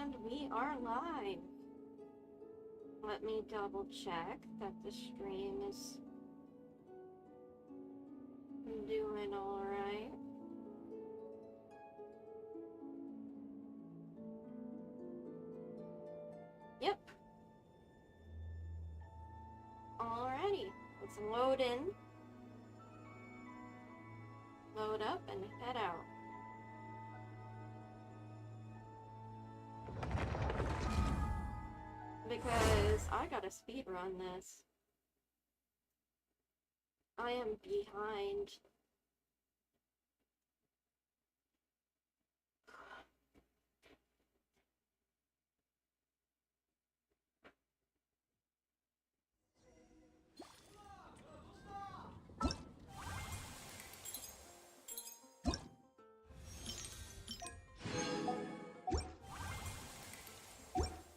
And we are live. Let me double check that the stream is doing alright. Yep. Alrighty. Let's load in. Load up and head out. Because I gotta speedrun this. I am behind.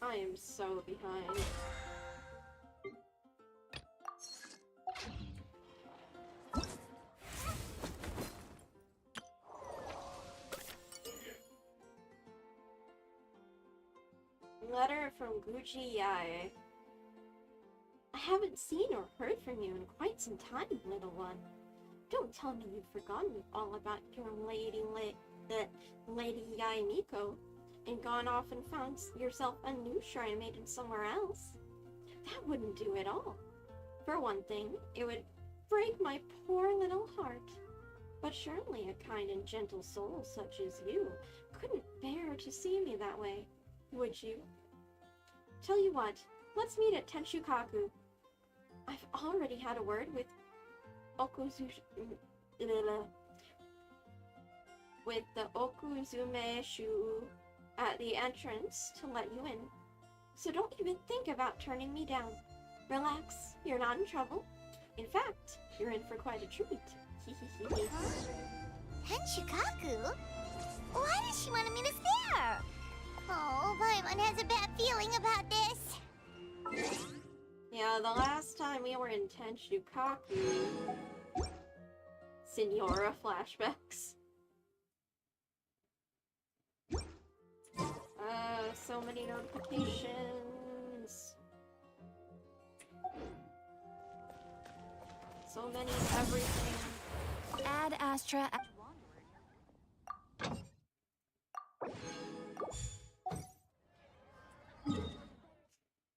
I am so behind. Letter from Gucci Yae. I haven't seen or heard from you in quite some time, little one. Don't tell me you've forgotten all about your Lady Yae Miko and gone off and found yourself a new shrine maiden somewhere else. That wouldn't do at all. For one thing, it would break my poor little heart. But surely a kind and gentle soul such as you couldn't bear to see me that way, would you? Tell you what, let's meet at Tenshukaku. I've already had a word with the Okuzume Shu at the entrance to let you in. So don't even think about turning me down. Relax, you're not in trouble. In fact, you're in for quite a treat. Tenshukaku? Why does she want to meet us there? Oh, Paimon has a bad feeling about this. Yeah, the last time we were in Tenshukaku... Senora flashbacks. So many notifications. So many everything. Add Astra.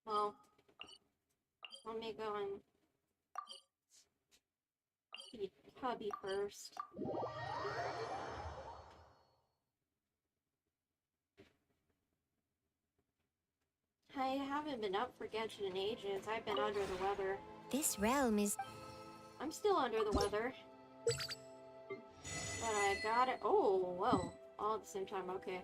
Well, let me go and beat hubby first. I haven't been up for Genshin in ages. I've been under the weather. This realm is... I'm still under the weather. But I got it. Oh, whoa. All at the same time, okay.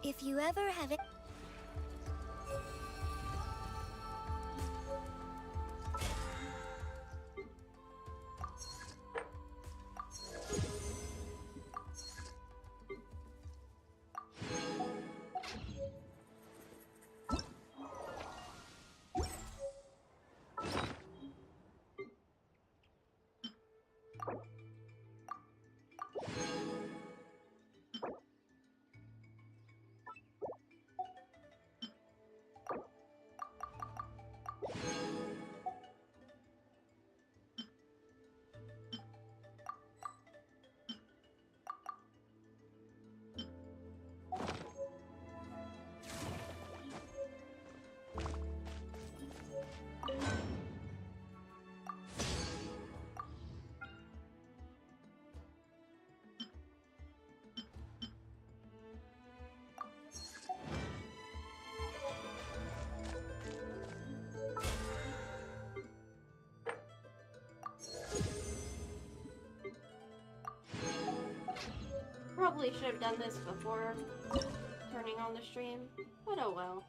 If you ever have it... Probably should have done this before turning on the stream, but oh well.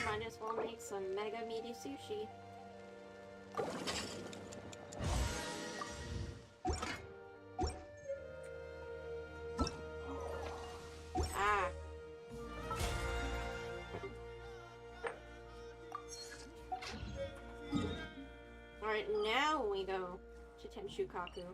Might as well make some mega meaty sushi. Ah. Alright, now we go to Tenshukaku.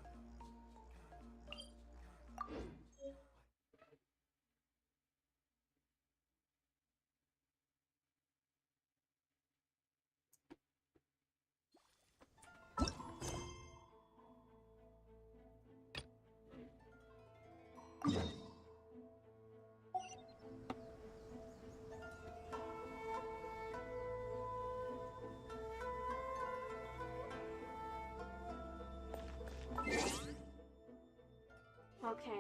Okay.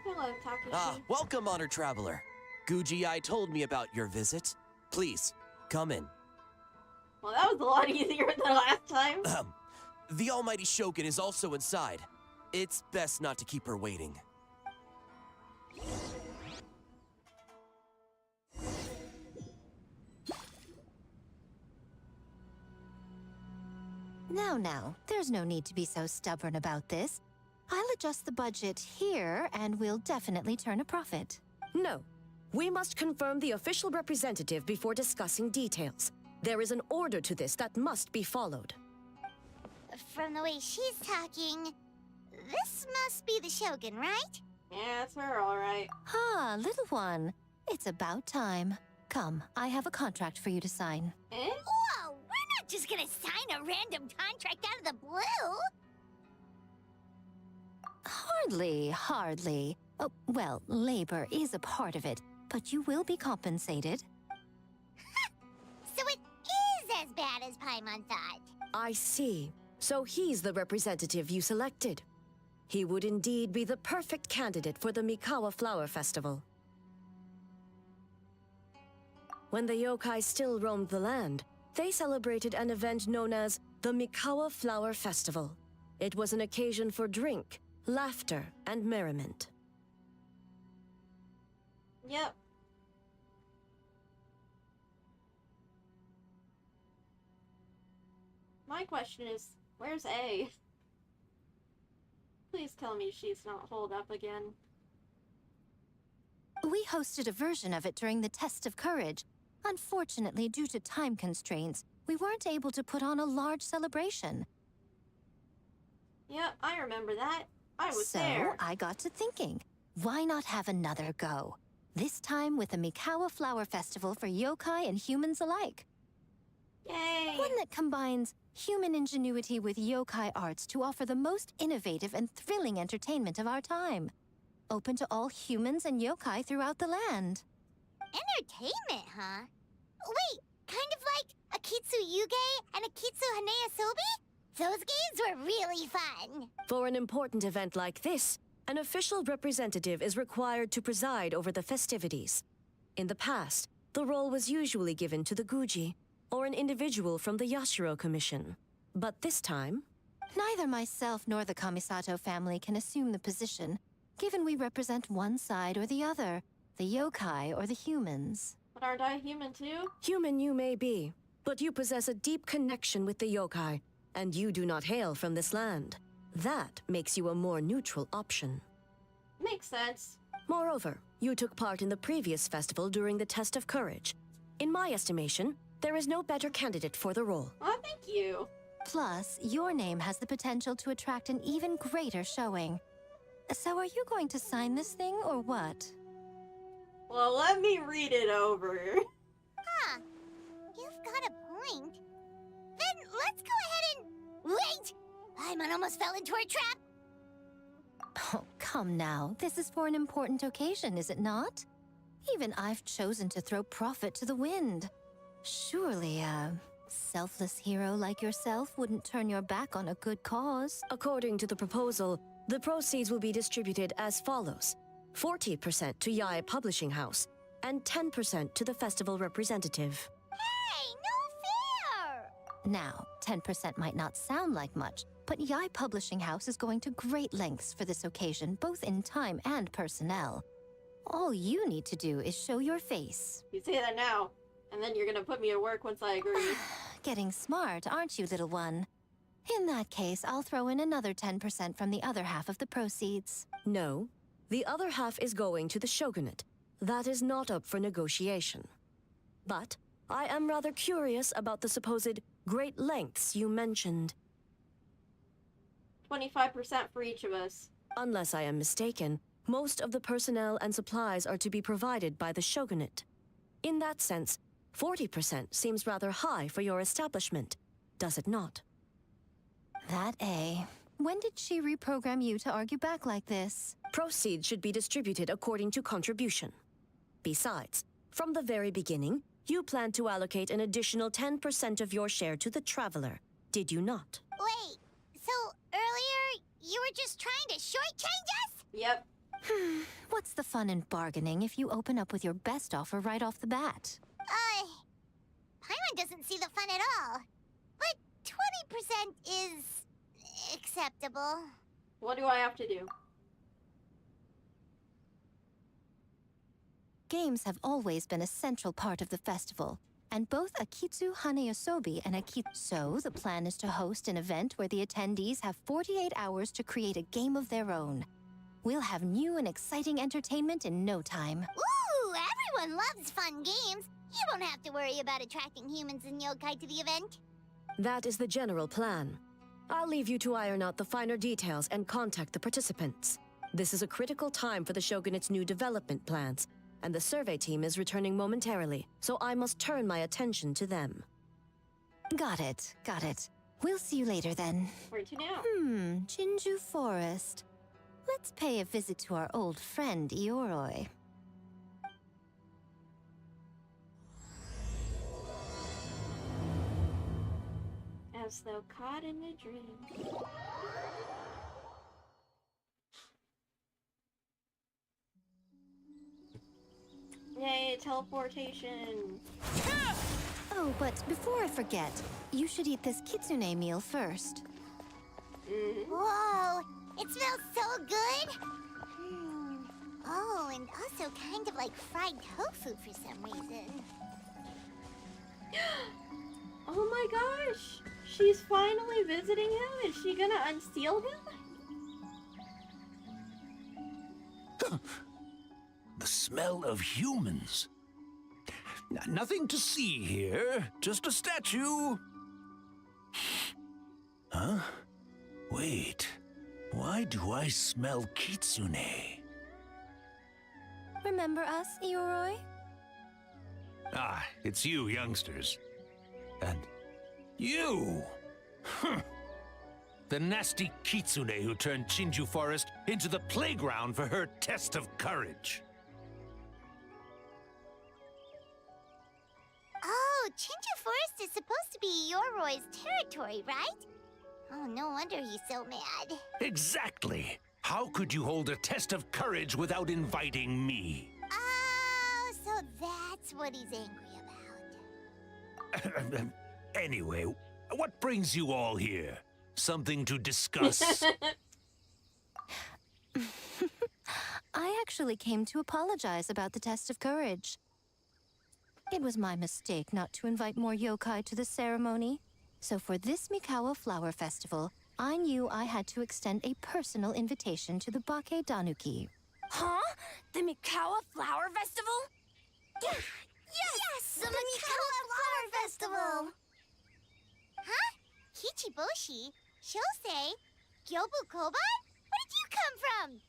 Hello, Takashi. Ah, welcome, honored traveler. Guji-ai told me about your visit. Please, come in. Well, that was a lot easier than last time. The almighty Shogun is also inside. It's best not to keep her waiting. Now, there's no need to be so stubborn about this. I'll adjust the budget here, and we'll definitely turn a profit. No. We must confirm the official representative before discussing details. There is an order to this that must be followed. From the way she's talking, this must be the Shogun, right? Yeah, it's her, alright. Ah, little one. It's about time. Come, I have a contract for you to sign. Eh? Whoa, we're not just gonna sign a random contract out of the blue! Hardly. Oh, well, labor is a part of it, but you will be compensated. So it is as bad as Paimon thought. I see. So he's the representative you selected. He would indeed be the perfect candidate for the Mikawa Flower Festival. When the yokai still roamed the land, they celebrated an event known as the Mikawa Flower Festival. It was an occasion for drink, laughter, and merriment. Yep. My question is, where's A? Please tell me she's not holed up again. We hosted a version of it during the Test of Courage. Unfortunately, due to time constraints, we weren't able to put on a large celebration. Yeah, I remember that. I was So there. I got to thinking, why not have another go? This time with a Mikawa Flower Festival for yokai and humans alike. Yay! One that combines human ingenuity with yokai arts to offer the most innovative and thrilling entertainment of our time. Open to all humans and yokai throughout the land. Entertainment, huh? Wait, kind of like a Kitsu Yuge and a Kitsu Hanea Sobi? Those games were really fun. For an important event like this, an official representative is required to preside over the festivities. In the past, the role was usually given to the Guji, or an individual from the Yashiro Commission. But this time, Neither myself nor the Kamisato family can assume the position, given we represent one side or the other, the yokai or the humans. But aren't I human too? human you may be, but you possess a deep connection with the yokai, and you do not hail from this land. That makes you a more neutral option. Makes sense. Moreover, you took part in the previous festival during the test of courage. In my estimation, there is no better candidate for the role. Oh, thank you. Plus, your name has the potential to attract an even greater showing. So are you going to sign this thing or what? Well, let me read it over. Huh. You've got a point. Then let's go ahead and... Wait! Paimon almost fell into a trap. Oh, come now. This is for an important occasion, is it not? Even I've chosen to throw profit to the wind. Surely a selfless hero like yourself wouldn't turn your back on a good cause. According to the proposal, the proceeds will be distributed as follows: 40% to Yae Publishing House, and 10% to the festival representative. Hey, no fair! Now, 10% might not sound like much, but Yae Publishing House is going to great lengths for this occasion, both in time and personnel. All you need to do is show your face. You say that now, and then you're gonna put me to work once I agree. Getting smart, aren't you, little one? In that case, I'll throw in another 10% from the other half of the proceeds. No, the other half is going to the shogunate. That is not up for negotiation. But I am rather curious about the supposed great lengths you mentioned. 25% for each of us. Unless I am mistaken, most of the personnel and supplies are to be provided by the shogunate. In that sense, 40% seems rather high for your establishment, does it not? That A. When did she reprogram you to argue back like this? Proceeds should be distributed according to contribution. Besides, from the very beginning, you planned to allocate an additional 10% of your share to the Traveler, did you not? Wait, so earlier you were just trying to shortchange us? Yep. What's the fun in bargaining if you open up with your best offer right off the bat? Paimon doesn't see the fun at all. But 20% is... acceptable. What do I have to do? Games have always been a central part of the festival, and both Akitsu Haneyosobi and Akitsu. So the plan is to host an event where the attendees have 48 hours to create a game of their own. We'll have new and exciting entertainment in no time. Ooh, everyone loves fun games. You won't have to worry about attracting humans and yokai to the event. That is the general plan. I'll leave you to iron out the finer details and contact the participants. This is a critical time for the Shogunate's new development plans, and the survey team is returning momentarily, so I must turn my attention to them. Got it, got it. We'll see you later then. Where to now? Jinju Forest. Let's pay a visit to our old friend, Ioroi. As though caught in a dream. Yay, teleportation. Oh, but before I forget, you should eat this kitsune meal first. Whoa, it smells so good. Oh, and also kind of like fried tofu for some reason. Oh my gosh! She's finally visiting him? Is she gonna unseal him? The smell of humans. Nothing to see here, just a statue. Huh? Wait, why do I smell kitsune? Remember us, Ioroi? Ah, it's you youngsters. And you! The nasty kitsune who turned Chinju Forest into the playground for her test of courage. Oh, Chinju Forest is supposed to be Yoroi's territory, right? Oh, no wonder he's so mad. Exactly! How could you hold a test of courage without inviting me? Oh, so that's what he's angry about. Anyway, what brings you all here? Something to discuss? I actually came to apologize about the test of courage. It was my mistake not to invite more yokai to the ceremony. So for this Mikawa Flower Festival, I knew I had to extend a personal invitation to the Bake Danuki. Huh? The Mikawa Flower Festival? Yes! The Mikawa Flower Festival! Huh? Kichiboshi? Shosei? Gyobu Koban? Where did you come from?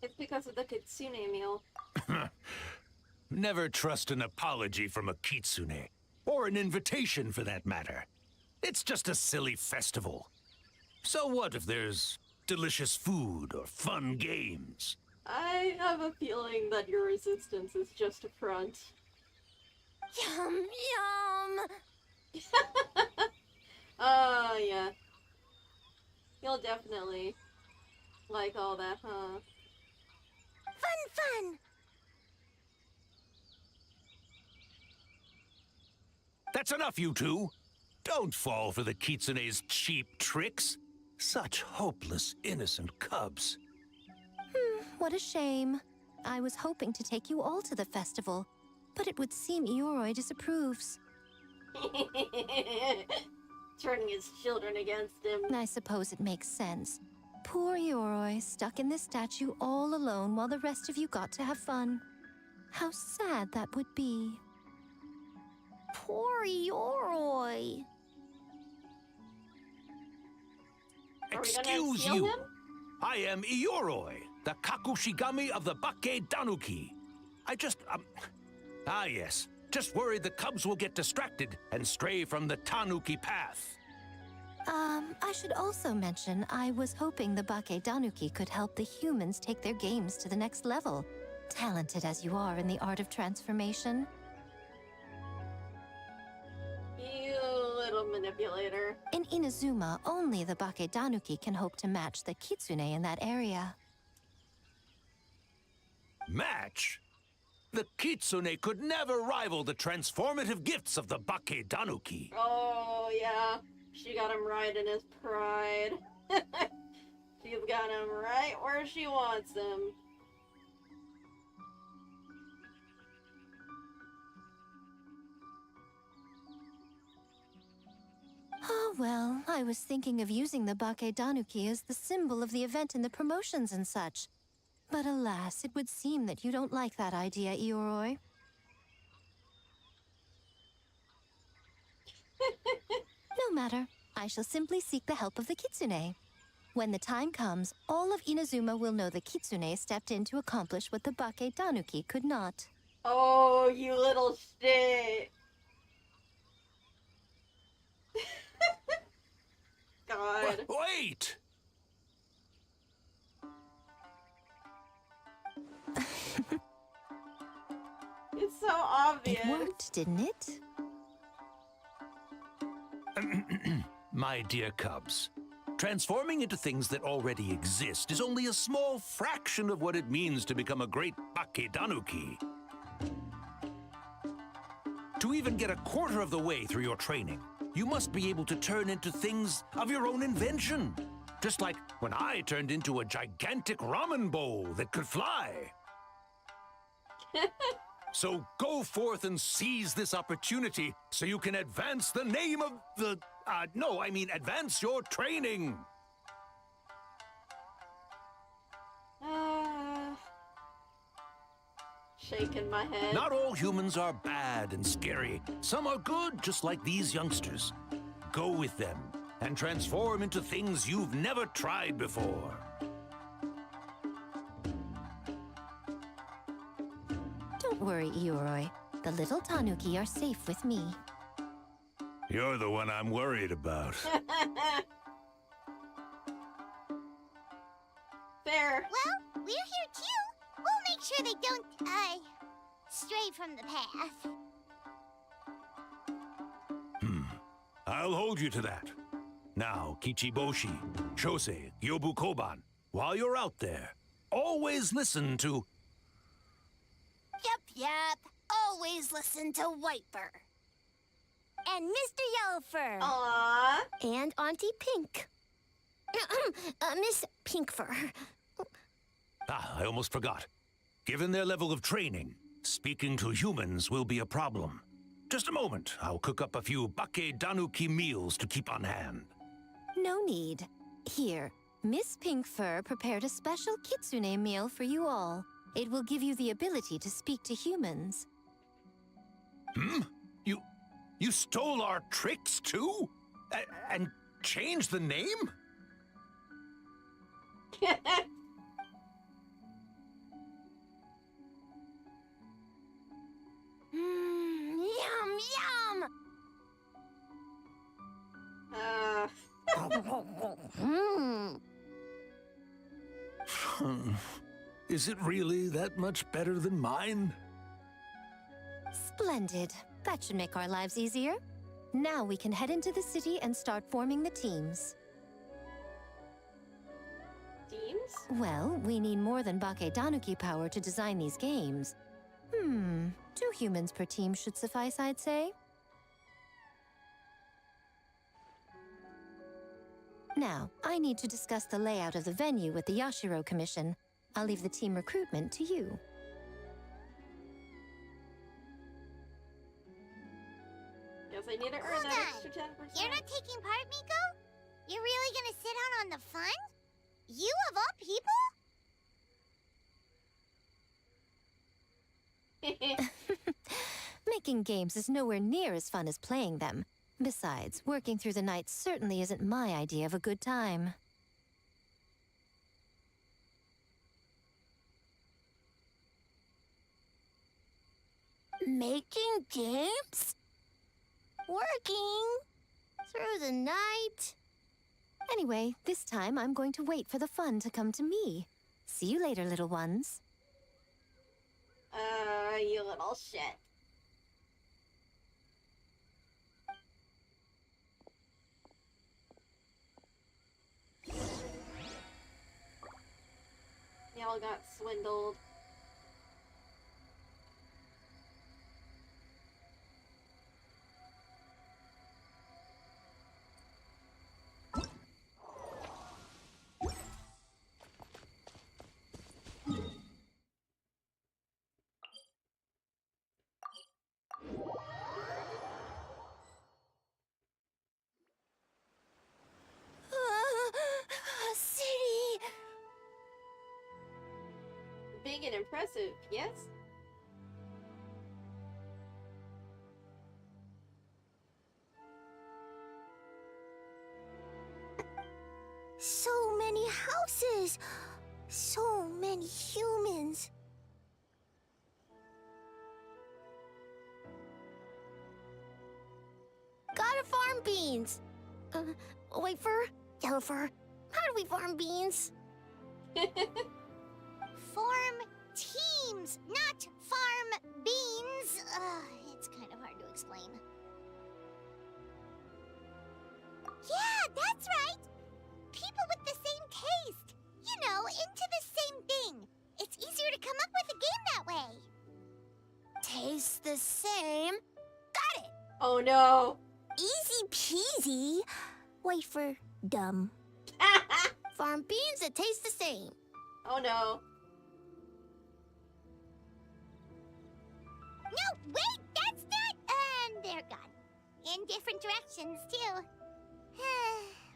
It's because of the kitsune meal. Never trust an apology from a kitsune. Or an invitation, for that matter. It's just a silly festival. So what if there's delicious food or fun games? I have a feeling that your resistance is just a front. Yum, yum! Yeah. You'll definitely like all that, huh? Fun! That's enough, you two. Don't fall for the kitsune's cheap tricks. Such hopeless, innocent cubs. What a shame. I was hoping to take you all to the festival, but it would seem Ioroi disapproves. Turning his children against him. I suppose it makes sense. Poor Ioroi, stuck in this statue all alone while the rest of you got to have fun. How sad that would be. Poor Yoroi. Are we gonna Excuse steal you. him? I am Ioroi, the Kakushigami of the Bake Danuki. Ah yes, just worried the cubs will get distracted and stray from the Tanuki path. I should also mention I was hoping the Bake Danuki could help the humans take their games to the next level, talented as you are in the art of transformation. You little manipulator. In Inazuma, only the Bake Danuki can hope to match the kitsune in that area. Match? The kitsune could never rival the transformative gifts of the Bake Danuki. Oh, yeah. She got him right in his pride. She's got him right where she wants him. Oh, well, I was thinking of using the Bake Danuki as the symbol of the event in the promotions and such. But alas, it would seem that you don't like that idea, Ioroi. No matter. I shall simply seek the help of the kitsune. When the time comes, all of Inazuma will know the kitsune stepped in to accomplish what the Bake Danuki could not. Oh, you little shit. God. Wait! It's so obvious. It worked, didn't it? My dear cubs, transforming into things that already exist is only a small fraction of what it means to become a great Bake Danuki. To even get a quarter of the way through your training, you must be able to turn into things of your own invention. Just like when I turned into a gigantic ramen bowl that could fly. So go forth and seize this opportunity so you can advance the name of the... advance your training. shaking my head. Not all humans are bad and scary. Some are good, just like these youngsters. Go with them and transform into things you've never tried before. Don't worry, Ioroi. The little Tanuki are safe with me. You're the one I'm worried about. Fair. Well, we're here too. We'll make sure they don't, stray from the path. I'll hold you to that. Now, Kichiboshi, Shosei, Yobu Koban, while you're out there, always listen to... Yep. Always listen to Wiper. And Mr. Yellowfur. Aww. And Auntie Pink. Miss Pinkfur. I almost forgot. Given their level of training, speaking to humans will be a problem. Just a moment, I'll cook up a few Bake Danuki meals to keep on hand. No need. Here, Miss Pinkfur prepared a special kitsune meal for you all. It will give you the ability to speak to humans. You stole our tricks too? And changed the name? Yum. Is it really that much better than mine? Splendid. That should make our lives easier. Now we can head into the city and start forming the teams. Teams? Well, we need more than Bake Danuki power to design these games. 2 humans per team should suffice, I'd say. Now, I need to discuss the layout of the venue with the Yashiro Commission. I'll leave the team recruitment to you. Guess I need to earn Hold that on. extra 10%. You're not taking part, Miko? You're really gonna sit out on the fun? You of all people? Making games is nowhere near as fun as playing them. Besides, working through the night certainly isn't my idea of a good time. Making games? Working? Through the night? Anyway, this time I'm going to wait for the fun to come to me. See you later, little ones. You little shit. Y'all got swindled. City. Big and impressive, yes? So many houses. So many humans. Gotta farm beans. Whitefur, Yellowfur, how do we farm beans? Form teams, not farm beans. It's kind of hard to explain. Yeah, that's right. People with the same taste. You know, into the same thing. It's easier to come up with a game that way. Tastes the same. Got it. Oh no. Easy peasy. Wafer dumb. Farm beans that taste the same. Oh no. No, wait, that's not... And they're gone. In different directions, too.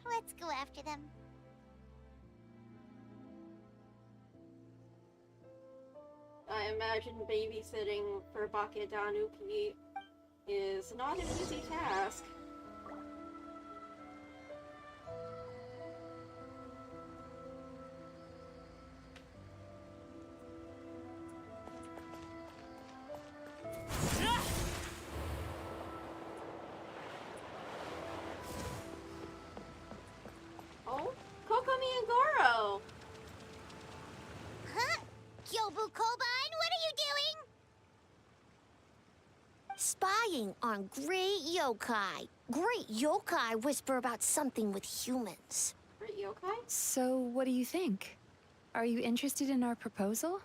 Let's go after them. I I imagine babysitting for Bakedanuki is not an easy task. Oh, Kokomi and Goro! Huh? Kyobu Koban, what are you doing? Spying on great yokai. Great yokai whisper about something with humans. Great yokai? So, what do you think? Are you interested in our proposal?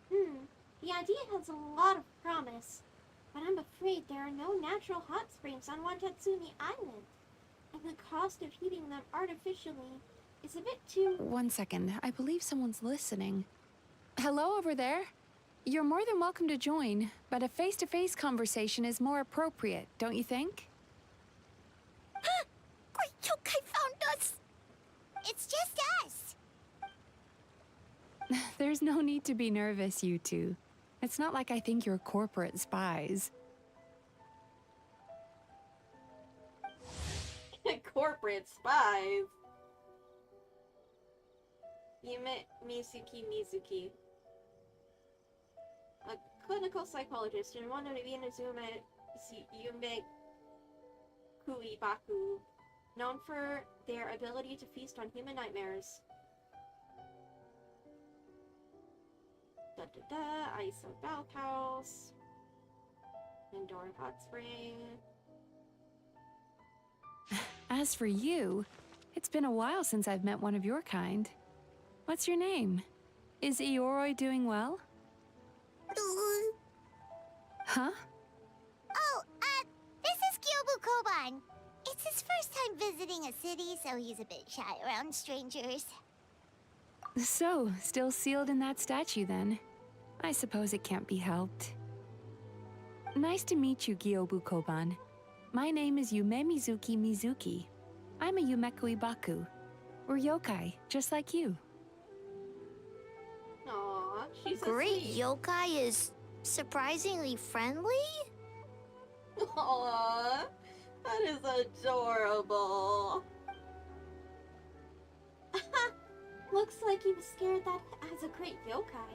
The idea has a lot of promise, but I'm afraid there are no natural hot springs on Watatsumi Island, and the cost of heating them artificially is a bit too... 1 second, I believe someone's listening. Hello over there? You're more than welcome to join, but a face-to-face conversation is more appropriate, don't you think? Great yokai found us! It's just us. There's no need to be nervous, you two. It's not like I think you're corporate spies. Corporate spies. Yume Mizuki. A clinical psychologist and one of Inazume Yume Kuibaku, known for their ability to feast on human nightmares. Isa Bathhouse. Indoor hot spring. As for you, it's been a while since I've met one of your kind. What's your name? Is Ioroi doing well? Huh? Oh, this is Kyobu Koban. It's his first time visiting a city, so he's a bit shy around strangers. So, still sealed in that statue then? I suppose it can't be helped. Nice to meet you, Gyobu Koban. My name is Yume Mizuki. I'm a Yumeku Ibaku. We're yokai, just like you. Aww, she's so Great sweet. yokai is surprisingly friendly? Aww, that is adorable. Looks like he was scared that as a great yokai,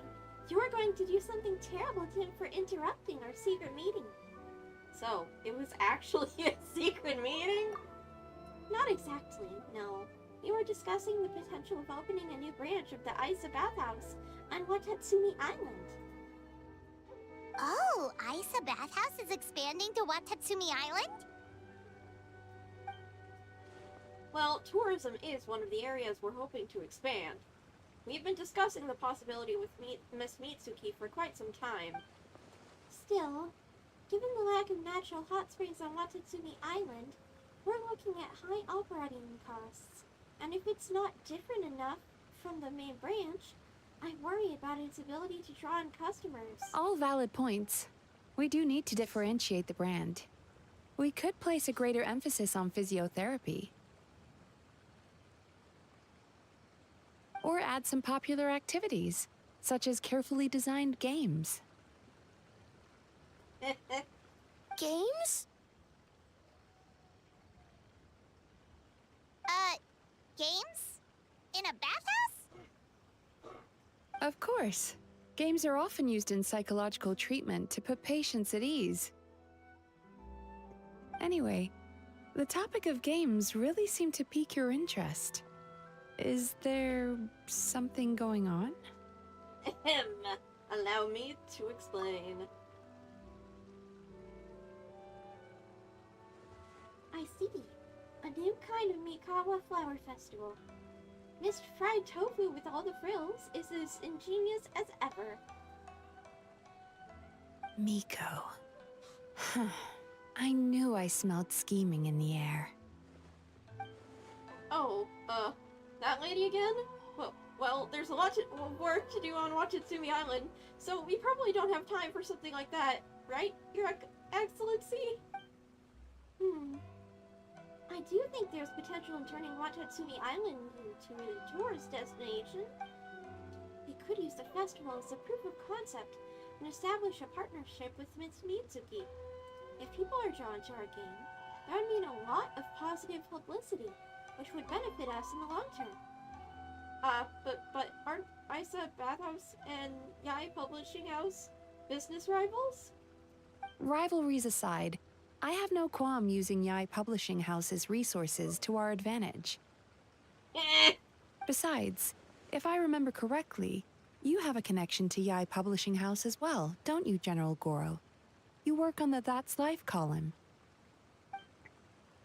you were going to do something terrible to him for interrupting our secret meeting. So, it was actually a secret meeting? Not exactly, no. We were discussing the potential of opening a new branch of the Isa Bathhouse on Watatsumi Island. Oh, Isa Bathhouse is expanding to Watatsumi Island? Well, tourism is one of the areas we're hoping to expand. We've been discussing the possibility with Miss Mitsuki for quite some time. Still, given the lack of natural hot springs on Watatsumi Island, we're looking at high operating costs. And if it's not different enough from the main branch, I worry about its ability to draw in customers. All valid points. We do need to differentiate the brand. We could place a greater emphasis on physiotherapy. Or add some popular activities, such as carefully designed games. Games? Games? In a bathhouse? Of course. Games are often used in psychological treatment to put patients at ease. Anyway, the topic of games really seemed to pique your interest. Is there something going on? Allow me to explain. I see. A new kind of Mikawa flower festival. Missed fried tofu with all the frills is as ingenious as ever. Miko. I knew I smelled scheming in the air. Oh, that lady again? Well, there's a lot of work to do on Watatsumi Island, so we probably don't have time for something like that, right, Your Excellency? I do think there's potential in turning Watatsumi Island into a tourist destination. We could use the festival as a proof of concept and establish a partnership with Miss Mitsuki. If people are drawn to our game, that would mean a lot of positive publicity, which would benefit us in the long term. But aren't Isa Bathhouse and Yai Publishing House business rivals? Rivalries aside, I have no qualm using Yai Publishing House's resources to our advantage. Besides, if I remember correctly, you have a connection to Yai Publishing House as well, don't you, General Goro? You work on the That's Life column.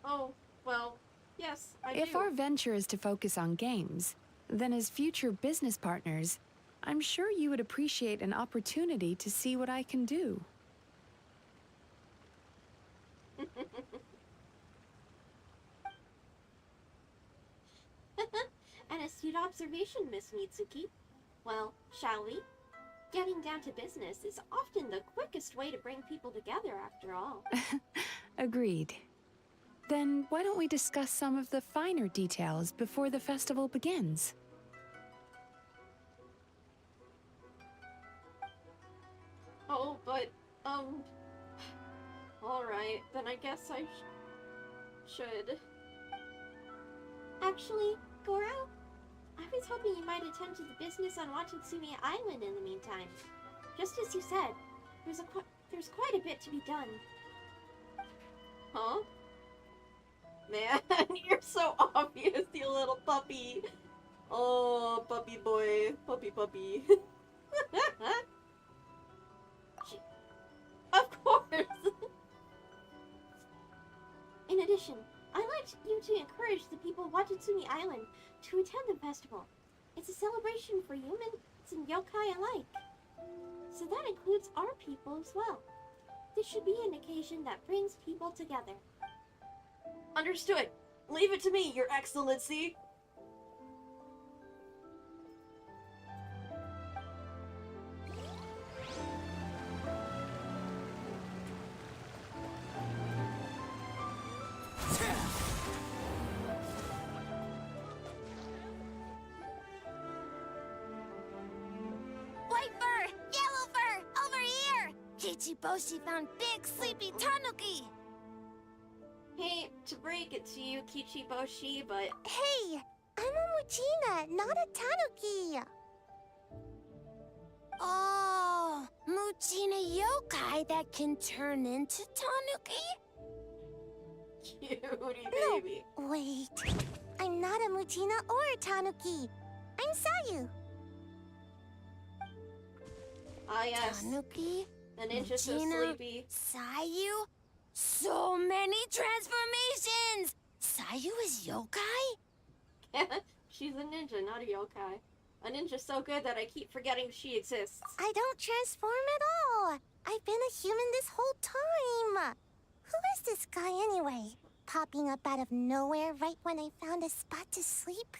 Oh, well, yes, I do. If our venture is to focus on games, then as future business partners, I'm sure you would appreciate an opportunity to see what I can do. An astute observation, Miss Mitsuki. Well, shall we? Getting down to business is often the quickest way to bring people together, after all. Agreed. Then why don't we discuss some of the finer details before the festival begins? Oh, but, alright, then I guess I should. Actually, Goro, I was hoping you might attend to the business on Watatsumi Island in the meantime. Just as you said, there's quite a bit to be done. Huh? Man, you're so obvious, you little puppy. Oh, puppy boy. Puppy. Of course! In addition, I'd like you to encourage the people of Watatsumi Island to attend the festival. It's a celebration for humans and yokai alike. So that includes our people as well. This should be an occasion that brings people together. Understood. Leave it to me, Your Excellency. White fur! Yellow fur! Over here! Kichiboshi found big sleepy tanuki! Hate to break it to you, Kichiboshi, but Hey! I'm a Muchina, not a tanuki! Oh, Muchina yokai that can turn into tanuki? cutie No. baby. Wait, I'm not a Muchina or a tanuki. I'm Sayu. Ah yes, Tanuki, the ninja so Muchina, sleepy. Sayu? So many transformations! Sayu is yokai? She's a ninja, not a yokai. A ninja so good that I keep forgetting she exists. I don't transform at all. I've been a human this whole time. Who is this guy anyway? Popping up out of nowhere right when I found a spot to sleep?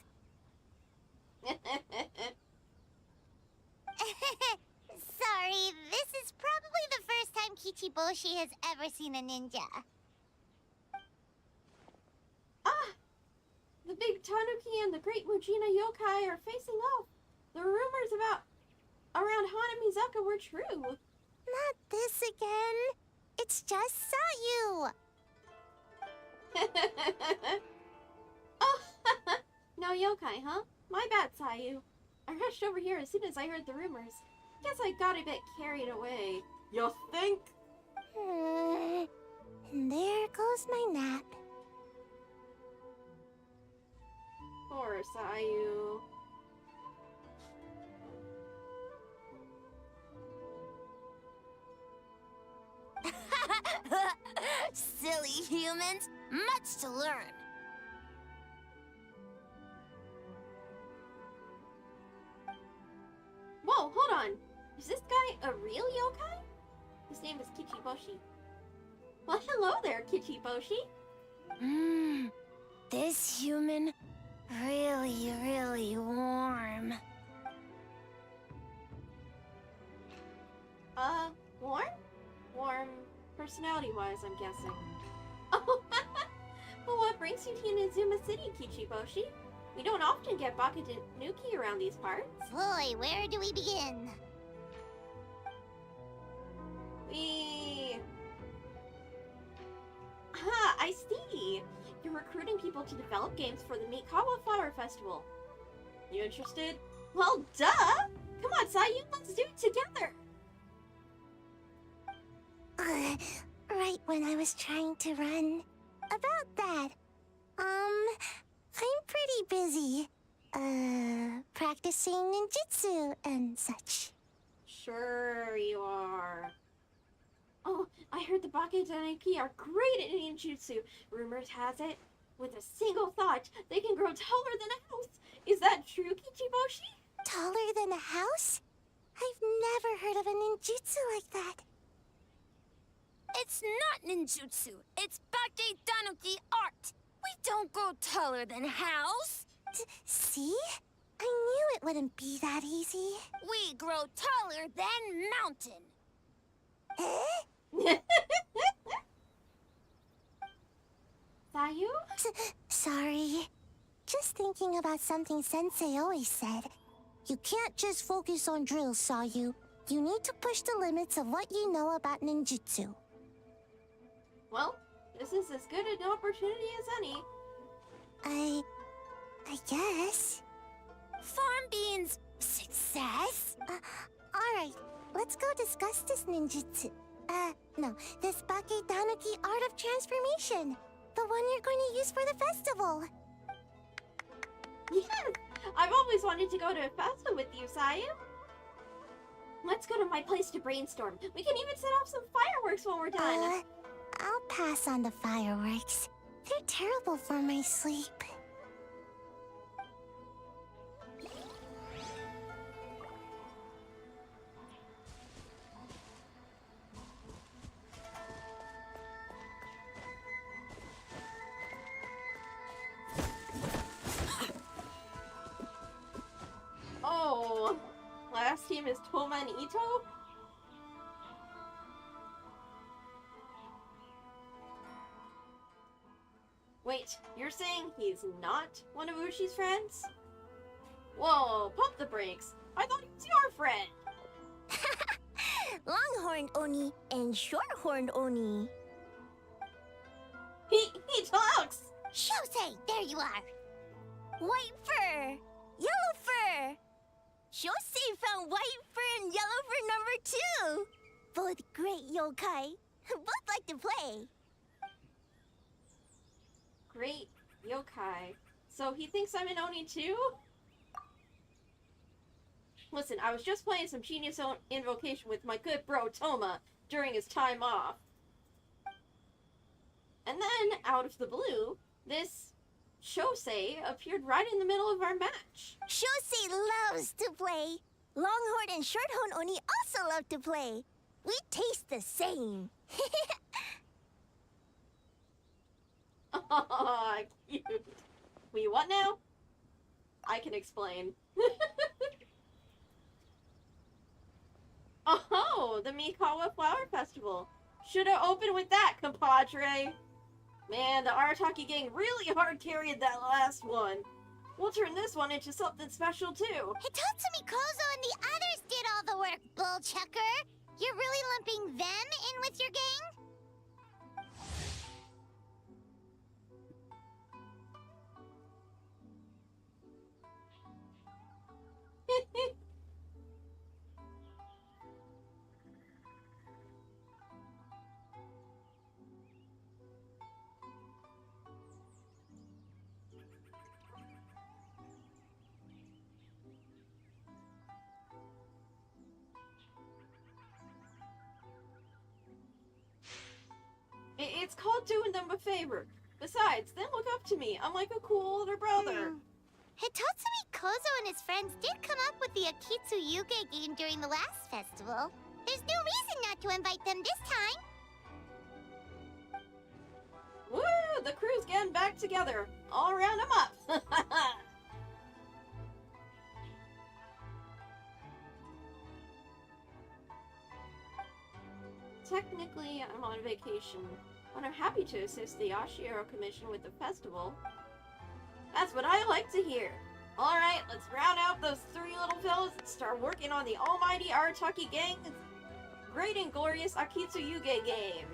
Sorry, this is probably the first time Kichiboshi has ever seen a ninja. Ah! The big Tanuki and the great Mujina yokai are facing off. The rumors around Hanamizaka were true. Not this again. It's just Sayu. Oh, no yokai, huh? My bad, Sayu. I rushed over here as soon as I heard the rumors. Guess I got a bit carried away. You think? And there goes my nap. Poor Sayu. Silly humans, much to learn. Whoa, hold on. Is this guy a real yokai? His name is Kichiboshi. Well, hello there, Kichiboshi. This human, really warm. Warm? Warm personality-wise, I'm guessing. Oh, Well, what brings you to Inazuma City, Kichiboshi? We don't often get Bakatanuki around these parts. Boy, where do we begin? I see! You're recruiting people to develop games for the Mikawa Flower Festival. You interested? Well, duh! Come on, Sayu, let's do it together! Right when I was trying to run. About that, I'm pretty busy. Practicing ninjutsu and such. Sure you are. Oh, I heard the Bakatanuki are great at ninjutsu. Rumors has it, with a single thought, they can grow taller than a house. Is that true, Kichiboshi? Taller than a house? I've never heard of a ninjutsu like that. It's not ninjutsu. It's Bakatanuki art. We don't grow taller than house. See? I knew it wouldn't be that easy. We grow taller than mountain. Eh? Sayu? Sorry. Just thinking about something Sensei always said. You can't just focus on drills, Sayu. You need to push the limits of what you know about ninjutsu. Well, this is as good an opportunity as any. I guess. Farm beans, success. Alright, let's go discuss this ninjutsu. No, this Bakatanuki art of transformation. The one you're going to use for the festival. Yes! I've always wanted to go to a festival with you, Sayu. Let's go to my place to brainstorm. We can even set off some fireworks when we're done. I'll pass on the fireworks. They're terrible for my sleep. Oh, last team is Toma and Ito? Wait, you're saying he's not one of Ushi's friends? Whoa, pump the brakes. I thought he was your friend. Longhorned Oni and short-horned Oni. He talks! Shosei, there you are. White fur, yellow fur. Shosei found white fur and yellow fur number 2. Both great yokai. Both like to play. Great yokai. So he thinks I'm an Oni too? Listen, I was just playing some Genius Invocation with my good bro Toma during his time off. And then, out of the blue, this Shosei appeared right in the middle of our match. Shosei loves to play. Longhorn and shorthorn Oni also love to play. We taste the same. Aw, cute. We what now? I can explain. Oh, the Mikawa Flower Festival. Should've opened with that, compadre. Man, the Arataki gang really hard carried that last one. We'll turn this one into something special too. Hitatsumi Kozo and the others did all the work, bullchucker. You're really lumping them in with your gang? It's called doing them a favor. Besides, they look up to me. I'm like a cool older brother. Hitatsumi Kozo and his friends did come up with the Akitsu Yuge game during the last festival. There's no reason not to invite them this time. Woo! The crew's getting back together. I'll round them up. Technically, I'm on vacation. but I'm happy to assist the Yashiro Commission with the festival. That's what I like to hear. Alright, let's round out those 3 little fellows and start working on the almighty Arataki Gang's great and glorious Akitsu Yuge game.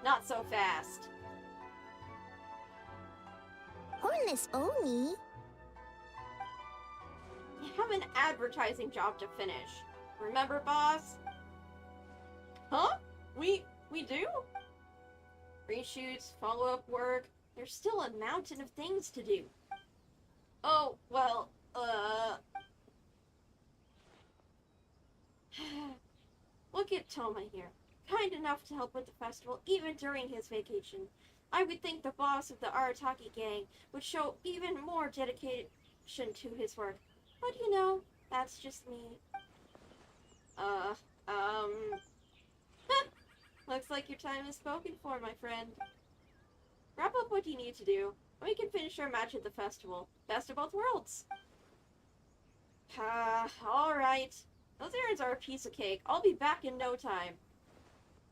Not so fast. Hornless Oni? You have an advertising job to finish. Remember, boss? Huh? We do? Reshoots, follow-up work. There's still a mountain of things to do. Oh, well, look at Toma here. Kind enough to help with the festival even during his vacation. I would think the boss of the Arataki gang would show even more dedication to his work. But you know, that's just me. Looks like your time is spoken for, my friend. Wrap up what you need to do, and we can finish our match at the festival. Best of both worlds. Alright. Those errands are a piece of cake. I'll be back in no time.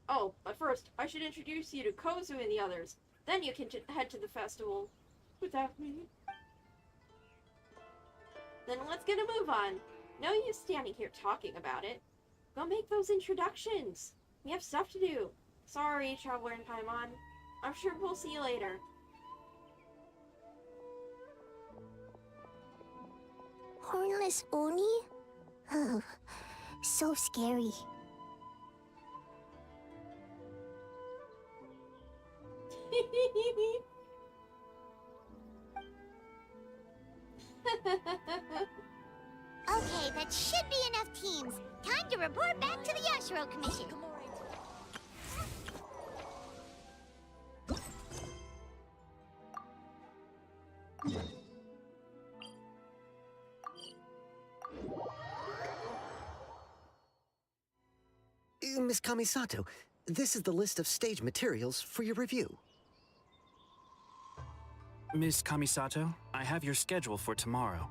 Oh, but first, I should introduce you to Kozu and the others. Then you can head to the festival. Without me. Then let's get a move on. No use standing here talking about it. Go make those introductions. We have stuff to do. Sorry, Traveler and Paimon. I'm sure we'll see you later. Hornless Oni? Oh, so scary. Okay, that should be enough teams. Time to report back to the Yashiro Commission. Miss Kamisato, this is the list of stage materials for your review. Miss Kamisato, I have your schedule for tomorrow.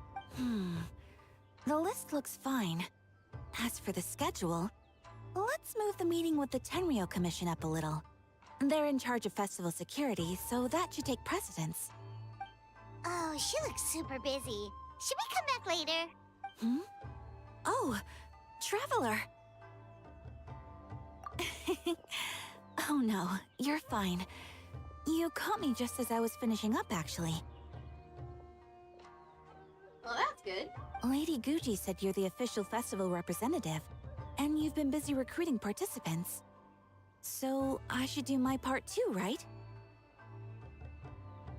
The list looks fine. As for the schedule, let's move the meeting with the Tenryo Commission up a little. They're in charge of festival security, so that should take precedence. Oh, she looks super busy. Should we come back later? Oh, Traveler! Oh no, you're fine. You caught me just as I was finishing up, actually. Well, that's good. Lady Guji said you're the official festival representative, and you've been busy recruiting participants. So, I should do my part too, right?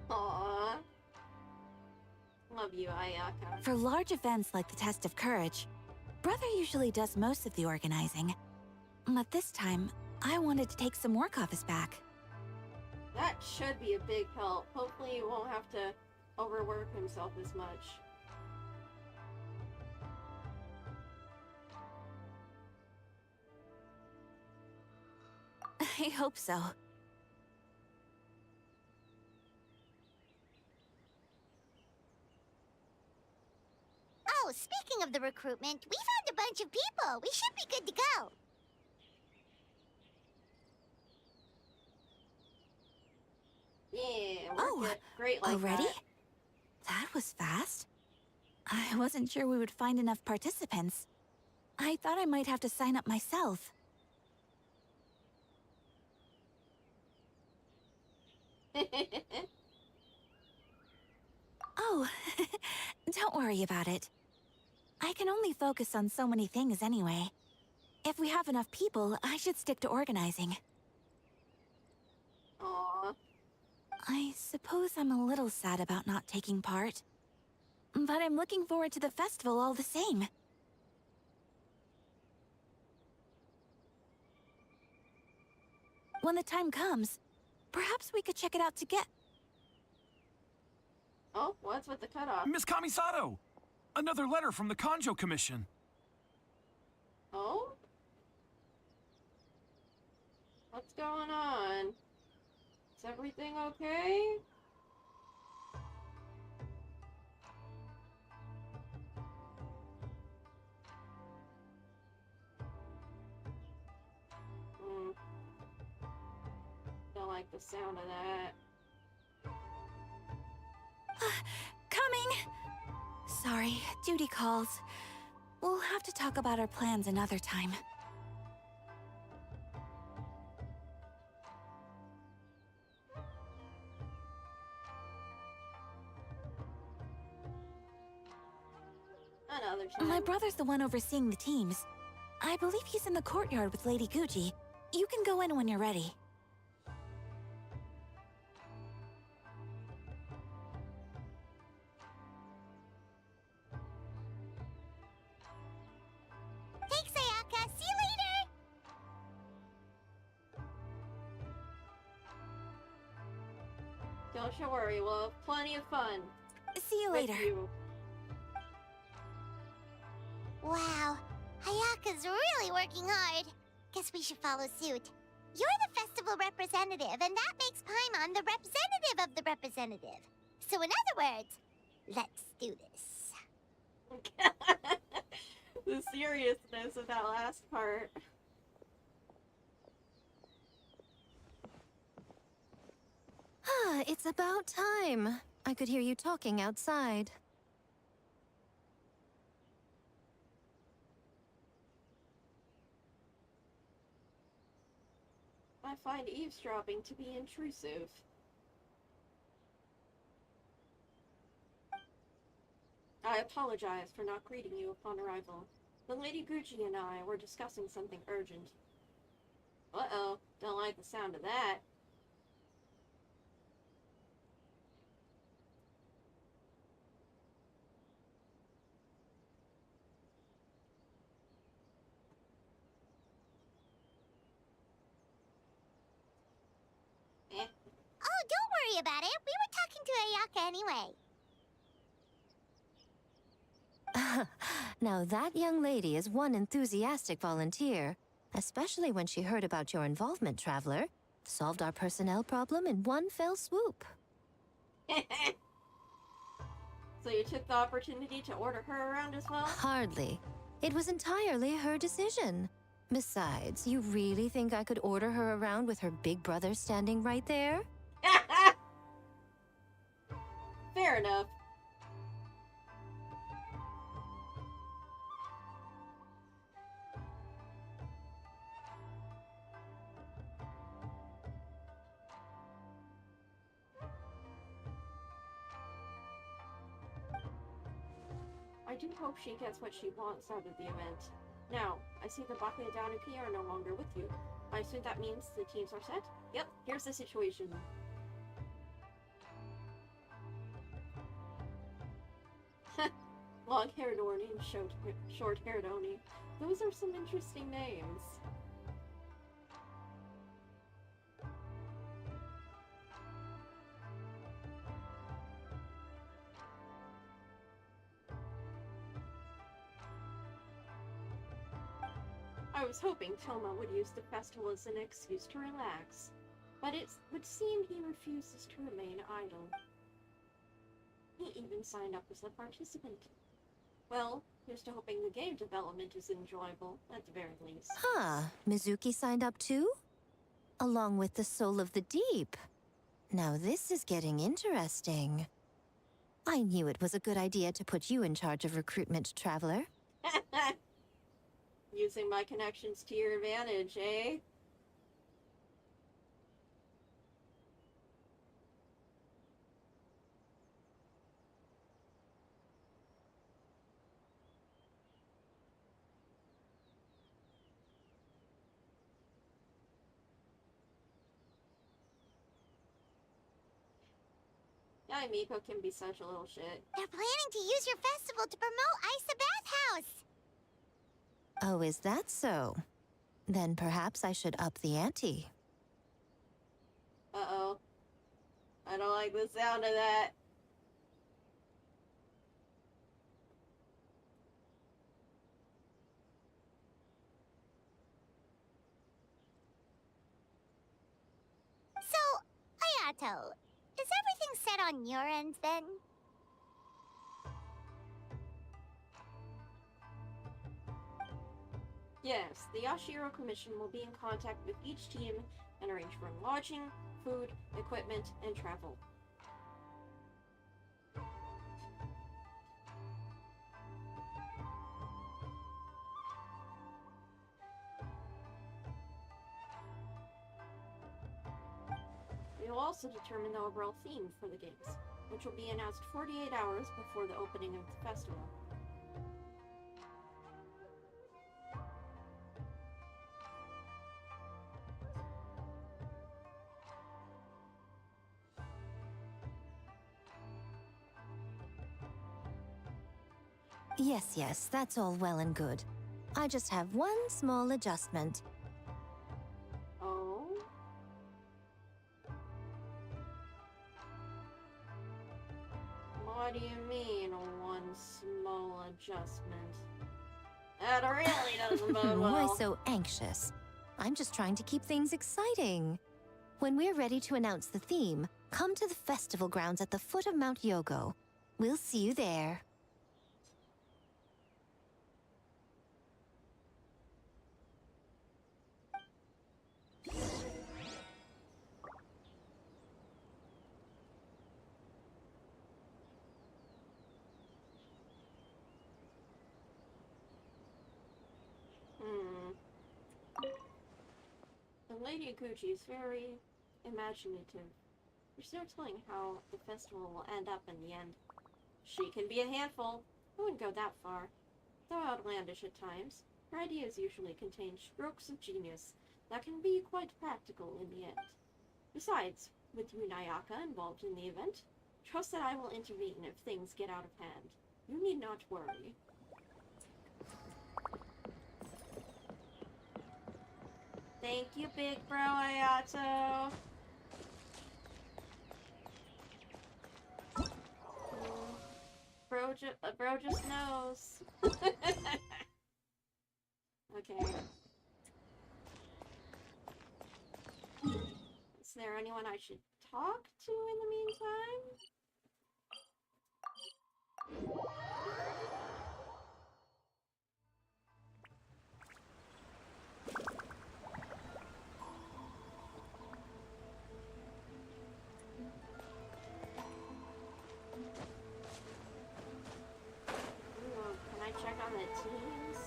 Aww. Love you, Ayaka. For large events like the Test of Courage, Brother usually does most of the organizing. But this time, I wanted to take some work off his back. That should be a big help. Hopefully he won't have to overwork himself as much. I hope so. Oh, speaking of the recruitment, we found a bunch of people. We should be good to go. Yeah, Oh, great like already? that. That was fast. I wasn't sure we would find enough participants. I thought I might have to sign up myself. Oh, don't worry about it. I can only focus on so many things anyway. If we have enough people, I should stick to organizing. Aww. I suppose I'm a little sad about not taking part. But I'm looking forward to the festival all the same. When the time comes, perhaps we could check it out together. Oh, what's with the cutoff? Miss Kamisato! Another letter from the Kanjo Commission. Oh? What's going on? Is everything okay? like the sound of that. Coming! Sorry, duty calls. We'll have to talk about our plans another time. Another time. My brother's the one overseeing the teams. I believe he's in the courtyard with Lady Guji. You can go in when you're ready. Thanks, Ayaka. See you later! Don't you worry, we'll have plenty of fun. See you with later. you. Wow, Ayaka's really working hard. Guess we should follow suit. You're the festival representative, and that makes Paimon the representative of the representative. So in other words, let's do this. The seriousness of that last part. It's about time. I could hear you talking outside. I find eavesdropping to be intrusive. I apologize for not greeting you upon arrival. The Lady Gucci and I were discussing something urgent. Uh-oh, don't like the sound of that. Oh, don't worry about it. We were talking to Ayaka anyway. Now that young lady is one enthusiastic volunteer, especially when she heard about your involvement, Traveler. Solved our personnel problem in one fell swoop. So you took the opportunity to order her around as well? Hardly. It was entirely her decision. Besides, you really think I could order her around with her big brother standing right there? Fair enough. I do hope she gets what she wants out of the event. Now, I see the Baka and Danuki are no longer with you. I assume that means the teams are set? Yep, here's the situation. Long-haired Orny and short-haired Oni. Those are some interesting names. I was hoping Toma would use the festival as an excuse to relax, but it would seem he refuses to remain idle. He even signed up as a participant. Well, here's to hoping the game development is enjoyable, at the very least. Mizuki signed up too? Along with the Soul of the Deep. Now this is getting interesting. I knew it was a good idea to put you in charge of recruitment, Traveler. Using my connections to your advantage, eh? Yeah, Miko can be such a little shit. They're planning to use your festival to promote Isa Bathhouse. Oh, is that so? Then perhaps I should up the ante. Uh-oh. I don't like the sound of that. So, Ayato, is everything set on your end then? Yes, the Yashiro Commission will be in contact with each team and arrange for lodging, food, equipment, and travel. We will also determine the overall theme for the games, which will be announced 48 hours before the opening of the festival. Yes, that's all well and good. I just have one small adjustment. Oh? What do you mean, one small adjustment? That really doesn't bode well. Why so anxious? I'm just trying to keep things exciting. When we're ready to announce the theme, come to the festival grounds at the foot of Mount Yogo. We'll see you there. And Lady Gucci is very imaginative. There's no telling how the festival will end up in the end. She can be a handful. I wouldn't go that far. Though outlandish at times, her ideas usually contain strokes of genius that can be quite practical in the end. Besides, with you Nayaka involved in the event, trust that I will intervene if things get out of hand. You need not worry. Thank you, big bro Ayato. Bro just knows. Okay. Is there anyone I should talk to in the meantime? Can I check on the teams?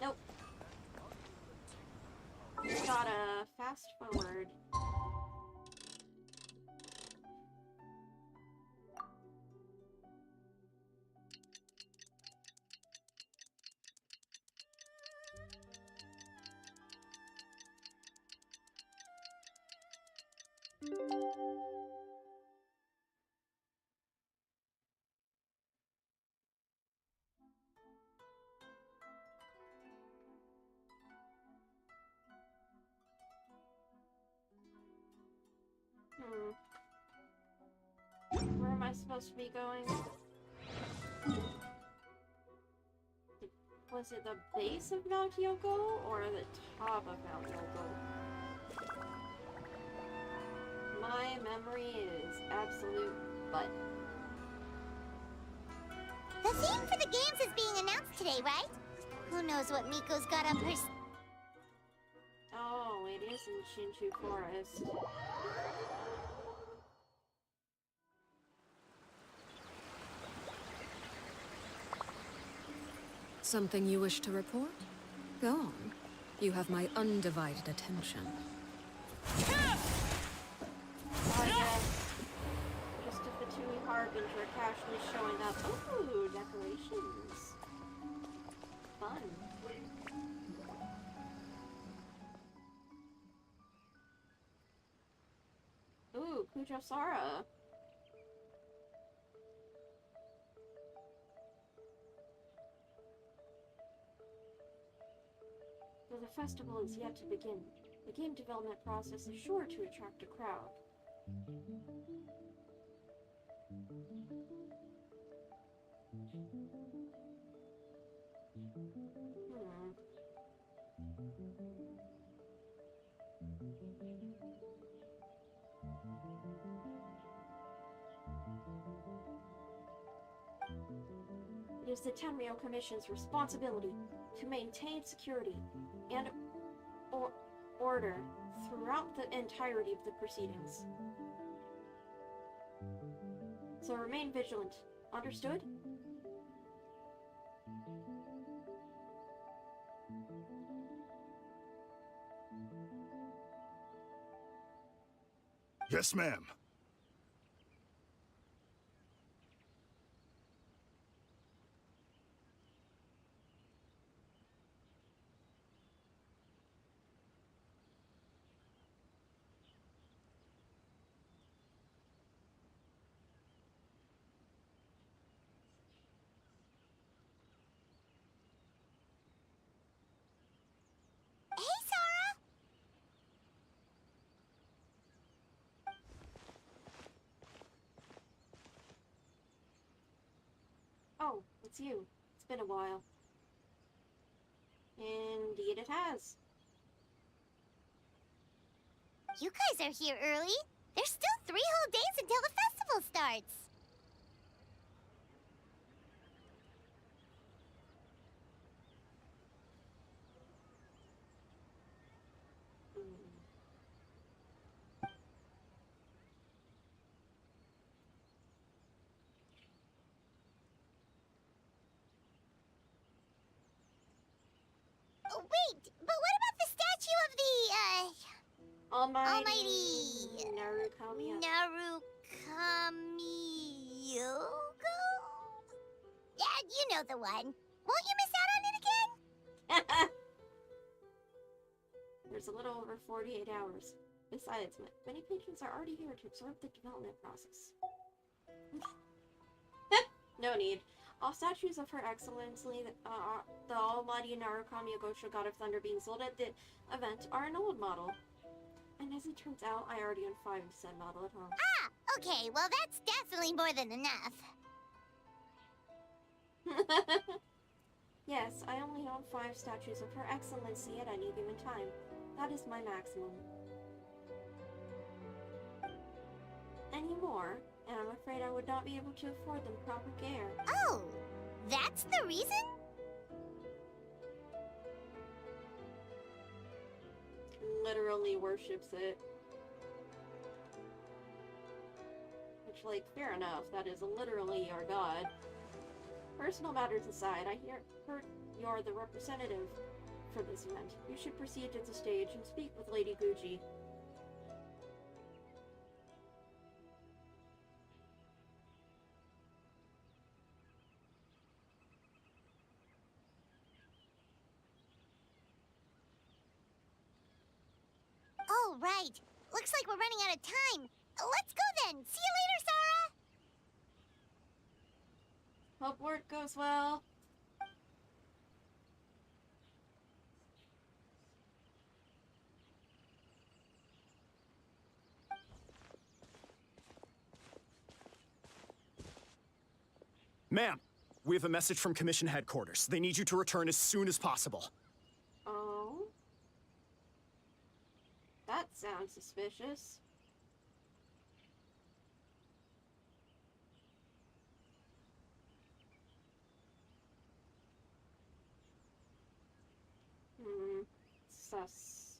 Nope. Gotta fast forward. Where am I supposed to be going? Was it the base of Mount Yoko or the top of Mount Yoko? My memory is absolute butt. The theme for the games is being announced today, right? Who knows what Miko's got up her Oh, it is in Shinshu Forest. Something you wish to report? Go on. You have my undivided attention. Just a Fatui Harbinger casually showing up. Ooh, decorations. Fun. Ooh, Kujosara. Though the festival is yet to begin, the game development process is sure to attract a crowd. It is the Tenryou Commission's responsibility to maintain security and order throughout the entirety of the proceedings. So remain vigilant. Understood? Yes, ma'am. Hey, Sora! Oh, it's you. It's been a while. Indeed it has. You guys are here early. There's still 3 whole days until the festival starts. Oh, wait, but what about the statue of the, Almighty Narukamiya. Narukamiyoko? Yeah, you know the one. Won't you miss out on it again? There's a little over 48 hours. Besides, many patrons are already here to observe the development process. No need. All statues of Her Excellency, the Almighty Narukamiya Gosho God of Thunder being sold at the event are an old model. And as it turns out, I already own 5 of said model at home. Ah, okay, well that's definitely more than enough. Yes, I only own 5 statues of Her Excellency at any given time. That is my maximum. Any more, and I'm afraid I would not be able to afford them proper care. Oh, that's the reason? Literally worships it. Which, like, fair enough, that is literally our god. Personal matters aside, I heard you're the representative for this event. You should proceed to the stage and speak with Lady Guji. Oh, right. Looks like we're running out of time. Let's go then. See you later, Sora. Hope work goes well. Ma'am, we have a message from Commission Headquarters. They need you to return as soon as possible. Oh? That sounds suspicious. Sus.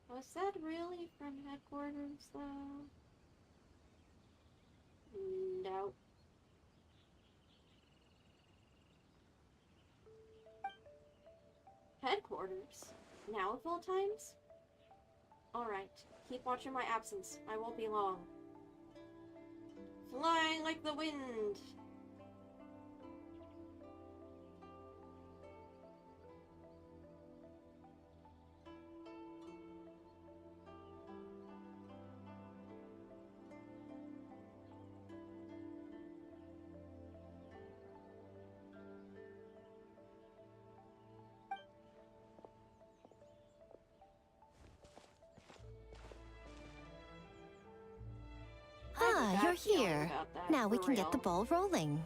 Was that really from headquarters, though? No. Headquarters? Now at full times? Alright, keep watching my absence. I won't be long. Flying like the wind! Ah, You're feeling here. about that, Now we for can get the real. ball rolling.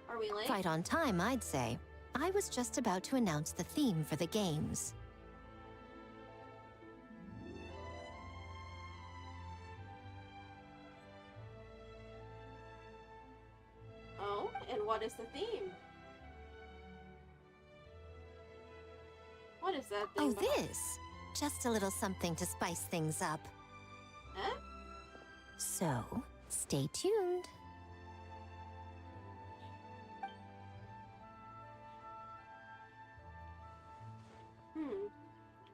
Are we late? Right on time, I'd say. I was just about to announce the theme for the games. Oh, and what is the theme? What is that thing? Oh, behind- this? Just a little something to spice things up. Huh? So, stay tuned.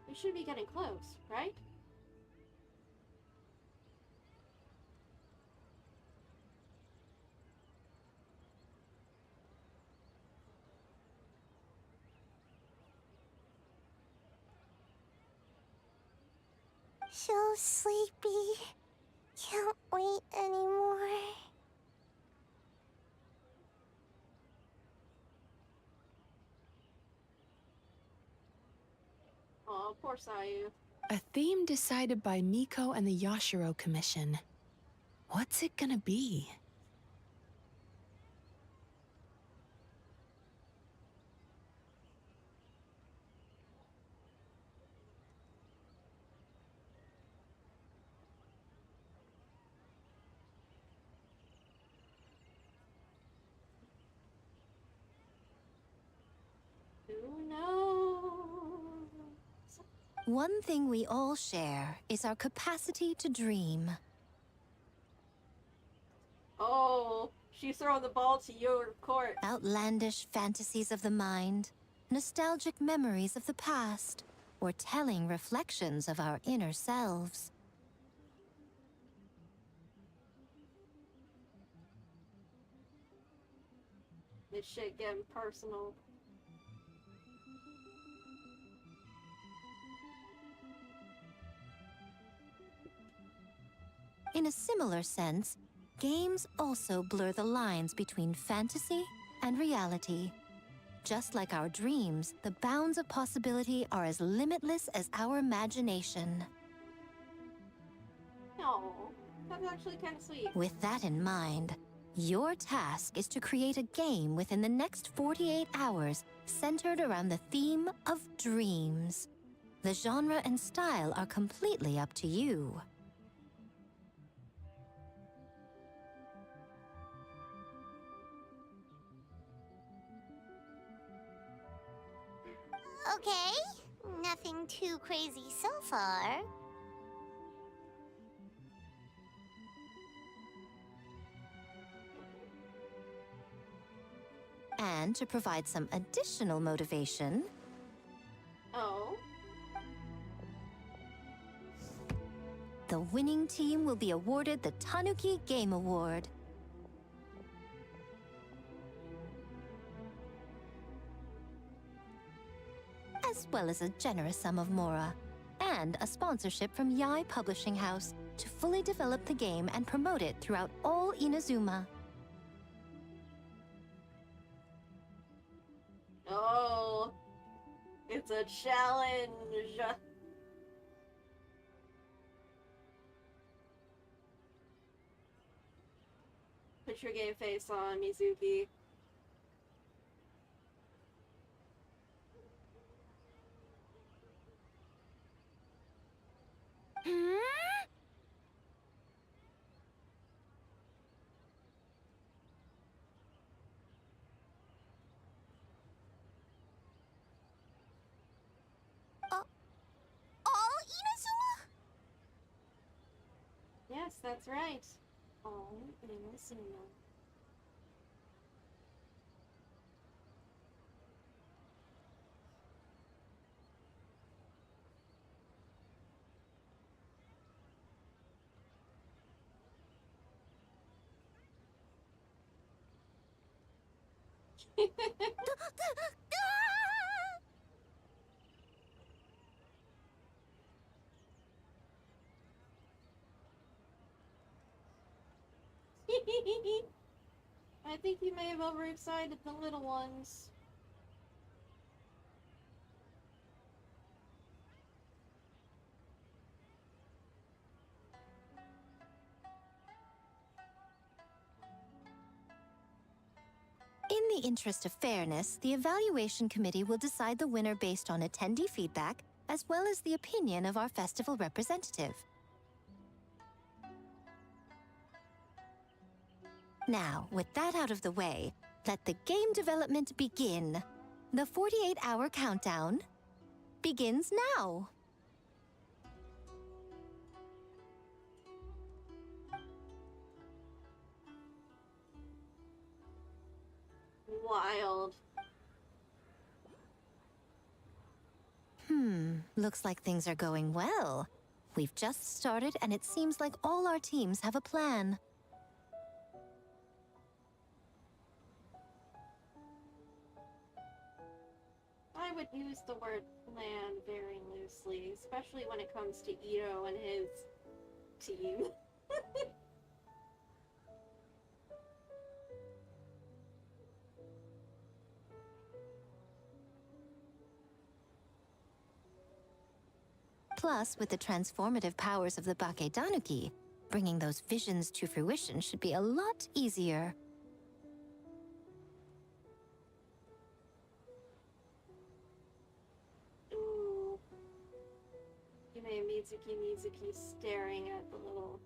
We should be getting close, right? So sleepy. Can't wait anymore. Oh, poor Sayu. A theme decided by Miko and the Yashiro Commission. What's it gonna be? Who knows? One thing we all share is our capacity to dream. Oh, she's throwing the ball to your court. Outlandish fantasies of the mind, nostalgic memories of the past, or telling reflections of our inner selves. This shit getting personal. In a similar sense, games also blur the lines between fantasy and reality. Just like our dreams, the bounds of possibility are as limitless as our imagination. No, that's actually kind of sweet. With that in mind, your task is to create a game within the next 48 hours centered around the theme of dreams. The genre and style are completely up to you. Okay, nothing too crazy so far. And to provide some additional motivation, Oh, the winning team will be awarded the Tanuki Game Award. As well as a generous sum of mora, and a sponsorship from Yai Publishing House to fully develop the game and promote it throughout all Inazuma. oh, it's a challenge. Put your game face on, Mizuki. All Inazuma? Yes, that's right. Oh, Inazuma. I think you may have overexcited the little ones. In the interest of fairness, the evaluation committee will decide the winner based on attendee feedback, as well as the opinion of our festival representative. Now, with that out of the way, let the game development begin. The 48-hour countdown begins now. Wild. Looks like things are going well. We've just started, and it seems like all our teams have a plan. I would use the word plan very loosely, especially when it comes to Ito and his team. Plus, with the transformative powers of the Bakedanuki, bringing those visions to fruition should be a lot easier. Ooh. Yume Mizuki staring at the little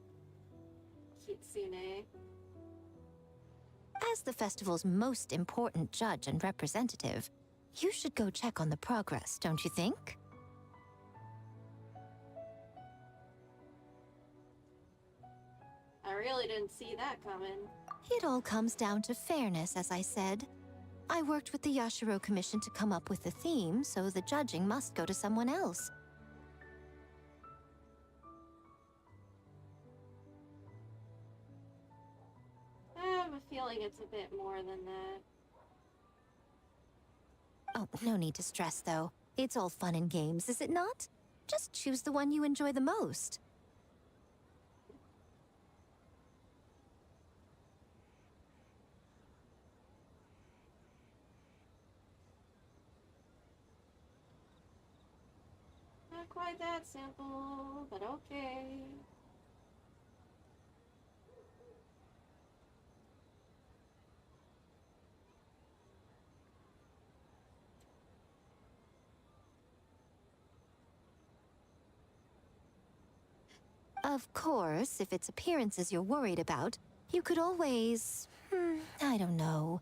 kitsune. As the festival's most important judge and representative, you should go check on the progress, don't you think? I really didn't see that coming. It all comes down to fairness, as I said. I worked with the Yashiro Commission to come up with the theme, so the judging must go to someone else. I have a feeling it's a bit more than that. Oh, no need to stress, though. It's all fun and games, is it not? Just choose the one you enjoy the most. Not quite that simple, but okay. Of course, if it's appearances you're worried about, you could always, I don't know,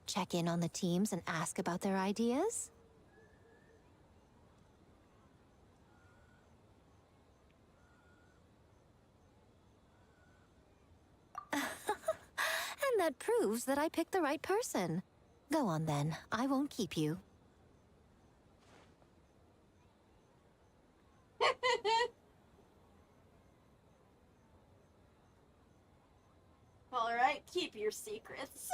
check in on the teams and ask about their ideas? And that proves that I picked the right person. Go on then, I won't keep you. Alright, keep your secrets.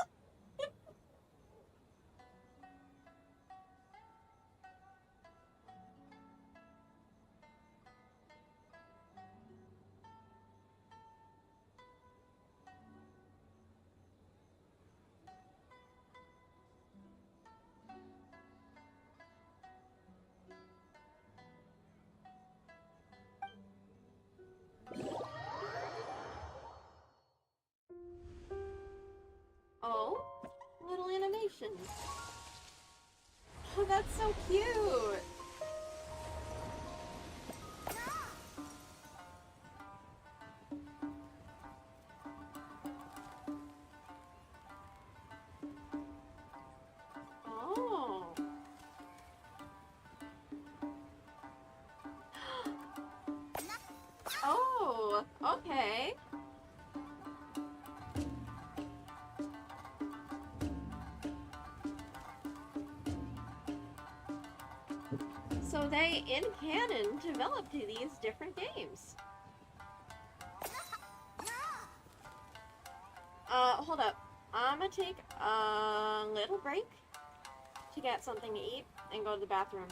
Oh, little animation. Oh, that's so cute. Oh. Oh, okay. So they, in canon, developed these different games. Hold up. I'm gonna take a little break to get something to eat and go to the bathroom.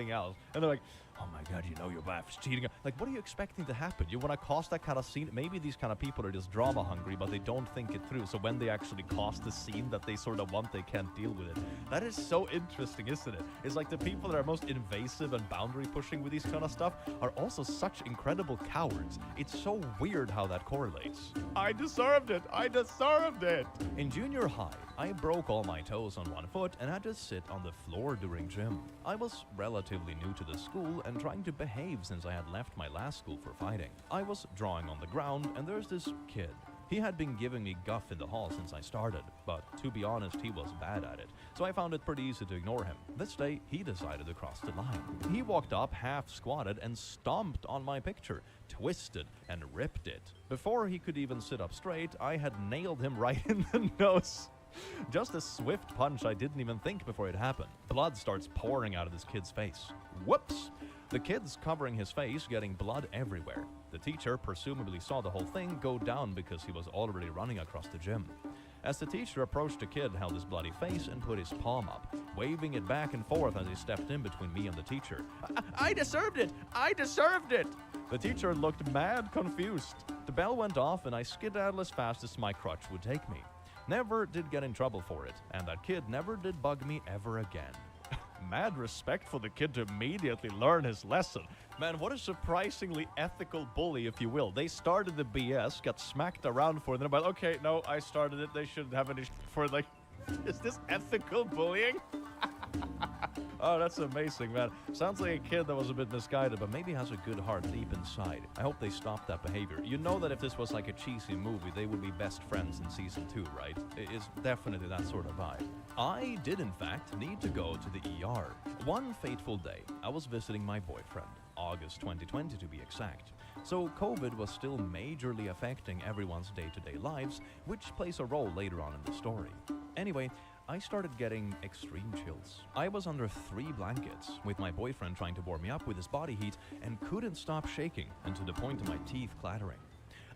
else. And they're like, oh my god, you know your wife is cheating. Like, what are you expecting to happen? You want to cast that kind of scene? Maybe these kind of people are just drama hungry, but they don't think it through. So when they actually cast the scene that they sort of want, they can't deal with it. That is so interesting, isn't it? It's like the people that are most invasive and boundary pushing with these kind of stuff are also such incredible cowards. It's so weird how that correlates. I deserved it! I deserved it! In junior high, I broke all my toes on one foot and had to sit on the floor during gym. I was relatively new to the school and trying to behave since I had left my last school for fighting. I was drawing on the ground and there's this kid. He had been giving me guff in the hall since I started, but to be honest, he was bad at it, so I found it pretty easy to ignore him. This day, he decided to cross the line. He walked up, half squatted, and stomped on my picture, twisted and ripped it. Before he could even sit up straight, I had nailed him right in the nose. Just a swift punch I didn't even think before it happened. Blood starts pouring out of this kid's face. Whoops! The kid's covering his face, getting blood everywhere. The teacher presumably saw the whole thing go down because he was already running across the gym. As the teacher approached the kid, held his bloody face and put his palm up, waving it back and forth as he stepped in between me and the teacher. I deserved it! I deserved it! The teacher looked mad confused. The bell went off and I skedaddled as fast as my crutch would take me. Never did get in trouble for it, and that kid never did bug me ever again. Mad respect for the kid to immediately learn his lesson. Man, what a surprisingly ethical bully, if you will. They started the BS, got smacked around for it, and they're like, okay, no, I started it, they shouldn't have any for like, is this ethical bullying? Oh, that's amazing, man. Sounds like a kid that was a bit misguided, but maybe has a good heart deep inside. I hope they stop that behavior. You know that if this was like a cheesy movie, they would be best friends in season 2, right? It's definitely that sort of vibe. I did, in fact, need to go to the ER. One fateful day, I was visiting my boyfriend. August 2020 to be exact. So COVID was still majorly affecting everyone's day-to-day lives, which plays a role later on in the story. Anyway, I started getting extreme chills. I was under 3 blankets, with my boyfriend trying to warm me up with his body heat and couldn't stop shaking, and to the point of my teeth clattering.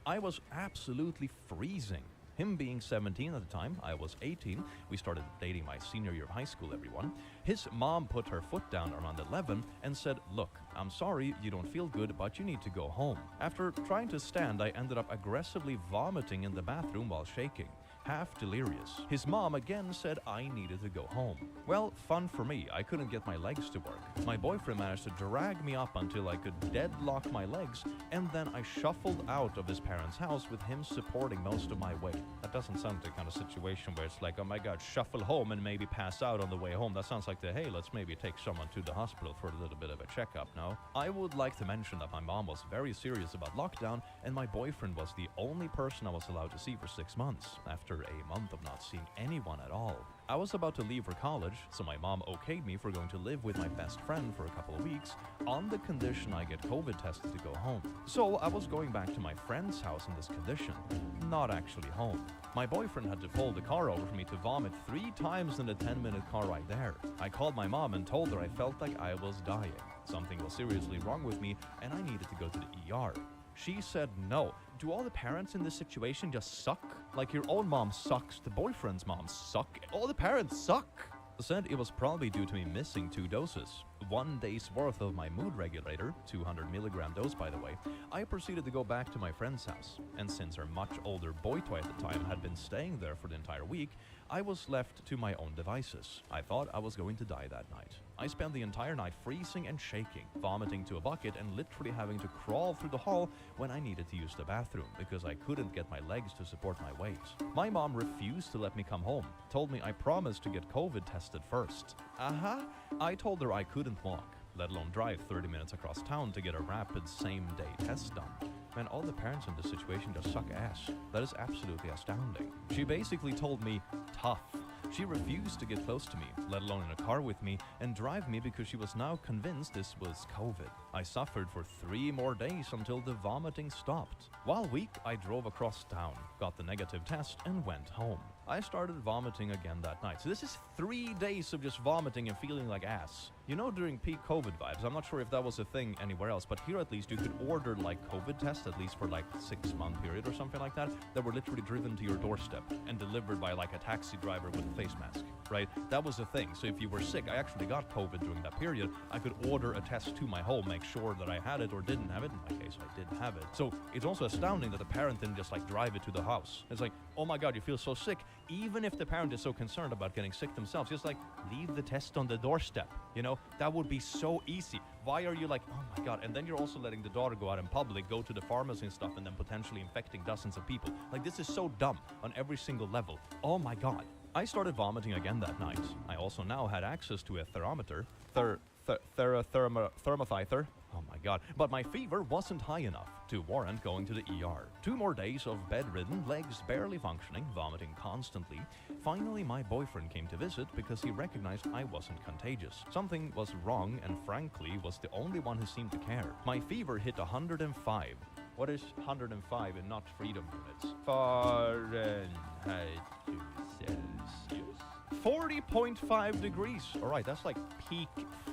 I was absolutely freezing. Him being 17 at the time, I was 18. We started dating my senior year of high school, everyone. His mom put her foot down around 11 and said, look, I'm sorry you don't feel good, but you need to go home. After trying to stand, I ended up aggressively vomiting in the bathroom while shaking. Half delirious. His mom again said I needed to go home. Well, fun for me, I couldn't get my legs to work. My boyfriend managed to drag me up until I could deadlock my legs, and then I shuffled out of his parents' house with him supporting most of my weight. That doesn't sound like the kind of situation where it's like, oh my god, shuffle home and maybe pass out on the way home. That sounds like the, hey, let's maybe take someone to the hospital for a little bit of a checkup now. I would like to mention that my mom was very serious about lockdown, and my boyfriend was the only person I was allowed to see for 6 months, after a month of not seeing anyone at all. I was about to leave for college, so my mom okayed me for going to live with my best friend for a couple of weeks, on the condition I get COVID tested to go home. So I was going back to my friend's house in this condition, not actually home. My boyfriend had to pull the car over for me to vomit 3 times in the 10-minute car ride there. I called my mom and told her I felt like I was dying. Something was seriously wrong with me and I needed to go to the ER. She said no. Do all the parents in this situation just suck? Like your own mom sucks, the boyfriend's mom suck, all the parents suck. Said it was probably due to me missing 2 doses. 1 day's worth of my mood regulator, 200 milligram dose by the way. I proceeded to go back to my friend's house, and since her much older boy toy at the time had been staying there for the entire week, I was left to my own devices. I thought I was going to die that night. I spent the entire night freezing and shaking, vomiting to a bucket and literally having to crawl through the hall when I needed to use the bathroom because I couldn't get my legs to support my weight. My mom refused to let me come home, told me I promised to get COVID tested first. I told her I couldn't walk, let alone drive 30 minutes across town to get a rapid same-day test done. Man, all the parents in this situation just suck ass. That is absolutely astounding. She basically told me, tough. She refused to get close to me, let alone in a car with me, and drive me because she was now convinced this was COVID. I suffered for 3 more days until the vomiting stopped. While weak, I drove across town, got the negative test, and went home. I started vomiting again that night. So this is 3 days of just vomiting and feeling like ass. You know, during peak COVID vibes, I'm not sure if that was a thing anywhere else, but here at least you could order like COVID tests, at least for like 6-month period or something like that were literally driven to your doorstep and delivered by like a taxi driver with a face mask, right? That was a thing. So if you were sick, I actually got COVID during that period, I could order a test to my home, make sure that I had it or didn't have it. In my case, I did have it. So it's also astounding that the parent didn't just like drive it to the house. It's like, oh my God, you feel so sick. Even if the parent is so concerned about getting sick themselves, just like leave the test on the doorstep. You know, that would be so easy. Why are you like, oh my God? And then you're also letting the daughter go out in public, go to the pharmacy and stuff, and then potentially infecting dozens of people. Like, this is so dumb on every single level. Oh my God. I started vomiting again that night. I also now had access to a thermometer. Thermometer. Oh my God. But my fever wasn't high enough to warrant going to the ER. 2 more days of bedridden, legs barely functioning, vomiting constantly. Finally, my boyfriend came to visit because he recognized I wasn't contagious. Something was wrong and frankly was the only one who seemed to care. My fever hit 105. What is 105 in not freedom units? Fahrenheit to Celsius? 40.5 degrees. All right, that's like peak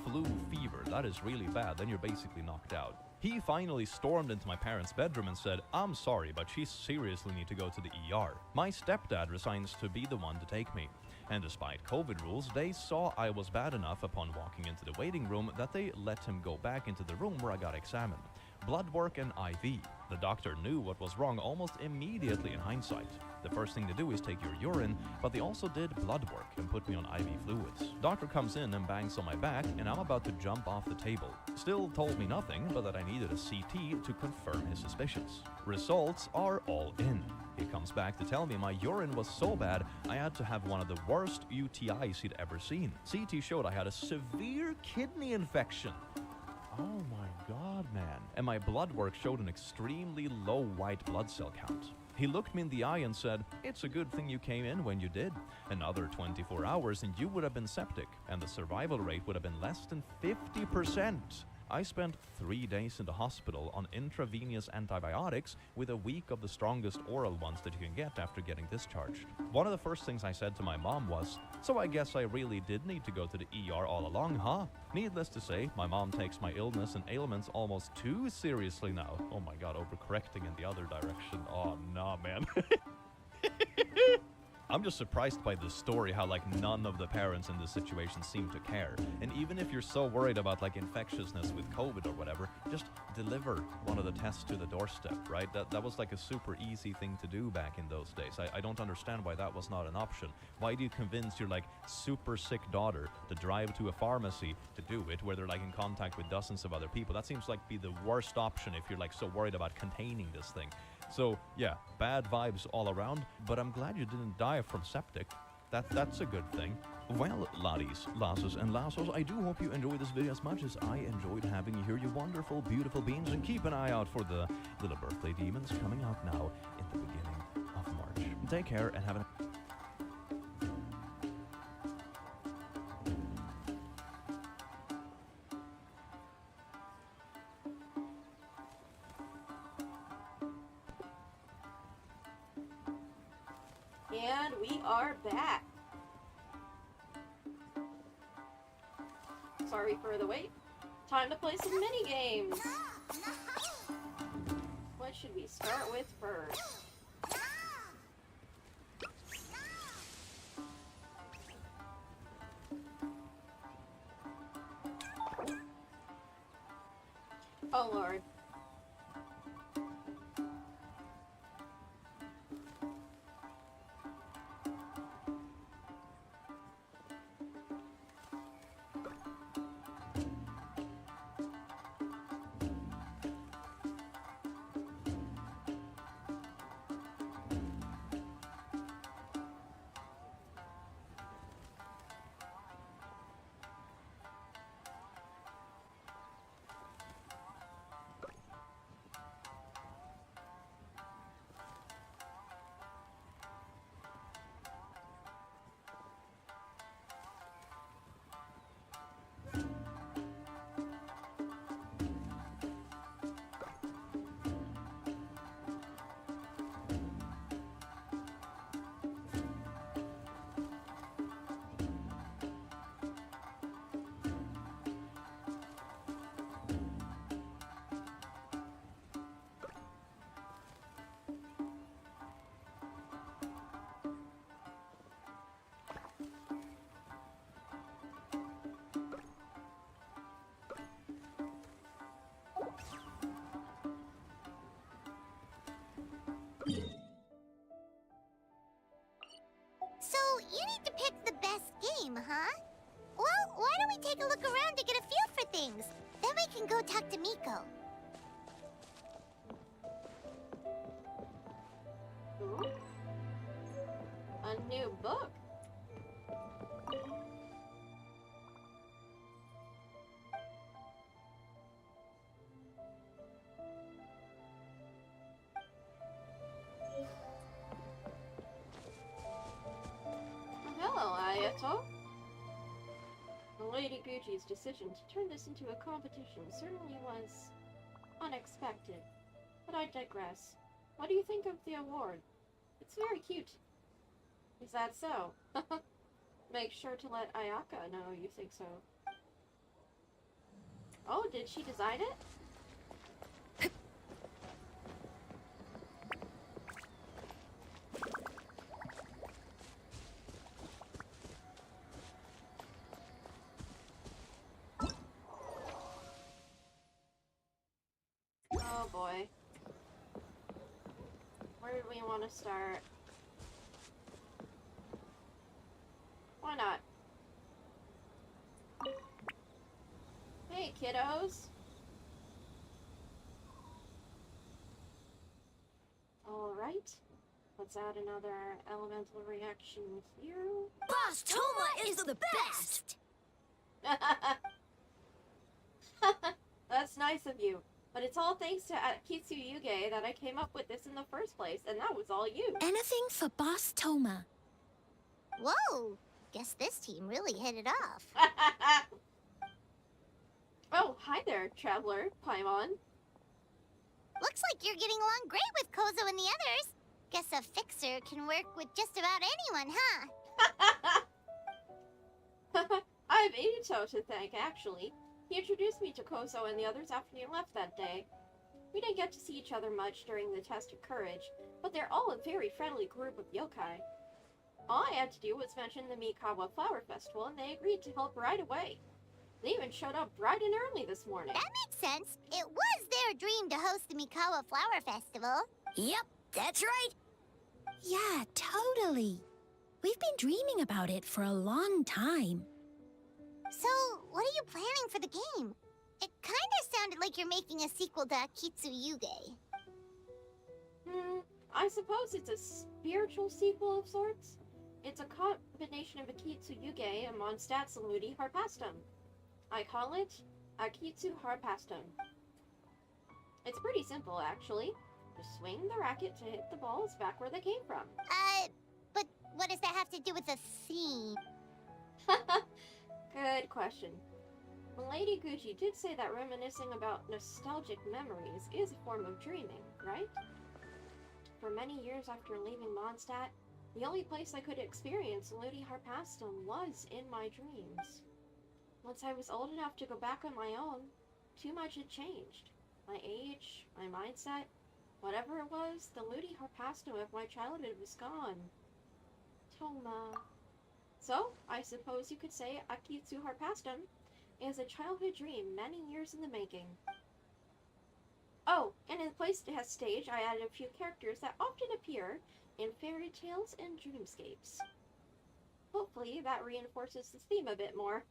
flu fever. That is really bad. Then you're basically knocked out. He finally stormed into my parents' bedroom and said, I'm sorry, but she seriously need to go to the ER. My stepdad resigns to be the one to take me. And despite COVID rules, they saw I was bad enough upon walking into the waiting room that they let him go back into the room where I got examined. Blood work and IV. The doctor knew what was wrong almost immediately in hindsight. The first thing to do is take your urine, but they also did blood work and put me on IV fluids. Doctor comes in and bangs on my back, and I'm about to jump off the table. Still told me nothing, but that I needed a CT to confirm his suspicions. Results are all in. He comes back to tell me my urine was so bad, I had to have one of the worst UTIs he'd ever seen. CT showed I had a severe kidney infection. Oh my God, man. And my blood work showed an extremely low white blood cell count. He looked me in the eye and said, it's a good thing you came in when you did. Another 24 hours and you would have been septic, and the survival rate would have been less than 50%. I spent 3 days in the hospital on intravenous antibiotics with a week of the strongest oral ones that you can get after getting discharged. One of the first things I said to my mom was, so I guess I really did need to go to the ER all along, huh? Needless to say, my mom takes my illness and ailments almost too seriously now. Oh my God, overcorrecting in the other direction. Oh, nah, man. I'm just surprised by this story, how like none of the parents in this situation seem to care. And even if you're so worried about like infectiousness with COVID or whatever, just deliver one of the tests to the doorstep, right? That was like a super easy thing to do back in those days. I don't understand why that was not an option. Why do you convince your like super sick daughter to drive to a pharmacy to do it where they're like in contact with dozens of other people? That seems like be the worst option if you're like so worried about containing this thing. So yeah, bad vibes all around, but I'm glad you didn't die from septic. That's a good thing. Well, laddies, lasses, and lassos, I do hope you enjoyed this video as much as I enjoyed having you here, you wonderful, beautiful beings, and keep an eye out for the little birthday demons coming out now in the beginning of March. Take care and have a... And we are back. Sorry for the wait. Time to play some mini games. What should we start with first? Oh Lord. you need to pick the best game, huh? Well, why don't we take a look around to get a feel for things? Then we can go talk to Miko. Ooh. A new book. Hello, Ayato. Lady Gucci's decision to turn this into a competition certainly was unexpected. But I digress. What do you think of the award? It's very cute. Is that so? Make sure to let Ayaka know you think so. Oh, did she design it? Oh boy. Where do we want to start? Why not? Hey, kiddos! Alright. Let's add another elemental reaction here. Boss Toma is the best! That's nice of you. But it's all thanks to Kitsu Yuge that I came up with this in the first place, and that was all you. Anything for Boss Toma. Whoa! Guess this team really hit it off. Oh, hi there, Traveler, Paimon. Looks like you're getting along great with Kozo and the others. Guess a fixer can work with just about anyone, huh? I have Ito to thank, actually. He introduced me to Kozo and the others after you left that day. We didn't get to see each other much during the test of courage, but they're all a very friendly group of yokai. All I had to do was mention the Mikawa Flower Festival, and they agreed to help right away. They even showed up bright and early this morning. That makes sense. It was their dream to host the Mikawa Flower Festival. Yep, that's right. Yeah, totally. We've been dreaming about it for a long time. So, what are you planning for the game? It kinda sounded like you're making a sequel to Kitsu Yuge. I suppose it's a spiritual sequel of sorts. It's a combination of Akitsu Yuge and Mondstadt's Ludi Harpastum. I call it Akitsu Harpastum. It's pretty simple, actually. Just swing the racket to hit the balls back where they came from. But what does that have to do with the theme? Good question. Lady Gucci did say that reminiscing about nostalgic memories is a form of dreaming, right? For many years after leaving Mondstadt, the only place I could experience Ludi Harpastum was in my dreams. Once I was old enough to go back on my own, too much had changed. My age, my mindset, whatever it was, the Ludi Harpastum of my childhood was gone. Toma. So, I suppose you could say Akitsu Harpastum is a childhood dream many years in the making. Oh, and in place to have stage, I added a few characters that often appear in fairy tales and dreamscapes. Hopefully that reinforces the theme a bit more.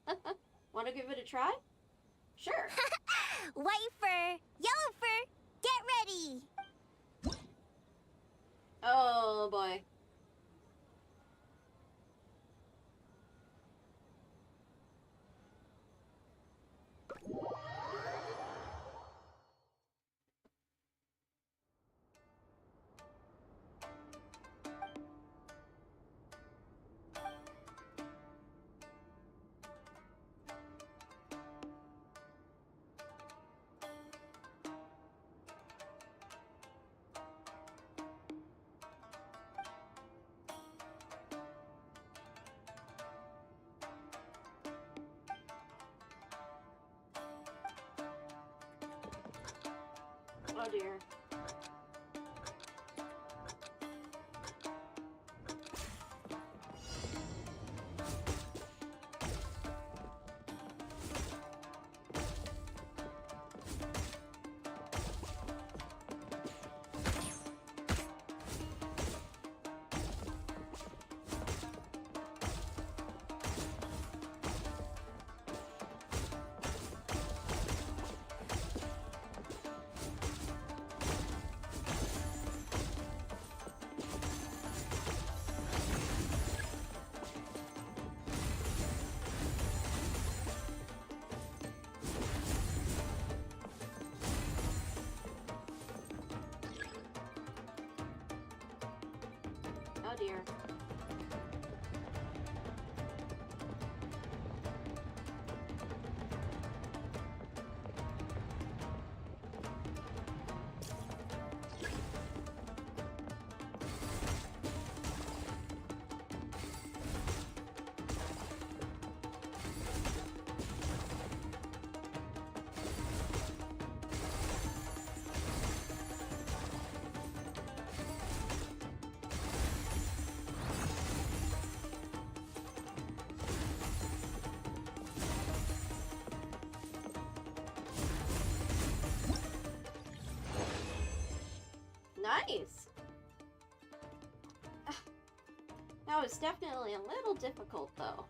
Want to give it a try? Sure. White fur, yellow fur, get ready! Oh boy. Oh dear. Nice! That was definitely a little difficult, though.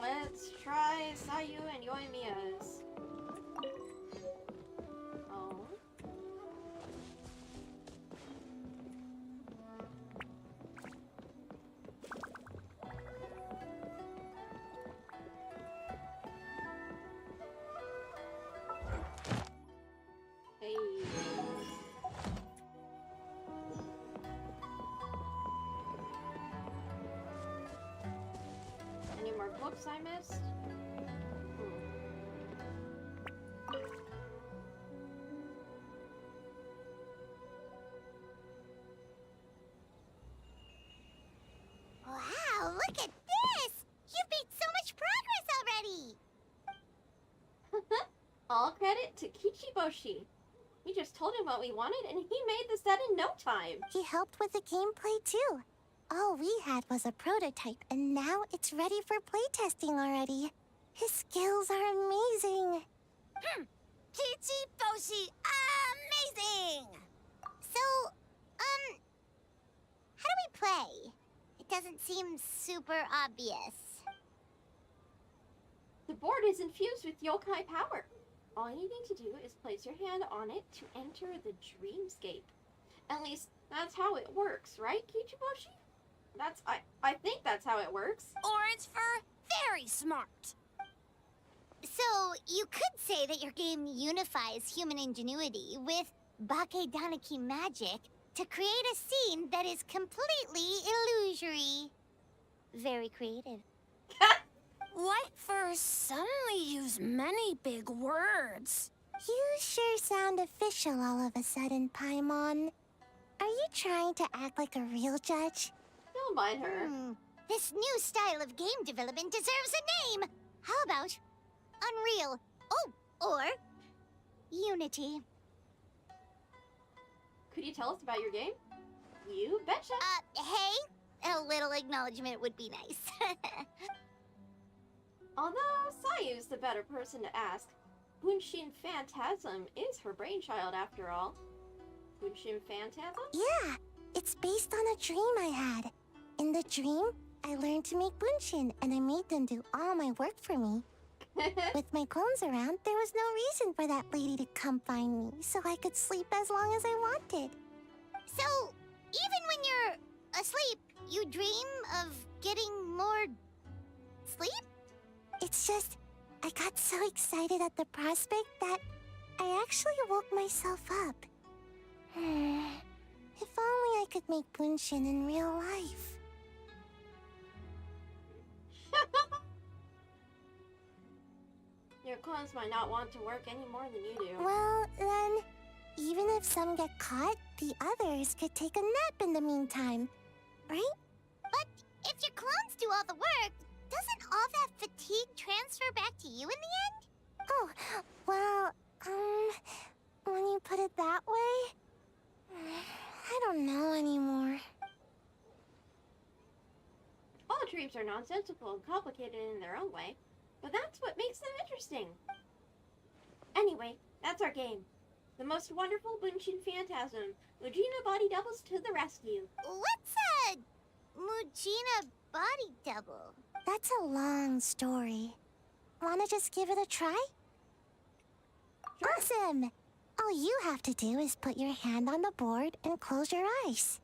Let's try Sayu and Yoimiya's. Oh. Hey. Any more books I missed? Wow, look at this! You've made so much progress already! All credit to Kichiboshi. We just told him what we wanted and he made the set in no time. He helped with the gameplay too. All we had was a prototype, and now it's ready for playtesting already. His skills are amazing. Kichiboshi, amazing! So, how do we play? It doesn't seem super obvious. The board is infused with yokai power. All you need to do is place your hand on it to enter the dreamscape. At least, that's how it works, right, Kichiboshi? I think that's how it works. Orange for very smart. So, you could say that your game unifies human ingenuity with Bakedaniki magic to create a scene that is completely illusory. Very creative. White furs suddenly use many big words. You sure sound official all of a sudden, Paimon. Are you trying to act like a real judge? Don't mind her. This new style of game development deserves a name. How about Unreal? Oh, or Unity. Could you tell us about your game? You betcha. Hey, a little acknowledgement would be nice. Although Sayu's the better person to ask. Bunshin Phantasm is her brainchild after all. Bunshin Phantasm? Yeah, it's based on a dream I had. In the dream, I learned to make Bunshin, and I made them do all my work for me. With my clones around, there was no reason for that lady to come find me, so I could sleep as long as I wanted. So, even when you're asleep, you dream of getting more sleep? It's just, I got so excited at the prospect that I actually woke myself up. If only I could make Bunshin in real life. Your clones might not want to work any more than you do. Well, then, even if some get caught, the others could take a nap in the meantime, right? But if your clones do all the work, doesn't all that fatigue transfer back to you in the end? Oh, well, when you put it that way, I don't know anymore. All dreams are nonsensical and complicated in their own way, but that's what makes them interesting. Anyway, that's our game. The most wonderful Bunshin Phantasm. Mujina Body Doubles to the rescue. What's a Mujina body double? That's a long story. Wanna just give it a try? Sure. Awesome! All you have to do is put your hand on the board and close your eyes.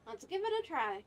Let's give it a try.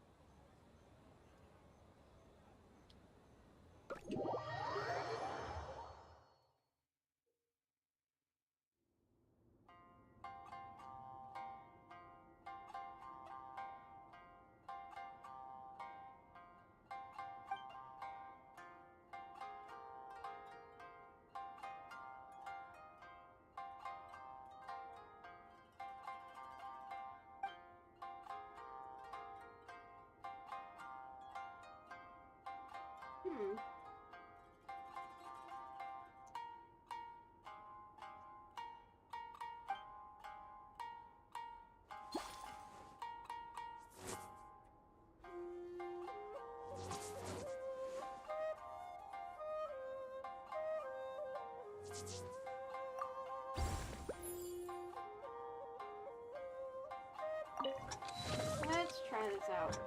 Let's try this out.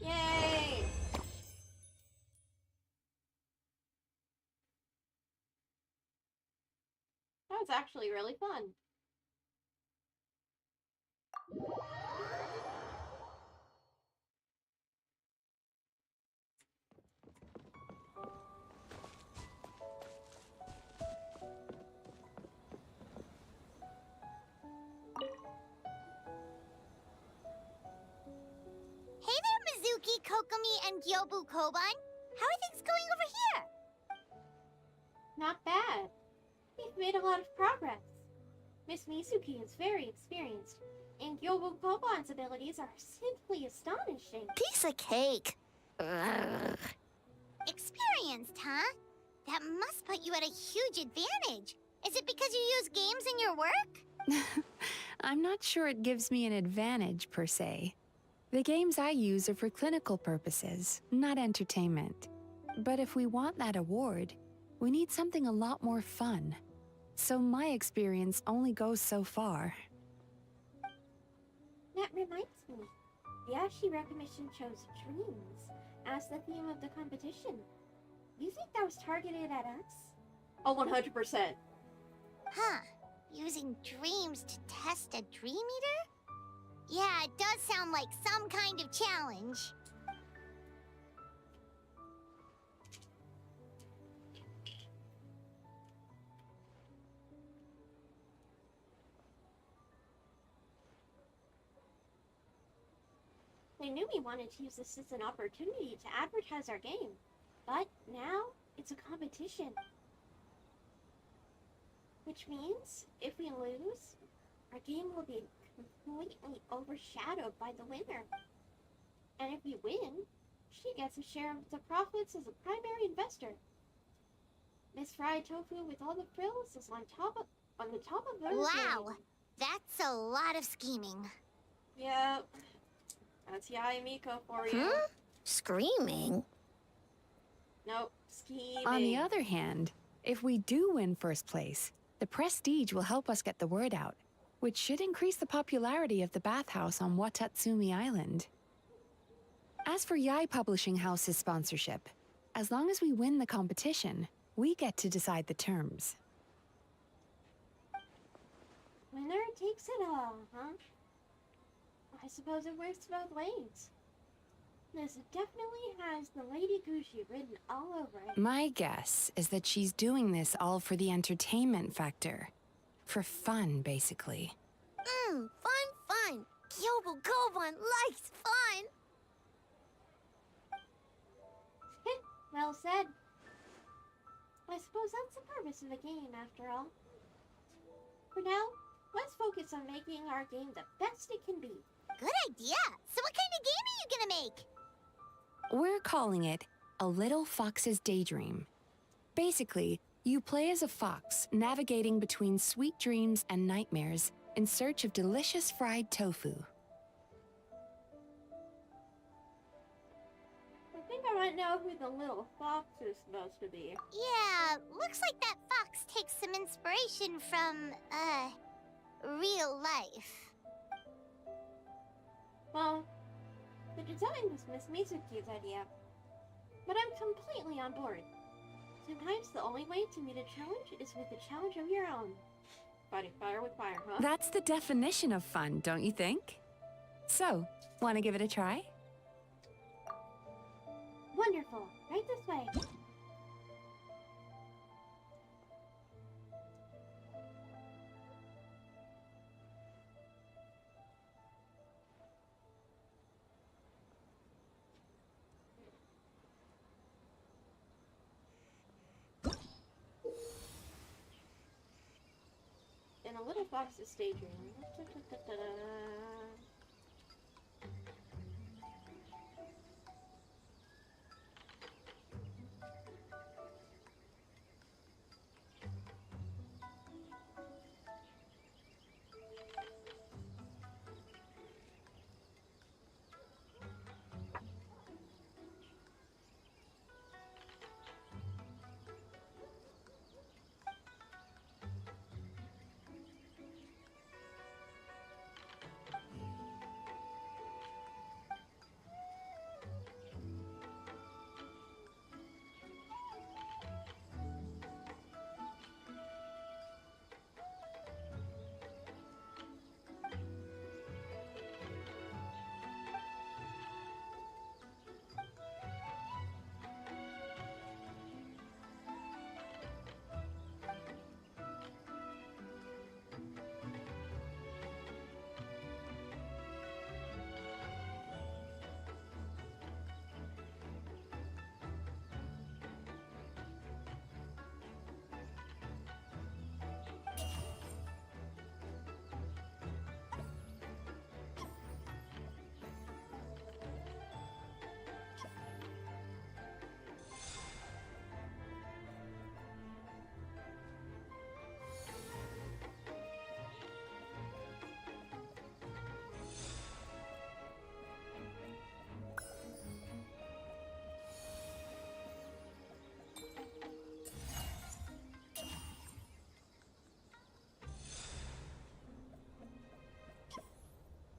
Yay! That was actually really fun. Hey there, Mizuki, Kokomi, and Gyobu Koban. How are things going over here? Not bad. We've made a lot of progress. Miss Mizuki is very experienced, and Gyobu Koban's abilities are simply astonishing. Piece of cake. Experienced, huh? That must put you at a huge advantage. Is it because you use games in your work? I'm not sure it gives me an advantage, per se. The games I use are for clinical purposes, not entertainment. But if we want that award, we need something a lot more fun. So my experience only goes so far. That reminds me. The Ashira Commission chose dreams as the theme of the competition. You think that was targeted at us? Oh, 100%. Huh. Using dreams to test a Dream Eater? Yeah, it does sound like some kind of challenge. They knew we wanted to use this as an opportunity to advertise our game. But now, it's a competition. Which means, if we lose, our game will be completely overshadowed by the winner. And if we win, she gets a share of the profits as a primary investor. Miss Fried Tofu with all the frills is on the top of her Wow, game. that's a lot of scheming. Yep. That's Yae Miko for you. Screaming? Nope, scheming. On the other hand, if we do win first place, the prestige will help us get the word out, which should increase the popularity of the bathhouse on Watatsumi Island. As for Yae Publishing House's sponsorship, as long as we win the competition, we get to decide the terms. Winner takes it all, huh? I suppose it works both ways. This definitely has the Lady Gucci written all over it. My guess is that she's doing this all for the entertainment factor. For fun, basically. Fun. Gyobu Koban likes fun. Well said. I suppose that's the purpose of a game, after all. For now, let's focus on making our game the best it can be. Good idea. So what kind of game are you gonna make? We're calling it A Little Fox's Daydream. Basically, you play as a fox navigating between sweet dreams and nightmares in search of delicious fried tofu. I think I might know who the little fox is supposed to be. Yeah, looks like that fox takes some inspiration from, real life. Well, the design was Miss Mizuki's idea, but I'm completely on board. Sometimes the only way to meet a challenge is with a challenge of your own. Fighting fire with fire, huh? That's the definition of fun, don't you think? So, want to give it a try? Wonderful. Right this way. In a little fox's stage room.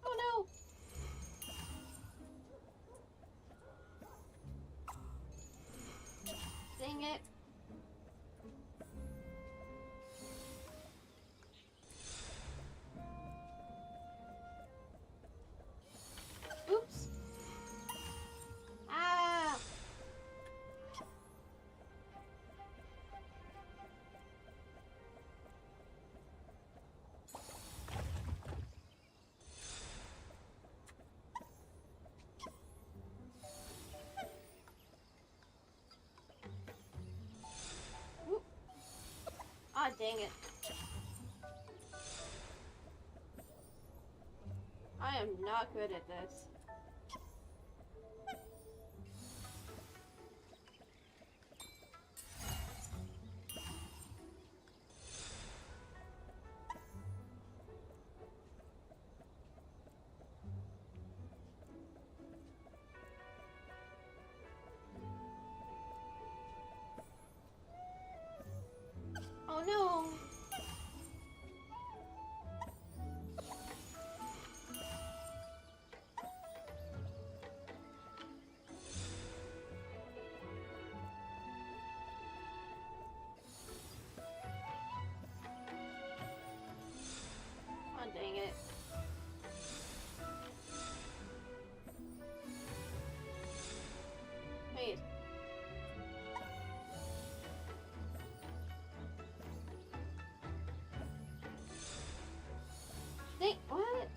Oh no! Dang it. Oops. Ah! Oop. Ah, dang it. I am not good at this. Oh no! Oh, dang it. Wait. Dang, what?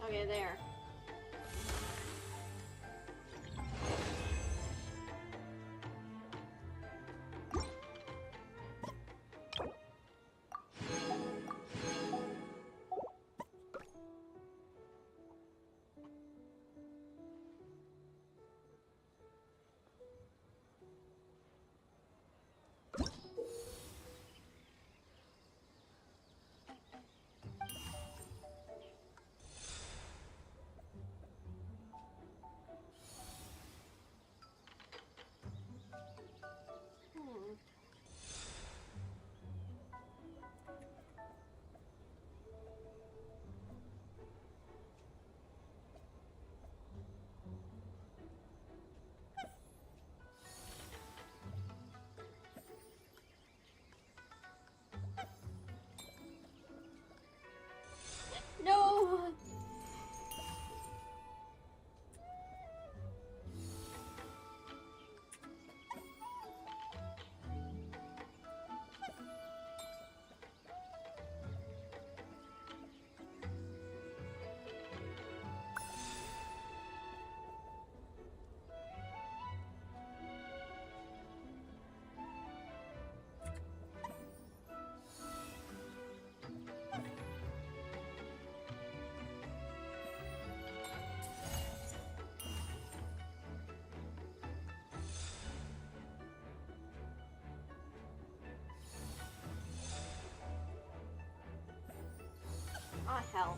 Okay, there. hell.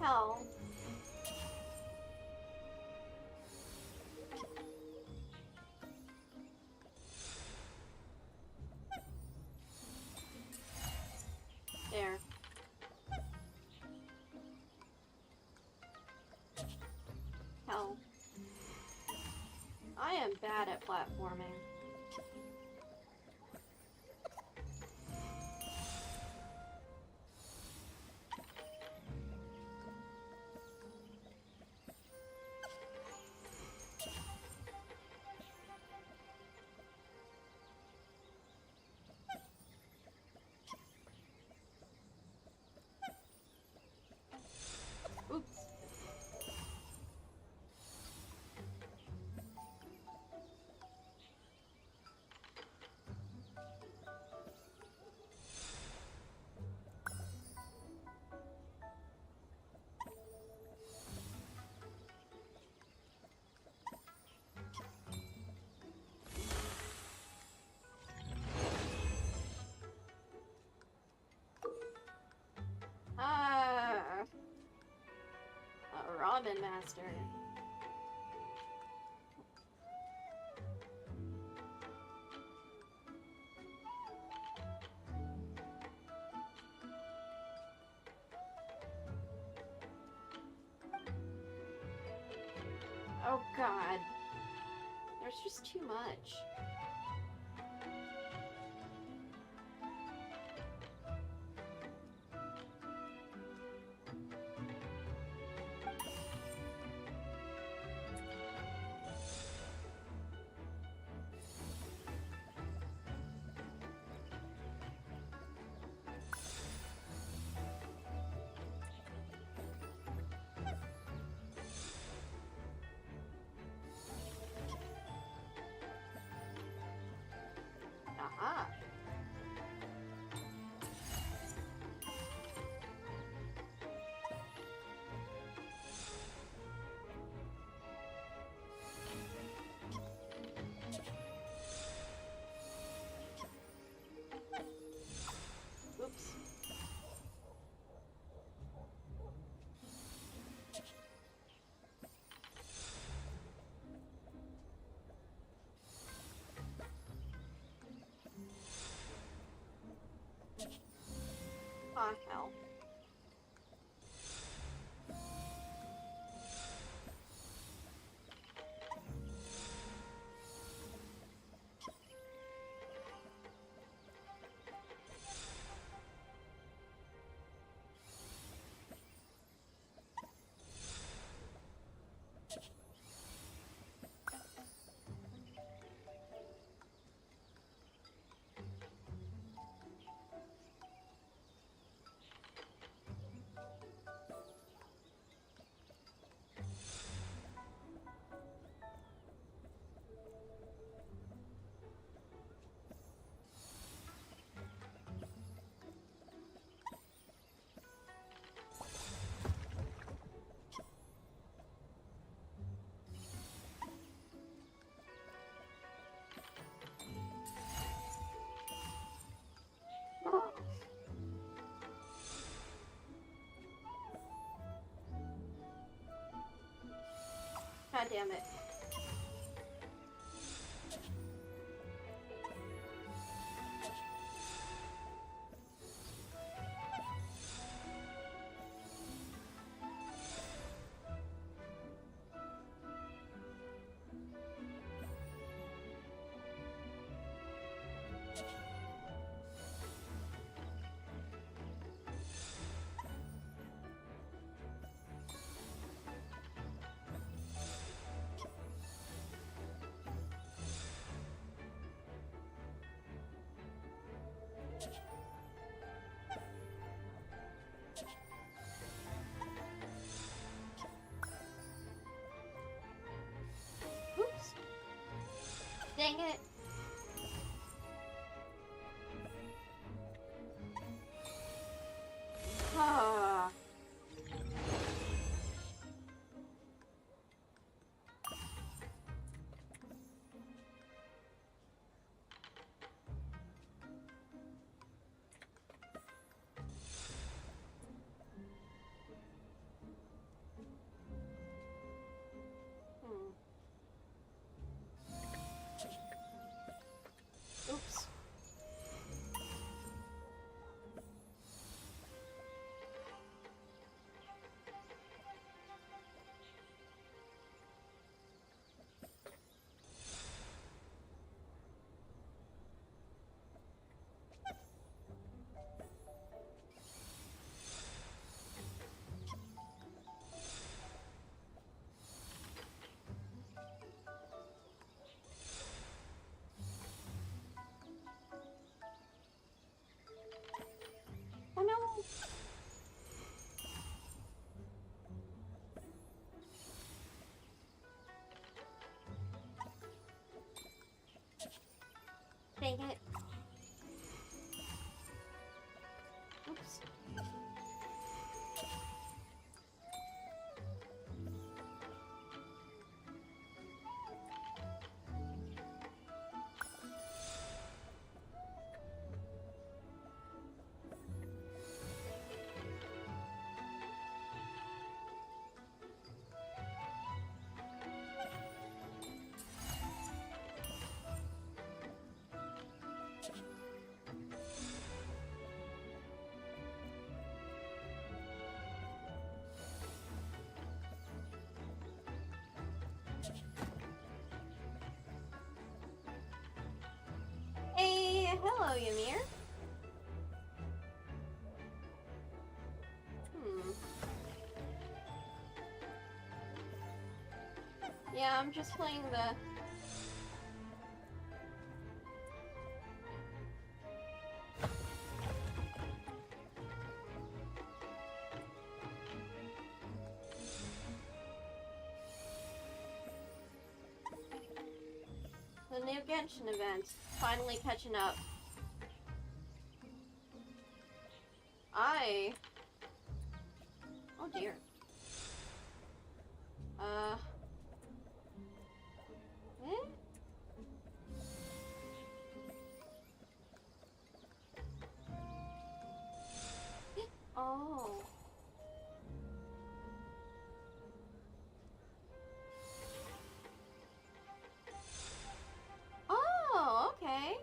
Hell. There. Hell. I am bad at platforming. Oops. Ah. A Robin Master. Oh god. There's just too much. Aha. Oops. Ah, hell. God damn it. Oops. Dang it. dang it. Oops. Hey, hello, Ymir. Yeah, I'm just playing the... the new Genshin event. Finally catching up. Oh dear. Eh? Oh. Oh, okay.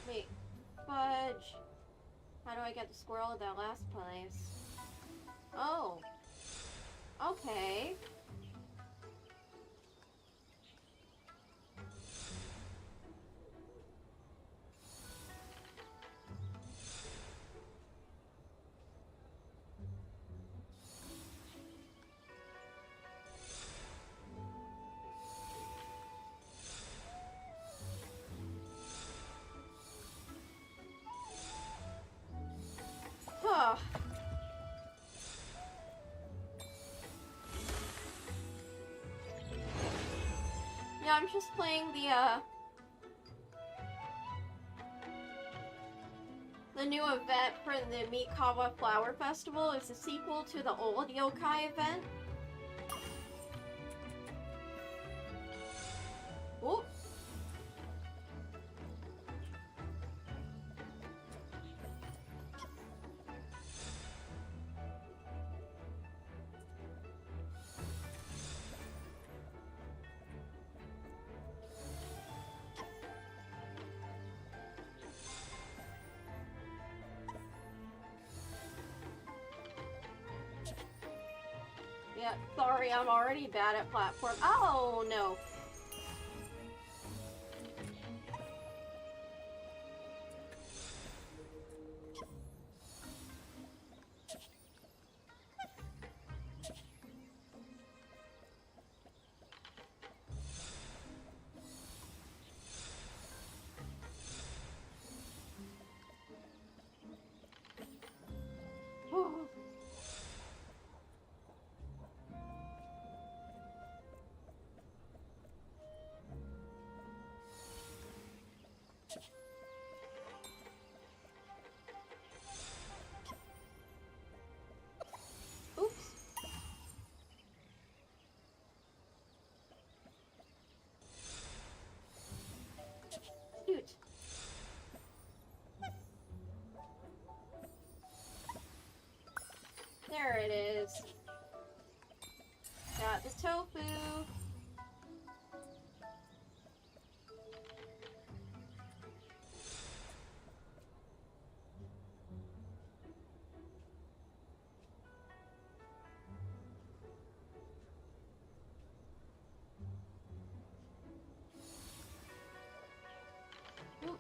Wait, fudge. How do I get the squirrel at that last place? Oh. Okay. Huh. Yeah, I'm just playing the new event for the Mikawa Flower Festival. It's a sequel to the old yokai event. Oop. Yeah, sorry, I'm already bad at platform. Oh, no. Oops. Shoot. There it is. Got the tofu. Oop.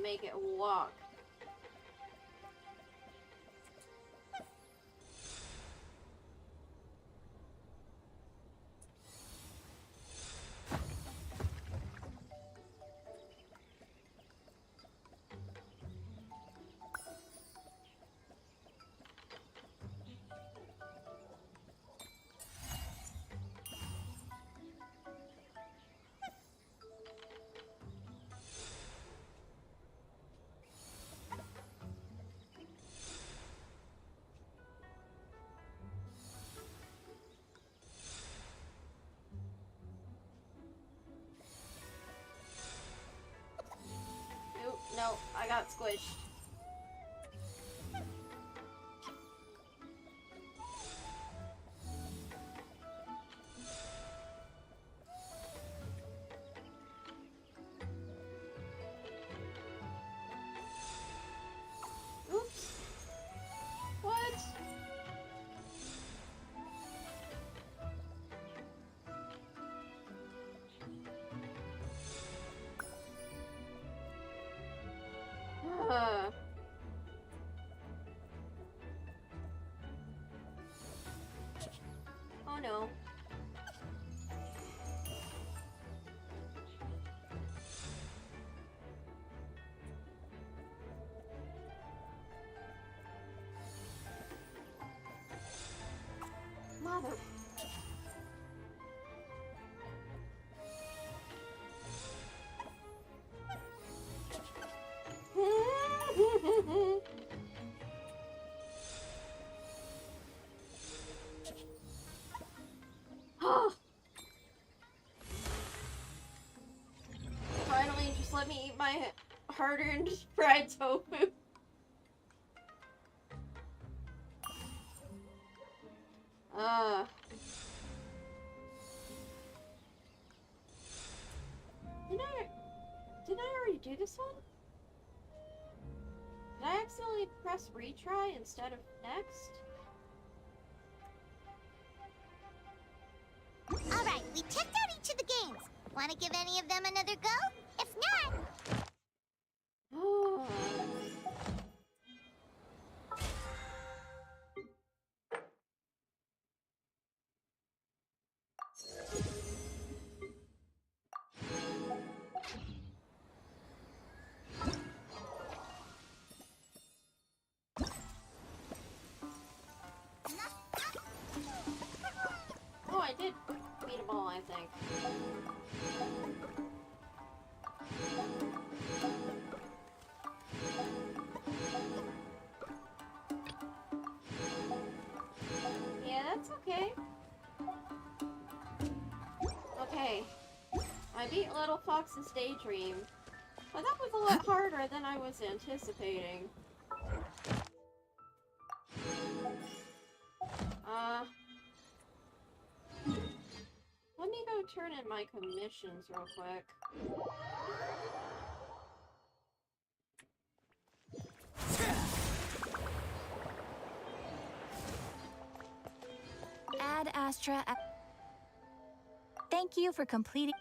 make it walk. No, I got squished. Oops. What? Oh no. Mother. Finally, just let me eat my hard-earned fried tofu. Did I already do this one? Did I accidentally press retry instead of next? Alright, we checked out each of the games. Want to give any of them another go? If not... Oh. Oh, I did beat them all, I think. Yeah, that's okay. Okay. I beat Little Fox's Daydream. But that was a lot harder than I was anticipating. Let me go turn in my commissions real quick. Ad Astra. Thank you for completing.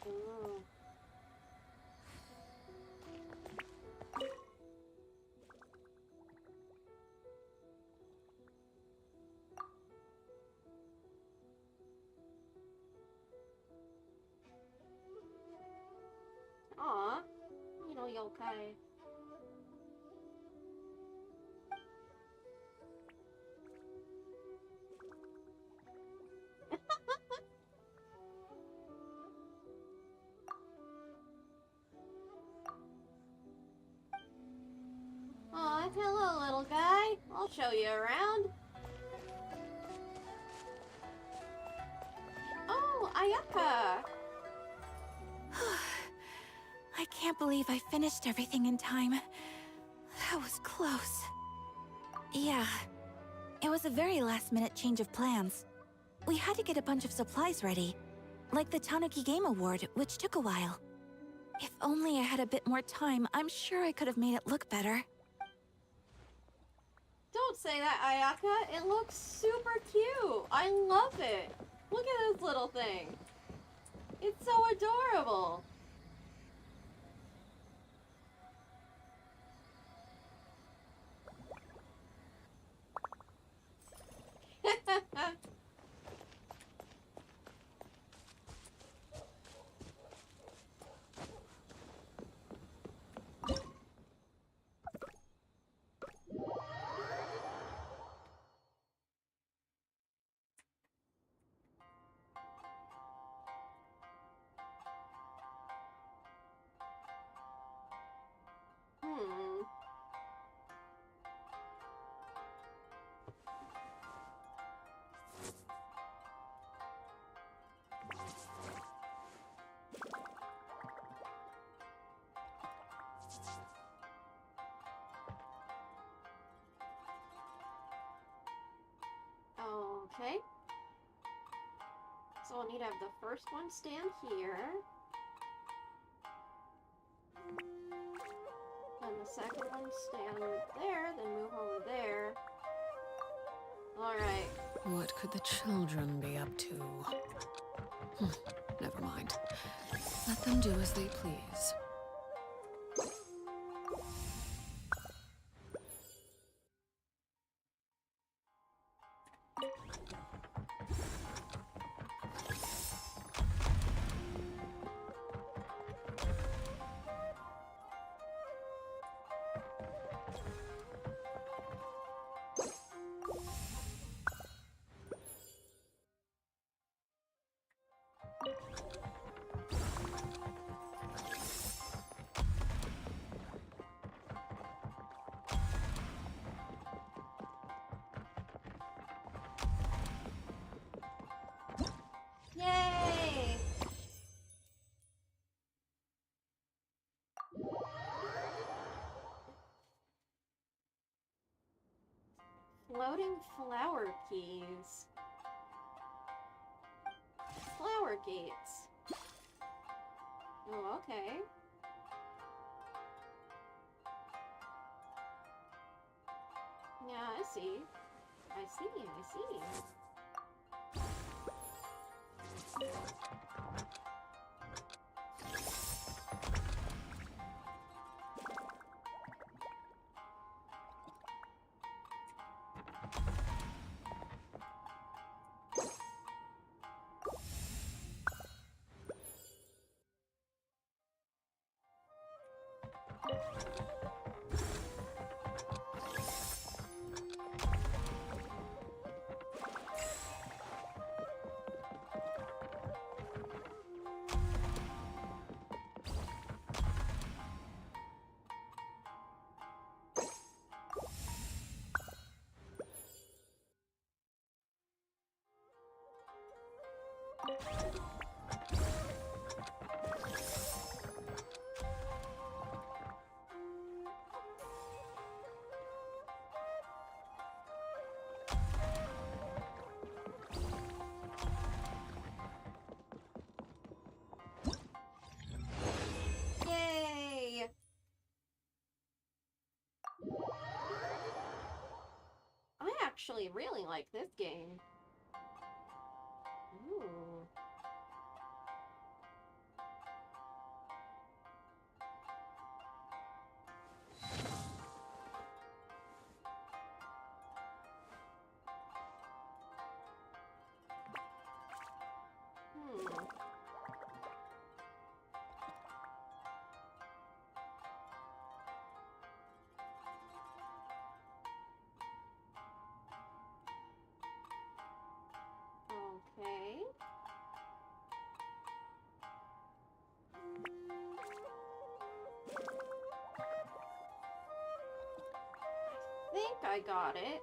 Ooh. Aw, little yokai. Aw, hello, little guy. I'll show you around. Oh, Ayaka. I can't believe I finished everything in time. That was close. Yeah, it was a very last-minute change of plans. We had to get a bunch of supplies ready, like the Tanuki Game Award, which took a while. If only I had a bit more time, I'm sure I could have made it look better. Don't say that, Ayaka. It looks super cute. I love it. Look at this little thing. It's so adorable. Hmm. Okay. So I'll need to have the first one stand here. And the second one stand there, then move over there. Alright. What could the children be up to? Never mind. Let them do as they please. Yay! Floating flower keys. Flower gates. Oh, okay. Yeah, I see. I see. Yay! I actually really like this game. Ooh. Okay. I think I got it.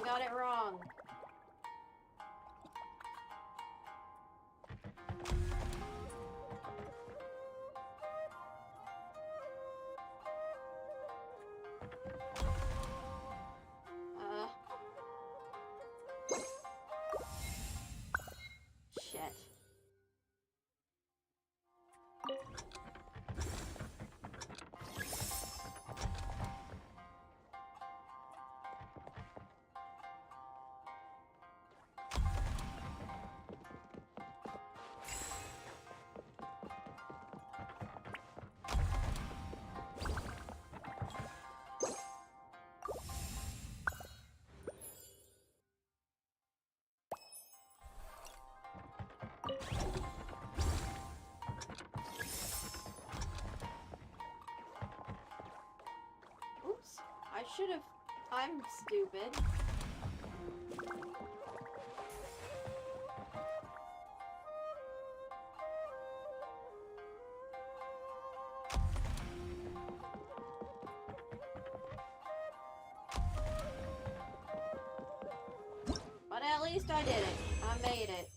got it wrong. Shit. Oops. I should have... I'm stupid. But at least I did it. I made it.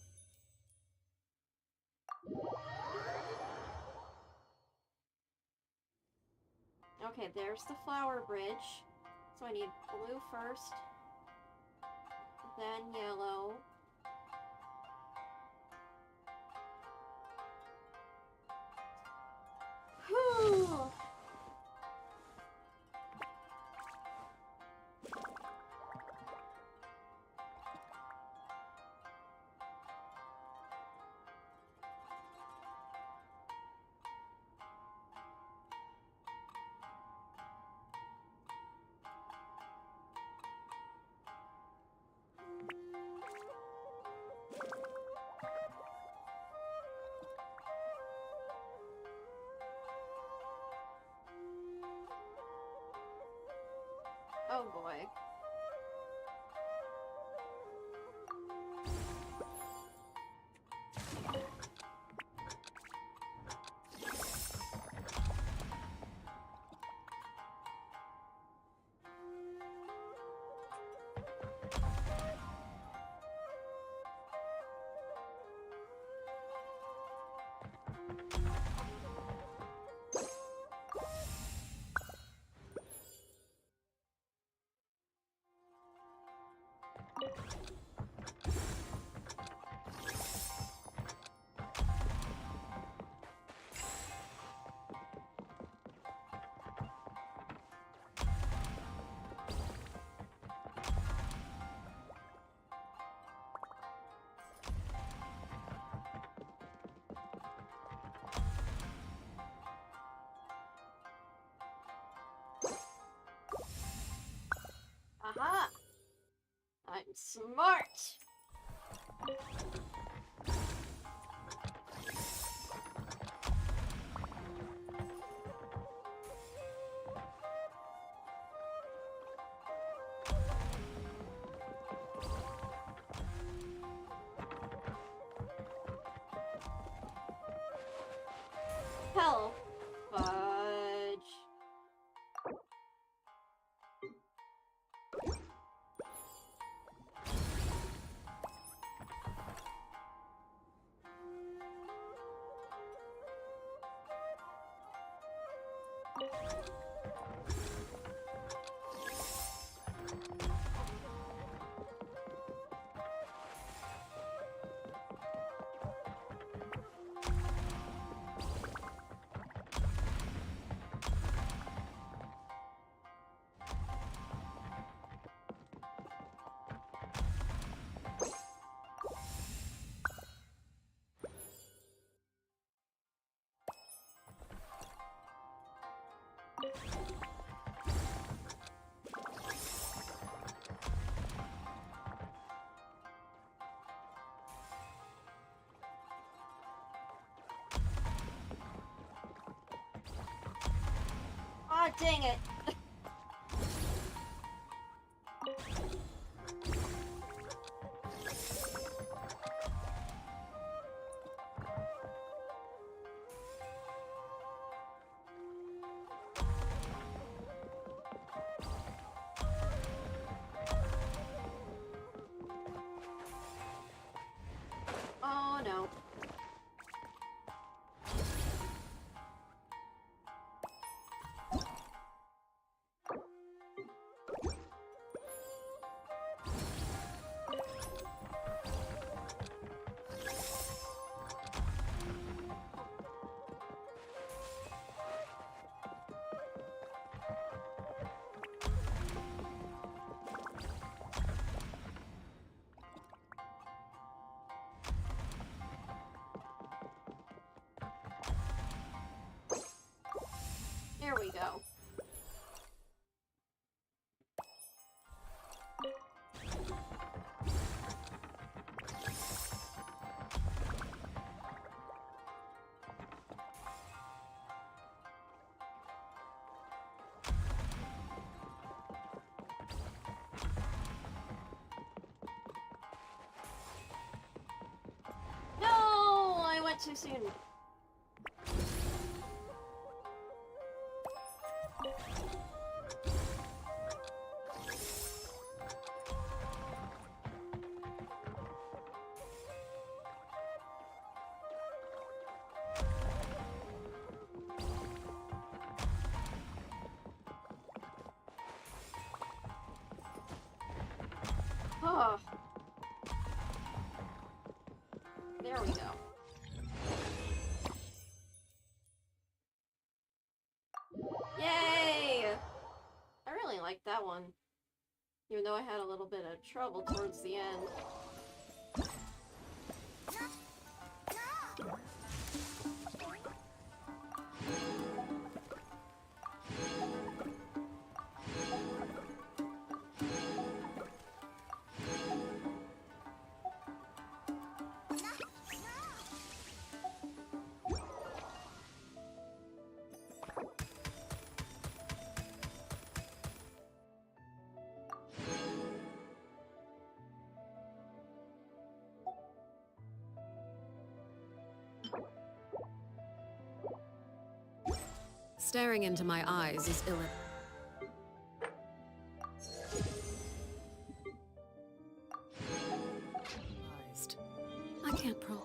Okay, there's the flower bridge. So I need blue first, then yellow. Whew. Oh boy. Aha! I'm smart! Hell, fudge. Aw, dang it. go. No, I went too soon. Oh. There we go. Yay! I really liked that one. Even though I had a little bit of trouble towards the end. Staring into my eyes is ill. I can't pro.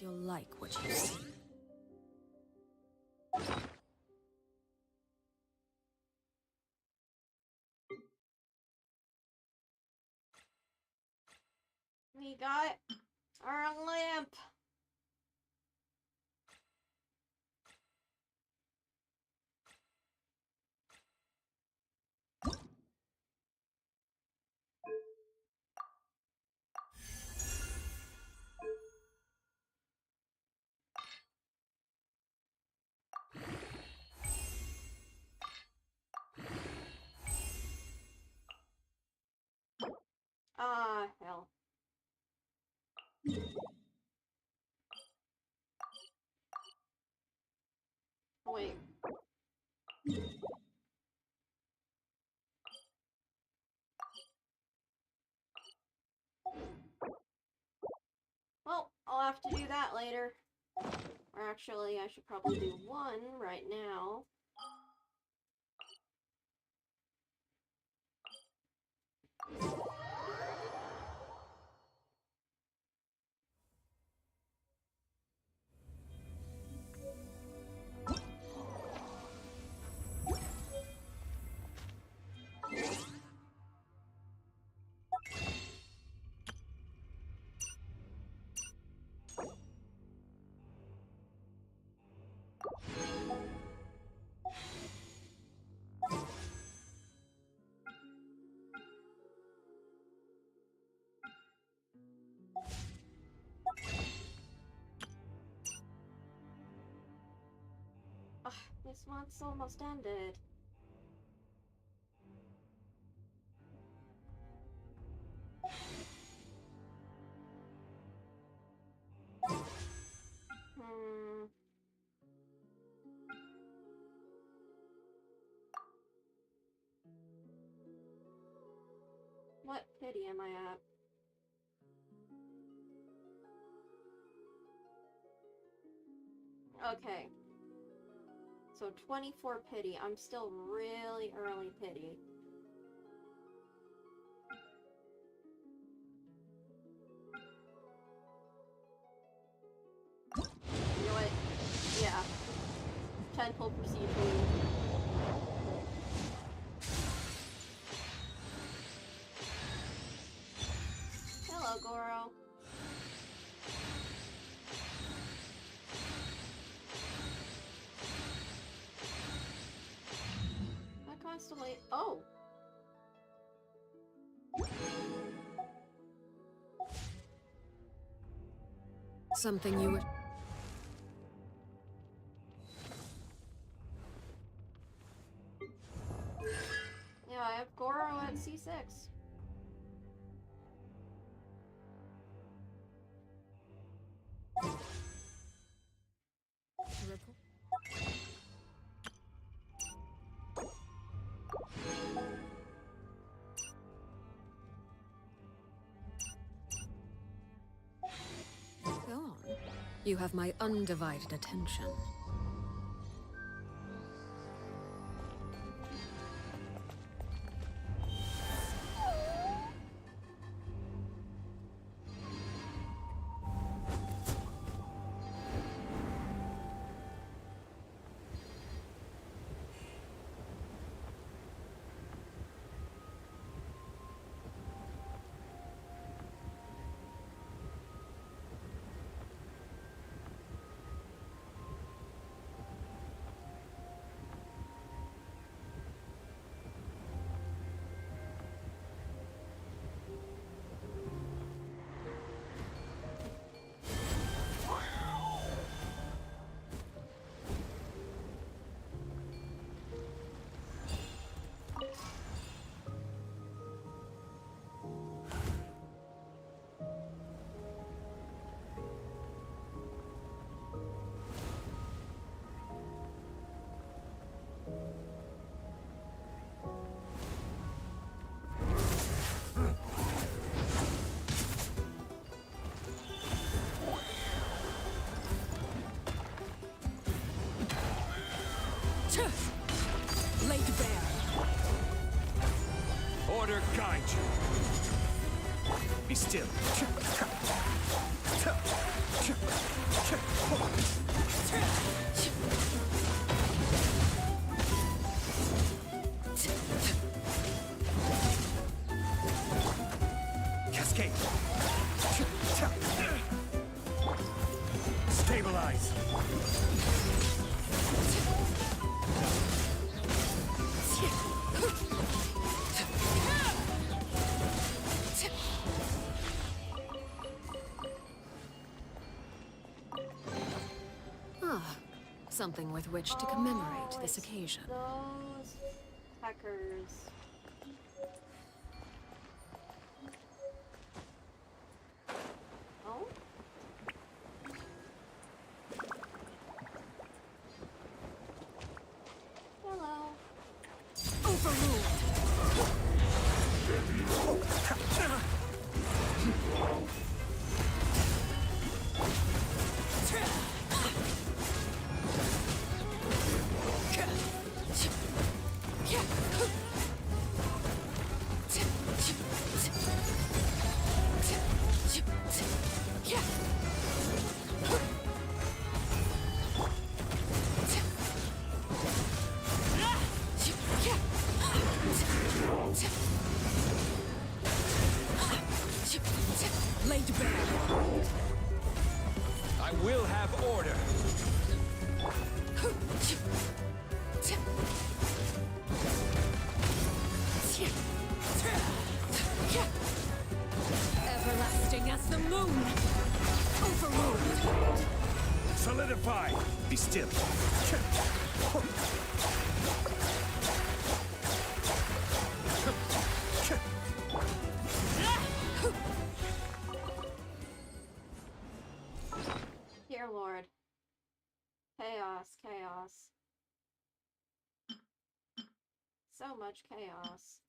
You'll like what you see. We got our lamp. Ah, hell. Wait. Well, I'll have to do that later. Or actually, I should probably do one right now. Ugh, this month's almost ended. What pity am I at? Okay. So 24 pity. I'm still really early pity. You know what? Yeah. 10 pull procedurally. Hello, Goro. Something you would... Yeah, I have Goro at C6. Go on. You have my undivided attention. Laid bare. Order guide you. Be still. Cascade. Stabilize. Ah, something with which to commemorate this occasion. Those hackers. Oh? Hello. Overruled. Laid bare. I will have order. Everlasting as the moon. Overruled. Solidify. Be still. Dear Lord. Chaos, chaos. So much chaos.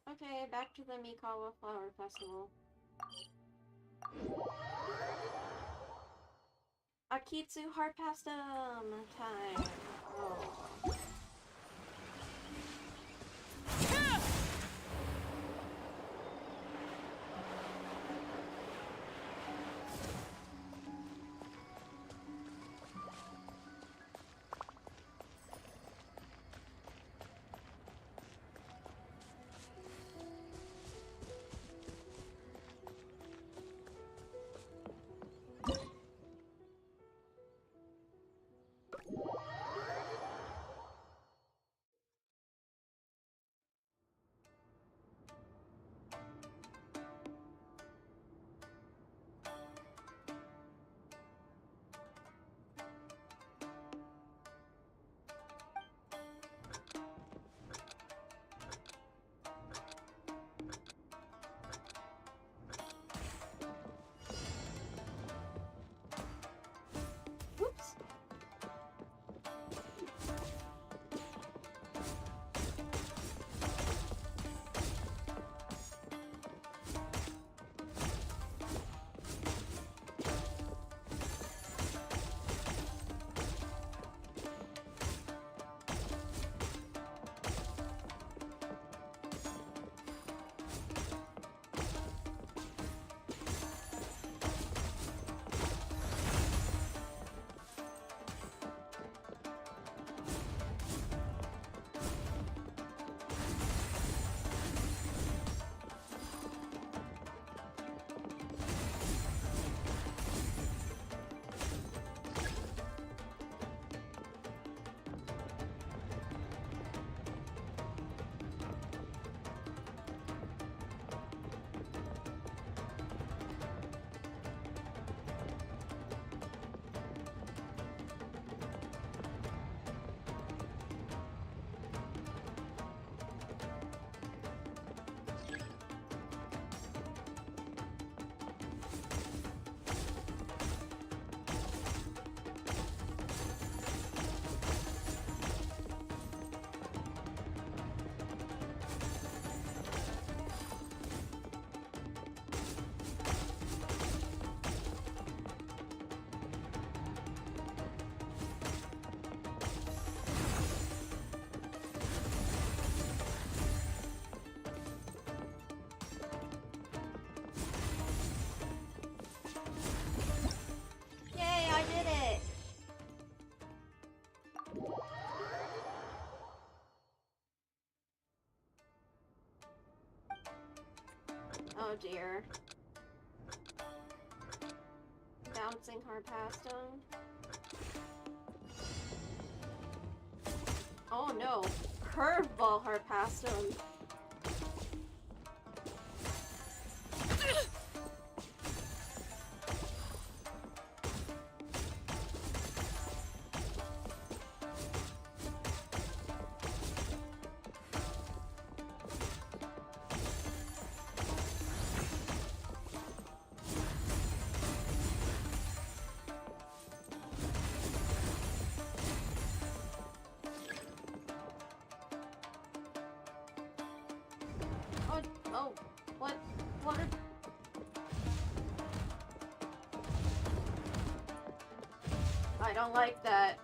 Okay, back to the Mikawa Flower Festival. Akitsu Heart Pastum time. Oh. Oh dear. Bouncing Harpastum. Oh no. Curveball Harpastum. Oh, what are... I don't like that.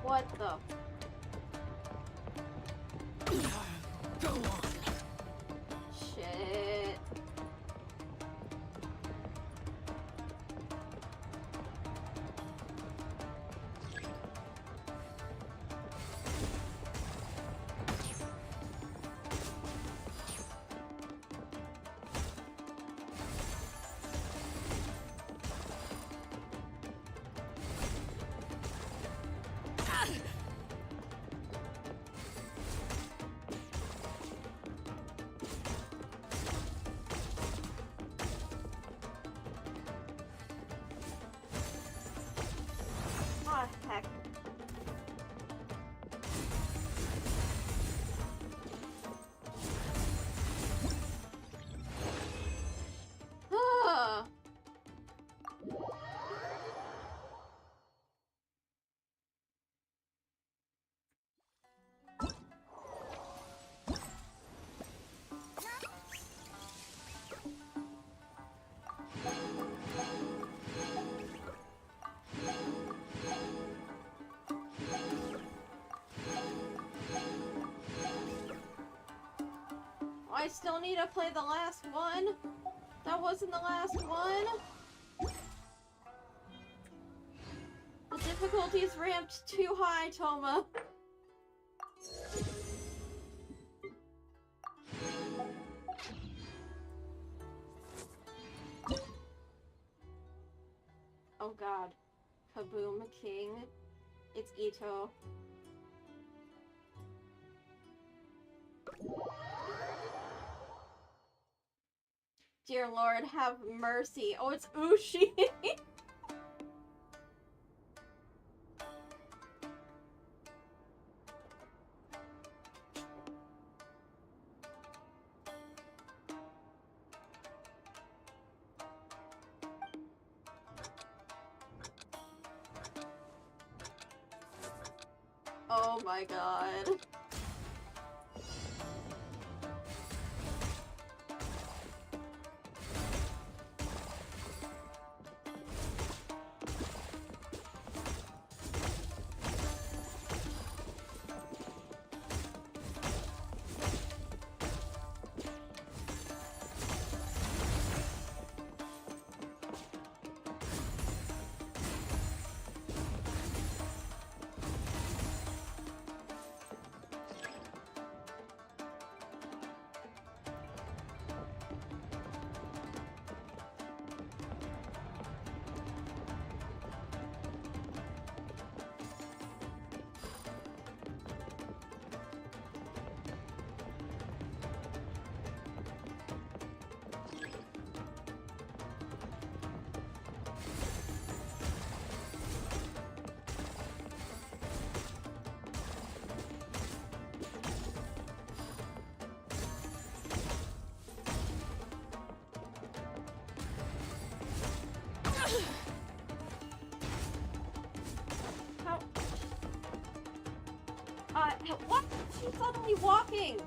What the? Go on. Shit. Ah, heck. Ah. I still need to play the last one. That wasn't the last one. The difficulty's ramped too high, Toma. Oh god. Kaboom King. It's Ito. Dear Lord, have mercy. Oh, it's Ushi. Oh my god. What? She's suddenly walking!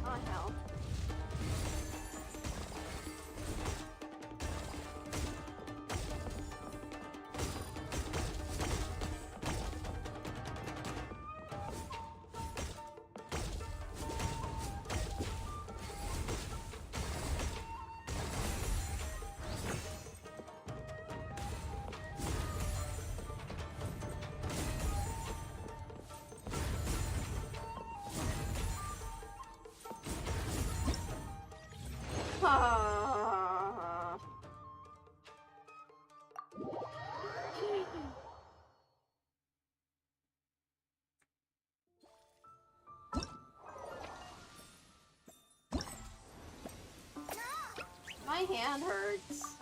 Oh, hell. Ah. My hand hurts.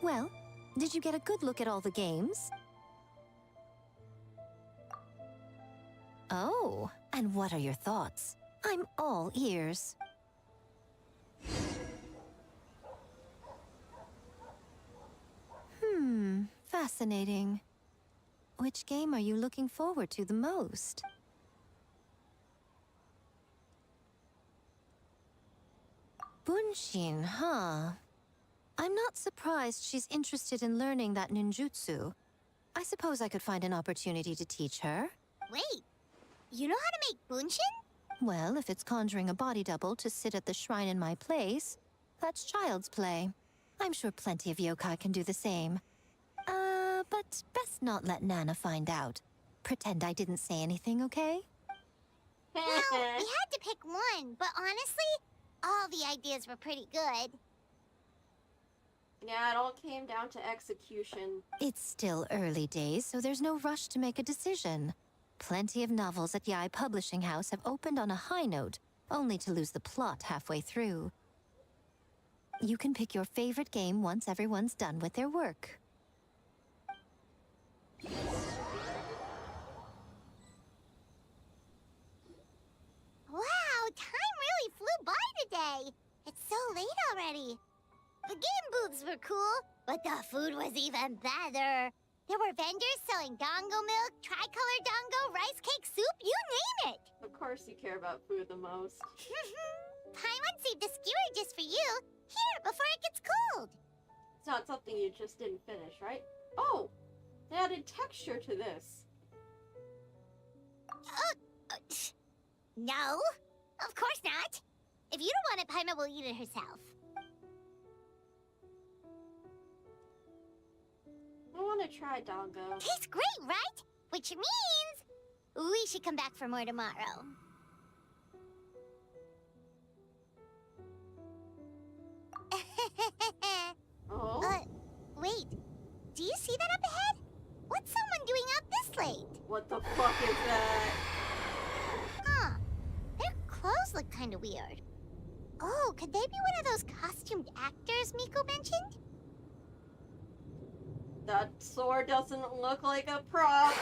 Well, did you get a good look at all the games? Oh, and what are your thoughts? I'm all ears. Fascinating. Which game are you looking forward to the most? Bunshin, huh? I'm not surprised she's interested in learning that ninjutsu. I suppose I could find an opportunity to teach her. Wait, you know how to make bunshin? Well, if it's conjuring a body double to sit at the shrine in my place, that's child's play. I'm sure plenty of yokai can do the same. But best not let Nana find out. Pretend I didn't say anything, okay? Well, we had to pick one, but honestly, all the ideas were pretty good. Yeah, it all came down to execution. It's still early days, so there's no rush to make a decision. Plenty of novels at Yai Publishing House have opened on a high note, only to lose the plot halfway through. You can pick your favorite game once everyone's done with their work. Wow, time really flew by today. It's so late already. The game booths were cool, but the food was even better. There were vendors selling dongo milk, tricolor dongo, rice cake soup, you name it. Of course you care about food the most. Paimon saved a skewer just for you. Here, before it gets cold. It's not something you just didn't finish, right? Oh! They added texture to this. No, of course not. If you don't want it, Paimon will eat it herself. I want to try dongo. Tastes great, right? Which means we should come back for more tomorrow. Oh? Wait. Do you see that up ahead? What's someone doing out this late? What the fuck is that? Huh. Their clothes look kind of weird. Oh, could they be one of those costumed actors Miko mentioned? That sword doesn't look like a prop.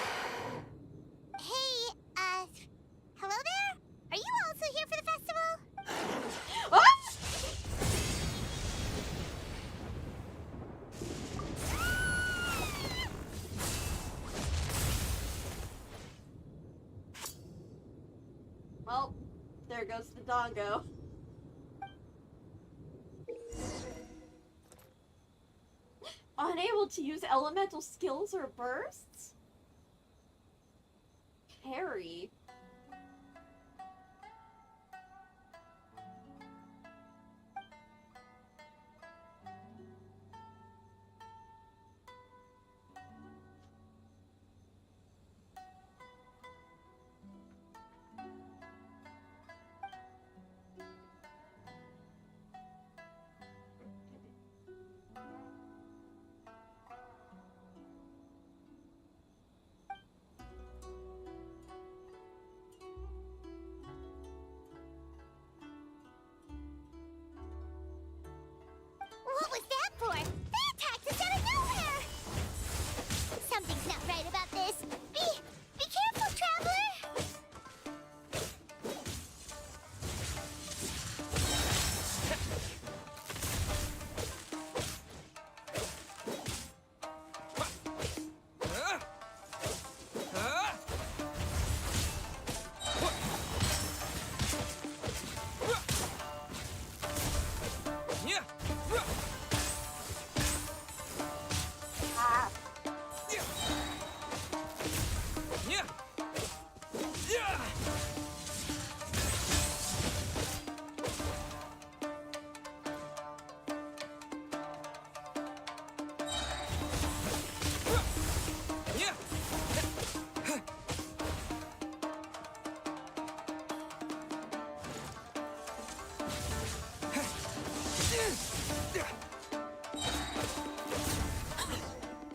Hey, hello there? Are you also here for the festival? Ah! Well, there goes the doggo. Unable to use elemental skills or bursts? Carry. What was that for? They attacked us out of nowhere! Something's not right about this. Be careful, Traveler!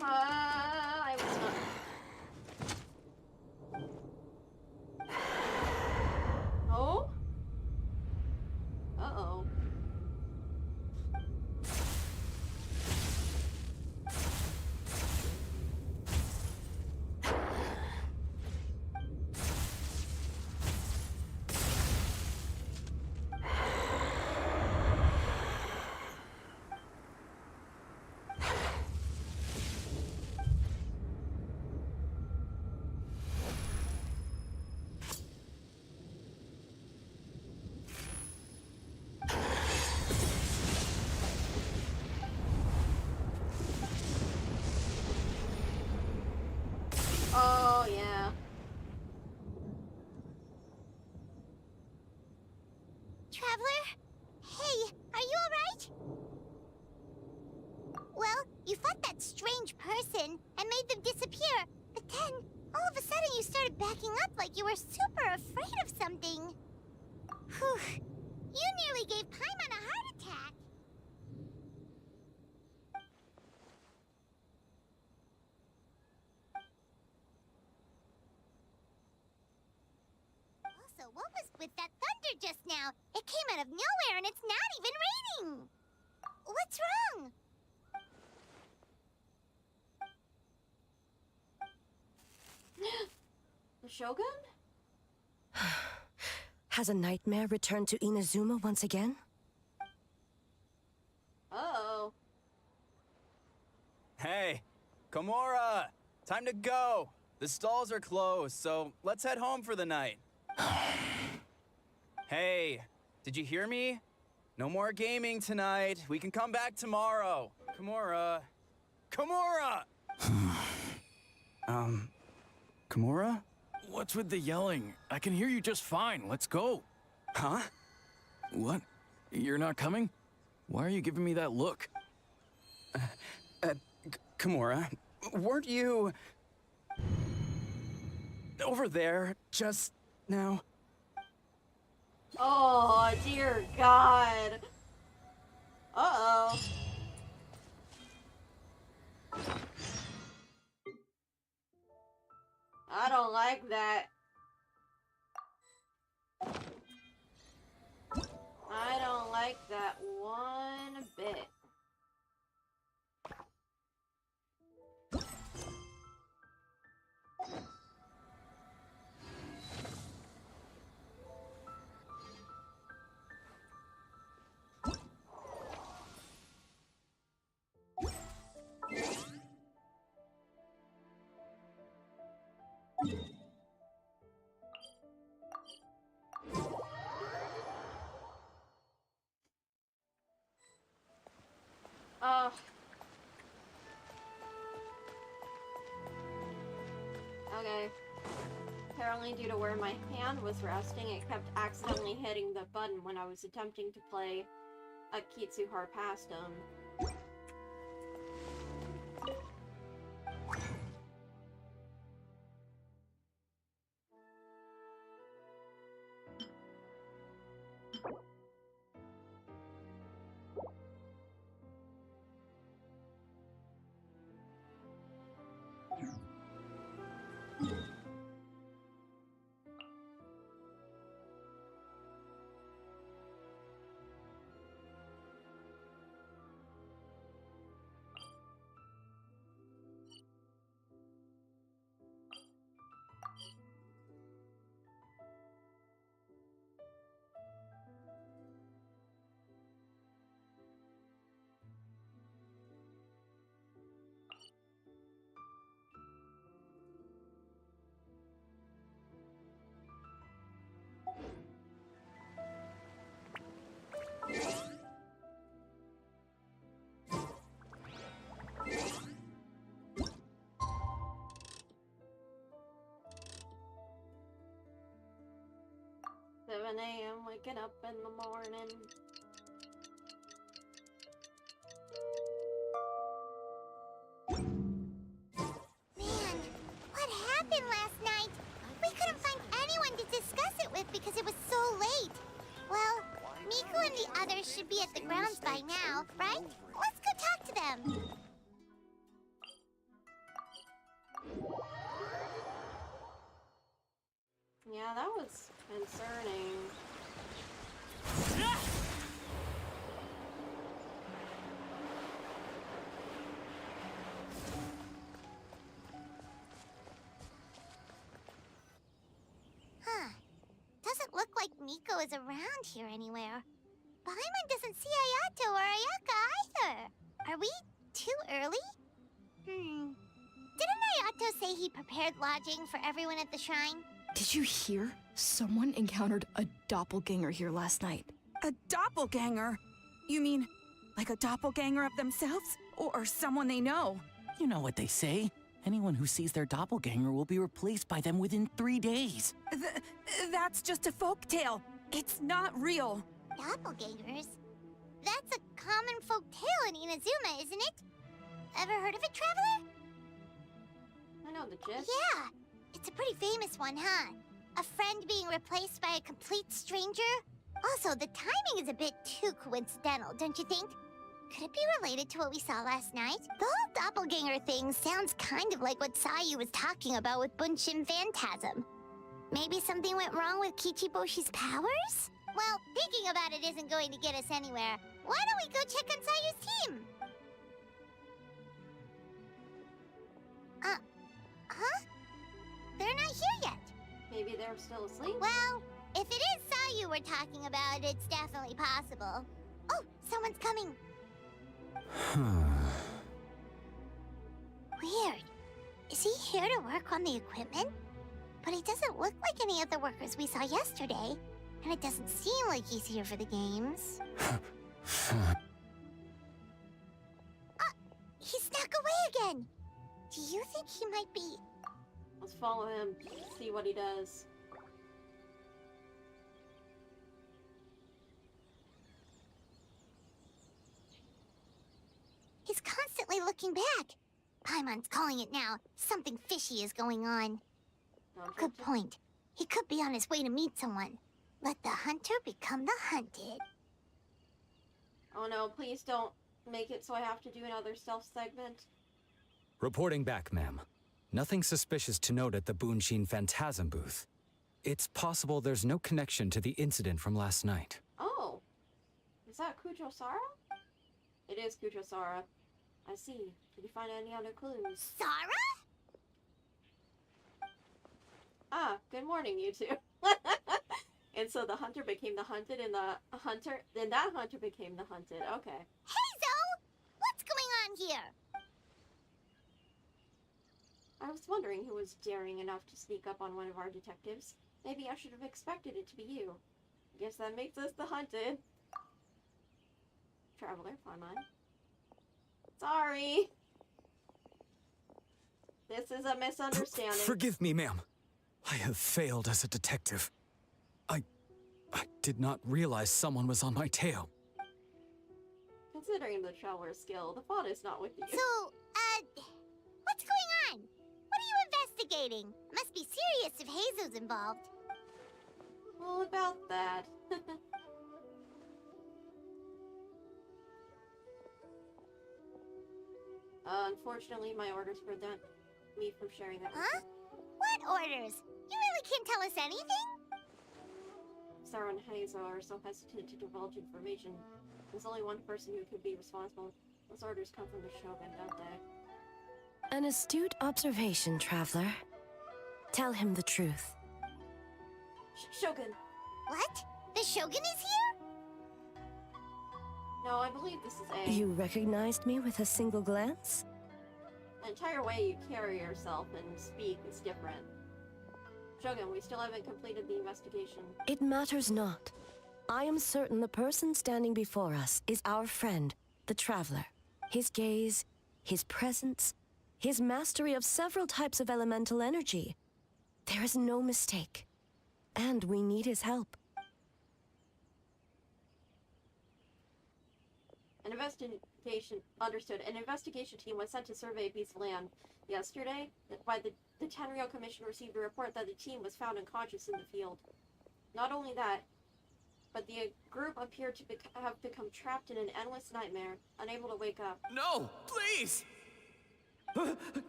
I was not. Oh? Uh-oh. Oh, yeah. Traveler? Hey, are you alright? Well, you fought that strange person and made them disappear, but then, all of a sudden you started backing up like you were super afraid of something. Whew. You nearly gave Paimon a heart attack. Also, what was with that thunder just now? It came out of nowhere and it's not even raining! What's wrong? The Shogun? Has a nightmare returned to Inazuma once again? Uh-oh. Hey, Komura! Time to go! The stalls are closed, so let's head home for the night. Hey, did you hear me? No more gaming tonight. We can come back tomorrow. Komura. Komura! Komura? What's with the yelling? I can hear you just fine. Let's go. Huh? What? You're not coming? Why are you giving me that look? Komura, weren't you over there just now? Oh, dear God. Uh-oh. I don't like that. I don't like that one bit. Okay. Apparently, due to where my hand was resting, it kept accidentally hitting the button when I was attempting to play a Kitsu Harpastum. Seven a.m. waking up in the morning. Man, what happened last night? We couldn't find anyone to discuss it with because it was so late. Well, Miku and the others should be at the grounds by now, right? Let's go talk to them. Yeah, that was concerning. Huh. Doesn't look like Miko is around here anywhere. Paimon doesn't see Ayato or Ayaka either. Are we too early? Didn't Ayato say he prepared lodging for everyone at the shrine? Did you hear? Someone encountered a doppelganger here last night. A doppelganger? You mean like a doppelganger of themselves? Or someone they know? You know what they say. Anyone who sees their doppelganger will be replaced by them within 3 days. That's just a folktale. It's not real. Doppelgangers? That's a common folk tale in Inazuma, isn't it? Ever heard of it, Traveler? I know the gist. Yeah, it's a pretty famous one, huh? A friend being replaced by a complete stranger? Also, the timing is a bit too coincidental, don't you think? Could it be related to what we saw last night? The whole doppelganger thing sounds kind of like what Sayu was talking about with Bunshin Phantasm. Maybe something went wrong with Kichiboshi's powers? Well, thinking about it isn't going to get us anywhere. Why don't we go check on Sayu's team? Huh? They're not here yet. Maybe they're still asleep? Well, if it is Sayu we're talking about, it's definitely possible. Oh, someone's coming. Weird. Is he here to work on the equipment? But he doesn't look like any of the workers we saw yesterday. And it doesn't seem like he's here for the games. He snuck away again. Do you think he might be... Let's follow him, see what he does. He's constantly looking back. Paimon's calling it now. Something fishy is going on. Good point. He could be on his way to meet someone. Let the hunter become the hunted. Oh no, please don't make it so I have to do another stealth segment. Reporting back, ma'am. Nothing suspicious to note at the Bunshin Phantasm booth. It's possible there's no connection to the incident from last night. Oh, is that Kujo-Sara? It is Kujo-Sara. I see. Did you find any other clues? Sara? Ah, good morning, you two. And so the hunter became the hunted, and that hunter became the hunted. Okay. Hey, Zoe! What's going on here? I was wondering who was daring enough to sneak up on one of our detectives. Maybe I should have expected it to be you. Guess that makes us the hunted. Traveler, Paimon. Sorry. This is a misunderstanding. Forgive me, ma'am. I have failed as a detective. I did not realize someone was on my tail. Considering the traveler's skill, the fault is not with you. So, what's going on? What are you investigating? Must be serious if Hazo's involved. All about that. Unfortunately, my orders prevent me from sharing that. Huh? What orders? You really can't tell us anything? Sarah and Hazel are so hesitant to divulge information. There's only one person who could be responsible. Those orders come from the Shogun, don't they? An astute observation, Traveler. Tell him the truth. Shogun! What? The Shogun is here? No, I believe this is a... You recognized me with a single glance? The entire way you carry yourself and speak is different. Shogun, we still haven't completed the investigation. It matters not. I am certain the person standing before us is our friend, the Traveler. His gaze, his presence, his mastery of several types of elemental energy. There is no mistake. And we need his help. An investigation... Understood. An investigation team was sent to survey a piece of land yesterday. By the Tenryou Commission received a report that the team was found unconscious in the field. Not only that, but the group appeared to have become trapped in an endless nightmare, unable to wake up. No, please!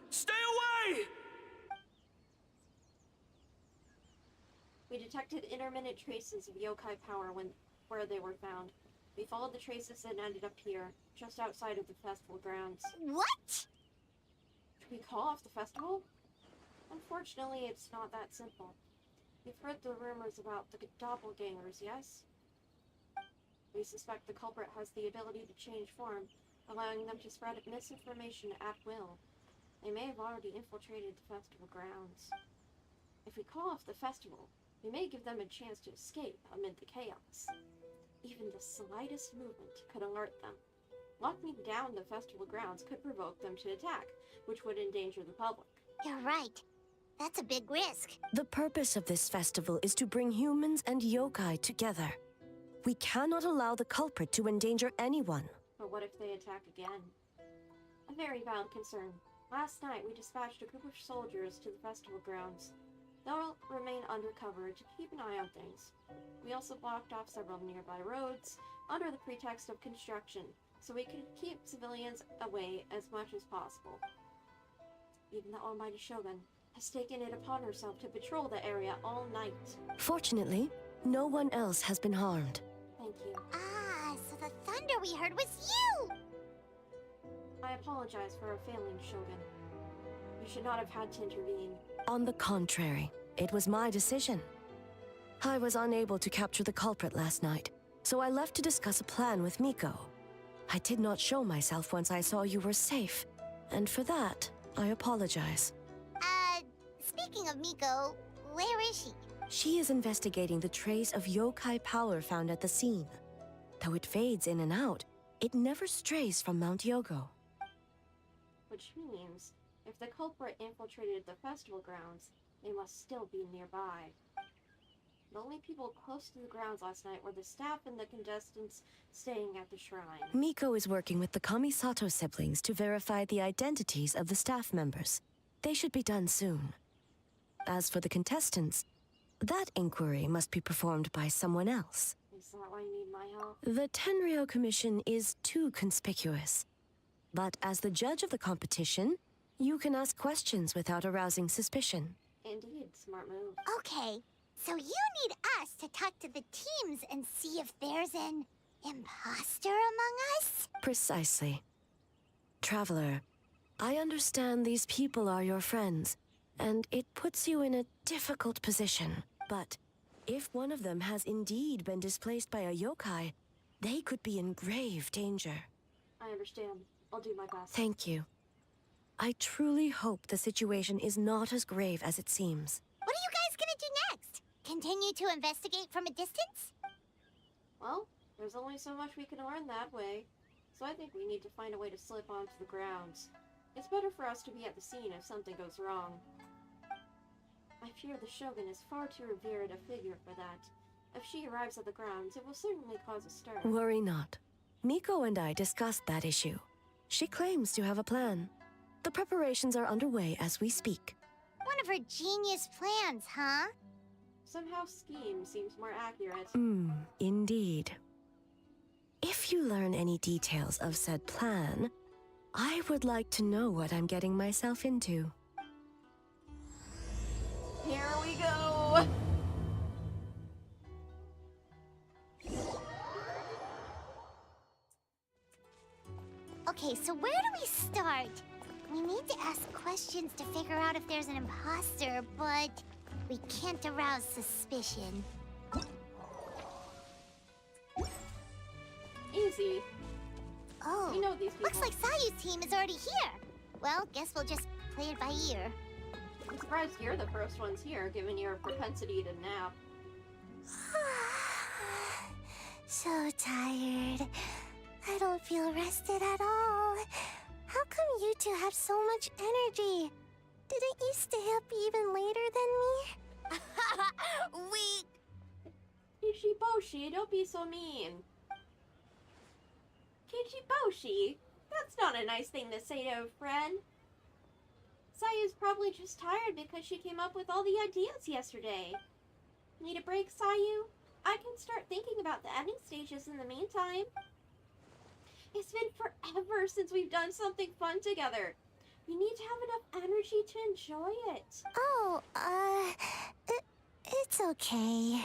Stay away! We detected intermittent traces of yokai power where they were found. We followed the traces and ended up here, just outside of the festival grounds. What? Should we call off the festival? Unfortunately, it's not that simple. You've heard the rumors about the doppelgangers, yes? We suspect the culprit has the ability to change form, allowing them to spread misinformation at will. They may have already infiltrated the festival grounds. If we call off the festival, we may give them a chance to escape amid the chaos. Even the slightest movement could alert them. Locking down the festival grounds could provoke them to attack, which would endanger the public. You're right. That's a big risk. The purpose of this festival is to bring humans and yokai together. We cannot allow the culprit to endanger anyone. But what if they attack again? A very valid concern. Last night, we dispatched a group of soldiers to the festival grounds. They'll remain undercover to keep an eye on things. We also blocked off several nearby roads under the pretext of construction, so we could keep civilians away as much as possible. Even the almighty Shogun has taken it upon herself to patrol the area all night. Fortunately, no one else has been harmed. Thank you. Ah, so the thunder we heard was you! I apologize for our failing, Shogun. You should not have had to intervene. On the contrary, it was my decision. I was unable to capture the culprit last night, so I left to discuss a plan with Miko. I did not show myself once I saw you were safe, and for that, I apologize. Speaking of Miko, where is she? She is investigating the trace of yokai power found at the scene. Though it fades in and out, it never strays from Mount Yogo. Which means, if the culprit infiltrated the festival grounds, they must still be nearby. The only people close to the grounds last night were the staff and the contestants staying at the shrine. Miko is working with the Kamisato siblings to verify the identities of the staff members. They should be done soon. As for the contestants, that inquiry must be performed by someone else. Is that why you need my help? The Tenryou Commission is too conspicuous. But as the judge of the competition, you can ask questions without arousing suspicion. Indeed, smart move. Okay, so you need us to talk to the teams and see if there's an imposter among us? Precisely. Traveler, I understand these people are your friends, and it puts you in a difficult position. But if one of them has indeed been displaced by a yokai, they could be in grave danger. I understand. I'll do my best. Thank you. I truly hope the situation is not as grave as it seems. What are you guys gonna do next? Continue to investigate from a distance? Well, there's only so much we can learn that way. so I think we need to find a way to slip onto the grounds. It's better for us to be at the scene if something goes wrong. I fear the Shogun is far too revered a figure for that. If she arrives at the grounds, it will certainly cause a stir. Worry not. Miko and I discussed that issue. She claims to have a plan. The preparations are underway as we speak. One of her genius plans, huh? Somehow scheme seems more accurate. Indeed. If you learn any details of said plan, I would like to know what I'm getting myself into. Here we go! Okay, so where do we start? We need to ask questions to figure out if there's an imposter, but we can't arouse suspicion. Easy. Oh, we know these people. Looks like Sayu's team is already here. Well, guess we'll just play it by ear. I'm surprised you're the first ones here, given your propensity to nap. So tired. I don't feel rested at all. How come you two have so much energy? Didn't you stay up even later than me? Weak! Kichiboshi, don't be so mean. Kichiboshi? That's not a nice thing to say to a friend. Sayu's probably just tired because she came up with all the ideas yesterday. Need a break, Sayu? I can start thinking about the ending stages in the meantime. It's been forever since we've done something fun together. You need to have enough energy to enjoy it. Oh, it's okay.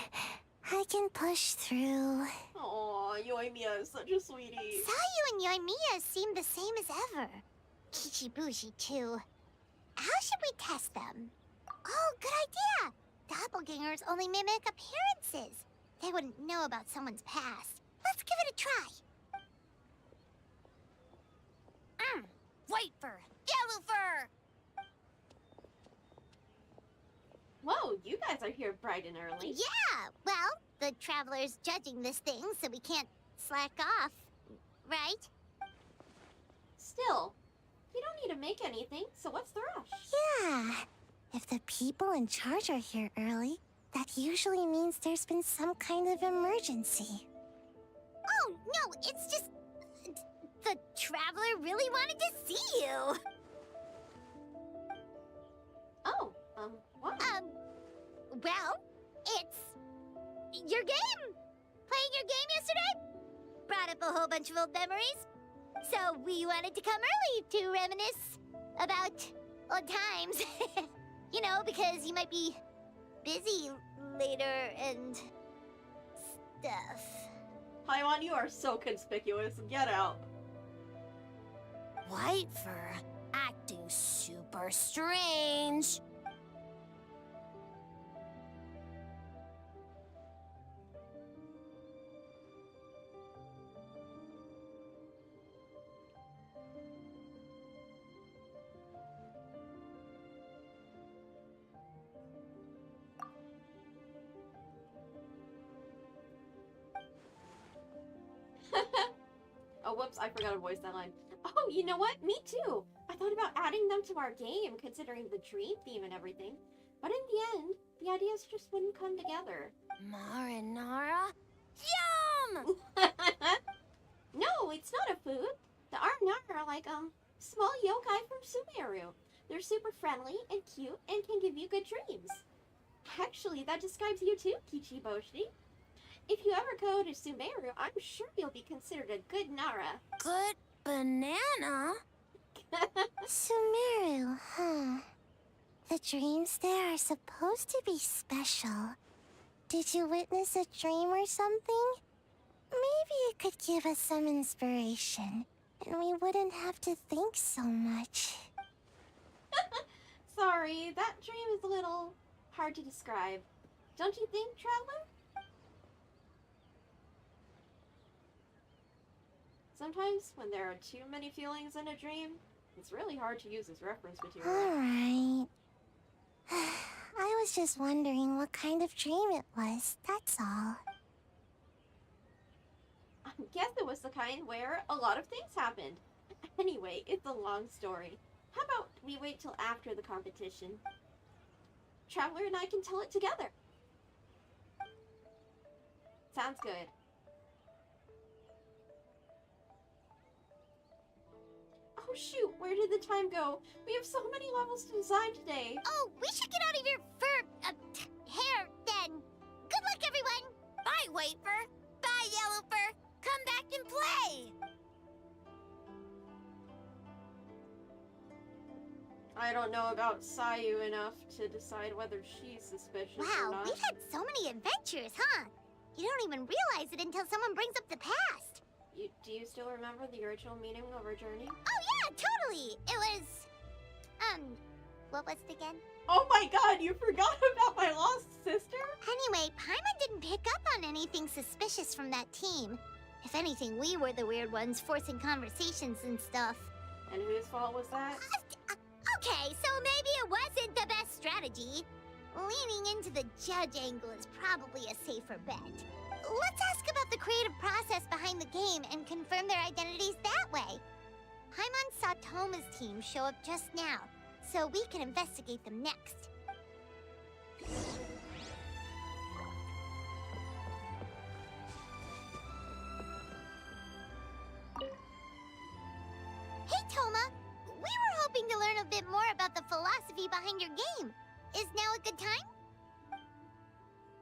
I can push through. Aw, Yoimiya is such a sweetie. Sayu and Yoimiya seem the same as ever. Kichibushi, too. How should we test them? Oh, good idea! Doppelgangers only mimic appearances. They wouldn't know about someone's past. Let's give it a try. White fur! Yellow fur! Whoa, you guys are here bright and early. Yeah, well, the Traveler's judging this thing, so we can't slack off, right? Still, you don't need to make anything, so what's the rush? Yeah. If the people in charge are here early, that usually means there's been some kind of emergency. Oh, no, it's just... The Traveler really wanted to see you! Oh, what? Well, it's... your game! Playing your game yesterday? Brought up a whole bunch of old memories. So we wanted to come early to reminisce about old times. You know, because you might be busy later and... stuff. Paimon, you are so conspicuous. Get out. White fur, acting super strange. Oh, whoops, I forgot to voice that line. Oh, you know what? Me too! I thought about adding them to our game, considering the dream theme and everything. But in the end, the ideas just wouldn't come together. Marinara? Yum! No, it's not a food. The Arnara are like, small yokai from Sumeru. They're super friendly and cute and can give you good dreams. Actually, that describes you too, Kichiboshi. If you ever go to Sumeru, I'm sure you'll be considered a good Nara. Good banana? Sumeru, huh? The dreams there are supposed to be special. Did you witness a dream or something? Maybe it could give us some inspiration, and we wouldn't have to think so much. Sorry, that dream is a little hard to describe. Don't you think, Traveler? Sometimes, when there are too many feelings in a dream, it's really hard to use as reference material. Alright. I was just wondering what kind of dream it was, that's all. Guess it was the kind where a lot of things happened. Anyway, it's a long story. How about we wait till after the competition? Traveler and I can tell it together. Sounds good. Oh shoot, where did the time go? We have so many levels to design today. Oh, we should get out of your fur, hair, then. Good luck, everyone. Bye, White Fur. Bye, Yellow Fur. Come back and play. I don't know about Sayu enough to decide whether she's suspicious or Wow, not. we've had so many adventures, huh? You don't even realize it until someone brings up the past. Do you still remember the original meaning of our journey? Oh yeah, totally. It was, what was it again? Oh my god, you forgot about my lost sister? Anyway, Paimon didn't pick up on anything suspicious from that team. If anything, we were the weird ones forcing conversations and stuff. And whose fault was that? Okay, so maybe it wasn't the best strategy. Leaning into the judge angle is probably a safer bet. Let's ask about the creative process behind the game and confirm their identities that way. Paimon saw Toma's team show up just now, so we can investigate them next. Hey, Toma! We were hoping to learn a bit more about the philosophy behind your game. Is now a good time?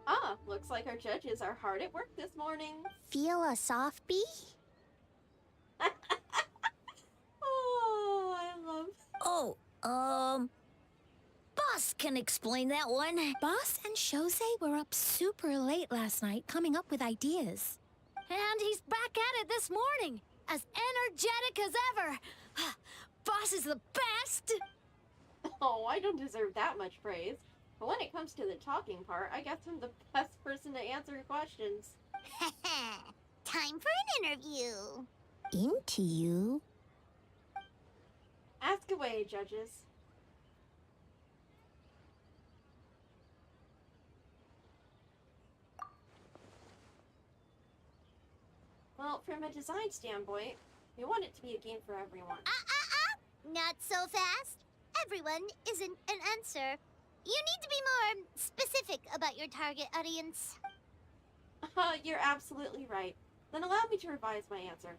Ah, looks like our judges are hard at work this morning. Feel a soft bee? Oh, I love... Oh, Boss can explain that one. Boss and Shosei were up super late last night coming up with ideas. And he's back at it this morning, as energetic as ever. Boss is the best! Oh, I don't deserve that much praise. But when it comes to the talking part, I guess I'm the best person to answer your questions. Time for an interview. Into you? Ask away, judges. Well, from a design standpoint, we want it to be a game for everyone. Not so fast. Everyone isn't an answer. You need to be more specific about your target audience. You're absolutely right. Then allow me to revise my answer.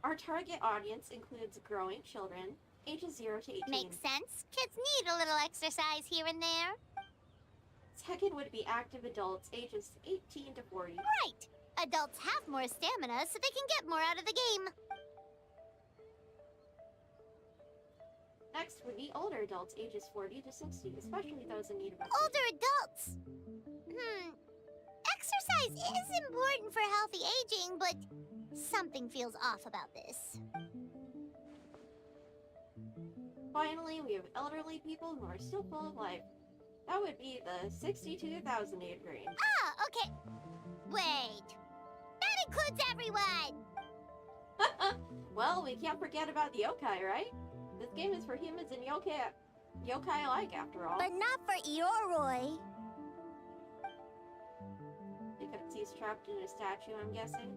Our target audience includes growing children, ages 0 to 18. Makes sense. Kids need a little exercise here and there. Second would be active adults, ages 18 to 40. Right. Adults have more stamina, so they can get more out of the game. Next would be older adults, ages 40 to 60, especially those in need of Older adults. Exercise is important for healthy aging, but something feels off about this. Finally, we have elderly people who are still full of life. That would be the 62,000 age range. Ah, okay. Wait. That includes everyone! Well, we can't forget about the yokai, right? This game is for humans and yokai alike, after all. But not for Ioroi. Because he's trapped in a statue, I'm guessing.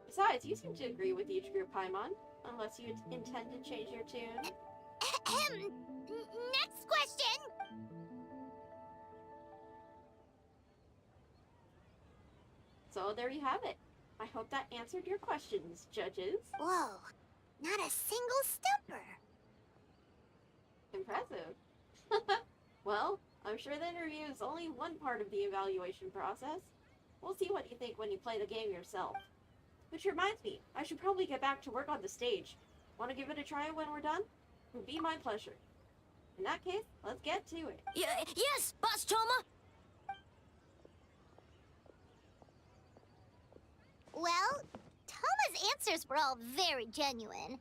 Besides, you seem to agree with each group, Paimon. Unless you intend to change your tune. Next question! So there you have it. I hope that answered your questions, judges. Whoa, not a single stumper. Impressive. Well, I'm sure the interview is only one part of the evaluation process. We'll see what you think when you play the game yourself. Which reminds me, I should probably get back to work on the stage. Want to give it a try when we're done? It would be my pleasure. In that case, let's get to it. Yes, Boss Toma! Well, Toma's answers were all very genuine.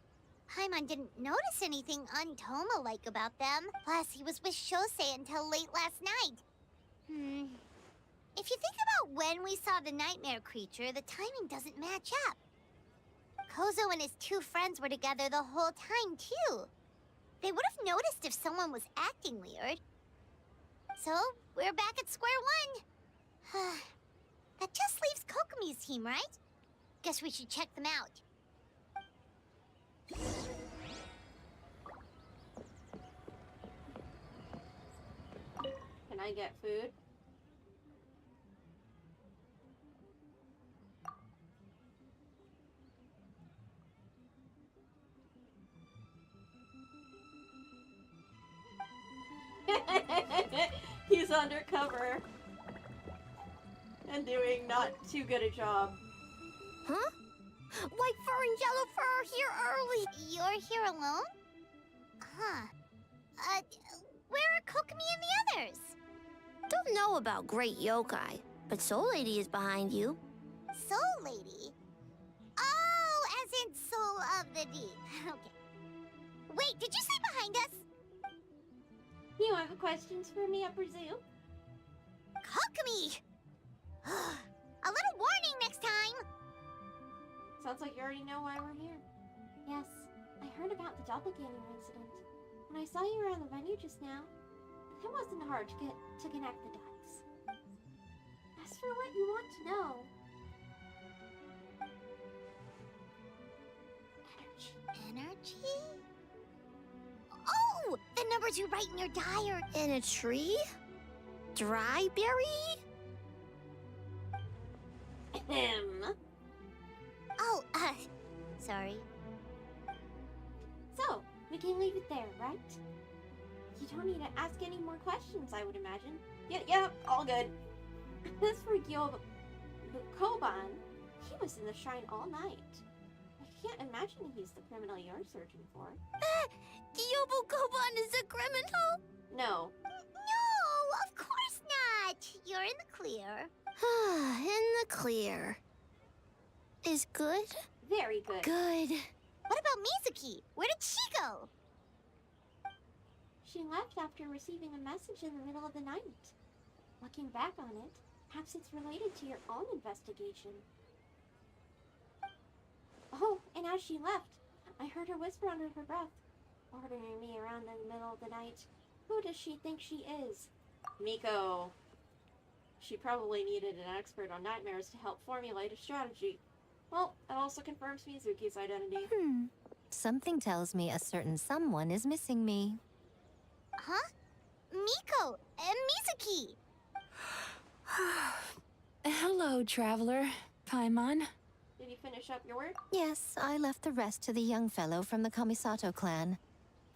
Paimon didn't notice anything un-Toma-like about them. Plus, he was with Shosei until late last night. If you think about when we saw the nightmare creature, the timing doesn't match up. Kozo and his two friends were together the whole time, too. They would have noticed if someone was acting weird. So, we're back at square one. That just leaves Kokomi's team, right? Guess we should check them out. Can I get food? He's undercover and doing not too good a job. Huh? White fur and yellow fur are here early. You're here alone? Huh. Where are Kokomi and the others? Don't know about Great Yokai, but Soul Lady is behind you. Soul Lady? Oh, as in Soul of the Deep. Okay. Wait, did you say behind us? You have questions for me, I presume? Kokomi! A little warning next time! Sounds like you already know why we're here. Yes, I heard about the doppelganger incident. When I saw you around the venue just now, it wasn't hard to connect the dots. As for what you want to know... Energy? Oh! The numbers you write in your diary. In a tree? Dryberry? Oh, sorry. So, we can leave it there, right? You don't need to ask any more questions, I would imagine. Yep, all good. As for Koban, he was in the shrine all night. I can't imagine he's the criminal you're searching for. Gyobu Koban is a criminal? No. No, of course not. You're in the clear. In the clear. Is good? Very good. Good. What about Mizuki? Where did she go? She left after receiving a message in the middle of the night. Looking back on it, perhaps it's related to your own investigation. Oh, and as she left, I heard her whisper under her breath, ordering me around in the middle of the night. Who does she think she is? Miko. She probably needed an expert on nightmares to help formulate a strategy. Well, it also confirms Mizuki's identity. Something tells me a certain someone is missing me. Huh? Miko and Mizuki. Hello, traveler. Paimon. Did you finish up your work? Yes, I left the rest to the young fellow from the Kamisato clan.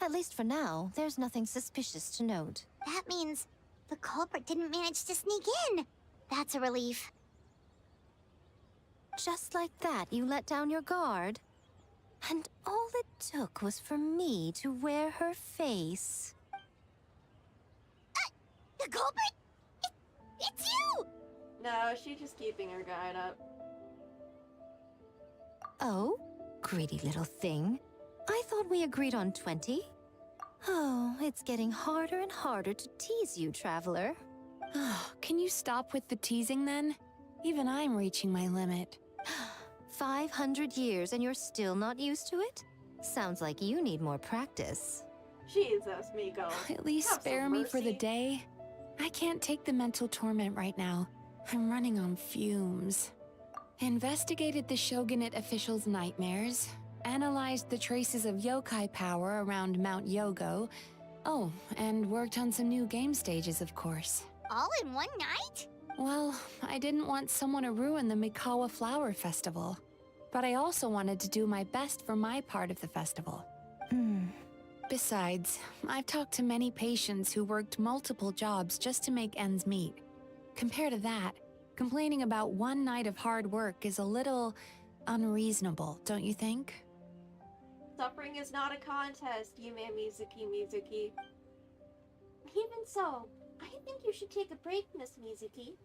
At least for now, there's nothing suspicious to note. That means the culprit didn't manage to sneak in. That's a relief. Just like that, you let down your guard? And all it took was for me to wear her face. The culprit? It's you! No, she's just keeping her guard up. Oh, greedy little thing. I thought we agreed on 20. Oh, it's getting harder and harder to tease you, traveler. Can you stop with the teasing then? Even I'm reaching my limit. 500 years and you're still not used to it? Sounds like you need more practice. Jesus, Miko. At least Have spare some me for the mercy. day. I can't take the mental torment right now. I'm running on fumes. Investigated the Shogunate officials' nightmares, analyzed the traces of yokai power around Mount Yogo. Oh, and worked on some new game stages, of course. All in one night? Well, I didn't want someone to ruin the Mikawa Flower Festival. But I also wanted to do my best for my part of the festival. Besides, I've talked to many patients who worked multiple jobs just to make ends meet. Compared to that, complaining about one night of hard work is a little unreasonable, don't you think? Suffering is not a contest, Yume Mizuki. Even so, I think you should take a break, Miss Mizuki.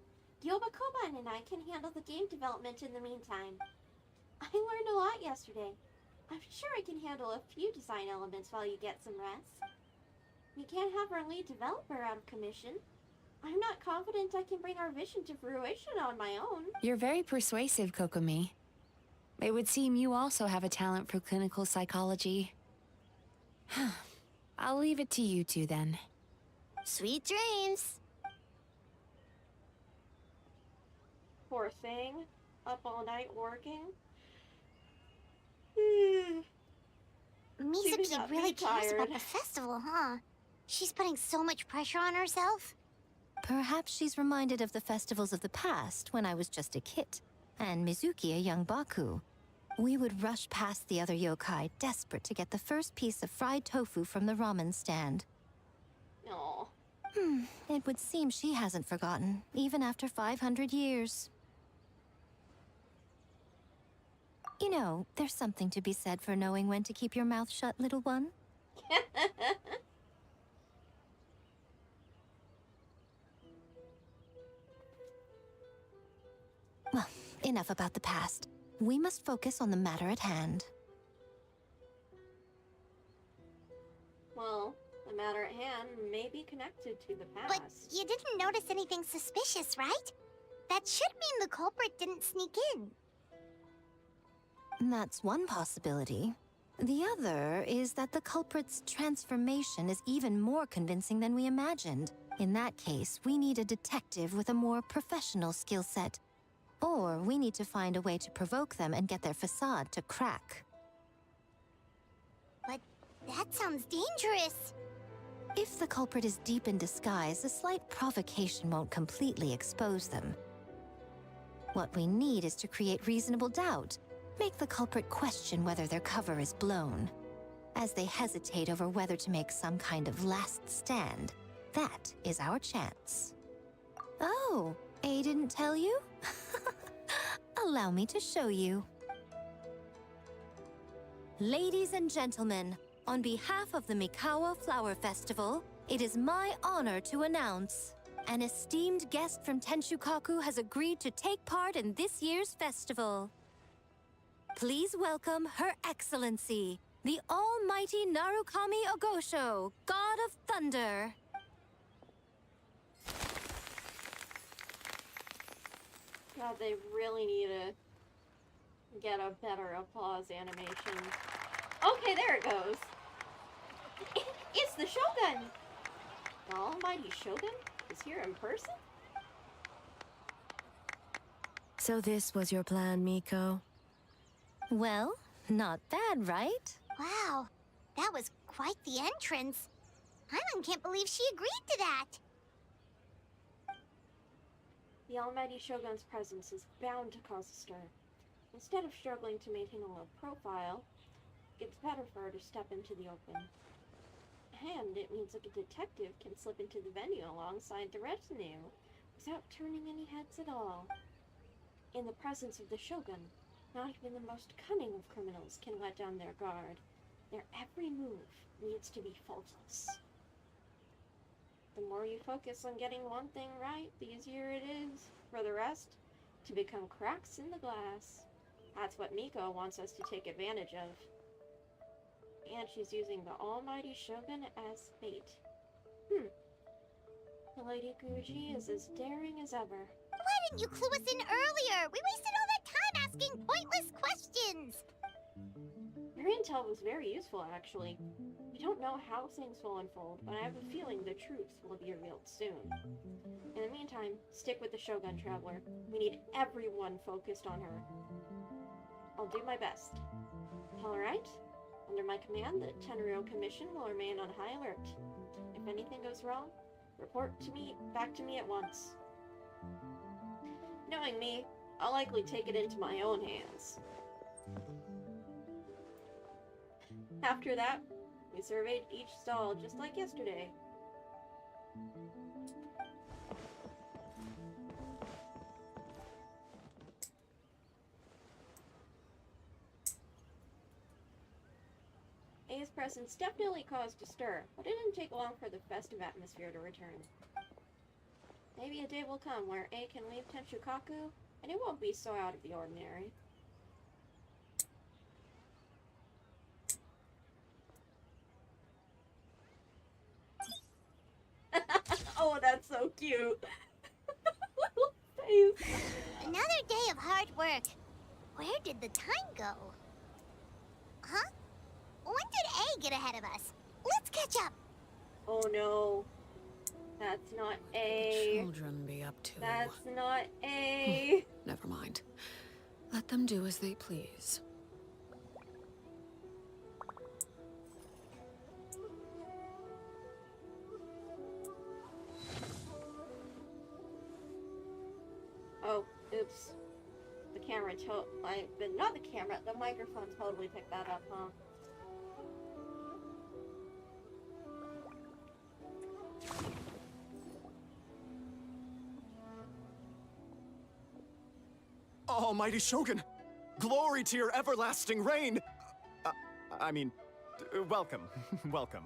Gyoba Koban and I can handle the game development in the meantime. I learned a lot yesterday. I'm sure I can handle a few design elements while you get some rest. We can't have our lead developer out of commission. I'm not confident I can bring our vision to fruition on my own. You're very persuasive, Kokomi. It would seem you also have a talent for clinical psychology. I'll leave it to you two then. Sweet dreams. Poor thing. Up all night working. Misuki got really me cares about tired. the festival, huh? She's putting so much pressure on herself. Perhaps she's reminded of the festivals of the past when I was just a kid, and Mizuki a young Baku. We would rush past the other yokai, desperate to get the first piece of fried tofu from the ramen stand. Aw. It would seem she hasn't forgotten, even after 500 years. You know, there's something to be said for knowing when to keep your mouth shut, little one. Well, enough about the past. We must focus on the matter at hand. Well, the matter at hand may be connected to the past. But you didn't notice anything suspicious, right? That should mean the culprit didn't sneak in. That's one possibility. The other is that the culprit's transformation is even more convincing than we imagined. In that case, we need a detective with a more professional skill set. Or we need to find a way to provoke them and get their facade to crack. But that sounds dangerous. If the culprit is deep in disguise, a slight provocation won't completely expose them. What we need is to create reasonable doubt. Make the culprit question whether their cover is blown. As they hesitate over whether to make some kind of last stand, that is our chance. Oh, A didn't tell you? Allow me to show you. Ladies and gentlemen, on behalf of the Mikawa Flower Festival, it is my honor to announce an esteemed guest from Tenshukaku has agreed to take part in this year's festival. Please welcome Her Excellency, the Almighty Narukami Ogosho, God of Thunder. God, they really need to get a better applause animation. Okay, there it goes. It's the Shogun! The Almighty Shogun is here in person? So this was your plan, Miko? Well, not bad, right? Wow, that was quite the entrance. Paimon can't believe she agreed to that. The Almighty Shogun's presence is bound to cause a stir. Instead of struggling to maintain a low profile, it's better for her to step into the open. And it means that a detective can slip into the venue alongside the retinue without turning any heads at all. In the presence of the Shogun, not even the most cunning of criminals can let down their guard. Their every move needs to be faultless. The more you focus on getting one thing right, the easier it is for the rest to become cracks in the glass. That's what Miko wants us to take advantage of. And she's using the Almighty Shogun as bait. The Lady Guji is as daring as ever. Why didn't you clue us in earlier? We wasted all that time asking pointless questions. Your intel was very useful, actually. We don't know how things will unfold, but I have a feeling the truth will be revealed soon. In the meantime, stick with the Shogun, Traveler. We need everyone focused on her. I'll do my best. Alright? Under my command, the Tenryou Commission will remain on high alert. If anything goes wrong, report back to me at once. Knowing me, I'll likely take it into my own hands. After that, we surveyed each stall just like yesterday. A's presence definitely caused a stir, but it didn't take long for the festive atmosphere to return. Maybe a day will come where A can leave Tenshukaku, and it won't be so out of the ordinary. Oh, that's so cute. Little face. Another day of hard work. Where did the time go? Huh? When did A get ahead of us? Let's catch up. Oh no. That's not A. Children be up to. That's not A. Never mind. Let them do as they please. once. The camera not the camera, the microphone totally picked that up, huh? Almighty Shogun! Glory to your everlasting reign! Welcome. Welcome.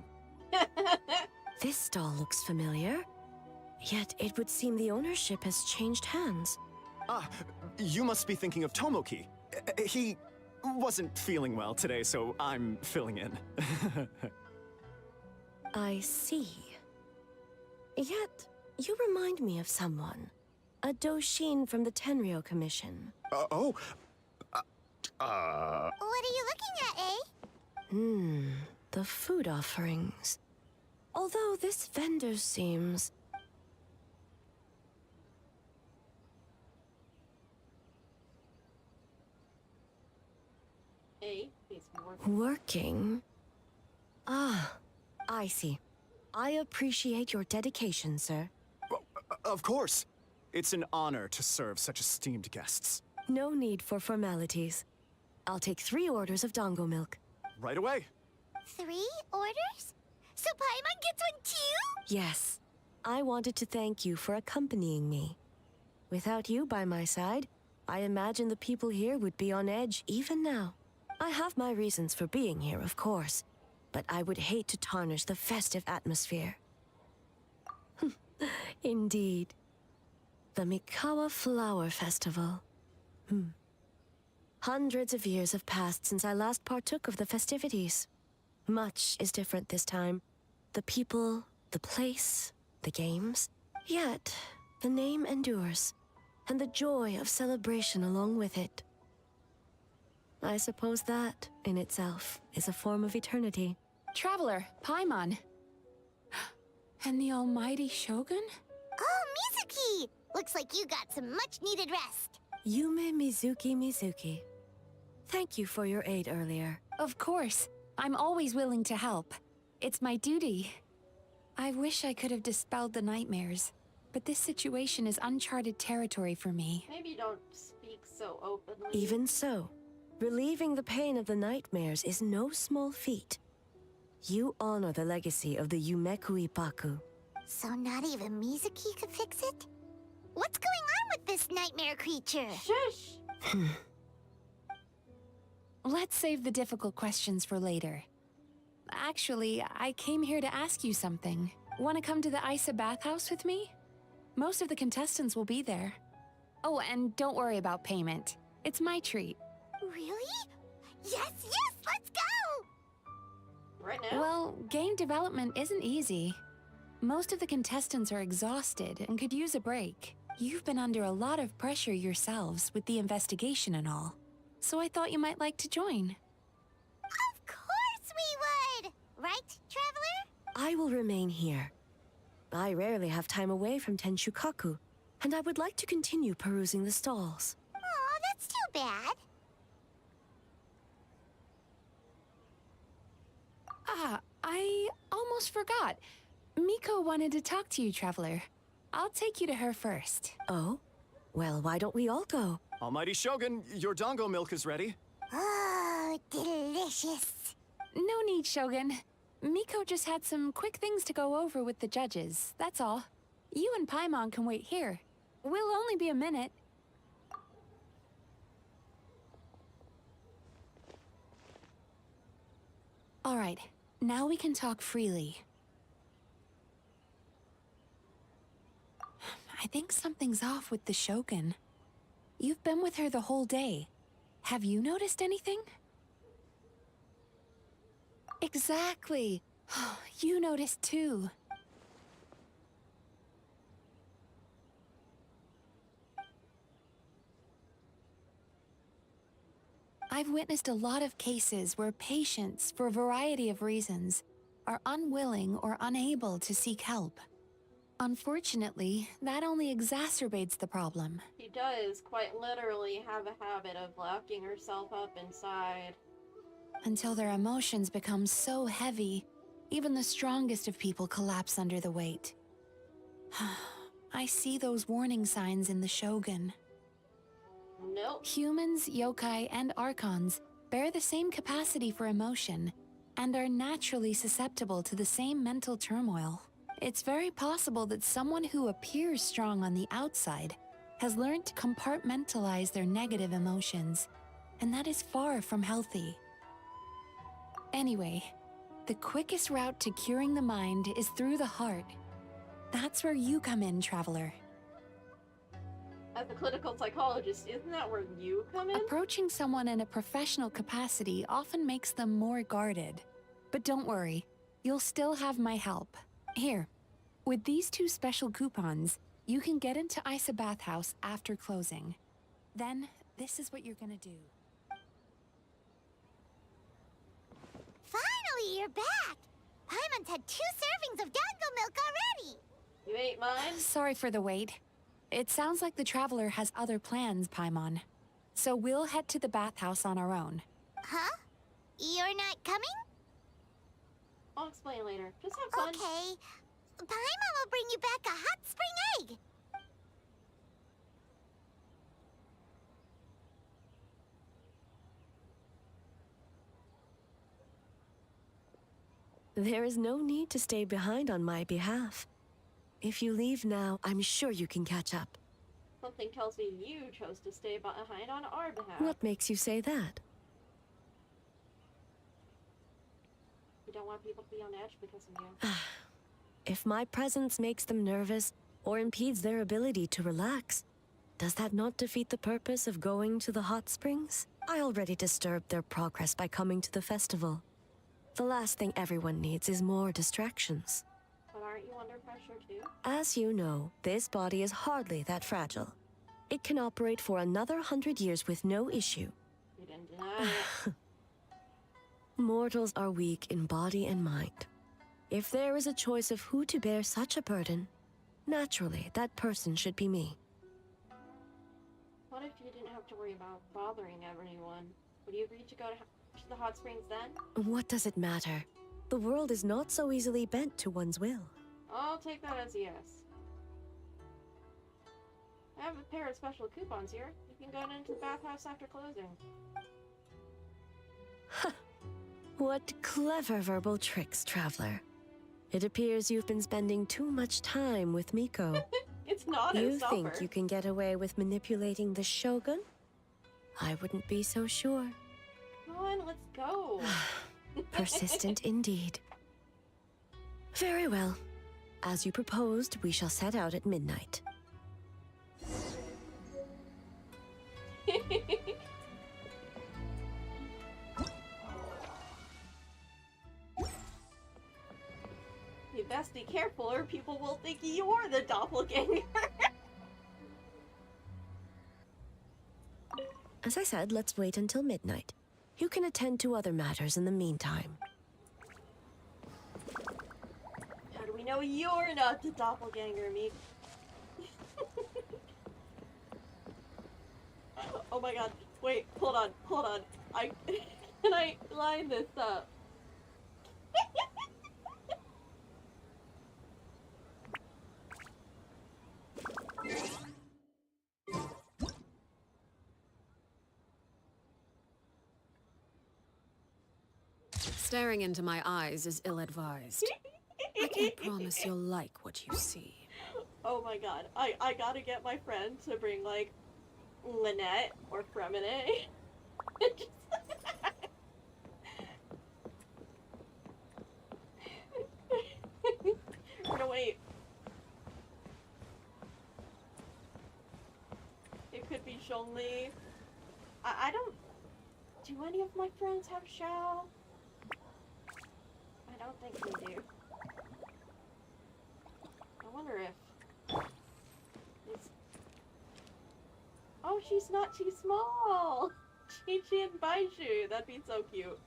This stall looks familiar. Yet it would seem the ownership has changed hands. Ah, you must be thinking of Tomoki. He wasn't feeling well today, so I'm filling in. I see. Yet, you remind me of someone. A Doshin from the Tenryo Commission. What are you looking at, eh? The food offerings. Although this vendor seems... He's working? Ah, I see. I appreciate your dedication, sir. Of course. It's an honor to serve such esteemed guests. No need for formalities. I'll take 3 orders of dango milk. Right away. 3 orders? So Paimon gets one too? Yes. I wanted to thank you for accompanying me. Without you by my side, I imagine the people here would be on edge even now. I have my reasons for being here, of course, but I would hate to tarnish the festive atmosphere. Indeed. The Mikawa Flower Festival. Hundreds of years have passed since I last partook of the festivities. Much is different this time. The people, the place, the games. Yet, the name endures, and the joy of celebration along with it. I suppose that, in itself, is a form of eternity. Traveler, Paimon. And the almighty Shogun? Oh, Mizuki! Looks like you got some much-needed rest. Yume Mizuki. Thank you for your aid earlier. Of course. I'm always willing to help. It's my duty. I wish I could have dispelled the nightmares, but this situation is uncharted territory for me. Maybe don't speak so openly. Even so, relieving the pain of the nightmares is no small feat. You honor the legacy of the Yumeku Ippaku. So not even Mizuki could fix it? What's going on with this nightmare creature? Shush! Let's save the difficult questions for later. Actually, I came here to ask you something. Want to come to the Isa bathhouse with me? Most of the contestants will be there. Oh, and don't worry about payment. It's my treat. Really? Yes, let's go! Right now? Well, game development isn't easy. Most of the contestants are exhausted and could use a break. You've been under a lot of pressure yourselves with the investigation and all. So I thought you might like to join. Of course we would! Right, Traveler? I will remain here. I rarely have time away from Tenshukaku, and I would like to continue perusing the stalls. Aw, that's too bad. Ah, I almost forgot. Miko wanted to talk to you, Traveler. I'll take you to her first. Oh? Well, why don't we all go? Almighty Shogun, your dango milk is ready. Oh, delicious. No need, Shogun. Miko just had some quick things to go over with the judges, that's all. You and Paimon can wait here. We'll only be a minute. All right, now we can talk freely. I think something's off with the Shogun. You've been with her the whole day. Have you noticed anything? Exactly. You noticed too. I've witnessed a lot of cases where patients, for a variety of reasons, are unwilling or unable to seek help. Unfortunately, that only exacerbates the problem. She does quite literally have a habit of locking herself up inside. Until their emotions become so heavy, even the strongest of people collapse under the weight. I see those warning signs in the Shogun. Nope. Humans, yokai, and archons bear the same capacity for emotion and are naturally susceptible to the same mental turmoil. It's very possible that someone who appears strong on the outside has learned to compartmentalize their negative emotions, and that is far from healthy. Anyway, the quickest route to curing the mind is through the heart. That's where you come in, traveler. As a clinical psychologist, isn't that where you come in? Approaching someone in a professional capacity often makes them more guarded. But don't worry, you'll still have my help. Here, with these 2 special coupons, you can get into Isa Bathhouse after closing. Then, this is what you're gonna do. Finally, you're back! Paimon's had 2 servings of Gango milk already! You ate mine? Sorry for the wait. It sounds like the traveler has other plans, Paimon. So we'll head to the bathhouse on our own. Huh? You're not coming? I'll explain later. Just have fun. Okay. Paimon will bring you back a hot spring egg! There is no need to stay behind on my behalf. If you leave now, I'm sure you can catch up. Something tells me you chose to stay behind on our behalf. What makes you say that? You don't want people to be on edge because of you. If my presence makes them nervous or impedes their ability to relax, does that not defeat the purpose of going to the hot springs? I already disturbed their progress by coming to the festival. The last thing everyone needs is more distractions. But aren't you under pressure too? As you know, this body is hardly that fragile. It can operate for another 100 years with no issue. You didn't deny it. Mortals are weak in body and mind. If there is a choice of who to bear such a burden, naturally, that person should be me. What if you didn't have to worry about bothering everyone? Would you agree to go to the hot springs then? What does it matter? The world is not so easily bent to one's will. I'll take that as a yes. I have a pair of special coupons here. You can go into the bathhouse after closing. What clever verbal tricks, traveler. It appears you've been spending too much time with Miko. It's not You a think you can get away with manipulating the Shogun? I wouldn't be so sure. Come on, let's go. Persistent indeed. Very well. As you proposed, we shall set out at midnight. You best be careful or people will think you're the doppelganger. As I said, let's wait until midnight. You can attend to other matters in the meantime. How do we know you're not the doppelganger, Meek? Oh my god. Wait, hold on. Can I line this up? Staring into my eyes is ill-advised. I can't promise you'll like what you see. Oh my god. I gotta get my friend to bring, like, Lynette or Fremine. No, wait. It could be Zhongli. I don't... Do any of my friends have Xiao? I don't think they do. I wonder if... It's... Oh, she's not too small! Chi-Chi and Baishu! That'd be so cute.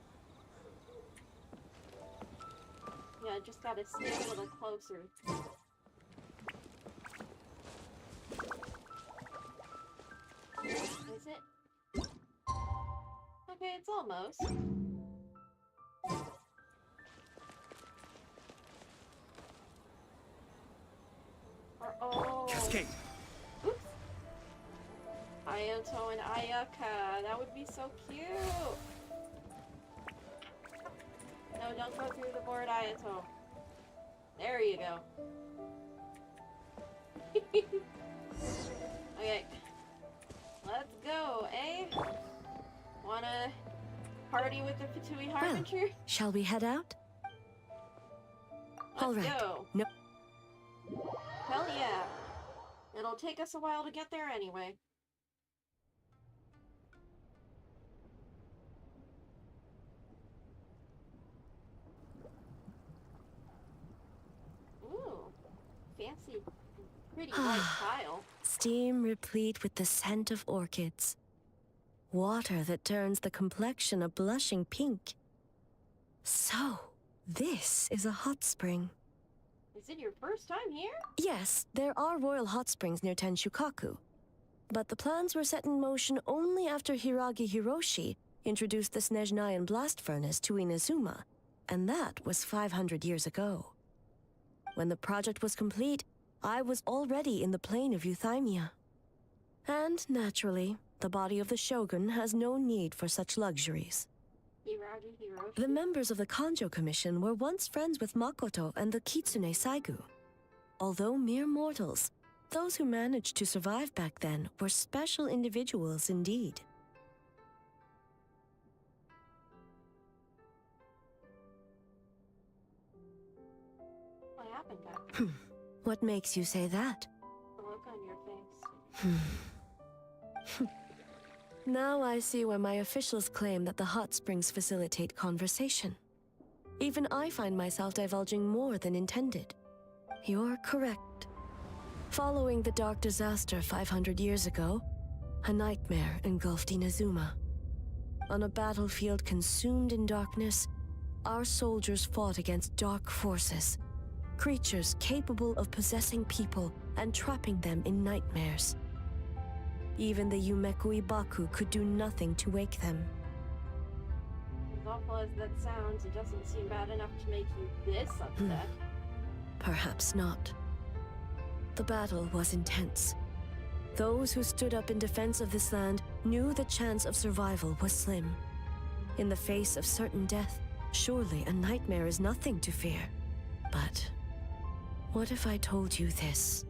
Yeah, just gotta stay a little closer. Is it? Okay, it's almost. Oh. Cascade. Oops. I am Ayato and Ayaka. That would be so cute. No, don't go through the board, Ayato. There you go. Okay. Let's go, eh? Wanna party with the Fatui Harbinger? Well, shall we head out? All right. Go. No. Hell yeah. It'll take us a while to get there anyway. Ooh. Fancy. Pretty white tile. Steam replete with the scent of orchids. Water that turns the complexion a blushing pink. So, this is a hot spring. Is it your first time here? Yes, there are royal hot springs near Tenshukaku. But the plans were set in motion only after Hiragi Hiroshi introduced the Snezhnayan blast furnace to Inazuma, and that was 500 years ago. When the project was complete, I was already in the plain of Euthymia. And, naturally, the body of the shogun has no need for such luxuries. Hiragi Hiroshi? The members of the Kanjo Commission were once friends with Makoto and the Kitsune Saigu. Although mere mortals, those who managed to survive back then were special individuals indeed. What happened back then? What makes you say that? The look on your face. Now I see why my officials claim that the hot springs facilitate conversation. Even I find myself divulging more than intended. You're correct. Following the dark disaster 500 years ago, a nightmare engulfed Inazuma. On a battlefield consumed in darkness, our soldiers fought against dark forces, creatures capable of possessing people and trapping them in nightmares. Even the Yumeku Ibaku could do nothing to wake them. As awful as that sounds, it doesn't seem bad enough to make you this upset. Perhaps not. The battle was intense. Those who stood up in defense of this land knew the chance of survival was slim. In the face of certain death, surely a nightmare is nothing to fear. But what if I told you this?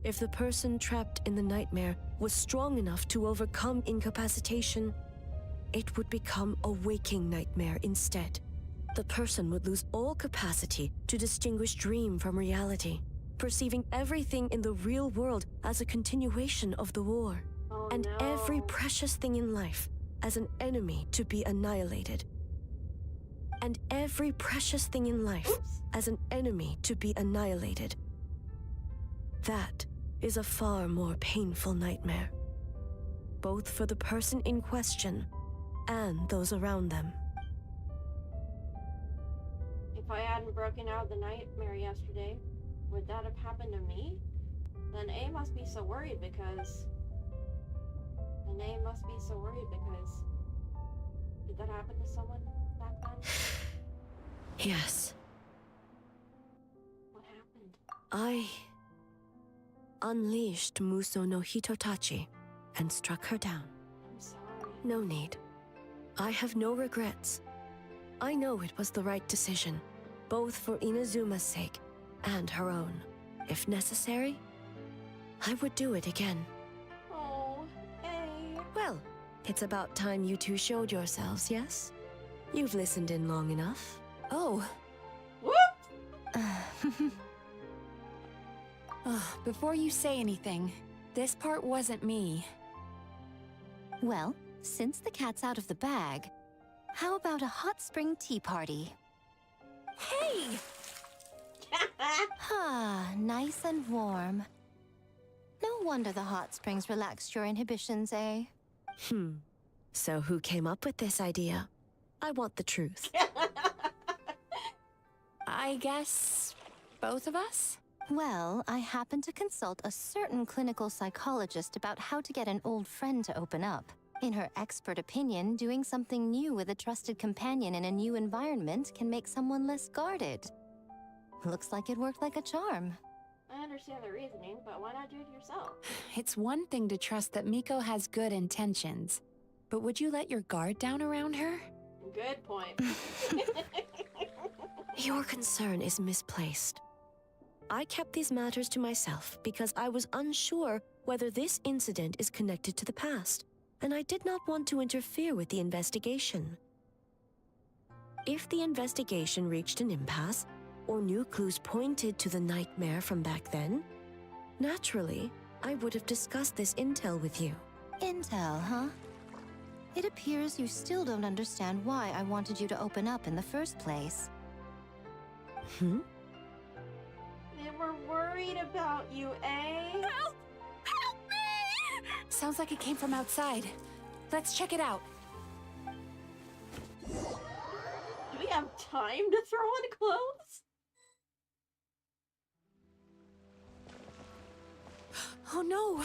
If the person trapped in the nightmare was strong enough to overcome incapacitation, it would become a waking nightmare instead. The person would lose all capacity to distinguish dream from reality, perceiving everything in the real world as a continuation of the war, and every precious thing in life as an enemy to be annihilated. And every precious thing in life as an enemy to be annihilated. That is a far more painful nightmare, both for the person in question and those around them. If I hadn't broken out of the nightmare yesterday, would that have happened to me? Then A must be so worried because... And A must be so worried because... Did that happen to someone back then? Yes. What happened? I unleashed Muso no Hitotachi and struck her down. I'm sorry. No need. I have no regrets. I know it was the right decision, both for Inazuma's sake and her own. If necessary, I would do it again. Oh, A. Well, it's about time you two showed yourselves, yes? You've listened in long enough. Oh. Whoop! Before you say anything, this part wasn't me. Well, since the cat's out of the bag, how about a hot spring tea party? Hey! Ah, nice and warm. No wonder the hot springs relaxed your inhibitions, eh? So who came up with this idea? I want the truth. I guess both of us? Well, I happened to consult a certain clinical psychologist about how to get an old friend to open up. In her expert opinion, doing something new with a trusted companion in a new environment can make someone less guarded. Looks like it worked like a charm. I understand the reasoning, but why not do it yourself? It's one thing to trust that Miko has good intentions, but would you let your guard down around her? Good point. Your concern is misplaced. I kept these matters to myself because I was unsure whether this incident is connected to the past, and I did not want to interfere with the investigation. If the investigation reached an impasse, or new clues pointed to the nightmare from back then, naturally, I would have discussed this intel with you. Intel, huh? It appears you still don't understand why I wanted you to open up in the first place. Hmm? They were worried about you, eh? Help! Help me! Sounds like it came from outside. Let's check it out. Do we have time to throw on clothes? Oh no!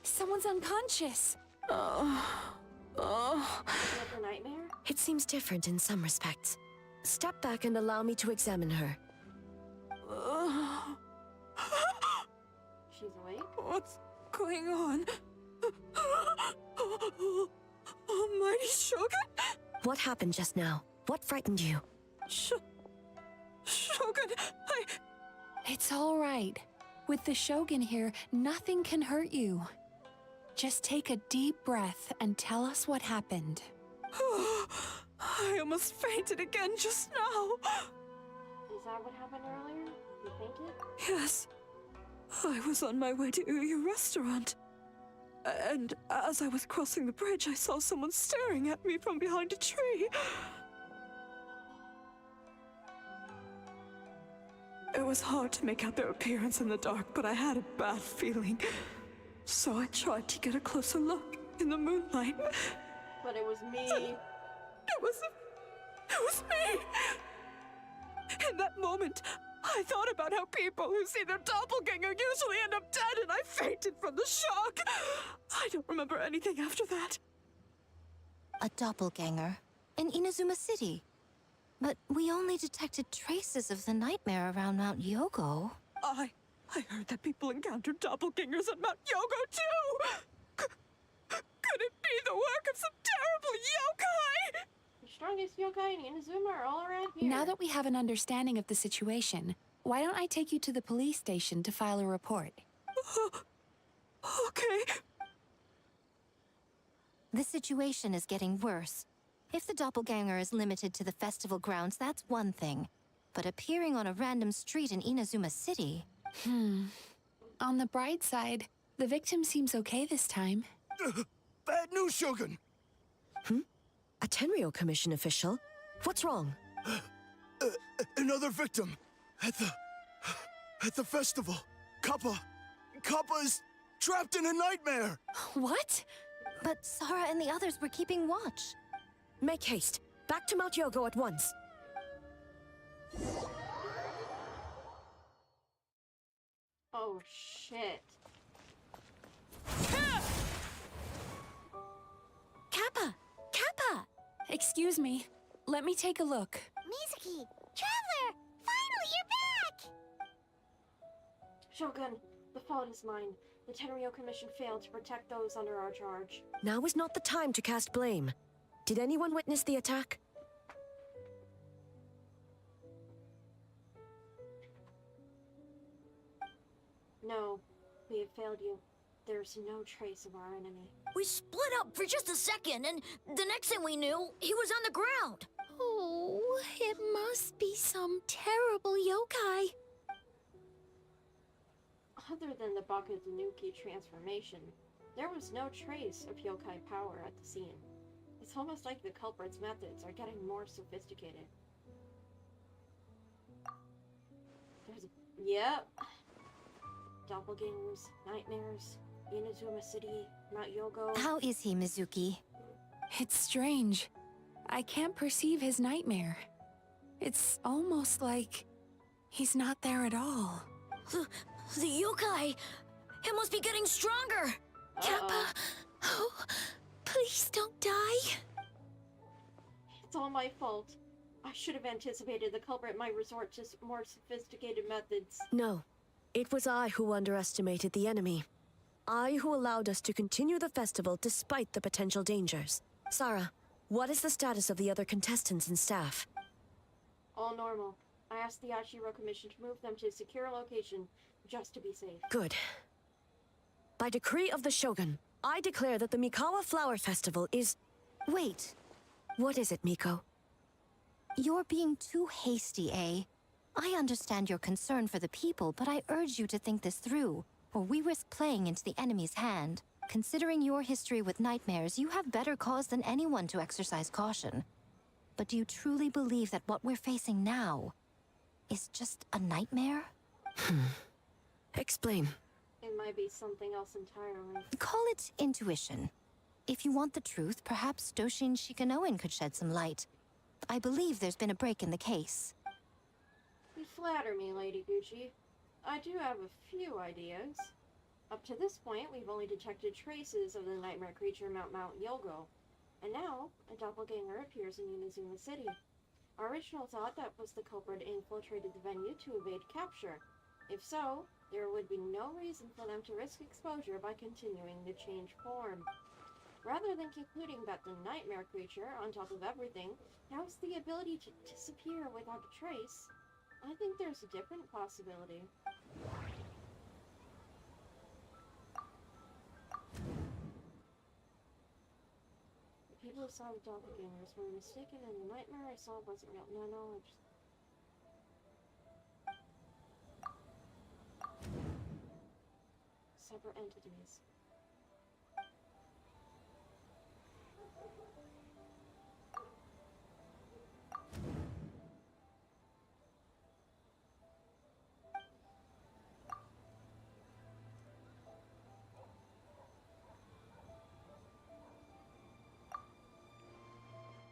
Someone's unconscious! Is it a nightmare? It seems different in some respects. Step back and allow me to examine her. She's awake? What's going on? Almighty Shogun? What happened just now? What frightened you? Shogun, It's all right. With the Shogun here, nothing can hurt you. Just take a deep breath and tell us what happened. I almost fainted again just now. Is that what happened earlier? You fainted? Yes. I was on my way to Uyu restaurant. And as I was crossing the bridge, I saw someone staring at me from behind a tree. It was hard to make out their appearance in the dark, but I had a bad feeling. So I tried to get a closer look in the moonlight. But it was me. It was me! In that moment, I thought about how people who see their doppelganger usually end up dead, and I fainted from the shock. I don't remember anything after that. A doppelganger in Inazuma City. But we only detected traces of the nightmare around Mount Yogo. I heard that people encountered doppelgangers at Mount Yogo too! Could it be the work of some terrible yokai? The strongest yokai in Inazuma are all around here. Now that we have an understanding of the situation, why don't I take you to the police station to file a report? Okay. The situation is getting worse. If the doppelganger is limited to the festival grounds, that's one thing. But appearing on a random street in Inazuma City... On the bright side, the victim seems okay this time. Bad news, Shogun! A Tenryou Commission official? What's wrong? Another victim at the festival. Kappa is trapped in a nightmare. What? But Sara and the others were keeping watch. Make haste. Back to Mount Yogo at once. Oh, shit. Kappa! Kappa! Excuse me. Let me take a look. Mizuki! Traveler! Finally, you're back! Shogun, the fault is mine. The Tenryou Commission failed to protect those under our charge. Now is not the time to cast blame. Did anyone witness the attack? No, we have failed you. There's no trace of our enemy. We split up for just a second, and the next thing we knew, he was on the ground. Oh, it must be some terrible yokai. Other than the Bakudanuki transformation, there was no trace of yokai power at the scene. It's almost like the culprit's methods are getting more sophisticated. Yep. Doppelgangers, nightmares, Inazuma City, Mount Yogo. How is he, Mizuki? It's strange. I can't perceive his nightmare. It's almost like he's not there at all. The yokai! It must be getting stronger! Kappa! Oh, please don't die! It's all my fault. I should have anticipated the culprit might resort to more sophisticated methods. No. It was I who underestimated the enemy. I who allowed us to continue the festival despite the potential dangers. Sarah, what is the status of the other contestants and staff? All normal. I asked the Yashiro Commission to move them to a secure location, just to be safe. Good. By decree of the Shogun, I declare that the Mikawa Flower Festival is... Wait. What is it, Miko? You're being too hasty, eh? I understand your concern for the people, but I urge you to think this through, or we risk playing into the enemy's hand. Considering your history with nightmares, you have better cause than anyone to exercise caution. But do you truly believe that what we're facing now is just a nightmare? Explain. It might be something else entirely. Call it intuition. If you want the truth, perhaps Doshin Shikanoin could shed some light. I believe there's been a break in the case. You flatter me, Lady Gucci. I do have a few ideas. Up to this point, we've only detected traces of the nightmare creature Mount Yogo. And now, a doppelganger appears in Inazuma City. Our original thought that was the culprit infiltrated the venue to evade capture. If so, there would be no reason for them to risk exposure by continuing to change form. Rather than concluding that the nightmare creature, on top of everything, has the ability to disappear without a trace, I think there's a different possibility. The people who saw the doppelgangers were mistaken, and the nightmare I saw wasn't real. No, separate entities.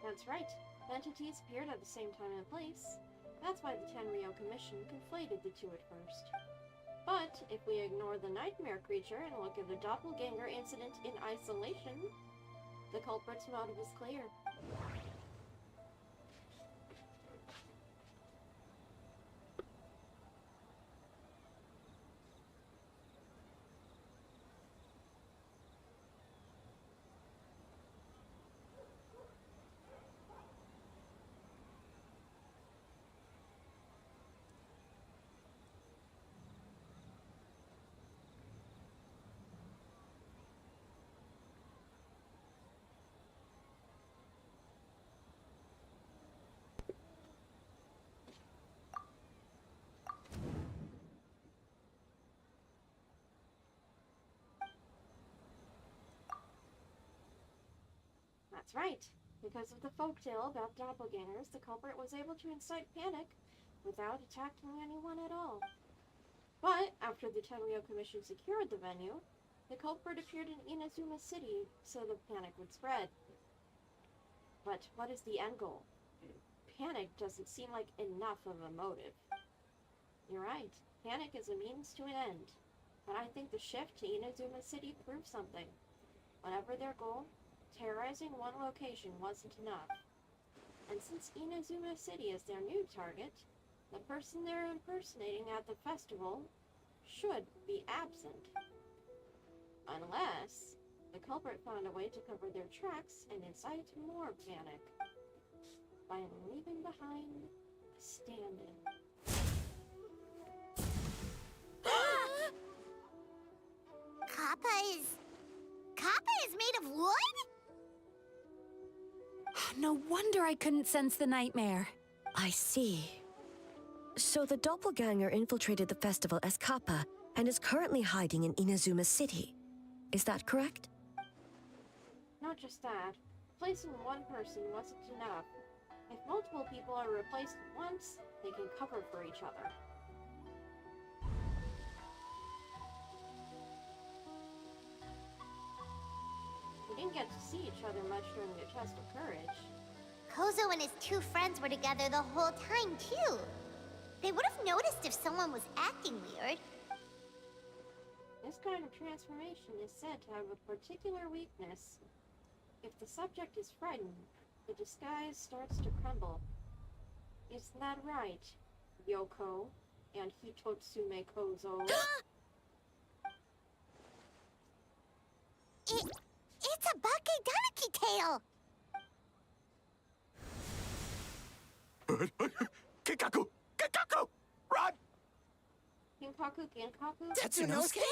That's right. Entities appeared at the same time and place. That's why the Tenryou Commission conflated the two at first. But if we ignore the nightmare creature and look at the doppelganger incident in isolation, the culprit's motive is clear. That's right. Because of the folktale about doppelgangers, the culprit was able to incite panic without attacking anyone at all. But after the Tenryou Commission secured the venue, the culprit appeared in Inazuma City so the panic would spread. But what is the end goal? Panic doesn't seem like enough of a motive. You're right. Panic is a means to an end. But I think the shift to Inazuma City proved something. Whatever their goal, terrorizing one location wasn't enough. And since Inazuma City is their new target, the person they're impersonating at the festival should be absent. Unless the culprit found a way to cover their tracks and incite more panic by leaving behind a stand-in. Kappa is made of wood? No wonder I couldn't sense the nightmare. I see. So the doppelganger infiltrated the festival as Kappa and is currently hiding in Inazuma City. Is that correct? Not just that. Replacing one person wasn't enough. If multiple people are replaced at once, they can cover for each other. We didn't get to see each other much during the test of courage. Kozo and his two friends were together the whole time, too. They would have noticed if someone was acting weird. This kind of transformation is said to have a particular weakness. If the subject is frightened, the disguise starts to crumble. Isn't that right, Yoko? and Hitotsume Kozo. It's a Bakedaniki tail! Kikaku! Kikaku! Run! Kinkaku, Genkaku? Tetsunosuke?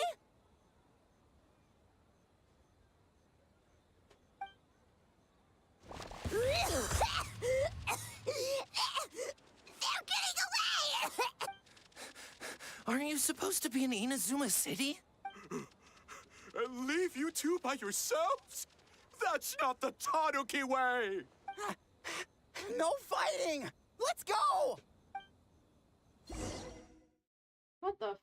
They're getting away! Aren't you supposed to be in Inazuma City? And leave you two by yourselves? That's not the Tanuki way! No fighting! Let's go! What the?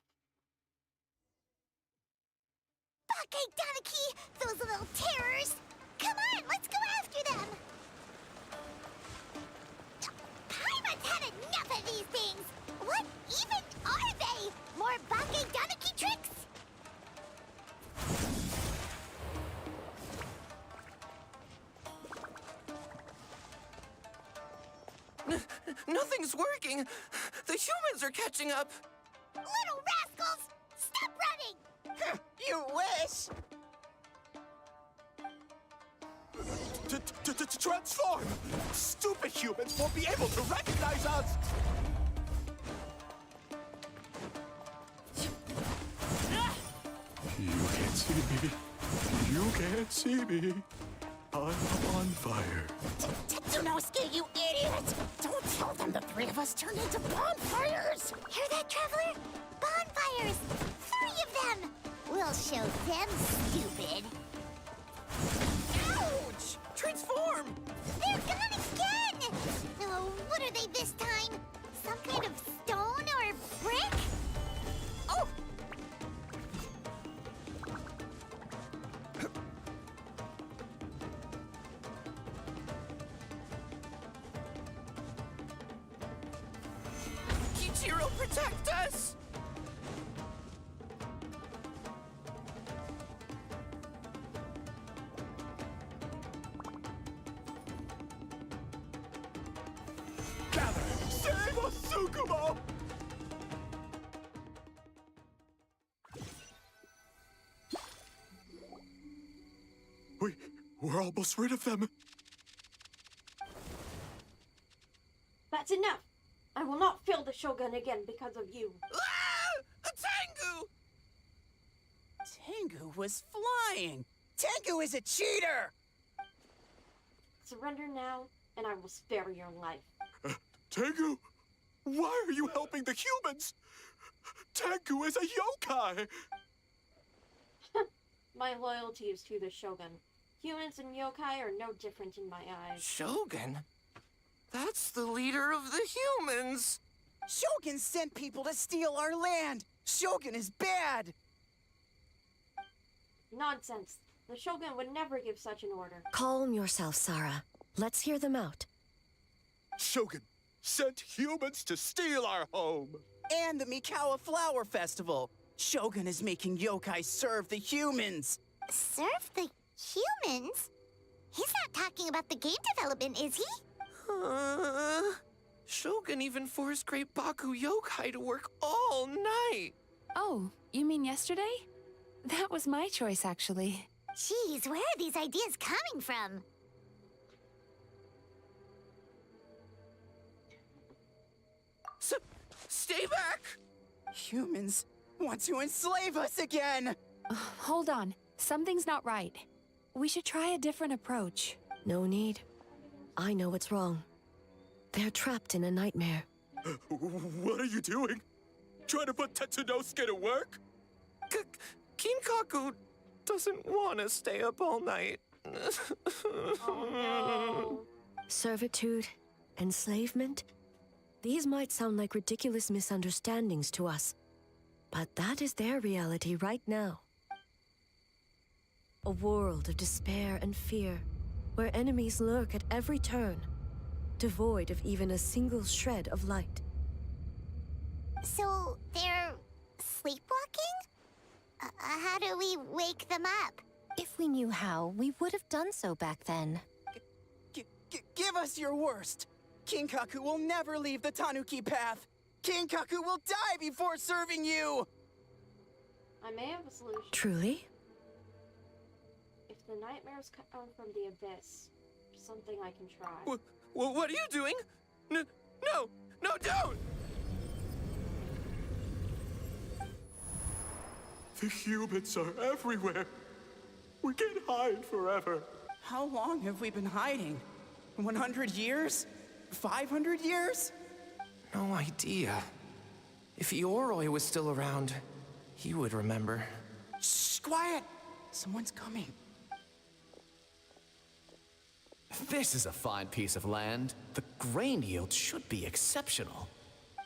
Bakedaniki! Those little terrors! Come on, let's go after them! Paimon's had enough of these things! What even are they? More Bakedaniki tricks? Nothing's working. The humans are catching up. Little rascals! Stop running! You wish! Transform! Stupid humans won't be able to recognize us! You can't see me. You can't see me. I'm on fire. Tetsunosuke, you idiot! Don't tell them the three of us turned into bonfires! Hear that, Traveler? Bonfires! 3 of them! We'll show them, stupid! Ouch! Transform! They're gone again! Oh, what are they this time? Some kind of stone or brick? Oh! Kichiro, protect us! Gather! Save us, Tsukumo! We're almost rid of them. That's enough! I will not fill the Shogun again because of you. Ah! A Tengu! Tengu was flying! Tengu is a cheater! Surrender now, and I will spare your life. Tengu, why are you helping the humans? Tengu is a yokai! My loyalty is to the Shogun. Humans and yokai are no different in my eyes. Shogun? That's the leader of the humans! Shogun sent people to steal our land! Shogun is bad! Nonsense. The Shogun would never give such an order. Calm yourself, Sarah. Let's hear them out. Shogun sent humans to steal our home! And the Mikawa Flower Festival! Shogun is making yokai serve the humans! Serve the humans? He's not talking about the game development, is he? Shogun even forced Great Baku Yokai to work all night! Oh, you mean yesterday? That was my choice, actually. Jeez, where are these ideas coming from? Stay back! Humans want to enslave us again! Hold on. Something's not right. We should try a different approach. No need. I know what's wrong. They're trapped in a nightmare. What are you doing? Trying to put Tetsunosuke to work? Kinkaku doesn't want to stay up all night. Oh no. Servitude, enslavement? These might sound like ridiculous misunderstandings to us, but that is their reality right now. A world of despair and fear, where enemies lurk at every turn, devoid of even a single shred of light. So, they're sleepwalking? How do we wake them up? If we knew how, we would have done so back then. Give us your worst! Kinkaku will never leave the Tanuki path! King Kaku will die before serving you! I may have a solution. Truly? If the nightmares come from the abyss, something I can try. What are you doing? No, don't! The humans are everywhere. We can't hide forever. How long have we been hiding? 100 years? 500 years? No idea. If Ioroi was still around, he would remember. Shh, quiet! Someone's coming. This is a fine piece of land. The grain yield should be exceptional.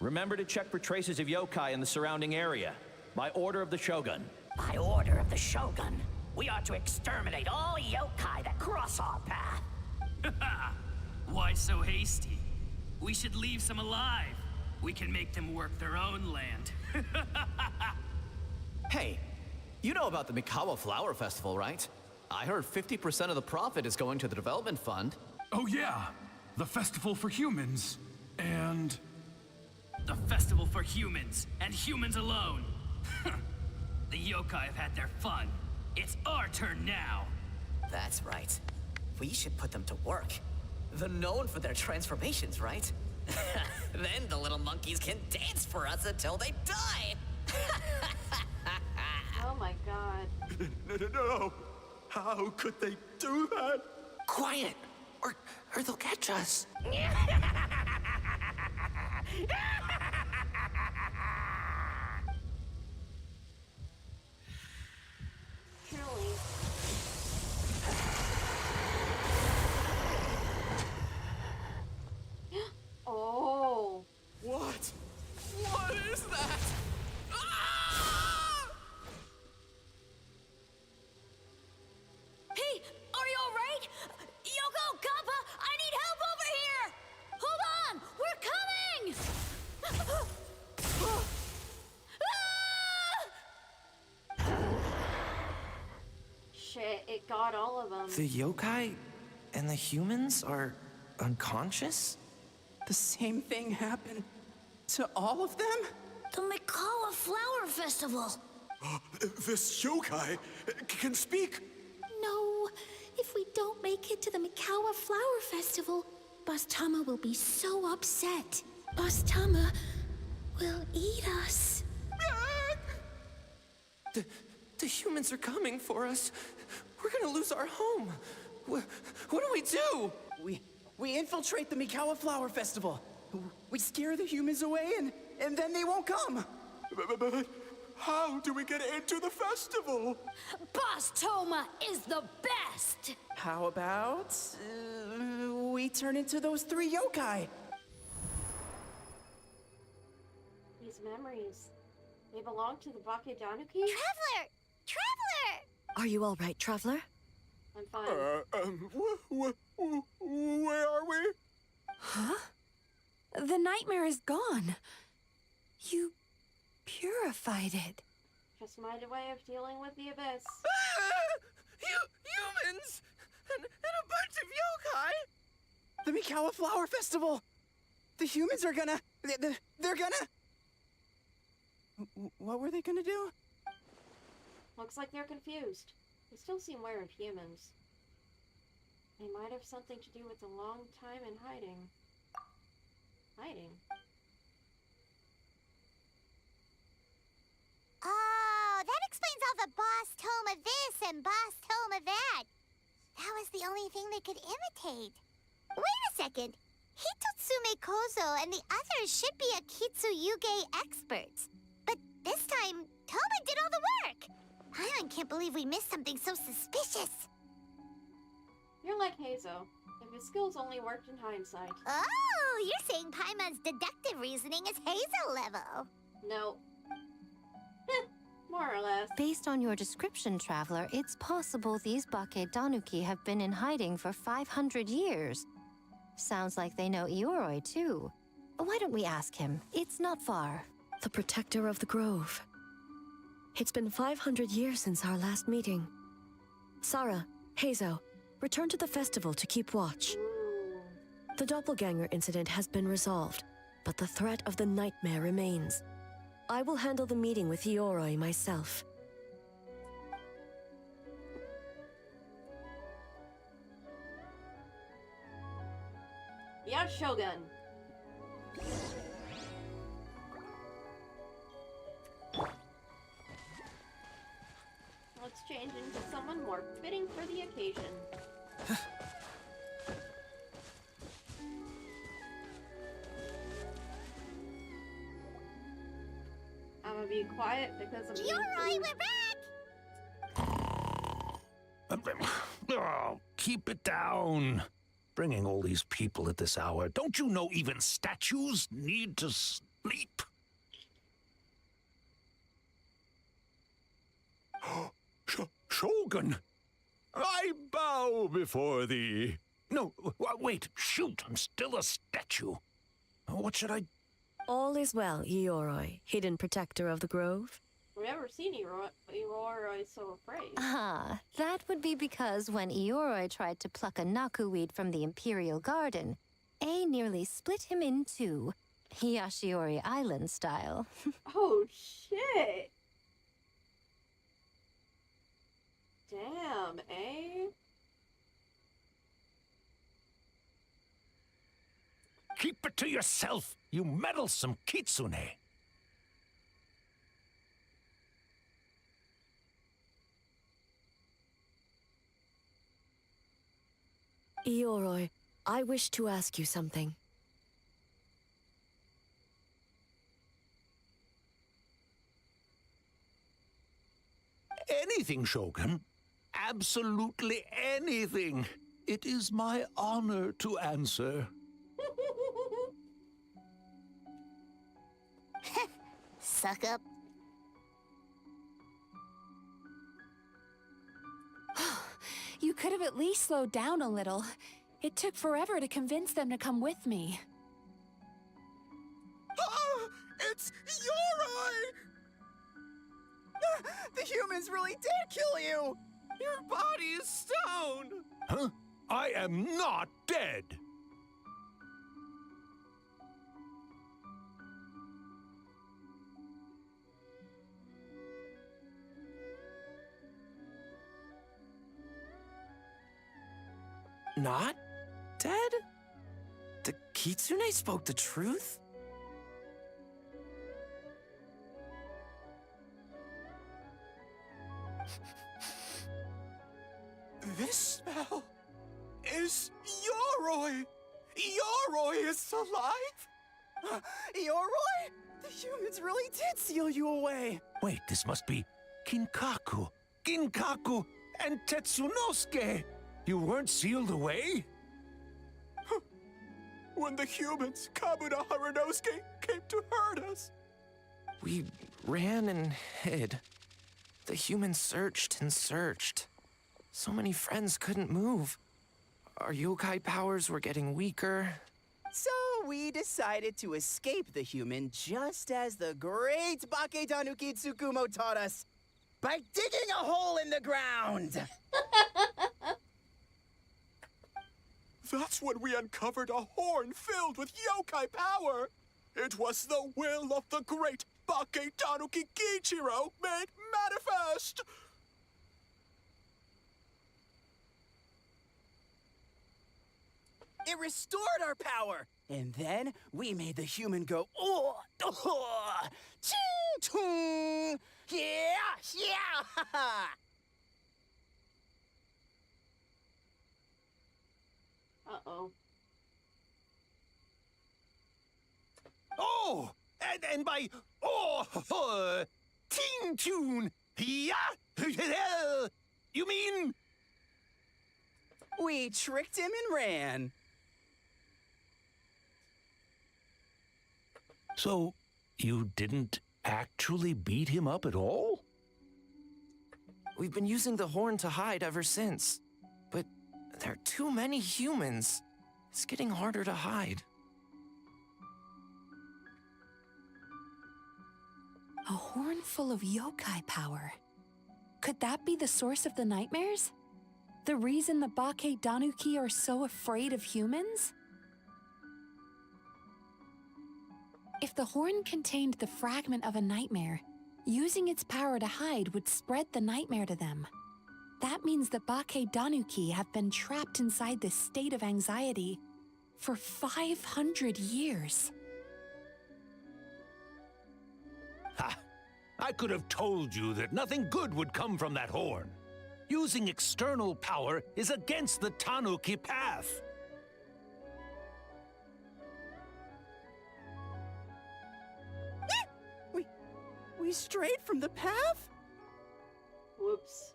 Remember to check for traces of yokai in the surrounding area. By order of the Shogun. By order of the Shogun, we are to exterminate all yokai that cross our path. Why so hasty? We should leave some alive. We can make them work their own land. Hey, you know about the Mikawa Flower Festival, right? I heard 50% of the profit is going to the development fund. Oh yeah, the festival for humans. And... The festival for humans, and humans alone. The yokai have had their fun. It's our turn now. That's right. We should put them to work. They're known for their transformations, right? Then the little monkeys can dance for us until they die! Oh my god. No! How could they do that? Quiet, or they'll catch us. Truly. Oh. What? What is that? Hey, are you alright? Yoko, Kappa, I need help over here! Hold on, we're coming! Shit, it got all of them. The yokai and the humans are unconscious? The same thing happened to all of them? The Mikawa Flower Festival! This yokai can speak. No, if we don't make it to the Mikawa Flower Festival, Boss Tama will be so upset. Boss Tama will eat us. The humans are coming for us. We're gonna lose our home. What do we do? We infiltrate the Mikawa Flower Festival. We scare the humans away and then they won't come. But how do we get into the festival? Boss Toma is the best! How about we turn into those 3 yokai? These memories, they belong to the Bakedanuki? Traveler! Traveler! Are you all right, Traveler? I'm fine. Where are we? Huh? The nightmare is gone. You purified it. Just my way of dealing with the abyss. Humans! And a bunch of yokai! The Mikawa Flower Festival! The humans are gonna... They're gonna... What were they gonna do? Looks like they're confused. They still seem aware of humans. They might have something to do with a long time in hiding. Hiding? Oh, that explains all the Boss Toma this and Boss Toma that. That was the only thing they could imitate. Wait a second. Hitotsume Kozo and the others should be Akitsuyuge experts. But this time, Toma did all the work. Paimon can't believe we missed something so suspicious. You're like Hazo. If his skills only worked in hindsight. Oh, you're saying Paimon's deductive reasoning is Hazel level. No. More or less. Based on your description, Traveler, it's possible these Bakedanuki have been in hiding for 500 years. Sounds like they know Ioroi, too. Why don't we ask him? It's not far. The protector of the grove. It's been 500 years since our last meeting. Sarah, Hazo, return to the festival to keep watch. The doppelganger incident has been resolved. but the threat of the nightmare remains. I will handle the meeting with Ioroi myself. Yeah, Shogun. Let's change into someone more fitting for the occasion. I'm gonna be quiet because I'm Ioroi, we're back! Oh, keep it down. Bringing all these people at this hour. Don't you know even statues need to sleep? Shogun, I bow before thee. No, wait, shoot, I'm still a statue. What should I... All is well, Ioroi, hidden protector of the grove. I've never seen Ioroi so afraid. Ah, that would be because when Ioroi tried to pluck a Naku weed from the Imperial Garden, A nearly split him in two, Yashiori Island style. Oh, shit! Damn, eh? Keep it to yourself, you meddlesome kitsune. Ioroi, I wish to ask you something. Anything, Shogun. Absolutely anything. It is my honor to answer. Suck up. You could have at least slowed down a little. It took forever to convince them to come with me. Oh, it's Ioroi! The humans really did kill you! Your body is stone! Huh? I am not dead! Not dead? The Kitsune spoke the truth? This smell is Ioroi! Ioroi is alive! Ioroi? The humans really did seal you away! Wait, this must be Kinkaku, and Tetsunosuke! You weren't sealed away? When the humans, Kabuna Harunosuke, came to hurt us. We ran and hid. The humans searched and searched. So many friends couldn't move. Our yokai powers were getting weaker. So we decided to escape the human just as the great Baketanuki Tsukumo taught us. By digging a hole in the ground! That's when we uncovered a horn filled with yokai power. It was the will of the great Baketanuki Kiichiro made manifest. It restored our power, and then we made the human go, ching-chung! Yeah! Uh-oh. Oh! And by... Oh! Ting Tune! Yeah! You mean... We tricked him and ran. So, you didn't actually beat him up at all? We've been using the horn to hide ever since. But there are too many humans. It's getting harder to hide. A horn full of yokai power. Could that be the source of the nightmares? The reason the Baketanuki are so afraid of humans? the horn contained the fragment of a nightmare, using its power to hide would spread the nightmare to them. That means the Bakedanuki have been trapped inside this state of anxiety for 500 years. Ha! I could have told you that nothing good would come from that horn. Using external power is against the Tanuki path. We strayed from the path? Whoops.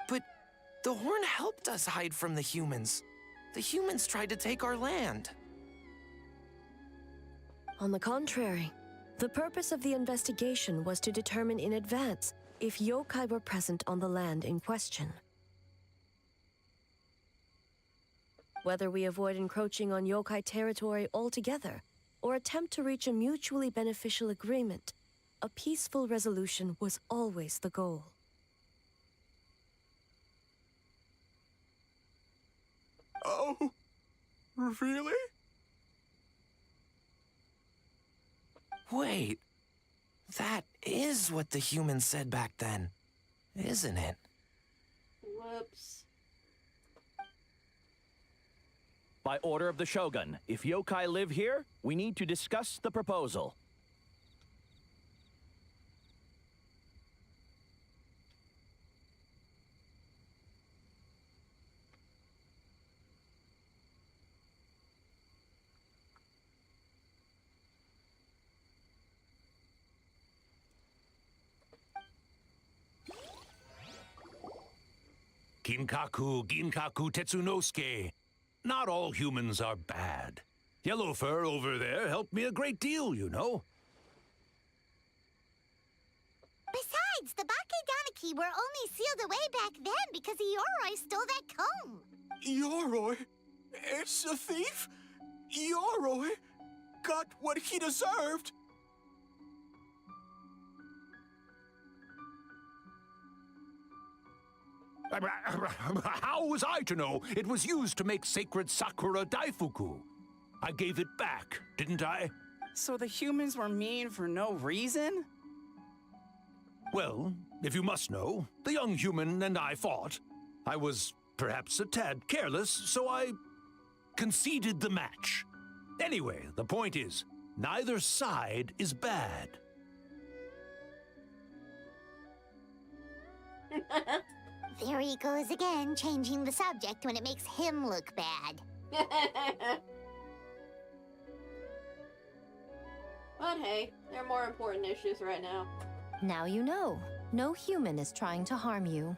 But the horn helped us hide from the humans. The humans tried to take our land. On the contrary, the purpose of the investigation was to determine in advance if yokai were present on the land in question. Whether we avoid encroaching on yokai territory altogether or attempt to reach a mutually beneficial agreement, a peaceful resolution was always the goal. Oh, really? Wait, that is what the humans said back then, isn't it? Whoops. By order of the Shogun, if yokai live here, we need to discuss the proposal. Ginkaku Tetsunosuke. Not all humans are bad. Yellow Fur over there helped me a great deal, you know. Besides, the Bakedaniki were only sealed away back then because Yoroi stole that comb. Yoroi? It's a thief? Yoroi got what he deserved. How was I to know it was used to make sacred Sakura Daifuku? I gave it back, didn't I? So the humans were mean for no reason? Well, if you must know, the young human and I fought. I was perhaps a tad careless, so I conceded the match. Anyway, the point is, neither side is bad. There he goes again, changing the subject when it makes him look bad. But hey, there are more important issues right now. Now you know. No human is trying to harm you.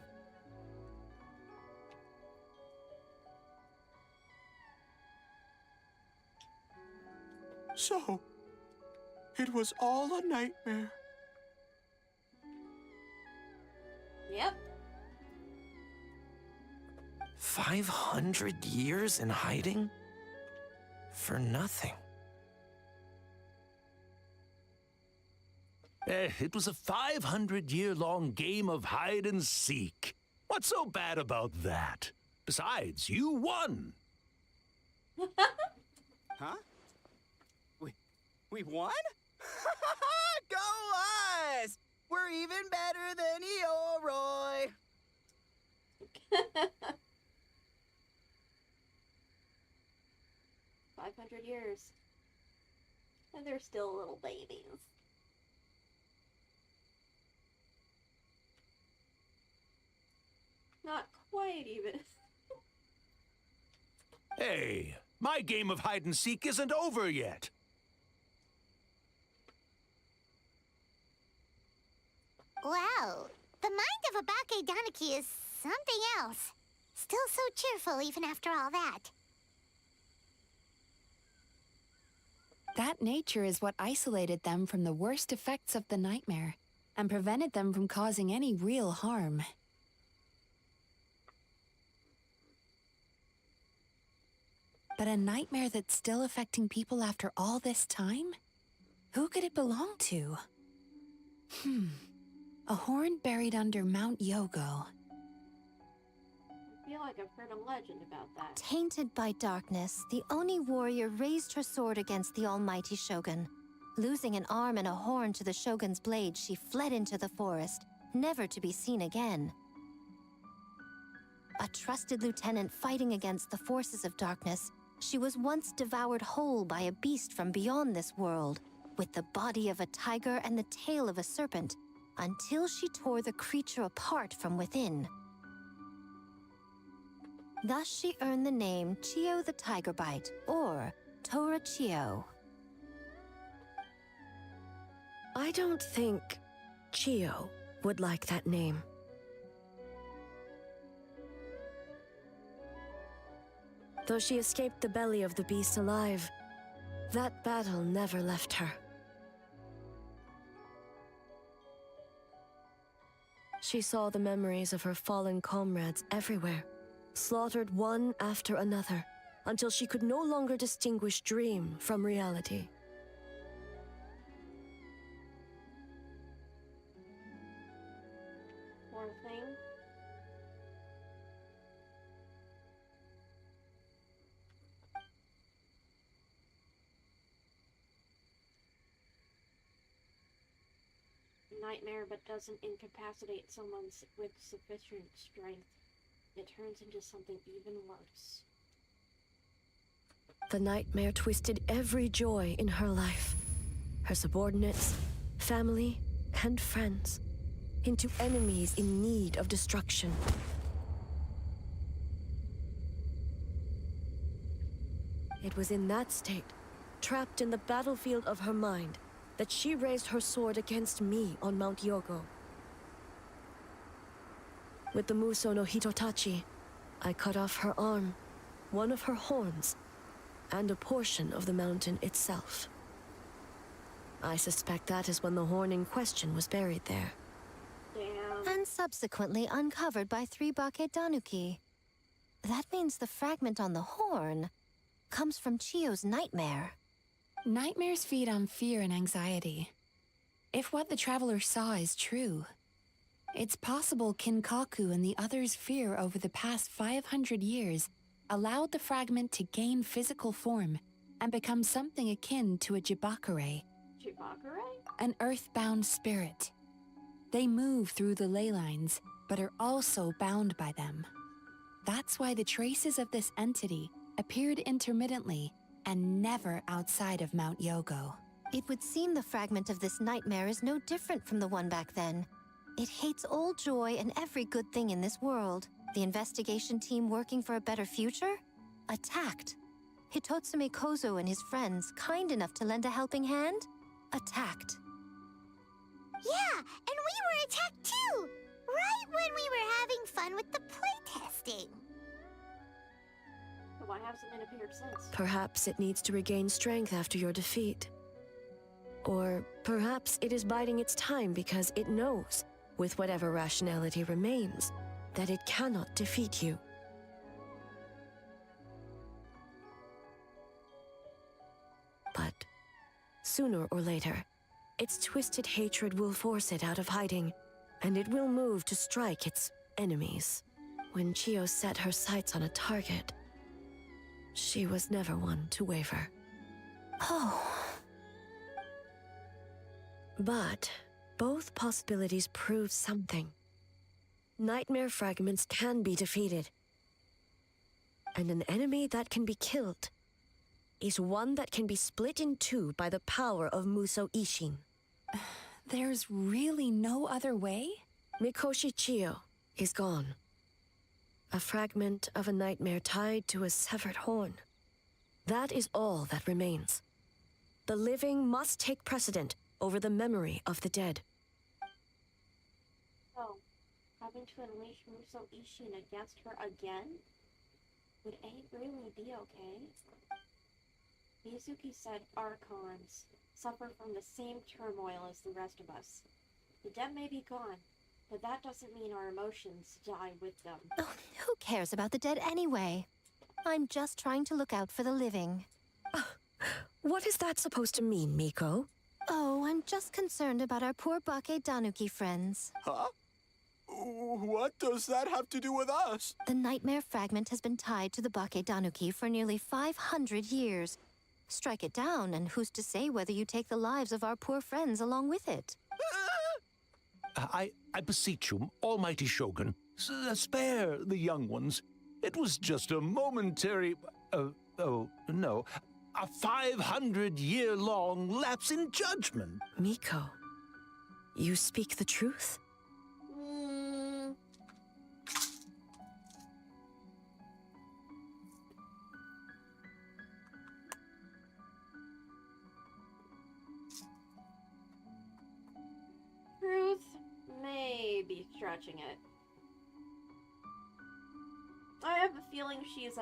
So, it was all a nightmare. Yep. 500 years in hiding? For nothing. It was a 500-year-long game of hide and seek. What's so bad about that? Besides, you won. Huh? We won? Go us! We're even better than Yoroi! 500 years. And they're still little babies. Not quite even. Hey, my game of hide and seek isn't over yet. Wow, the mind of a Bakedaniki is something else. Still so cheerful even after all that. That nature is what isolated them from the worst effects of the nightmare and prevented them from causing any real harm. But a nightmare that's still affecting people after all this time? Who could it belong to? A horn buried under Mount Yogo. I feel like I've heard a legend about that. Tainted by darkness, the Oni warrior raised her sword against the almighty shogun. Losing an arm and a horn to the shogun's blade, she fled into the forest, never to be seen again. A trusted lieutenant fighting against the forces of darkness, she was once devoured whole by a beast from beyond this world, with the body of a tiger and the tail of a serpent, until she tore the creature apart from within. Thus she earned the name Chiyo the Tiger Bite, or Tora Chiyo. I don't think Chiyo would like that name. Though she escaped the belly of the beast alive, that battle never left her. She saw the memories of her fallen comrades everywhere, slaughtered one after another, until she could no longer distinguish dream from reality. Poor thing. Nightmare, but doesn't incapacitate someone with sufficient strength. It turns into something even worse. The nightmare twisted every joy in her life, her subordinates, family, and friends, into enemies in need of destruction. It was in that state, trapped in the battlefield of her mind, that she raised her sword against me on Mount Yogo. With the Muso no Hitotachi, I cut off her arm, one of her horns, and a portion of the mountain itself. I suspect that is when the horn in question was buried there. Damn. And subsequently uncovered by 3 Bake Danuki. That means the fragment on the horn comes from Chiyo's nightmare. Nightmares feed on fear and anxiety. If what the traveler saw is true, it's possible Kinkaku and the others' fear over the past 500 years allowed the fragment to gain physical form and become something akin to a Jibakure, an earthbound spirit. They move through the ley lines, but are also bound by them. That's why the traces of this entity appeared intermittently and never outside of Mount Yogo. It would seem the fragment of this nightmare is no different from the one back then. It hates all joy and every good thing in this world. The investigation team working for a better future? Attacked. Hitotsume Kozo and his friends, kind enough to lend a helping hand? Attacked. Yeah, and we were attacked too! Right when we were having fun with the playtesting. Why hasn't it appeared since? Perhaps it needs to regain strength after your defeat. Or perhaps it is biding its time because it knows, with whatever rationality remains, that it cannot defeat you. But sooner or later, its twisted hatred will force it out of hiding, and it will move to strike its enemies. When Chiyo set her sights on a target, she was never one to waver. Oh. But both possibilities prove something. Nightmare fragments can be defeated. And an enemy that can be killed is one that can be split in two by the power of Muso Ishin. There's really no other way? Mikoshi Chiyo is gone. A fragment of a nightmare tied to a severed horn. That is all that remains. The living must take precedent over the memory of the dead. So, having to unleash Muso Ishin against her again? Would A really be okay? Mizuki said Archons suffer from the same turmoil as the rest of us. The dead may be gone, but that doesn't mean our emotions die with them. Oh, who cares about the dead anyway? I'm just trying to look out for the living. What is that supposed to mean, Miko? Oh, I'm just concerned about our poor Bake Danuki friends. Huh? What does that have to do with us? The nightmare fragment has been tied to the Bakedanuki for nearly 500 years. Strike it down, and who's to say whether you take the lives of our poor friends along with it? I beseech you, almighty Shogun, spare the young ones. It was just a momentary... oh, no. A 500-year-long lapse in judgment. Miko, you speak the truth? Truth may be stretching it. I have a feeling she's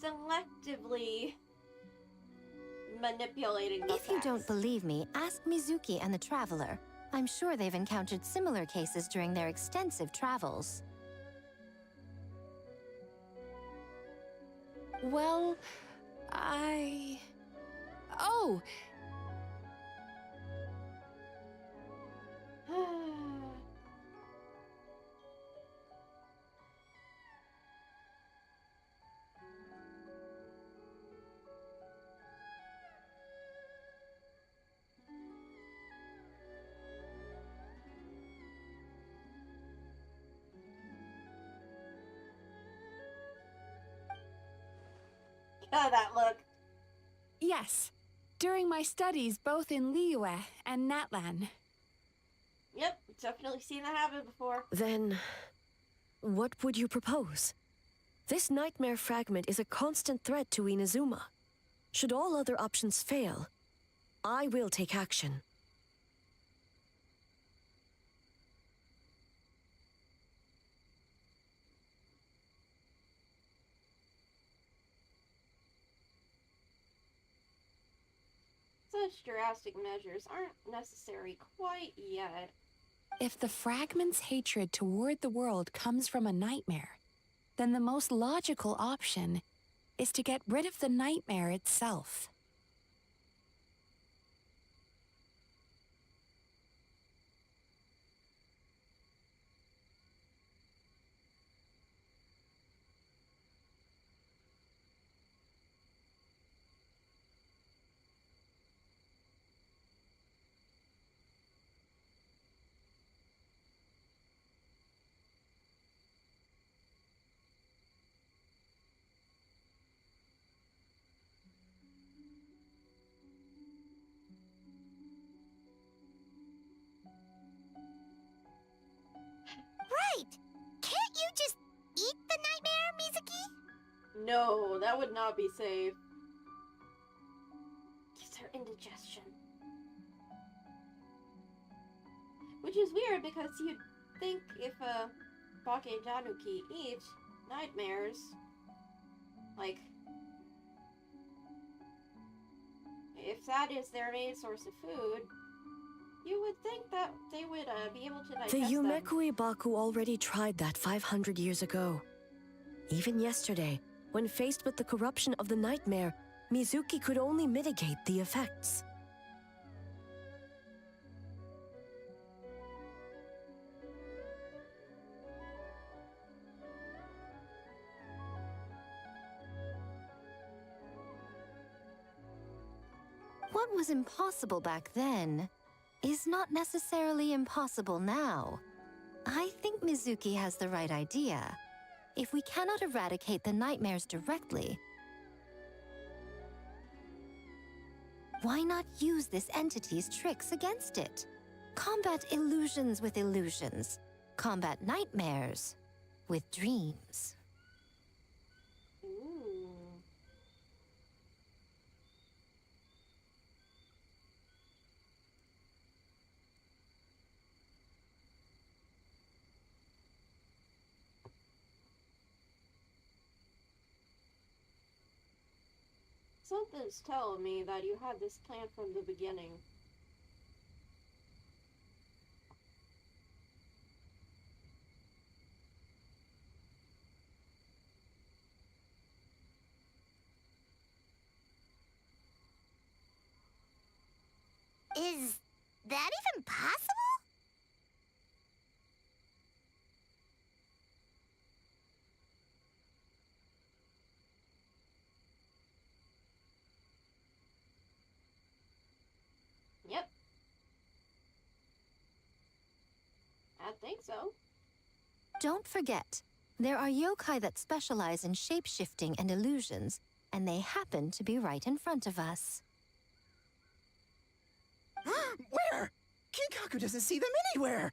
selectively manipulating the If you facts. don't believe me, ask Mizuki and the Traveler. I'm sure they've encountered similar cases during their extensive travels. Well, Oh! That look. Yes. During my studies both in Liyue and Natlan. Yep, definitely seen that happen before. Then, what would you propose? This nightmare fragment is a constant threat to Inazuma. Should all other options fail, I will take action. Such drastic measures aren't necessary quite yet. If the fragment's hatred toward the world comes from a nightmare, then the most logical option is to get rid of the nightmare itself. Right! Can't you just eat the nightmare, Mizuki? No, that would not be safe. Gives her indigestion. Which is weird because you'd think if a Bakedanuki eats nightmares, like, if that is their main source of food, you would think that they would be able to digest The them. Yumeku Ibaku already tried that 500 years ago. Even yesterday, when faced with the corruption of the nightmare, Mizuki could only mitigate the effects. What was impossible back then is not necessarily impossible now. I think Mizuki has the right idea. If we cannot eradicate the nightmares directly, why not use this entity's tricks against it? Combat illusions with illusions. Combat nightmares with dreams. Ooh. Something's telling me that you had this plan from the beginning. Is that even possible? think so. Don't forget, there are yokai that specialize in shape-shifting and illusions, and they happen to be right in front of us. Where? Kinkaku doesn't see them anywhere!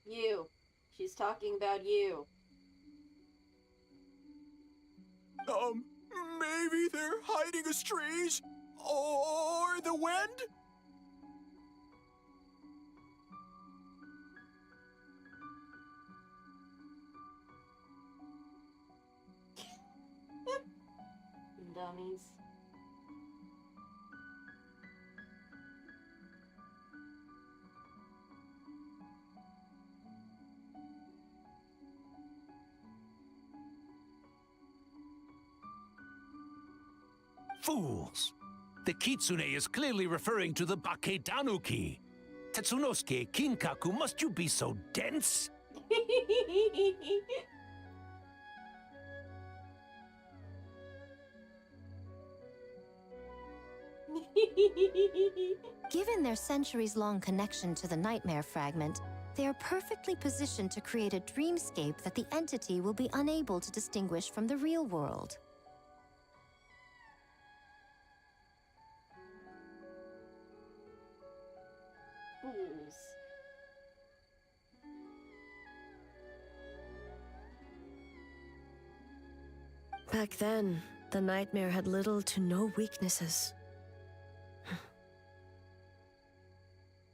You. She's talking about you. Maybe they're hiding as trees? Or the wind? Dummies. Fools! The Kitsune is clearly referring to the Baketanuki. Tetsunosuke, Kinkaku, must you be so dense? Given their centuries-long connection to the Nightmare Fragment, they are perfectly positioned to create a dreamscape that the entity will be unable to distinguish from the real world. Fools. Back then, the nightmare had little to no weaknesses.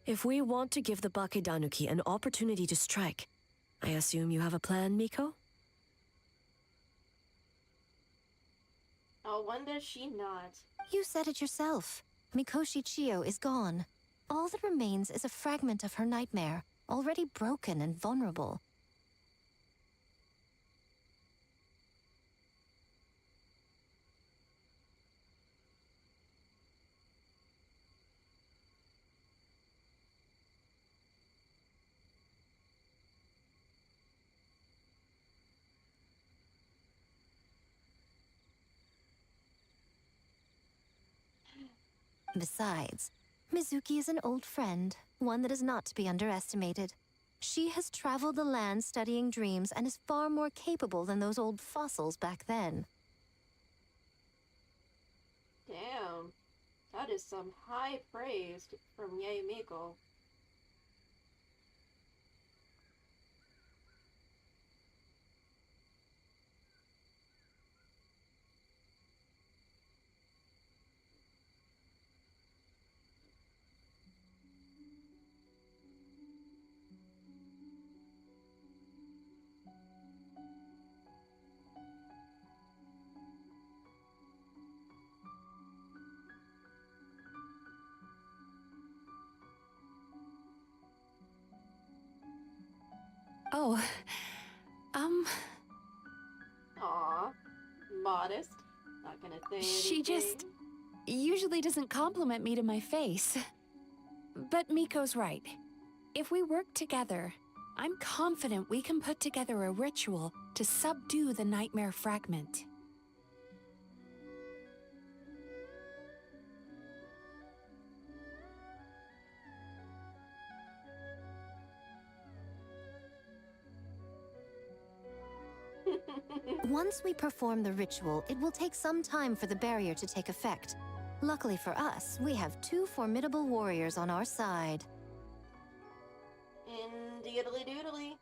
If we want to give the Bakedanuki an opportunity to strike, I assume you have a plan, Miko? Oh, when does she not? You said it yourself. Mikoshi Chiyo is gone. All that remains is a fragment of her nightmare, already broken and vulnerable. Besides, Mizuki is an old friend, one that is not to be underestimated. She has traveled the land studying dreams and is far more capable than those old fossils back then. Damn. That is some high praise from Yae Miko. Oh, Aw, modest. Not gonna say anything. she just usually doesn't compliment me to my face. But Miko's right. If we work together, I'm confident we can put together a ritual to subdue the Nightmare Fragment. Once we perform the ritual, it will take some time for the barrier to take effect. Luckily for us, we have two formidable warriors on our side. Indubitably doodly.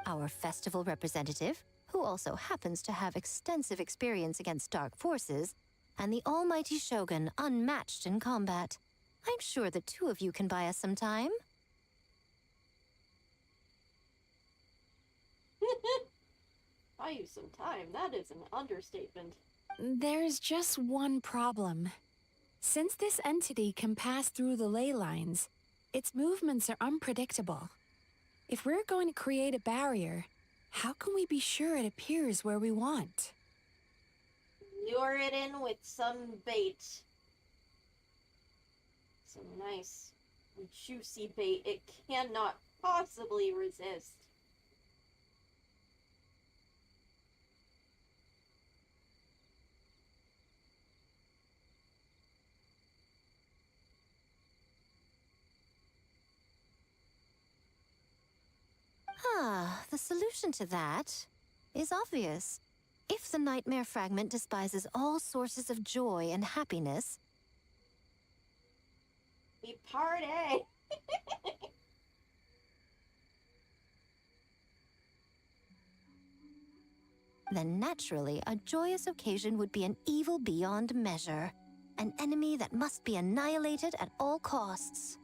Our festival representative, who also happens to have extensive experience against dark forces, and the almighty Shogun, unmatched in combat. I'm sure the two of you can buy us some time. Buy you some time. That is an understatement. There's just one problem. Since this entity can pass through the ley lines, its movements are unpredictable. If we're going to create a barrier, how can we be sure it appears where we want? Lure it in with some bait. Some nice juicy bait it cannot possibly resist. Ah, the solution to that is obvious. If the nightmare fragment despises all sources of joy and happiness, We party! then naturally a joyous occasion would be an evil beyond measure. An enemy that must be annihilated at all costs.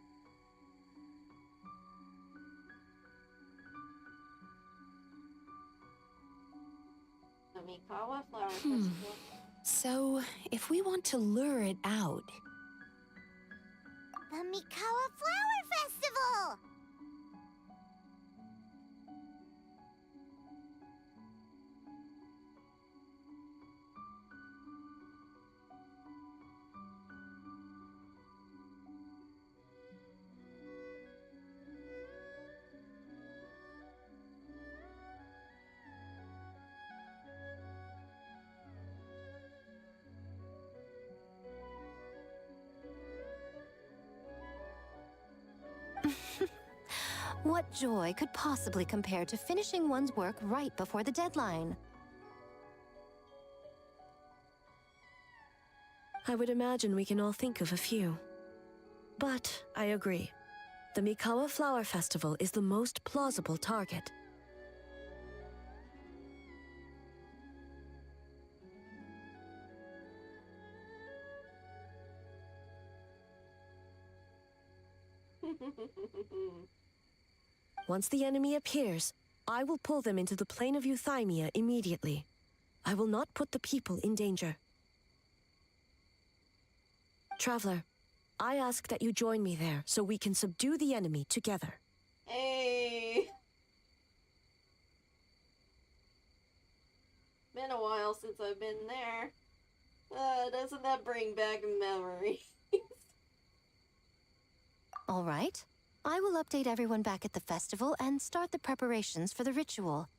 The Mikawa Flower Festival. So, if we want to lure it out, The Mikawa Flower Festival! What joy could possibly compare to finishing one's work right before the deadline? I would imagine we can all think of a few. But I agree. The Mikawa Flower Festival is the most plausible target. Once the enemy appears, I will pull them into the plane of Euthymia immediately. I will not put the people in danger. Traveler, I ask that you join me there so we can subdue the enemy together. Hey! Been a while since I've been there. Doesn't that bring back memories? All right. I will update everyone back at the festival and start the preparations for the ritual.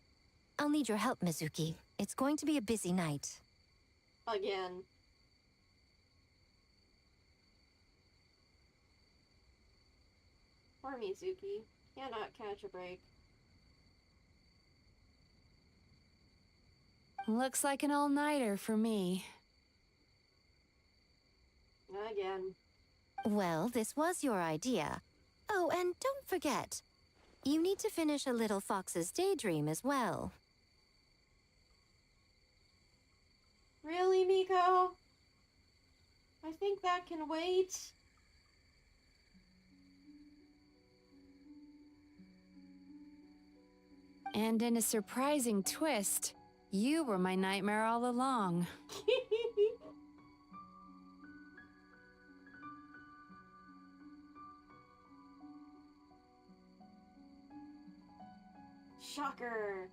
I'll need your help, Mizuki. It's going to be a busy night. Again. Poor Mizuki. Cannot catch a break. looks like an all-nighter for me. Again. Well, this was your idea. Oh, and don't forget, you need to finish a little fox's daydream as well. Really, Miko? I think that can wait. And in a surprising twist, you were my nightmare all along. Shocker.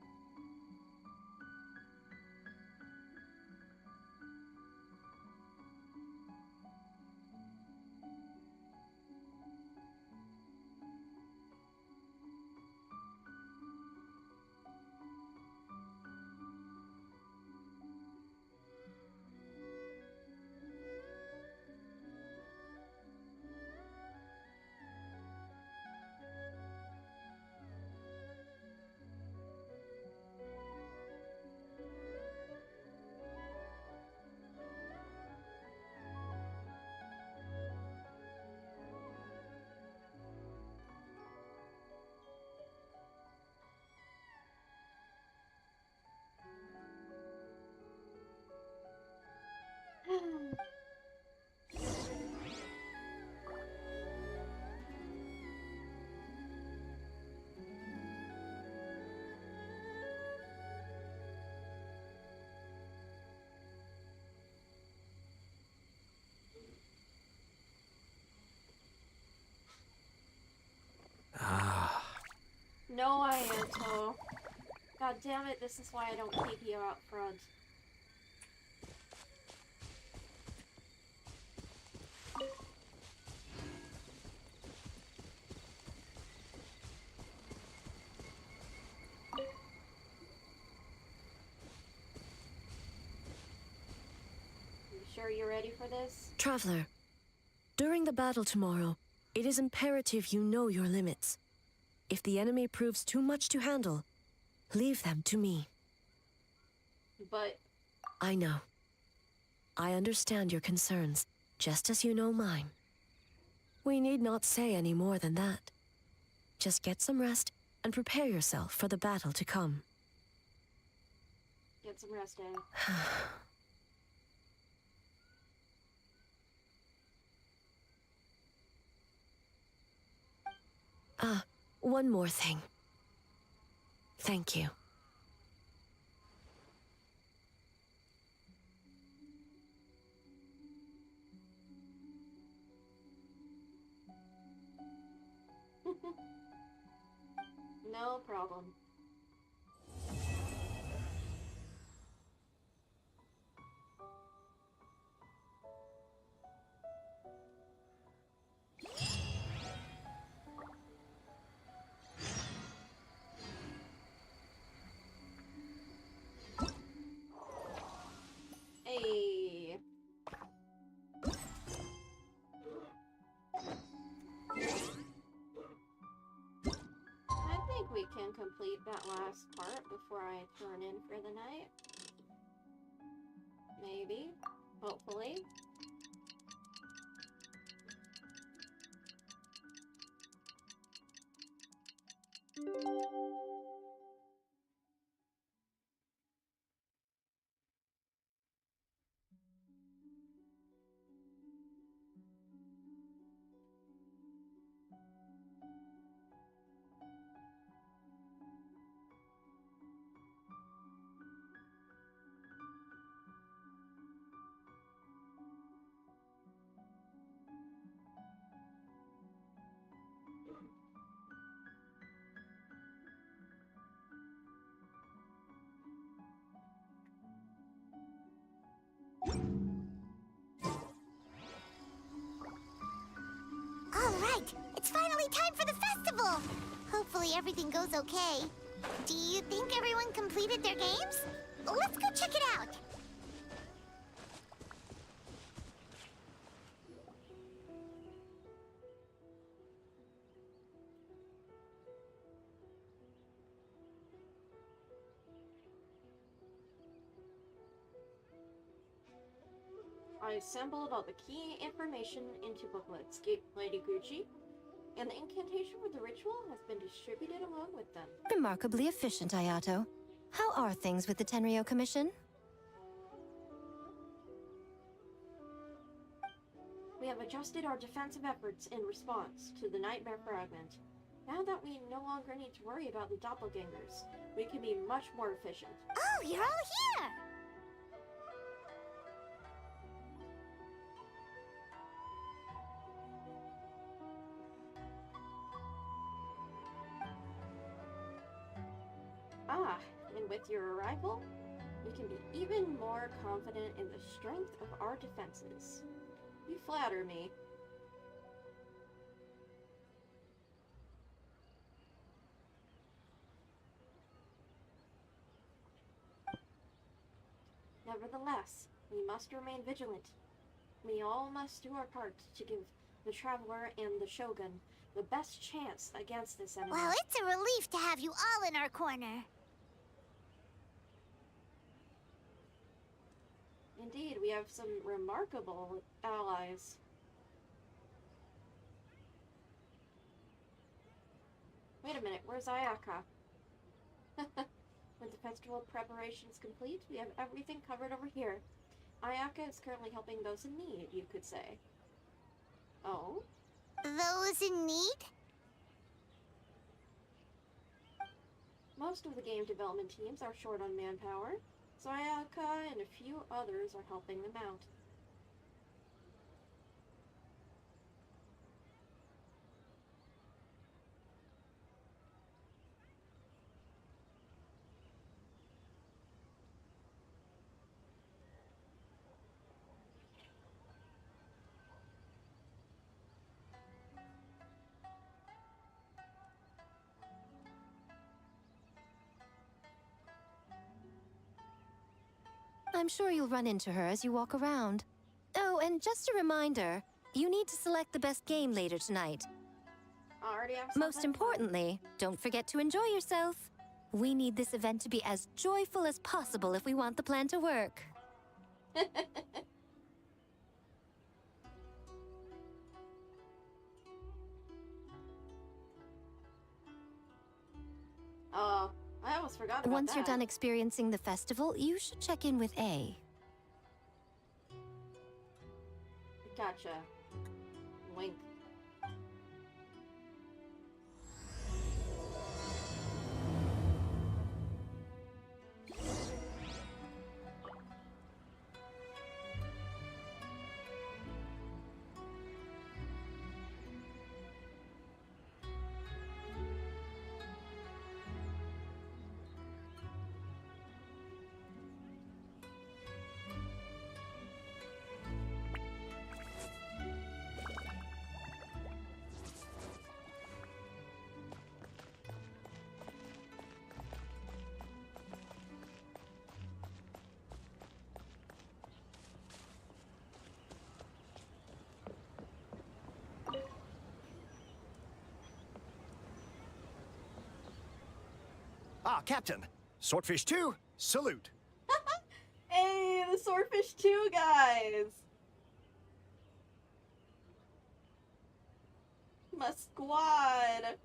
No, Ianto. God damn it, this is why I don't keep you out front. sure you're ready for this? Traveler, during the battle tomorrow, it is imperative you know your limits. If the enemy proves too much to handle, leave them to me. But... I know. I understand your concerns, just as you know mine. We need not say any more than that. Just get some rest and prepare yourself for the battle to come. Get some rest in. One more thing. Thank you. No problem. Hey. I think we can complete that last part before I turn in for the night. Maybe. Hopefully. All right, it's finally time for the festival. Hopefully everything goes okay. Do you think everyone completed their games? Let's go check it out. I assembled all the key information into booklets, Lady Gucci, and the incantation for the ritual has been distributed along with them. Remarkably efficient, Ayato. How are things with the Tenryo Commission? We have adjusted our defensive efforts in response to the Nightmare Fragment. Now that we no longer need to worry about the doppelgangers, we can be much more efficient. Oh, you're all here! Ah, and with your arrival, we can be even more confident in the strength of our defenses. You flatter me. Nevertheless, we must remain vigilant. We all must do our part to give the Traveler and the Shogun the best chance against this enemy. Well, it's a relief to have you all in our corner. Indeed, we have some remarkable allies. Wait a minute, where's Ayaka? With the festival preparations complete, we have everything covered over here. Ayaka is currently helping those in need, you could say. Oh? Those in need? Most of the game development teams are short on manpower, so Ayaka and a few others are helping them out. I'm sure you'll run into her as you walk around. and just a reminder, you need to select the best game later tonight. Already have Most something? importantly, don't forget to enjoy yourself. We need this event to be as joyful as possible if we want the plan to work. Oh, I almost forgot about Once that. you're done experiencing the festival, you should check in with A. Gotcha. Wink. Ah, Captain. Swordfish 2, salute. Hey, the Swordfish 2 guys! My squad!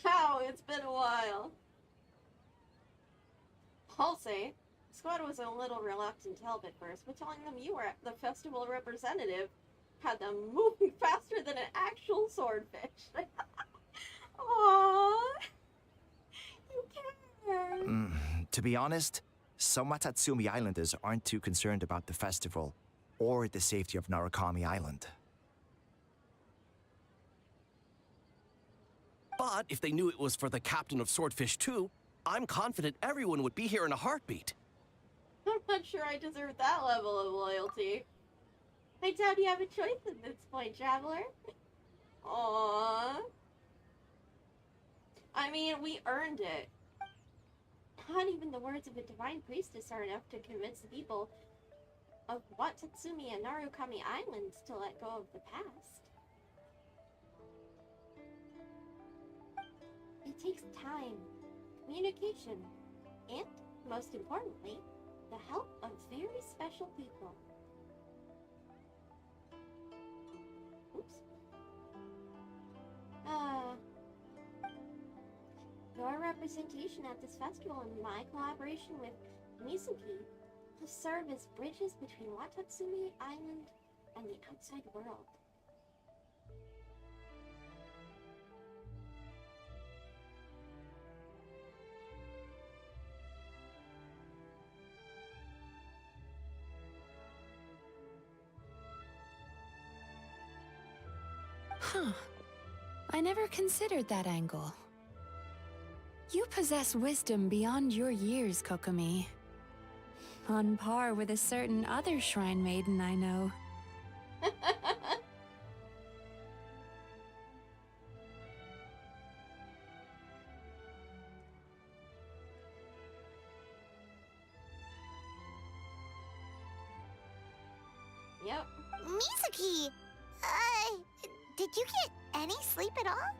How it's been a while. I'll say, the squad was a little reluctant to help at first, but telling them you were the festival representative had them moving faster than an actual swordfish. Aww! You care! To be honest, some Watatsumi Islanders aren't too concerned about the festival or the safety of Narukami Island. But if they knew it was for the captain of Swordfish 2, I'm confident everyone would be here in a heartbeat. I'm not sure I deserve that level of loyalty. I doubt you have a choice at this point, Traveler. Aww. I mean, we earned it. Not even the words of a divine priestess are enough to convince the people of Watatsumi and Narukami Islands to let go of the past. It takes time, communication, and, most importantly, the help of very special people. Oops. Your representation at this festival and my collaboration with Mizuki will serve as bridges between Watatsumi Island and the outside world. Huh. I never considered that angle. You possess wisdom beyond your years, Kokomi. On par with a certain other shrine maiden I know. Yep. Mizuki! Did you get any sleep at all?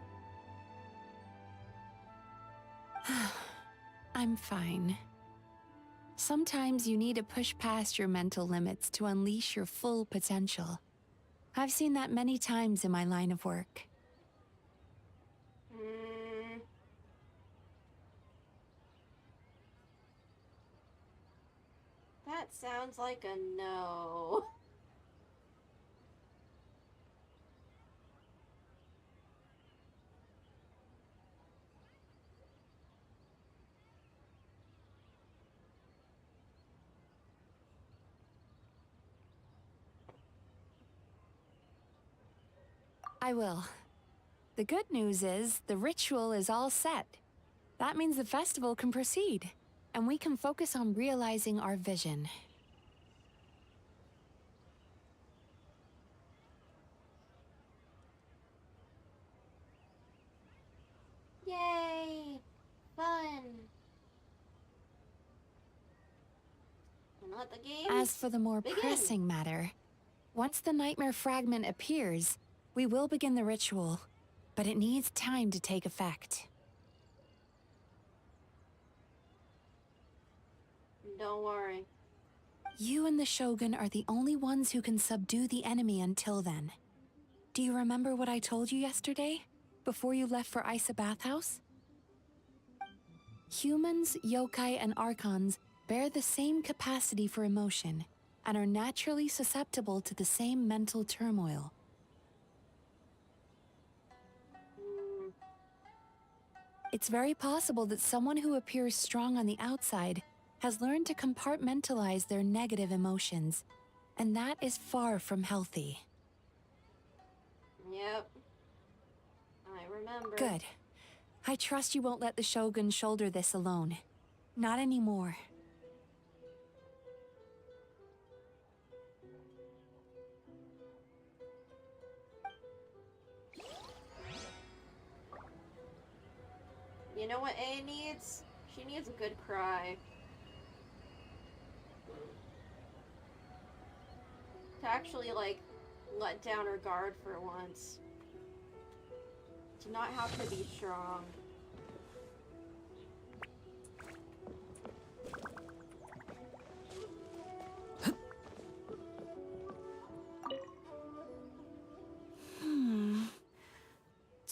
I'm fine. Sometimes you need to push past your mental limits to unleash your full potential. I've seen that many times in my line of work. That sounds like a no. I will. The good news is, the ritual is all set. That means the festival can proceed, and we can focus on realizing our vision. Yay! Fun! And let the game As for the more begin. pressing matter, Once the nightmare fragment appears, we will begin the ritual, but it needs time to take effect. Don't worry. You and the Shogun are the only ones who can subdue the enemy until then. Do you remember what I told you yesterday, before you left for Isa Bathhouse? Humans, yokai, and archons bear the same capacity for emotion and are naturally susceptible to the same mental turmoil. It's very possible that someone who appears strong on the outside has learned to compartmentalize their negative emotions, and that is far from healthy. Yep. I remember. Good. I trust you won't let the Shogun shoulder this alone. Not anymore. You know what A needs? She needs a good cry. To actually, like, let down her guard for once. To not have to be strong.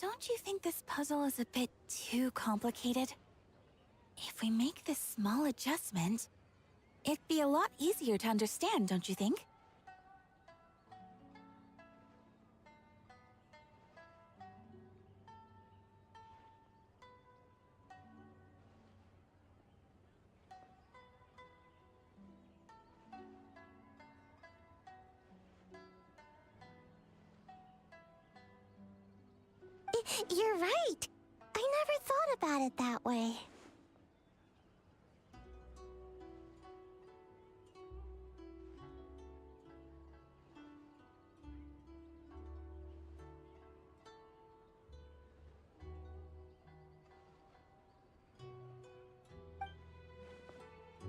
Don't you think this puzzle is a bit too complicated? If we make this small adjustment, it'd be a lot easier to understand, don't you think? You're right. I never thought about it that way.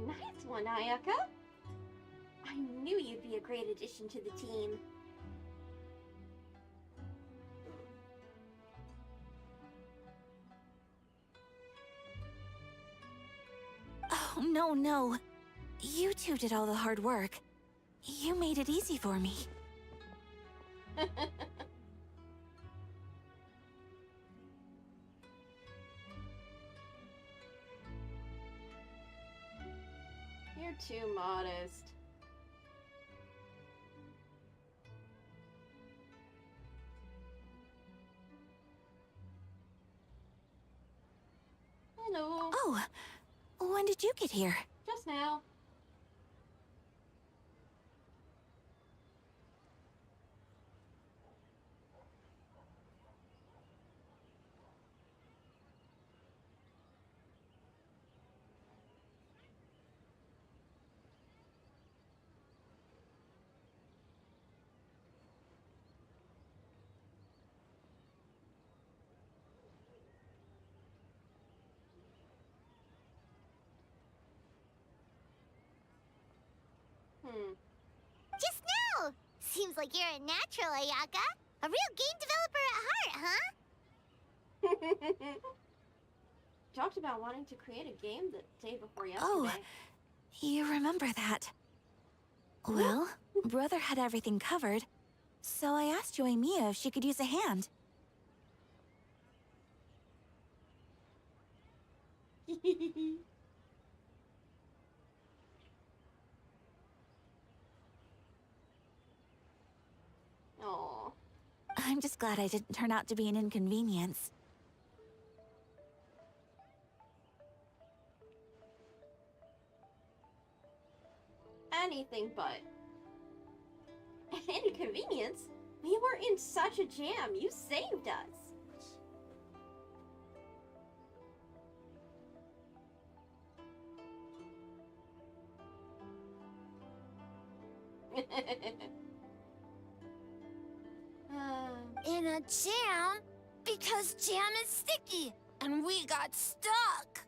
Nice one, Ayaka. I knew you'd be a great addition to the team. Oh, no. You two did all the hard work. You made it easy for me. You're too modest. Hello. Oh, when did you get here? Just now. Just now! Seems like you're a natural, Ayaka. A real game developer at heart, huh? Talked about wanting to create a game the day before yesterday. Oh, you remember that. Well, Brother had everything covered, so I asked Yoimiya if she could use a hand. Aww. I'm just glad I didn't turn out to be an inconvenience. Anything but. An inconvenience? We were in such a jam. You saved us. In a jam? Because jam is sticky, and we got stuck.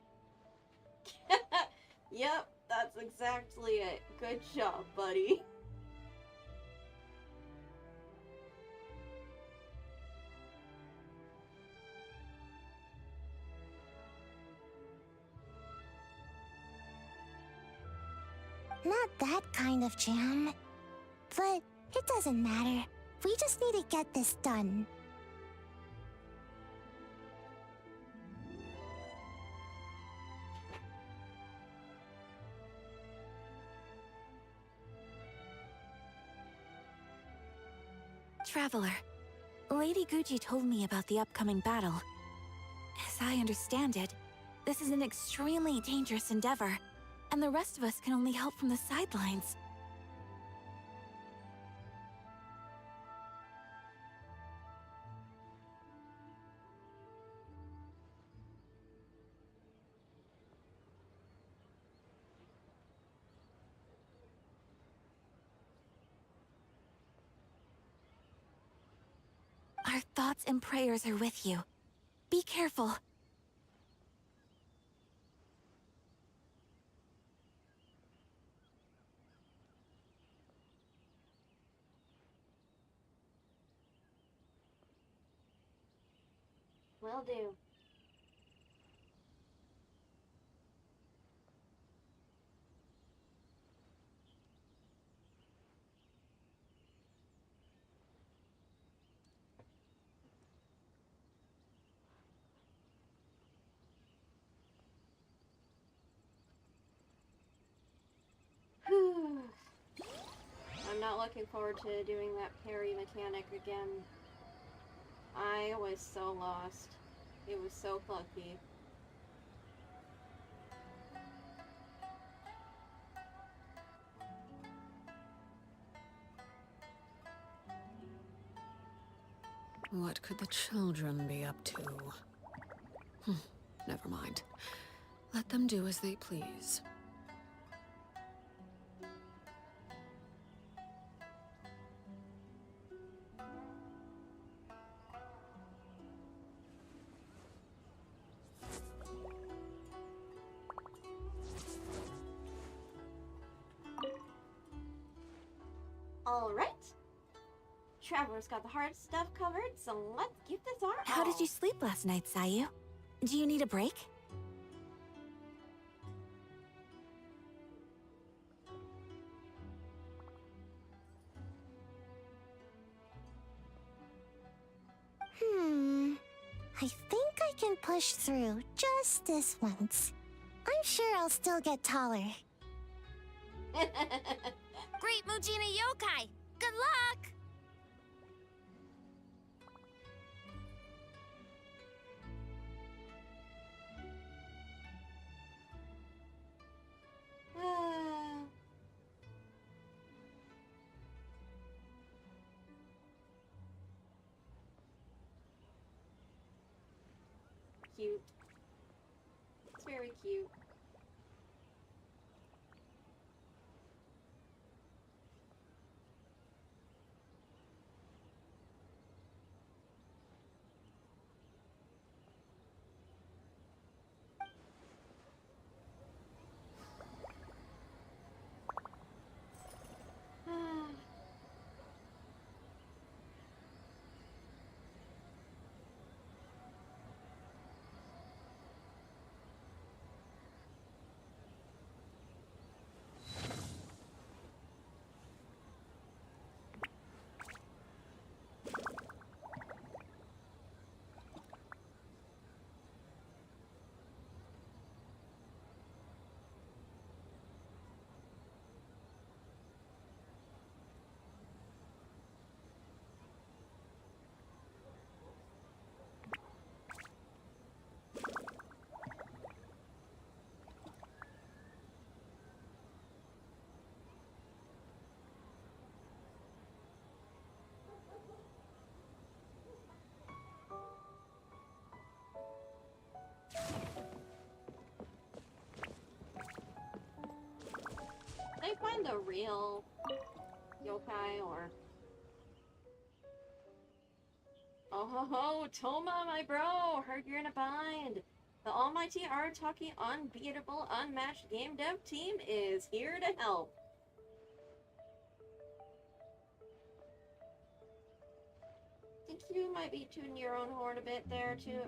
Yep, that's exactly it. Good job, buddy. Not that kind of jam. But it doesn't matter. We just need to get this done. Traveler, Lady Guji told me about the upcoming battle. As I understand it, this is an extremely dangerous endeavor, and the rest of us can only help from the sidelines. Our thoughts and prayers are with you. Be careful. Will do. Whew. I'm not looking forward to doing that parry mechanic again. I was so lost. It was so clunky. What could the children be up to? Never mind. Let them do as they please. Alright. Traveler's got the hard stuff covered, so let's give this our How all. did you sleep last night, Sayu? Do you need a break? I think I can push through just this once. I'm sure I'll still get taller. Great Mujina Yokai! Good luck! Cute. It's very cute. They find the real yokai or... Oh ho ho, Toma, my bro! Heard you're in a bind! The almighty Arataki unbeatable, unmatched game dev team is here to help! Think you might be tooting your own horn a bit there, too.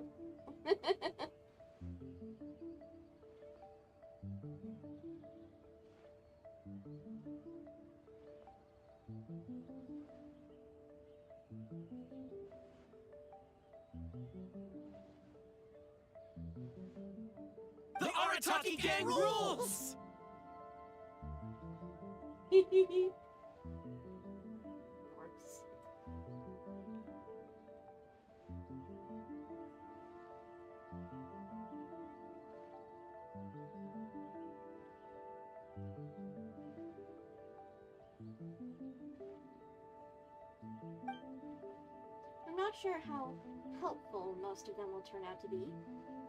The Arataki gang rules! Works. I'm not sure how helpful most of them will turn out to be,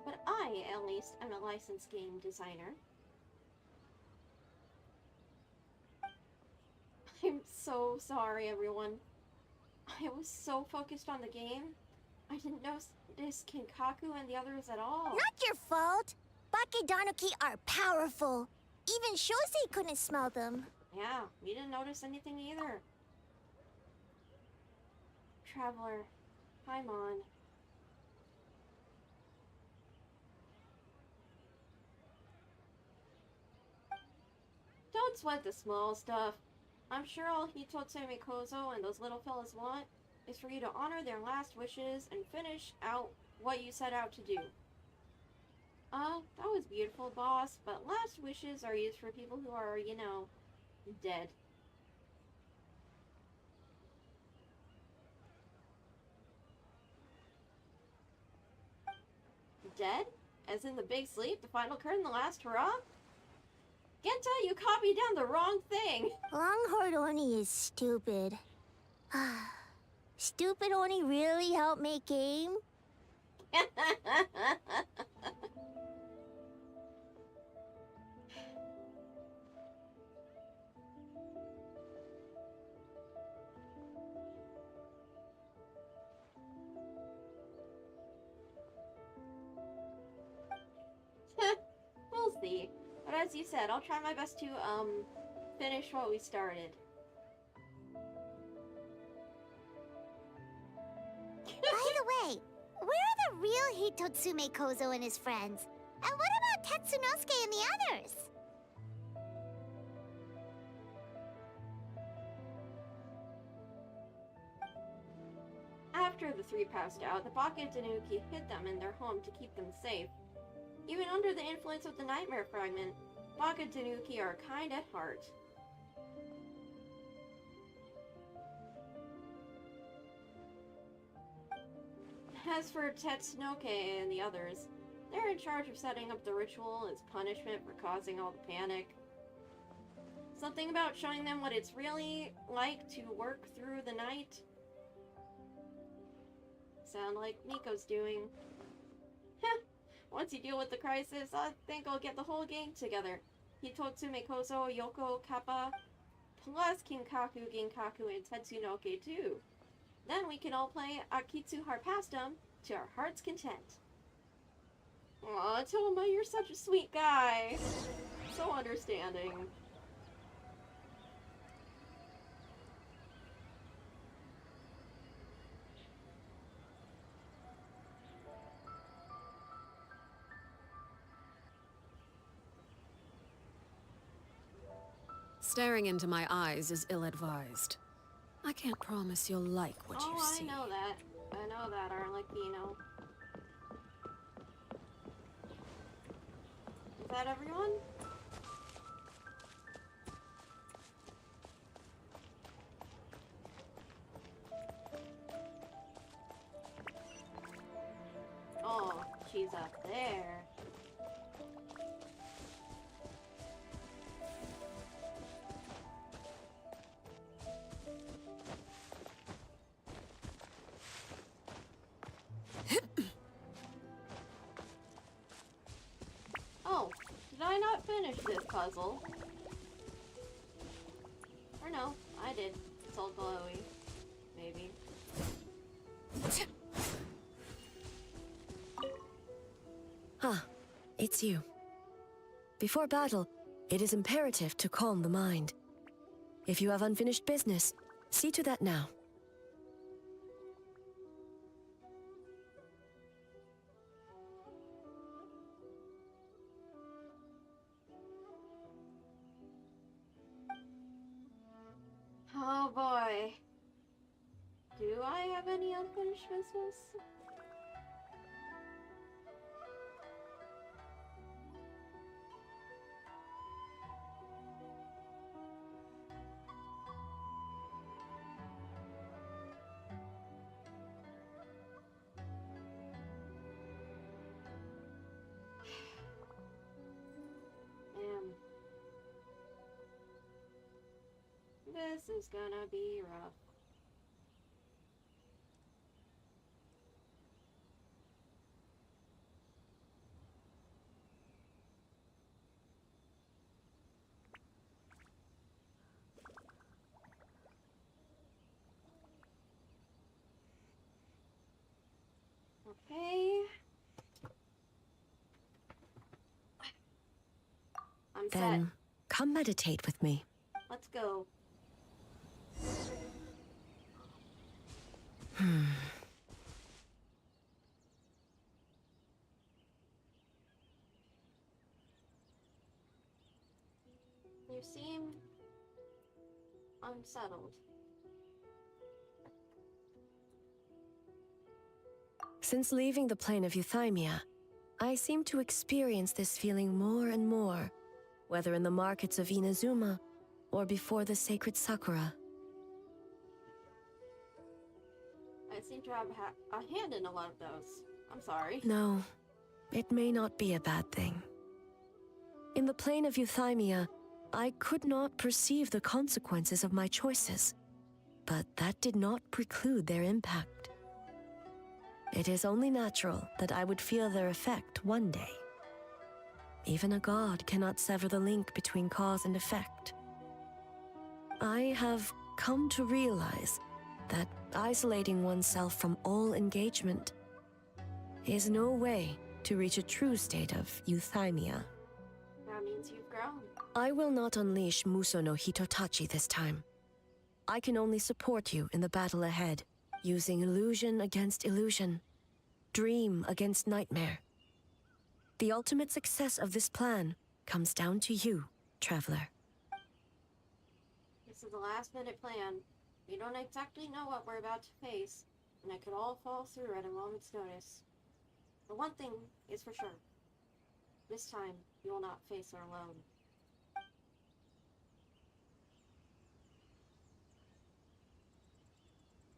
but I, at least, am a licensed game designer. I'm so sorry, everyone. I was so focused on the game, I didn't notice Kinkaku and the others at all. Not your fault. Bakedanuki are powerful. Even Shosei couldn't smell them. Yeah, we didn't notice anything either. Traveler, hi, Mon. Don't sweat the small stuff. I'm sure all Hitotsu Mikozo and those little fellas want is for you to honor their last wishes and finish out what you set out to do. That was beautiful, boss, but last wishes are used for people who are, you know, dead. Dead? As in the big sleep, the final curtain, the last hurrah? Genta, you copied down the wrong thing! Longhorn Oni is stupid. Stupid Oni really helped make game? We'll see. But as you said, I'll try my best to, finish what we started. By the way, where are the real Hitotsume Kozo and his friends? And what about Tetsunosuke and the others? After the three passed out, the Baka Tanuki hid them in their home to keep them safe. Even under the influence of the Nightmare Fragment, Baka Tanuki are kind at heart. As for Tetsunoke and the others, they're in charge of setting up the ritual as punishment for causing all the panic. Something about showing them what it's really like to work through the night. Sound like Miko's doing. Heh! Once you deal with the crisis, I think I'll get the whole gang together. Hitotsu Mikozo, Yoko, Kappa, plus Kinkaku, Ginkaku, and Tetsunoke too. Then we can all play Akitsu Harpastum to our heart's content. Aw, Toma, you're such a sweet guy. So understanding. Staring into my eyes is ill-advised. I can't promise you'll like what you see. I know that, Arlecchino. Is that everyone? Oh, she's up there. Oh, did I not finish this puzzle? Or no, I did. It's all glowy. Maybe. Ah, it's you. Before battle, it is imperative to calm the mind. If you have unfinished business, see to that now. any unfinished business? This is gonna be rough. Okay. I'm set. Then, come meditate with me. Let's go. You seem unsettled. Since leaving the plane of Euthymia, I seem to experience this feeling more and more, whether in the markets of Inazuma or before the sacred Sakura. I seem to have a hand in a lot of those. I'm sorry. No, it may not be a bad thing. In the plane of Euthymia, I could not perceive the consequences of my choices, but that did not preclude their impact. It is only natural that I would feel their effect one day. Even a god cannot sever the link between cause and effect. I have come to realize that isolating oneself from all engagement is no way to reach a true state of euthymia. That means you've grown. I will not unleash Muso no Hitotachi this time. I can only support you in the battle ahead, using illusion against illusion, dream against nightmare. The ultimate success of this plan comes down to you, Traveler. This is a last-minute plan. We don't exactly know what we're about to face, and it could all fall through at a moment's notice. But one thing is for sure. This time, you will not face her alone.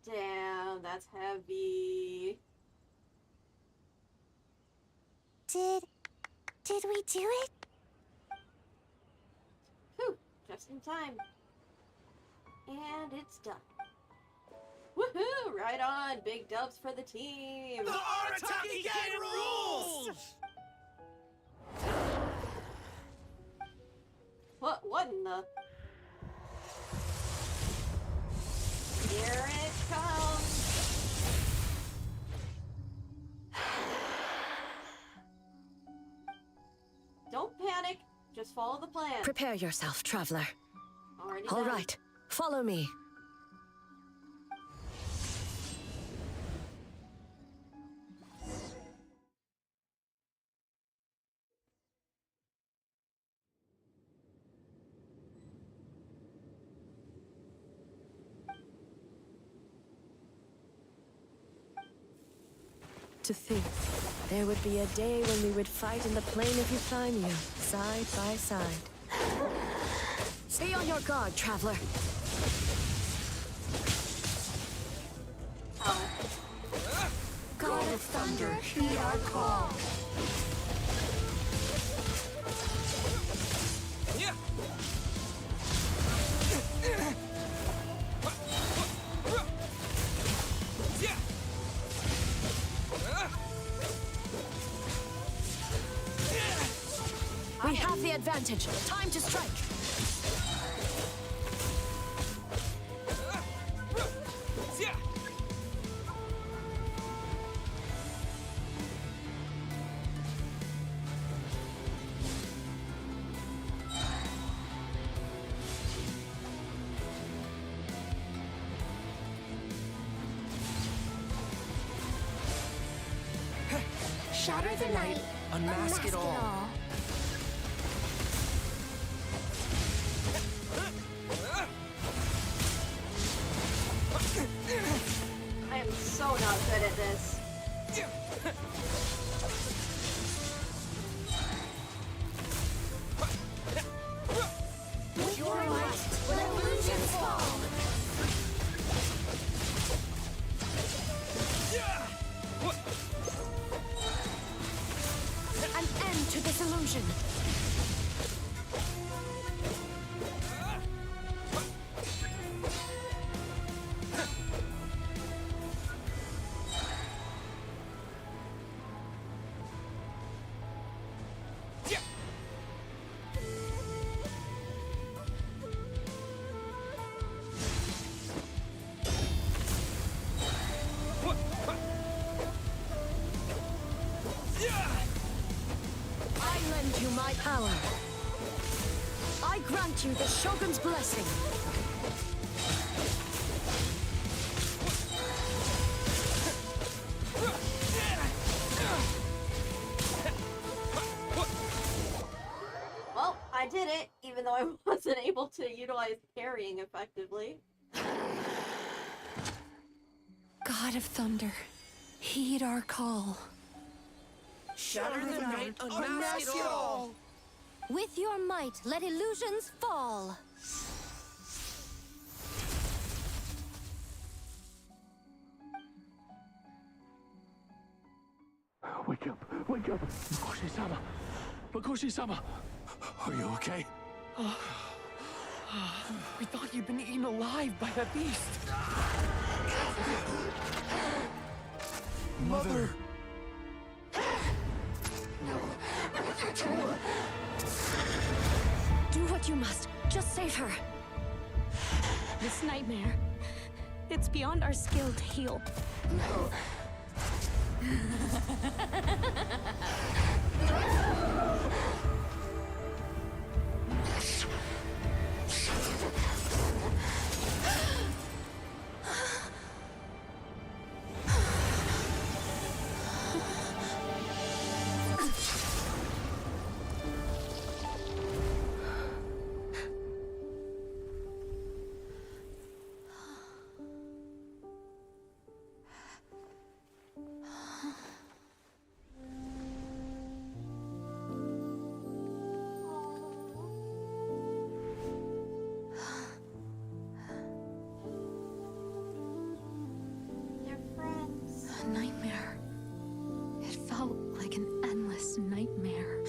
Damn, that's heavy. Did we do it? Whew, just in time. And it's done. Woohoo! Right on! Big dubs for the team! The Arataki Gang rules! What in the... Here it comes! Don't panic. Just follow the plan. Prepare yourself, Traveler. Already All done. right, follow me. To think, there would be a day when we would fight in the plain of Euthymia, side by side. Stay on your guard, Traveler. God of Thunder, heed our call. We have the advantage. Time to strike. Shatter the night, Unmask it all. I am grant you the Shogun's blessing. Well, I did it, even though I wasn't able to utilize parrying effectively. God of Thunder, heed our call. Shatter the night, unmask it all! With your might, let illusions fall. Wake up! Wake up! Makoshi-sama! Makoshi-sama! Are you okay? We thought you'd been eaten alive by that beast! Mother! Do what you must. Just save her. This nightmare, it's beyond our skill to heal. A nightmare. It felt like an endless nightmare.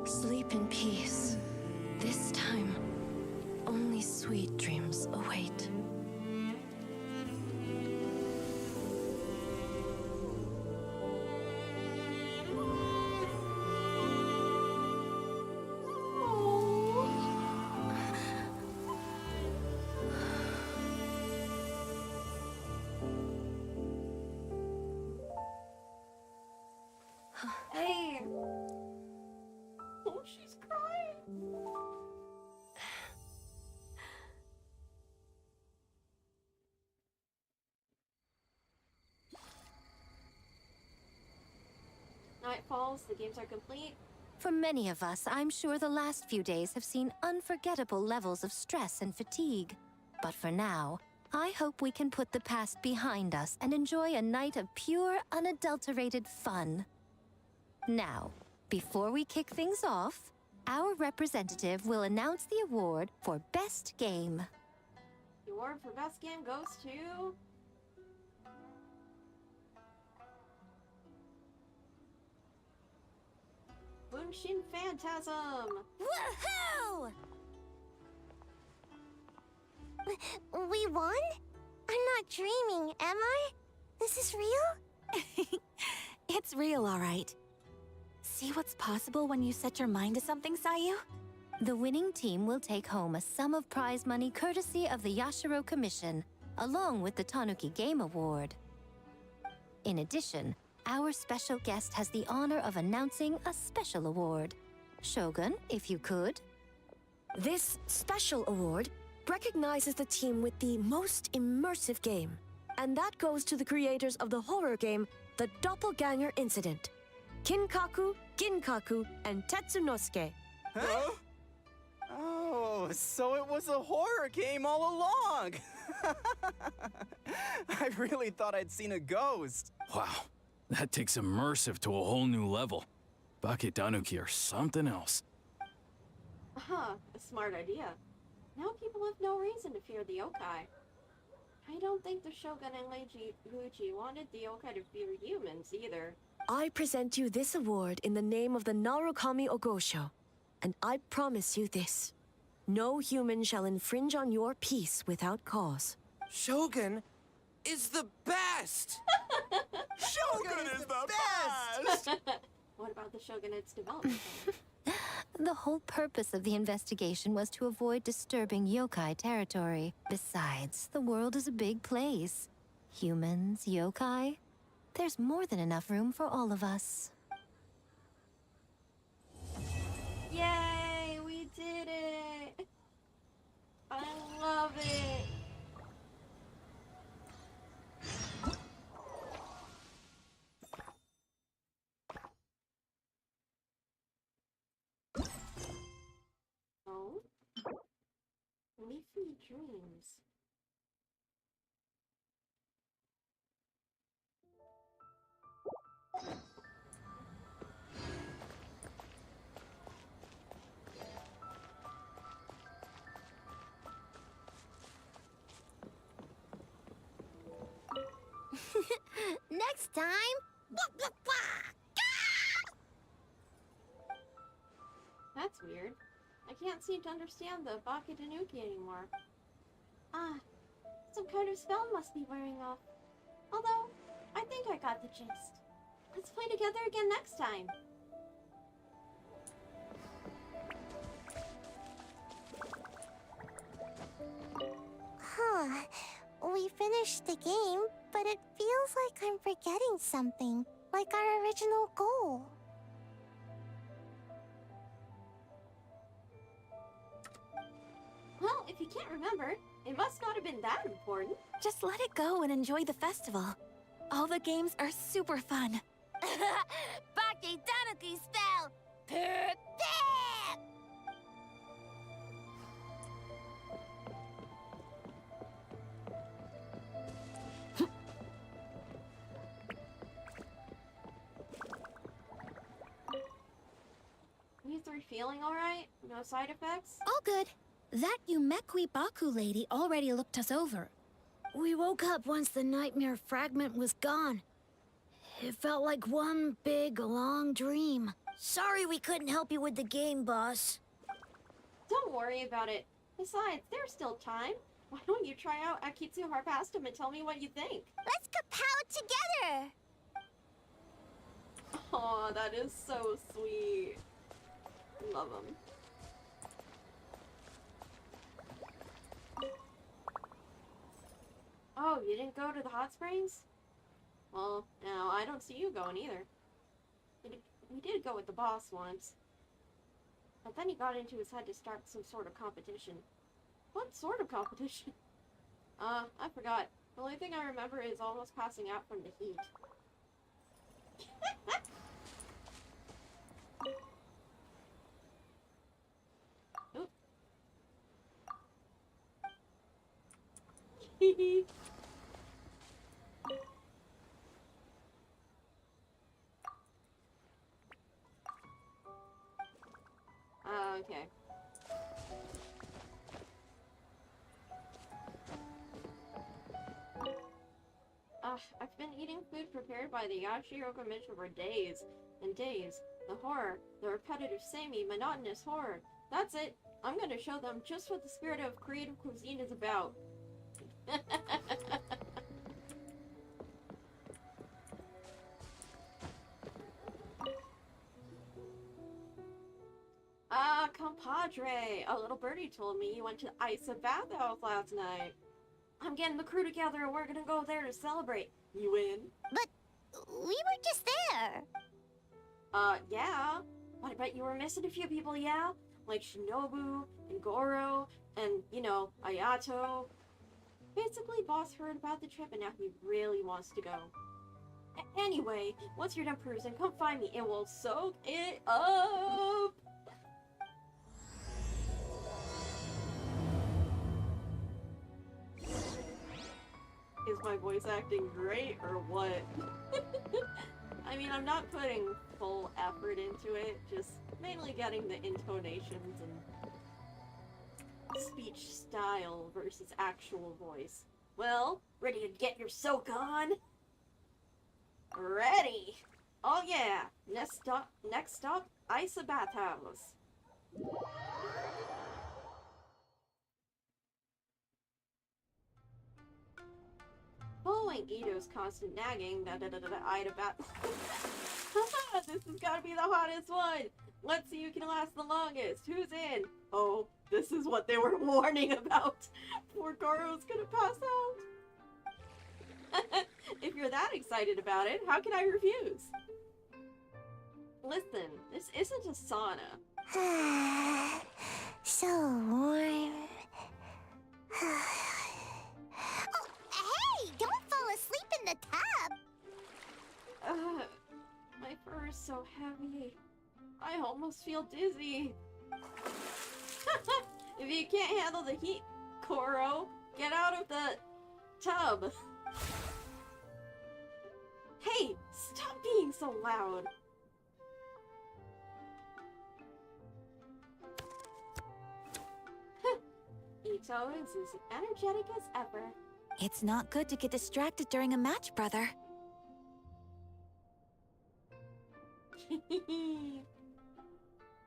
Sleep in peace. This time, only sweet dreams await. Hey! Oh, she's crying! Night falls, the games are complete. For many of us, I'm sure the last few days have seen unforgettable levels of stress and fatigue. But for now, I hope we can put the past behind us and enjoy a night of pure, unadulterated fun. Now, before we kick things off, our representative will announce the award for Best Game. The award for best game goes to... Bunshin Phantasm! Woohoo! We won? I'm not dreaming, am I? This is real? It's real, all right. See what's possible when you set your mind to something, Sayu? The winning team will take home a sum of prize money courtesy of the Yashiro Commission, along with the Tanuki Game Award. In addition, our special guest has the honor of announcing a special award. Shogun, if you could. This special award recognizes the team with the most immersive game. And that goes to the creators of the horror game, The Doppelganger Incident. Kinkaku, Ginkaku, and Tetsunosuke. Huh? Oh, so it was a horror game all along! I really thought I'd seen a ghost. Wow, that takes immersive to a whole new level. Baketanuki are something else. Huh, a smart idea. Now people have no reason to fear the yokai. I don't think the Shogun and Leiji Huichi wanted the yokai to fear humans either. I present you this award in the name of the Narukami Ogosho, and I promise you this. No human shall infringe on your peace without cause. Shogun is the best! Shogun is the best! What about the Shogunate's development? The whole purpose of the investigation was to avoid disturbing yokai territory. Besides, the world is a big place. Humans, yokai. There's more than enough room for all of us. Yay! We did it! I love it! Oh? Leafy dreams. Next time. That's weird. I can't seem to understand the Baka Tanuki anymore. Ah, some kind of spell must be wearing off. Although, I think I got the gist. Let's play together again next time. Huh. We finished the game, but it feels like I'm forgetting something. Like our original goal. Well, if you can't remember, it must not have been that important. Just let it go and enjoy the festival. All the games are super fun. Bake Tanuki spell. Prepare! You three feeling alright? No side effects? All good. That Yumekwi Baku lady already looked us over. We woke up once the nightmare fragment was gone. It felt like one big, long dream. Sorry we couldn't help you with the game, boss. Don't worry about it. Besides, there's still time. Why don't you try out Akitsu Harpastum and tell me what you think? Let's kapow together! Aw, that is so sweet. Love him. Oh, you didn't go to the hot springs? Well, no, I don't see you going either. We did go with the boss once. But then he got into his head to start some sort of competition. What sort of competition? I forgot. The only thing I remember is almost passing out from the heat. Oop. Okay. I've been eating food prepared by the Yashiro Commission for days and days. The horror, the repetitive, samey, monotonous horror. That's it. I'm gonna show them just what the spirit of creative cuisine is about. Compadre, a little birdie told me you went to Isa Bathhouse last night. I'm getting the crew together and we're gonna go there to celebrate. You in? But we were just there. Yeah. But I bet you were missing a few people, yeah? Like Shinobu, and Goro, and, you know, Ayato. Basically, boss heard about the trip and now he really wants to go. Anyway, once you're done cruising, come find me and we'll soak it up! Is my voice acting great or what? I mean, I'm not putting full effort into it, just mainly getting the intonations and speech style versus actual voice. Well, ready to get your soak on? Ready! Oh yeah! Next stop, Isa Bathhouse. Following Ito's constant nagging, Ida Bath. This has gotta be the hottest one! Let's see who can last the longest. Who's in? Oh, this is what they were warning about. Poor Goro's gonna pass out. If you're that excited about it, how can I refuse? Listen, this isn't a sauna. So warm. Oh, hey! Don't fall asleep in the tub! My fur is so heavy. I almost feel dizzy. If you can't handle the heat, Koro, get out of the tub. Hey, stop being so loud. Ito is as energetic as ever. It's not good to get distracted during a match, brother.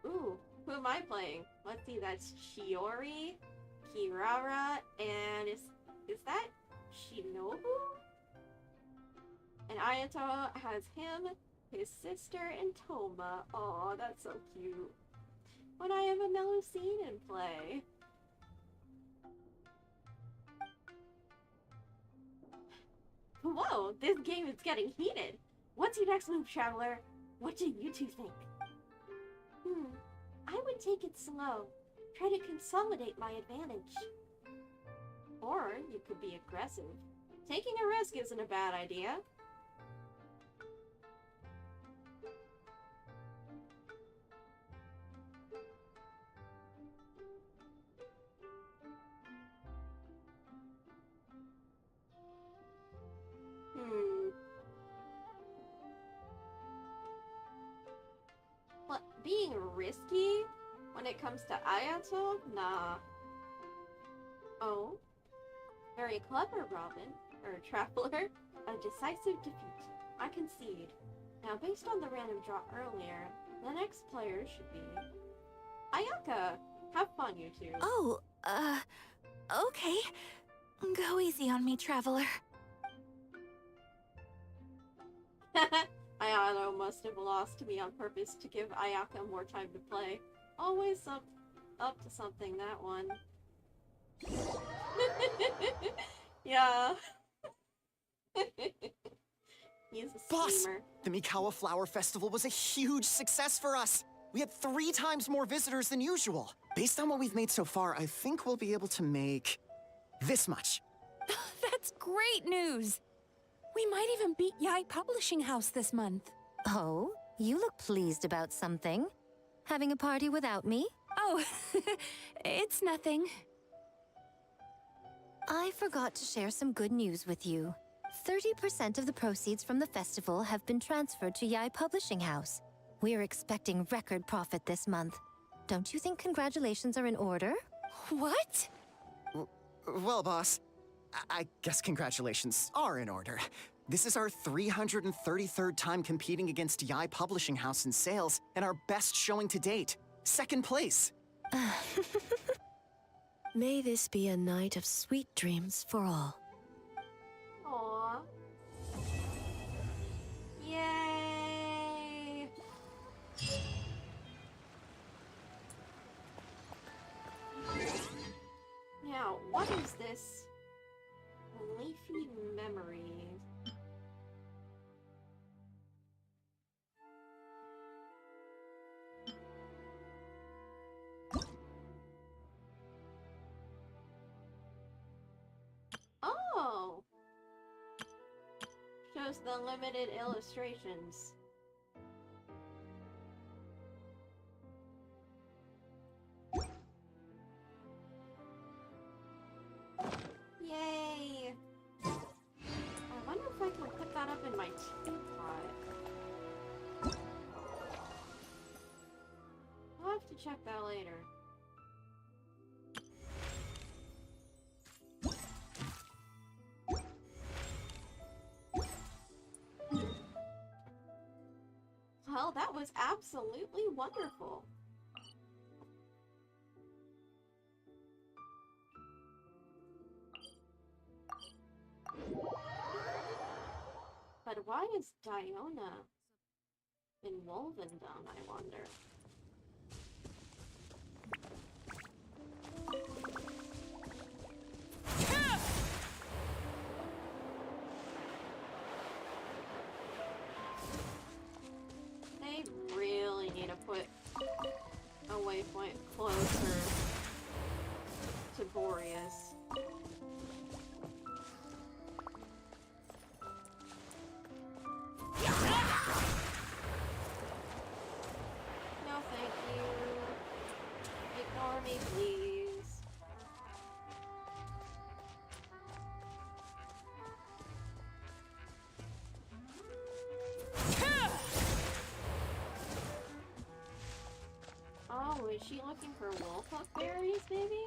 Ooh, who am I playing? Let's see, that's Shiori, Kirara, and is that Shinobu? And Ayato has him, his sister, and Toma. Aw, that's so cute. When I have a mellow scene in play. Whoa, this game is getting heated. What's your next move, Traveler? What do you two think? I would take it slow. Try to consolidate my advantage. Or you could be aggressive. Taking a risk isn't a bad idea. What, being risky when it comes to Ayato? Nah. Oh. Very clever, Robin. Or Traveler. A decisive defeat. I concede. Now, based on the random draw earlier, the next player should be... Ayaka! Have fun, you two. Oh, okay. Go easy on me, Traveler. Ayato must have lost to me on purpose to give Ayaka more time to play. Always up to something, that one. Yeah. He's a Boss, schemer. the Mikawa Flower Festival was a huge success for us. We had 3 times more visitors than usual. Based on what we've made so far, I think we'll be able to make this much. That's great news! We might even beat Yai Publishing House this month. Oh, you look pleased about something. Having a party without me? Oh, it's nothing. I forgot to share some good news with you. 30% of the proceeds from the festival have been transferred to Yai Publishing House. We're expecting record profit this month. Don't you think congratulations are in order? What? Well, boss, I guess congratulations are in order. This is our 333rd time competing against Yai Publishing House in sales, and our best showing to date. 2nd place. May this be a night of sweet dreams for all. Aww. Yay! Now, what is this? Leafy memory. Oh! Shows the limited illustrations. Yay! I wonder if I can put that up in my teapot. I'll have to check that later. Well, that was absolutely wonderful. But why is Diona in Wolvendom, I wonder? point closer to Boreas. No, thank you. Ignore me, please. Oh, is she looking for wolfhook berries, maybe?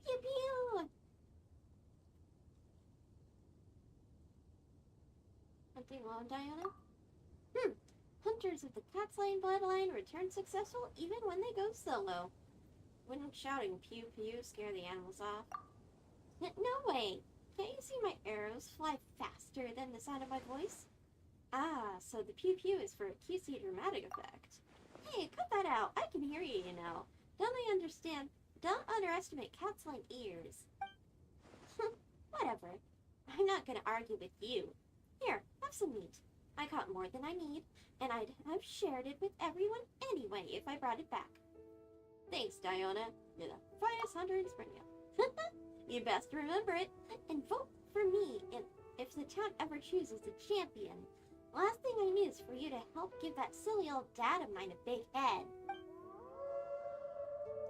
Pew pew! Hunting alone, Diana? Hunters of the Cat's Lane bloodline return successful even when they go solo. Wouldn't shouting pew pew scare the animals off? No way! Can't you see my arrows fly faster than the sound of my voice? Ah, so the pew pew is for a cutesy dramatic effect. Hey, cut that out. I can hear you, you know. Don't underestimate Cat's Lane ears. Whatever. I'm not gonna argue with you. Here, have some meat. I caught more than I need, and I'd have shared it with everyone anyway if I brought it back. Thanks, Diana. You're the finest hunter in Springfield. You best remember it, and vote for me if the town ever chooses a champion. Last thing I need is for you to help give that silly old dad of mine a big head.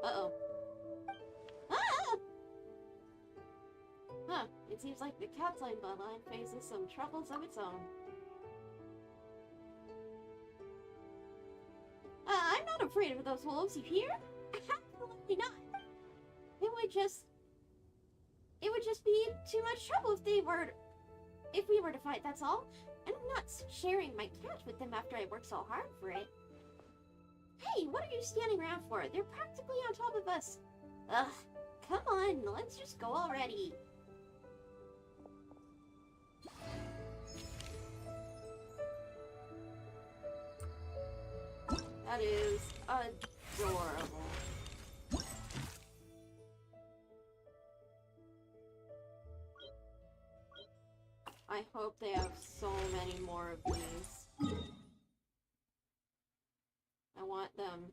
Uh-oh. Ah! Huh, it seems like the Cat's Lane bloodline faces some troubles of its own. I'm not afraid of those wolves, you hear? Absolutely not. It would just be too much trouble if we were to fight, that's all. And I'm not sharing my cat with them after I worked so hard for it. Hey, what are you standing around for? They're practically on top of us. Ugh, come on, let's just go already. That is adorable. I hope they have so many more of these. I want them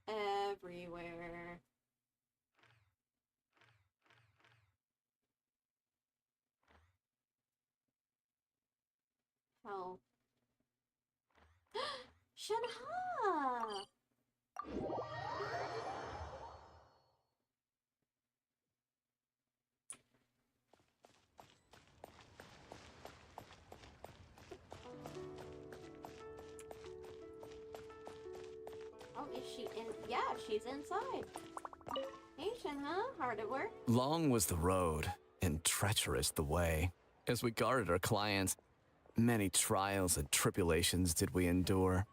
everywhere. Hell. Shanha! Oh, is she in? Yeah, she's inside. Hey, Shanha, hard at work? Long was the road, and treacherous the way. As we guarded our clients, many trials and tribulations did we endure.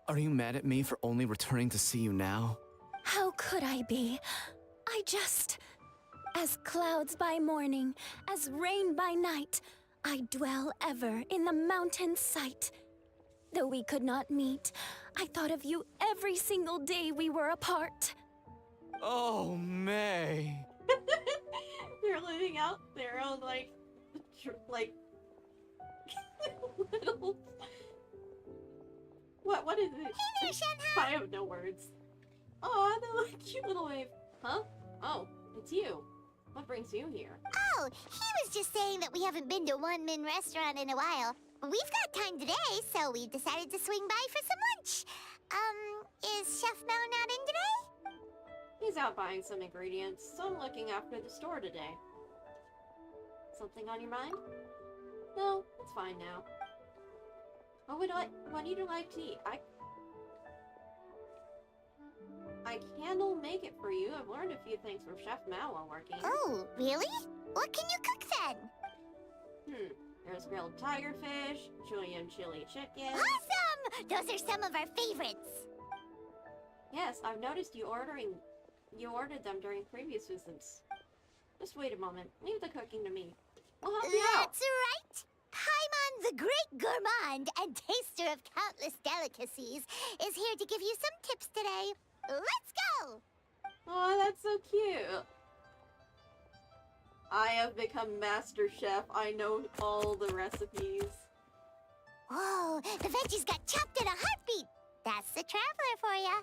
Are you mad at me for only returning to see you now? How could I be? As clouds by morning, as rain by night, I dwell ever in the mountain's sight. Though we could not meet, I thought of you every single day we were apart. Oh, May. They're living out their own, little... What is it? Hey there, Shanha! I have no words. Oh, they're like cute little wave. Huh? Oh, it's you. What brings you here? Oh, he was just saying that we haven't been to One Min restaurant in a while. We've got time today, so we decided to swing by for some lunch. Is Chef Mao not in today? He's out buying some ingredients, so I'm looking after the store today. Something on your mind? No, it's fine now. What do you like to eat? I can make it for you. I've learned a few things from Chef Mao while working. Oh, really? What can you cook then? There's grilled tiger fish, Julian chili chicken. Awesome! Those are some of our favorites. Yes, I've noticed you ordered them during previous visits. Just wait a moment. Leave the cooking to me. We'll help you out. That's right. Paimon, the great gourmand and taster of countless delicacies, is here to give you some tips today. Let's go! Oh, that's so cute. I have become master chef. I know all the recipes. Whoa, the veggies got chopped in a heartbeat. That's the traveler for ya.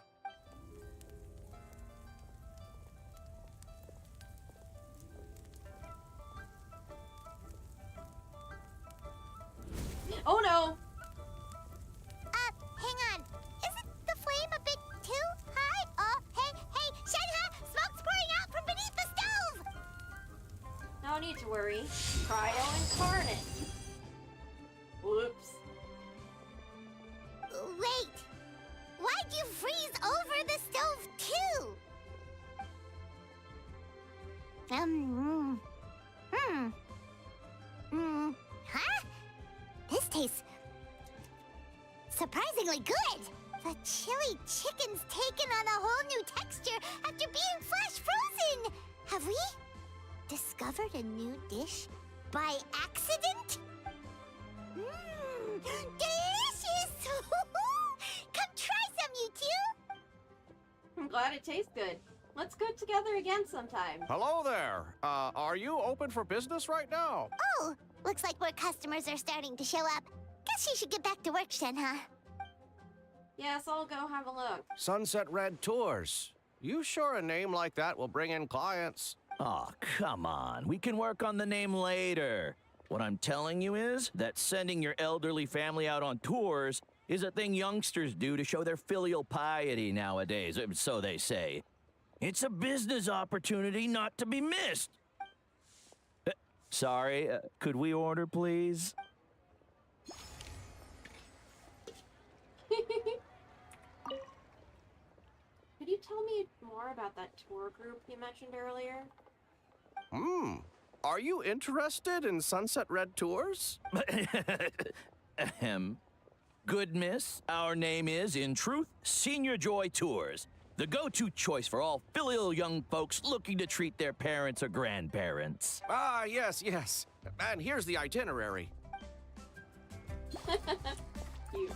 Oh no! Hang on. Isn't the flame a bit too high? Oh, hey, Shenhe! Smoke's pouring out from beneath the stove! No need to worry. Cryo incarnate. Whoops. Wait! Why'd you freeze over the stove, too? Huh? This tastes surprisingly good. The chili chicken's taken on a whole new texture after being flash frozen. Have we discovered a new dish by accident? Delicious! Come try some, you two! I'm glad it tastes good. Let's go together again sometime. Hello there. Are you open for business right now? Oh, looks like more customers are starting to show up. Guess you should get back to work, Shenhe. Yes, I'll go have a look. Sunset Red Tours. You sure a name like that will bring in clients? Aw, come on. We can work on the name later. What I'm telling you is that sending your elderly family out on tours is a thing youngsters do to show their filial piety nowadays, so they say. It's a business opportunity not to be missed. Sorry, could we order, please? Could you tell me more about that tour group you mentioned earlier? Are you interested in Sunset Red Tours? Ahem. Good miss, our name is, in truth, Senior Joy Tours. The go-to choice for all filial young folks looking to treat their parents or grandparents. Ah, yes. And here's the itinerary. Cute.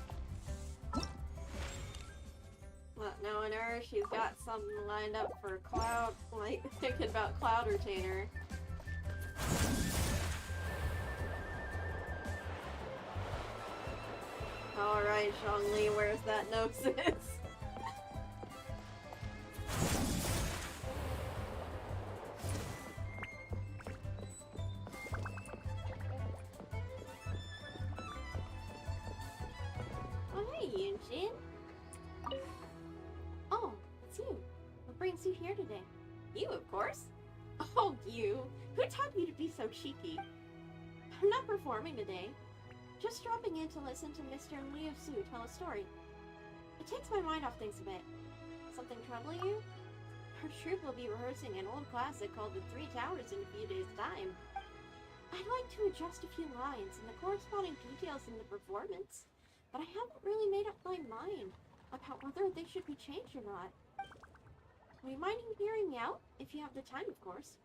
Well, knowing her, she's got something lined up for Cloud, like thinking about Cloud Retainer. Alright, Zhongli, where's that gnosis? Oh, hey, Yunjin. Oh, it's you. What brings you here today? You, of course. Oh, you. Who taught you to be so cheeky? I'm not performing today. Just dropping in to listen to Mr. Liu Su tell a story. It takes my mind off things a bit. Something troubling you? Our troupe will be rehearsing an old classic called The Three Towers in a few days' time. I'd like to adjust a few lines and the corresponding details in the performance, but I haven't really made up my mind about whether they should be changed or not. Would you mind hearing me out? If you have the time, of course.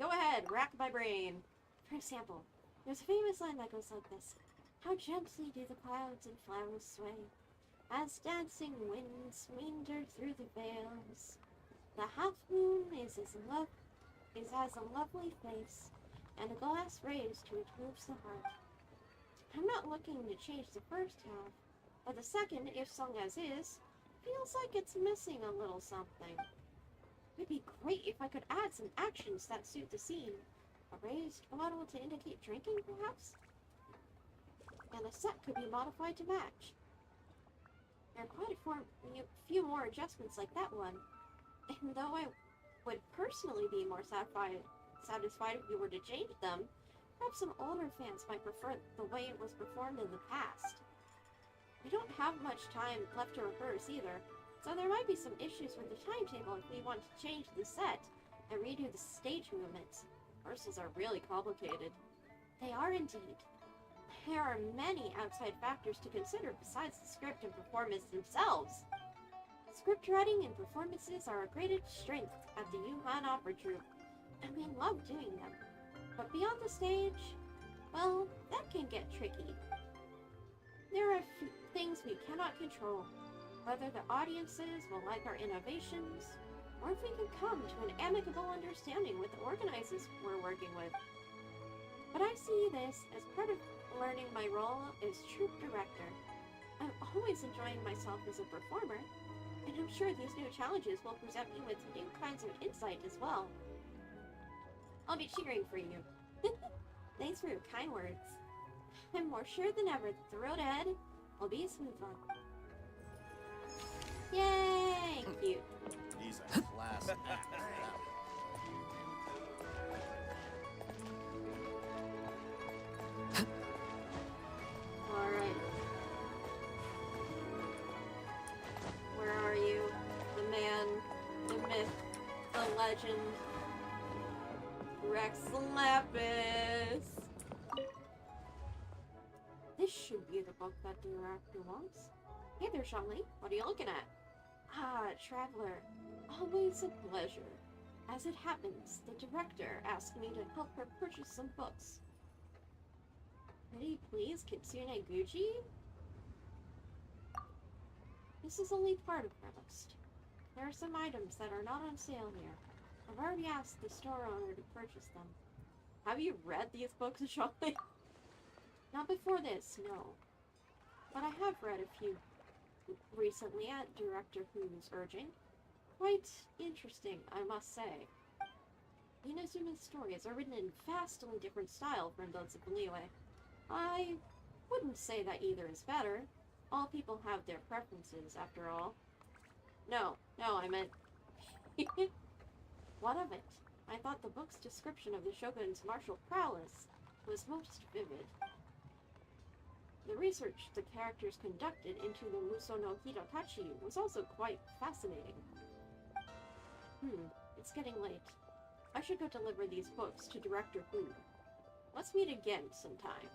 Go ahead, rack my brain. For example, there's a famous line that goes like this. How gently do the clouds and flowers sway, as dancing winds meander through the veils. The half-moon is as a lovely face, and a glass raised to it moves the heart. I'm not looking to change the first half, but the second, if sung as is, feels like it's missing a little something. It'd be great if I could add some actions that suit the scene. A raised bottle to indicate drinking, perhaps? And the set could be modified to match. There are quite a few more adjustments like that one. And though I would personally be more satisfied if you were to change them, perhaps some older fans might prefer the way it was performed in the past. We don't have much time left to rehearse either, so there might be some issues with the timetable if we want to change the set and redo the stage movements. Rehearsals are really complicated. They are indeed. There are many outside factors to consider besides the script and performance themselves. Script writing and performances are a great strength at the Yuhan Opera Troupe, and we love doing them. But beyond the stage, well, that can get tricky. There are things we cannot control, whether the audiences will like our innovations, or if we can come to an amicable understanding with the organizers we're working with. But I see this as part of learning my role as troop director. I'm always enjoying myself as a performer, and I'm sure these new challenges will present me with new kinds of insight as well. I'll be cheering for you. Thanks for your kind words. I'm more sure than ever that the road ahead will be a smooth one. Yay! Cute. These are classic. Alright. Where are you? The man, the myth, the legend, Rex Lapis. This should be the book that the director wants. Hey there, Shanli. What are you looking at? Ah, traveler. Always a pleasure. As it happens, the director asked me to help her purchase some books. Pretty please, Kitsune Gucci? This is only part of my list. There are some items that are not on sale here. I've already asked the store owner to purchase them. Have you read these books, Shanli? Not before this, no. But I have read a few recently at Director Who's urging. Quite interesting, I must say. Inazuma's stories are written in vastly different style from those of Liyue. I wouldn't say that either is better. All people have their preferences, after all. No, I meant... What of it? I thought the book's description of the Shogun's martial prowess was most vivid. The research the characters conducted into the Muso no Hidatachi was also quite fascinating. It's getting late. I should go deliver these books to Director Hu. Let's meet again sometime.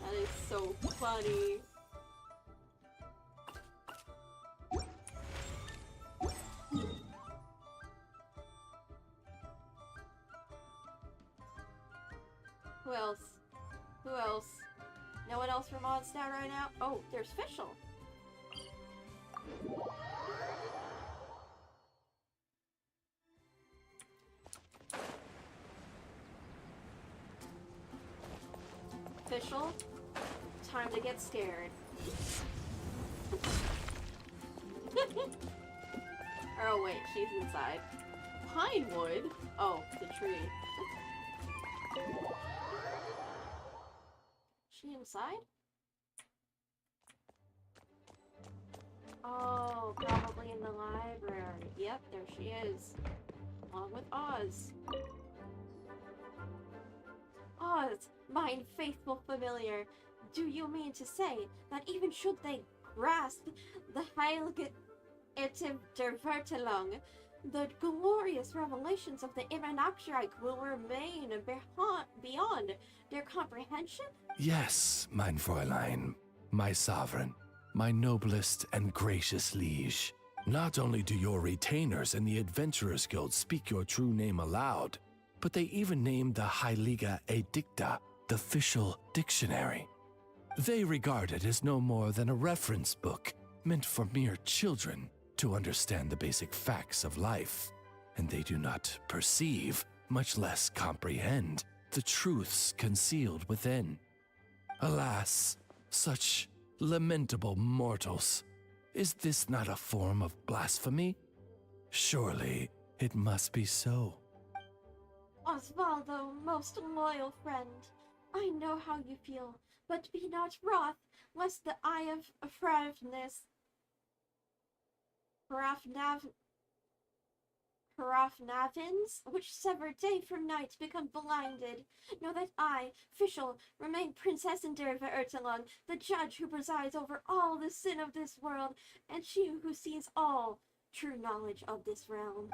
That is so funny. Who else? Who else? No one else from Mondstadt right now? Oh, there's Fischl. Fischl, time to get scared. Oh wait, she's inside. Pinewood? Oh, the tree. She inside? Oh, probably in the library. Yep, there she is. Along with Oz. Oz, mine faithful familiar. Do you mean to say that even should they grasp the Heilige Vertelung, the glorious revelations of the Immanakshreich will remain beyond their comprehension? Yes, mein Fräulein, my sovereign, my noblest and gracious liege. Not only do your retainers in the Adventurers Guild speak your true name aloud, but they even name the Heilige Edicta the official dictionary. They regard it as no more than a reference book meant for mere children to understand the basic facts of life, and they do not perceive, much less comprehend, the truths concealed within. Alas, such lamentable mortals. Is this not a form of blasphemy? Surely it must be so. Osvaldo, most loyal friend, I know how you feel, but be not wroth, lest the eye of Parafnavins, which sever day from night, become blinded. Know that I, Fischl, remain Princess Enderva Ertelon, the judge who presides over all the sin of this world, and she who sees all true knowledge of this realm.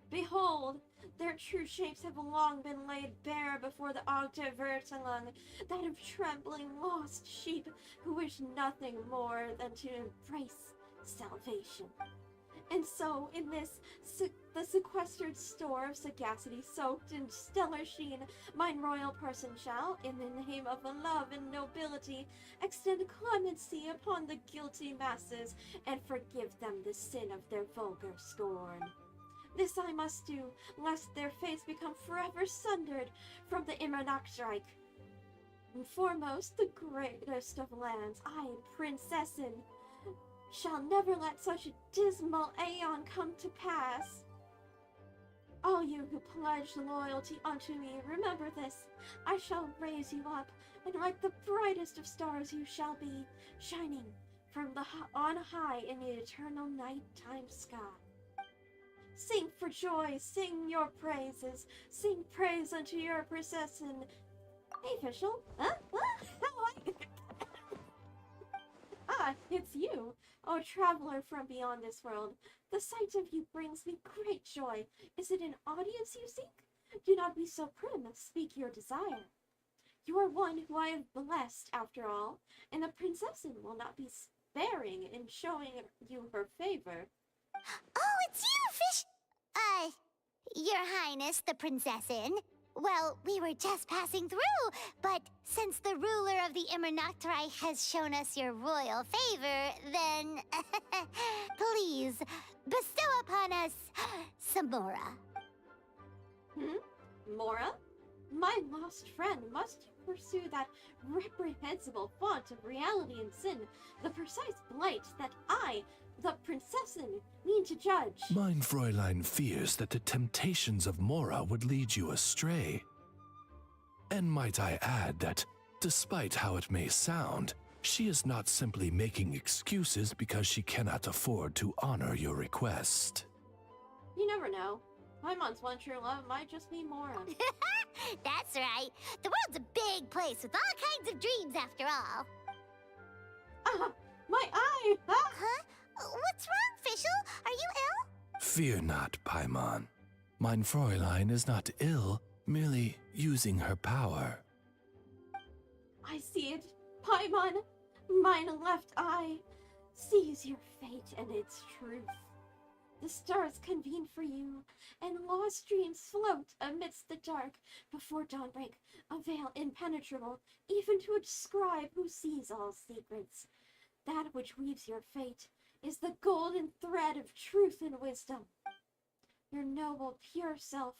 Behold, their true shapes have long been laid bare before the Ogde Vertelung, that of trembling lost sheep who wish nothing more than to embrace salvation. And so, in this, the sequestered store of sagacity soaked in stellar sheen, mine royal person shall, in the name of love and nobility, extend clemency upon the guilty masses, and forgive them the sin of their vulgar scorn. This I must do, lest their fates become forever sundered from the Immernachtreich. And foremost, the greatest of lands, I, Princessin, shall never let such a dismal aeon come to pass. All you who pledge loyalty unto me, remember this. I shall raise you up, and like the brightest of stars you shall be, shining from on high in the eternal nighttime sky. Sing for joy, sing your praises, sing praise unto your Princessin. Hey, official. Huh? How Ah, it's you, O traveler from beyond this world. The sight of you brings me great joy. Is it an audience you seek? Do not be so prim, speak your desire. You are one who I have blessed, after all, and the Princessin will not be sparing in showing you her favor. Oh, it's you, Fish... Your Highness, the Princessin. Well, we were just passing through, but since the ruler of the Immernachtreich has shown us your royal favor, then... please, bestow upon us some Mora. Mora? My lost friend must pursue that reprehensible font of reality and sin, the precise blight that I, the Princessin, mean to judge. Mein Fräulein fears that the temptations of Mora would lead you astray. And might I add that, despite how it may sound, she is not simply making excuses because she cannot afford to honor your request. You never know. Paimon's one true love might just be Mora. That's right. The world's a big place with all kinds of dreams, after all. Ah, my eye! Ah. Huh? What's wrong, Fischl? Are you ill? Fear not, Paimon. Mein Fräulein is not ill, merely using her power. I see it. Paimon, mine left eye, sees your fate and its truth. The stars convene for you, and lost dreams float amidst the dark before dawnbreak, a veil impenetrable, even to a scribe who sees all secrets. That which weaves your fate is the golden thread of truth and wisdom. Your noble, pure self,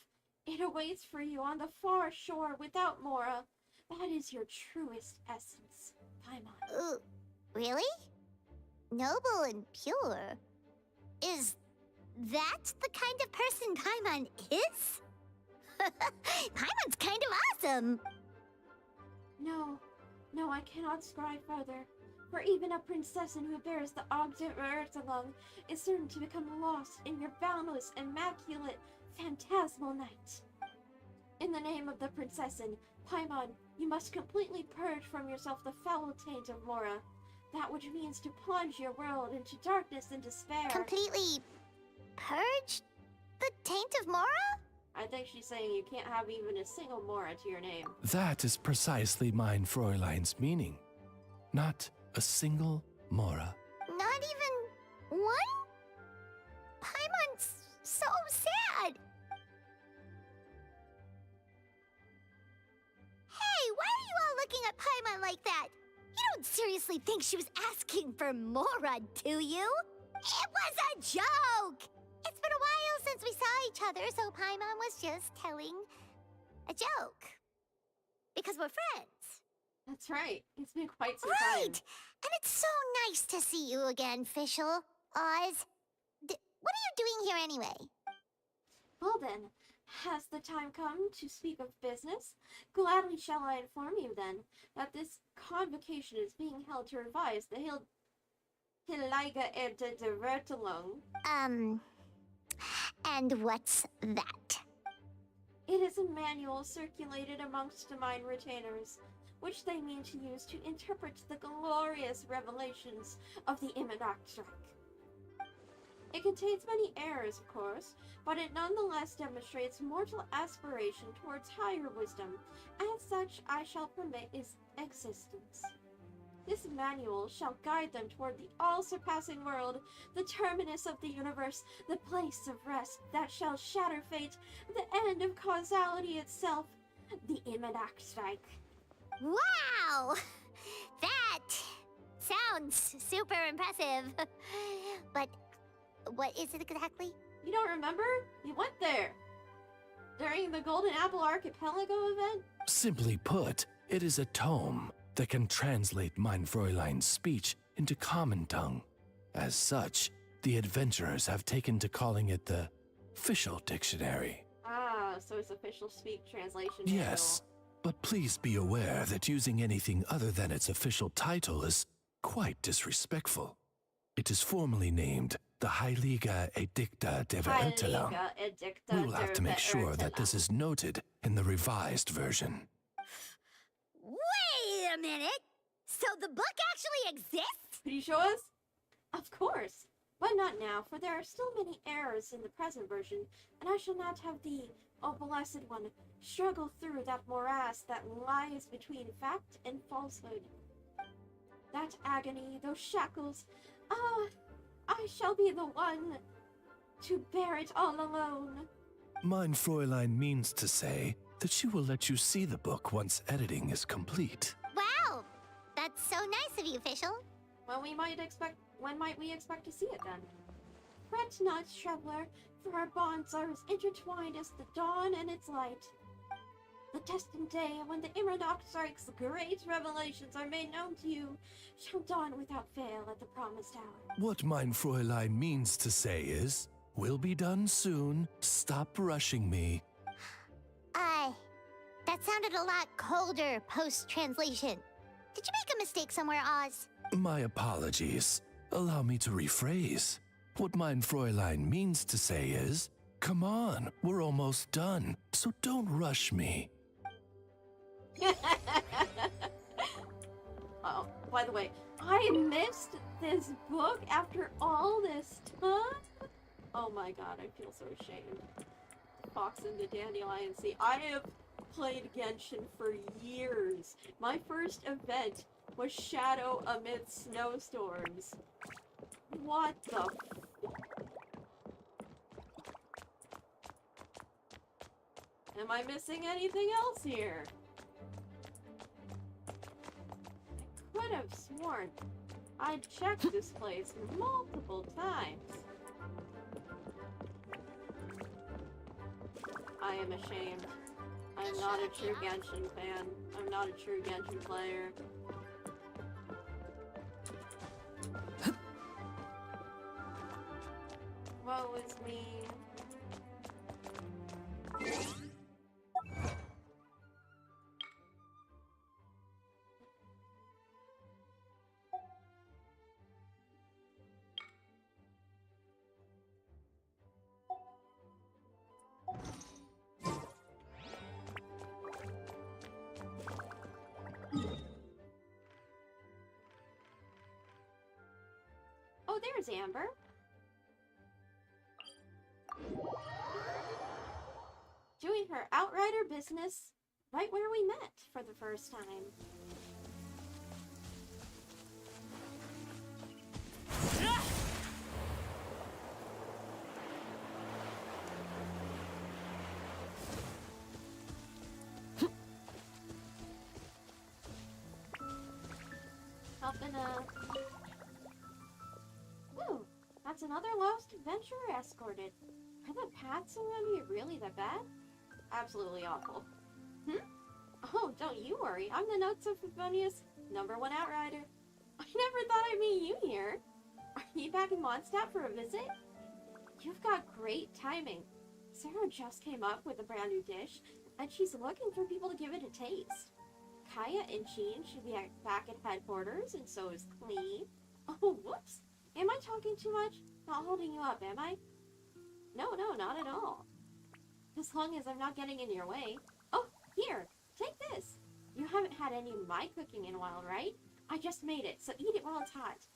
it awaits for you on the far shore without Mora. That is your truest essence, Paimon. Really? Noble and pure? Is that the kind of person Paimon is? Paimon's kind of awesome! No, I cannot scribe further. For even a princessin who bears the Ogden along is certain to become lost in your boundless, immaculate, phantasmal night. In the name of the princessin, Paimon, you must completely purge from yourself the foul taint of Mora, that which means to plunge your world into darkness and despair. Completely purge the taint of Mora? I think she's saying you can't have even a single Mora to your name. That is precisely mein Fräulein's meaning. Not a single Mora. Not even one? Paimon's so sad. Hey, why are you all looking at Paimon like that? You don't seriously think she was asking for Mora, do you? It was a joke! It's been a while since we saw each other, so Paimon was just telling a joke. Because we're friends. That's right. It's been quite some right. time. And it's so nice to see you again, Fischl. Oz. What are you doing here anyway? Well then, has the time come to speak of business? Gladly shall I inform you then, that this convocation is being held to revise the Hilliger Erde Vertelung. And what's that? It is a manual circulated amongst mine retainers, which they mean to use to interpret the glorious revelations of the Immernachtreich. It contains many errors, of course, but it nonetheless demonstrates mortal aspiration towards higher wisdom. As such, I shall permit its existence. This manual shall guide them toward the all-surpassing world, the terminus of the universe, the place of rest that shall shatter fate, the end of causality itself, the Immanak strike. Wow! That sounds super impressive. But what is it exactly? You don't remember? You went there during the Golden Apple Archipelago event? Simply put, it is a tome that can translate Mein Fräulein's speech into common tongue. As such, the adventurers have taken to calling it the official dictionary. Ah, so it's official speak translation. Yes, but please be aware that using anything other than its official title is quite disrespectful. It is formally named the Heiliga Edicta de Verurteilung. We will have to make sure that this is noted in the revised version. Wait a minute! So the book actually exists? Could you show us? Of course, but not now, for there are still many errors in the present version, and I shall not have thee, O Blessed One, struggle through that morass that lies between fact and falsehood. That agony, those shackles, I shall be the one to bear it all alone. Mein Fräulein means to say that she will let you see the book once editing is complete. Wow! That's so nice of you, official. When might we expect to see it then? Fret not, traveler, for our bonds are as intertwined as the dawn and its light. The destined day when the Immernock strikes great revelations are made known to you shall dawn without fail at the promised hour. What Mein Fräulein means to say is, we'll be done soon, stop rushing me. That sounded a lot colder post-translation. Did you make a mistake somewhere, Oz? My apologies. Allow me to rephrase. What Mein Fräulein means to say is, come on, we're almost done, so don't rush me. Oh, by the way, I missed this book after all this time? Oh my god, I feel so ashamed. Fox and the Dandelion Sea. I have played Genshin for years. My first event was Shadow Amidst Snowstorms. What the f- Am I missing anything else here? I could have sworn I'd checked this place multiple times. I am ashamed. I'm not a true Genshin fan. I'm not a true Genshin player. Woe is me. Oh, there's Amber. Doing her outrider business right where we met for the first time. Helping Ooh, that's another lost adventurer escorted. Are the paths around here really that bad? Absolutely awful. Oh, don't you worry. I'm the Notes of Favonius #1 outrider. I never thought I'd meet you here. Are you back in Mondstadt for a visit? You've got great timing. Sarah just came up with a brand new dish, and she's looking for people to give it a taste. Kaya and Jean should be back at headquarters, and so is Clee. Oh, whoops. Am I talking too much? Not holding you up, am I? No, not at all. As long as I'm not getting in your way. Oh, here, take this. You haven't had any of my cooking in a while, right? I just made it, so eat it while it's hot.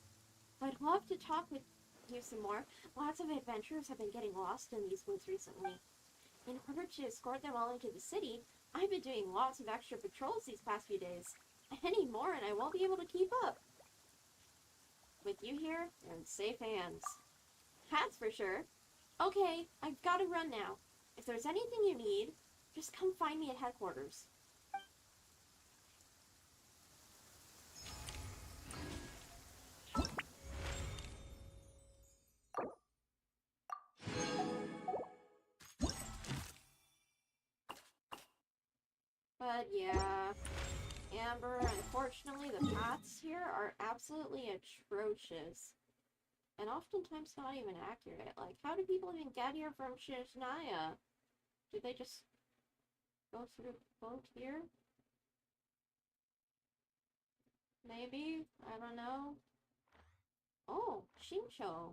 I'd love to talk with you some more. Lots of adventurers have been getting lost in these woods recently. In order to escort them all into the city, I've been doing lots of extra patrols these past few days. anymore and I won't be able to keep up. With you here, you're in safe hands. That's for sure. Okay, I've got to run now. If there's anything you need, just come find me at headquarters. But yeah, Amber, unfortunately the paths here are absolutely atrocious. And oftentimes not even accurate. Like, how do people even get here from Shishnaya? Do they just go through boat here? Maybe? I don't know. Oh, Shincho.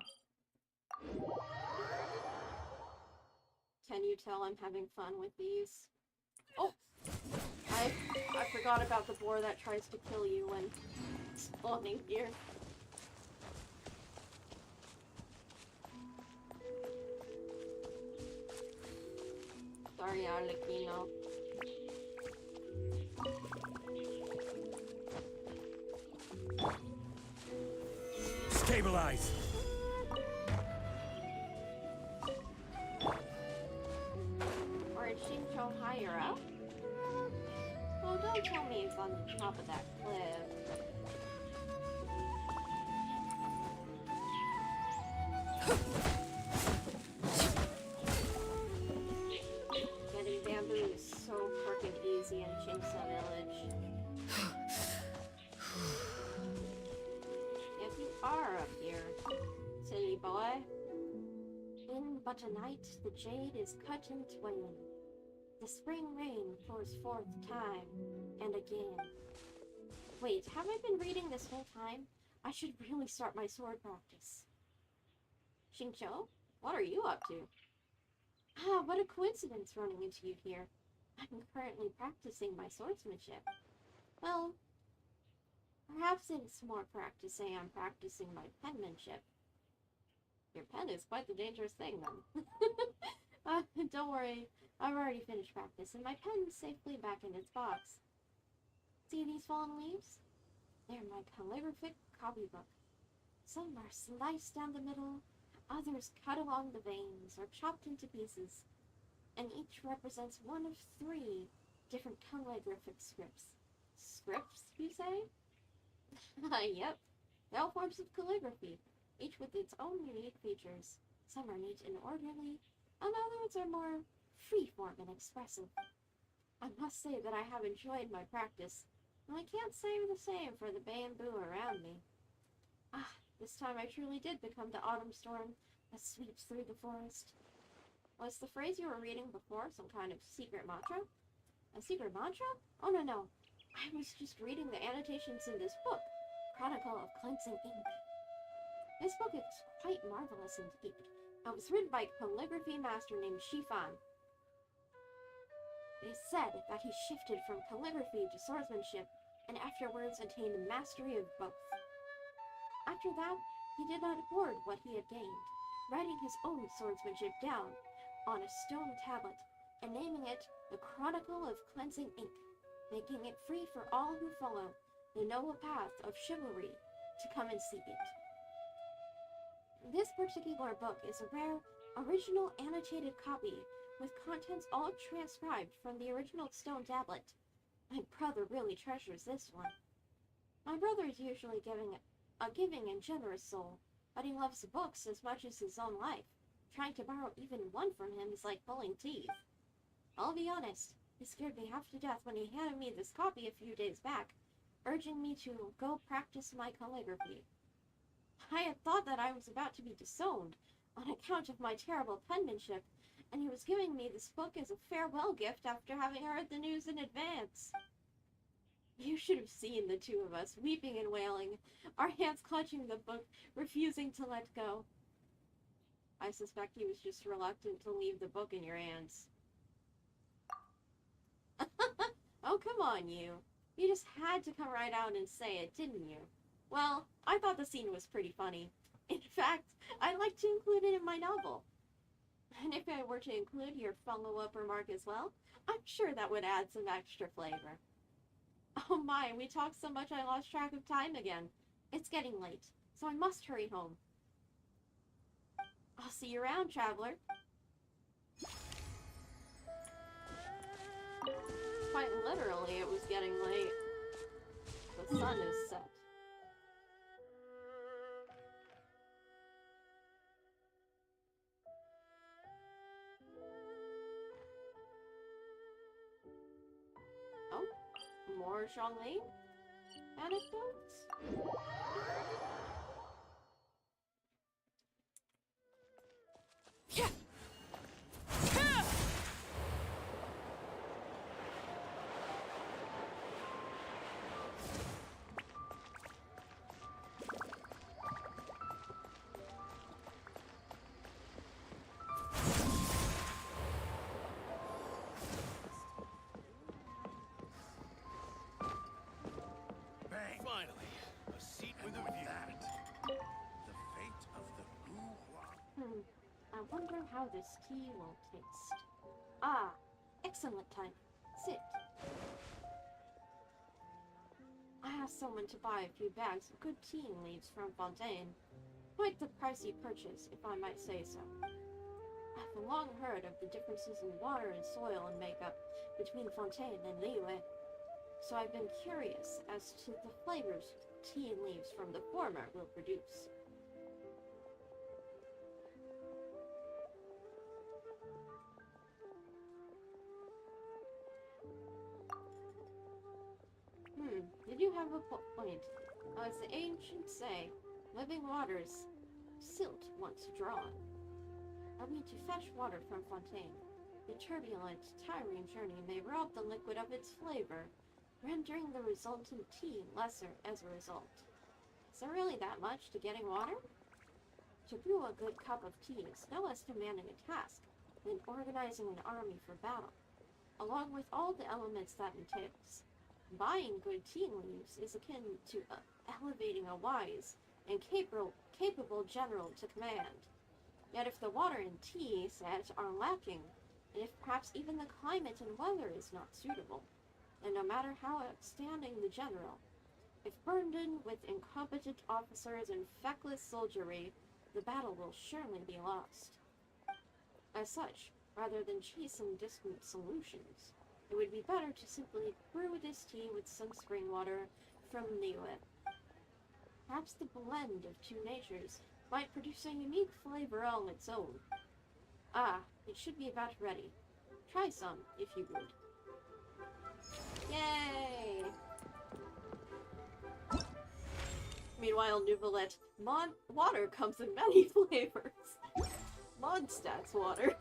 Can you tell I'm having fun with these? Oh! I forgot about the boar that tries to kill you when spawning here. Sorry, Arlecchino. Stabilize! Or is Shincho higher up? Oh, don't tell me it's on top of that cliff. Getting bamboo is so freaking easy in Shinsa Village. If you are up here, silly boy. In but a night the jade is cut in twain. The spring rain pours forth time and again. Wait, have I been reading this whole time? I should really start my sword practice. Shincho, what are you up to? Ah, what a coincidence running into you here. I'm currently practicing my swordsmanship. Well, perhaps it's more practice saying I'm practicing my penmanship. Your pen is quite the dangerous thing, then. Don't worry, I've already finished practice, and my pen is safely back in its box. See these fallen leaves? They're my calligraphic copybook. Some are sliced down the middle, others cut along the veins or chopped into pieces, and each represents one of 3 different calligraphic scripts. Scripts, you say? Yep, they're all forms of calligraphy, each with its own unique features. Some are neat and orderly, and others are more freeform and expressive. I must say that I have enjoyed my practice, and I can't say the same for the bamboo around me. Ah, this time I truly did become the autumn storm that sweeps through the forest. Was the phrase you were reading before some kind of secret mantra? A secret mantra? Oh no. I was just reading the annotations in this book, Chronicle of Cleansing Ink. This book is quite marvelous indeed. It was written by a calligraphy master named Shifan. It is said that he shifted from calligraphy to swordsmanship and afterwards attained mastery of both. After that, he did not hoard what he had gained, writing his own swordsmanship down on a stone tablet and naming it the Chronicle of Cleansing Ink, making it free for all who follow the noble path of chivalry to come and seek it. This particular book is a rare, original annotated copy with contents all transcribed from the original stone tablet. My brother really treasures this one. My brother is usually a giving and generous soul, but he loves books as much as his own life. Trying to borrow even one from him is like pulling teeth. I'll be honest, he scared me half to death when he handed me this copy a few days back, urging me to go practice my calligraphy. I had thought that I was about to be disowned on account of my terrible penmanship, and he was giving me this book as a farewell gift after having heard the news in advance. You should have seen the two of us, weeping and wailing, our hands clutching the book, refusing to let go. I suspect he was just reluctant to leave the book in your hands. Oh, come on, you. You just had to come right out and say it, didn't you? Well, I thought the scene was pretty funny. In fact, I'd like to include it in my novel. And if I were to include your follow-up remark as well, I'm sure that would add some extra flavor. Oh my, we talked so much I lost track of time again. It's getting late, so I must hurry home. I'll see you around, traveler. Quite literally, it was getting late. The sun is set. Oh, more Zhongli anecdotes? Finally, a seat with a view. The fate of the Wu. I wonder how this tea will taste. Ah, excellent time. Sit. I asked someone to buy a few bags of good tea leaves from Fontaine. Quite the pricey purchase, if I might say so. I've long heard of the differences in water and soil and makeup between Fontaine and Liyue, so I've been curious as to the flavors tea leaves from the former will produce. Did you have a point? As the ancients say, living waters silt once drawn. I mean to fetch water from Fontaine. The turbulent, tiring journey may rob the liquid of its flavor, rendering the resultant tea lesser as a result. Is there really that much to getting water? To brew a good cup of tea is no less demanding a task than organizing an army for battle, along with all the elements that entails. Buying good tea leaves is akin to elevating a wise and capable general to command. Yet if the water and tea set are lacking, and if perhaps even the climate and weather is not suitable, then no matter how outstanding the general, if burdened with incompetent officers and feckless soldiery, the battle will surely be lost. As such, rather than chase some distant solutions, it would be better to simply brew this tea with some spring water from Liyue. Perhaps the blend of two natures might produce a unique flavor all its own. Ah, it should be about ready. Try some, if you would. Yay! Meanwhile, Nouvellette water comes in many flavors. Mondstadt's water.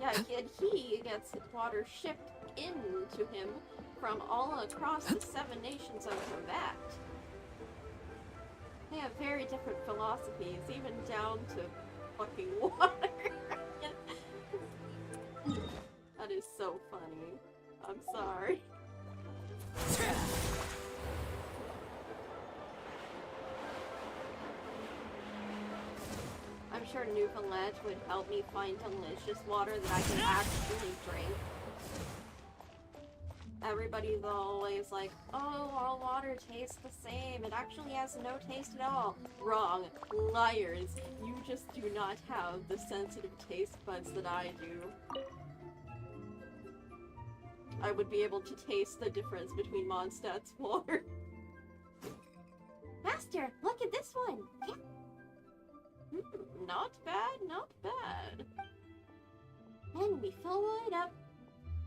Yeah, and he gets water shipped into him from all across the 7 nations of Tibet. They have very different philosophies, even down to fucking water. That is so funny. I'm sorry. I'm sure Nouvellette would help me find delicious water that I can actually drink. Everybody's always like, oh, all water tastes the same. It actually has no taste at all. Wrong. Liars. You just do not have the sensitive taste buds that I do. I would be able to taste the difference between Mondstadt's water. Master, look at this one. Not bad, not bad. Then we follow it up.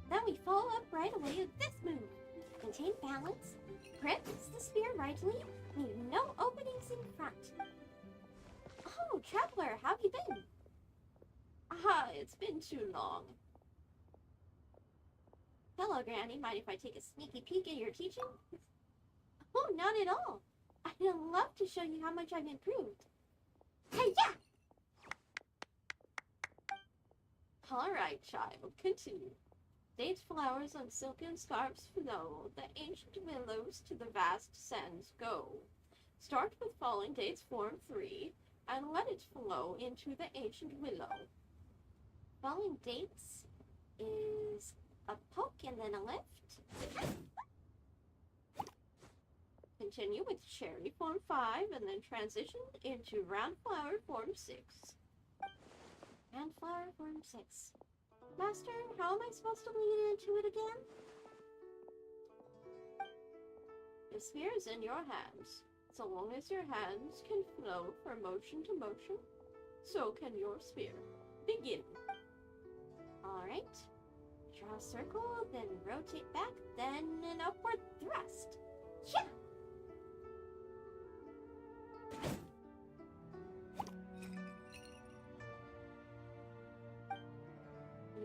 Then we follow up right away with this move. Maintain balance, grip the spear rightly, leave no openings in front. Oh, Traveler, how have you been? Ah, it's been too long. Hello, Granny. Mind if I take a sneaky peek at your teaching? Oh, not at all. I'd love to show you how much I've improved. Hey, yeah! Alright, child, continue. Date flowers on silken scarps flow, the ancient willows to the vast sands go. Start with falling dates form 3, and let it flow into the ancient willow. Falling dates? is a poke and then a lift. Continue with Cherry Form 5 and then transition into Round Flower Form 6. Round Flower Form 6. Master, how am I supposed to lead into it again? The sphere is in your hands. So long as your hands can flow from motion to motion, so can your sphere. Begin. Alright. Draw a circle, then rotate back, then an upward thrust. Yeah!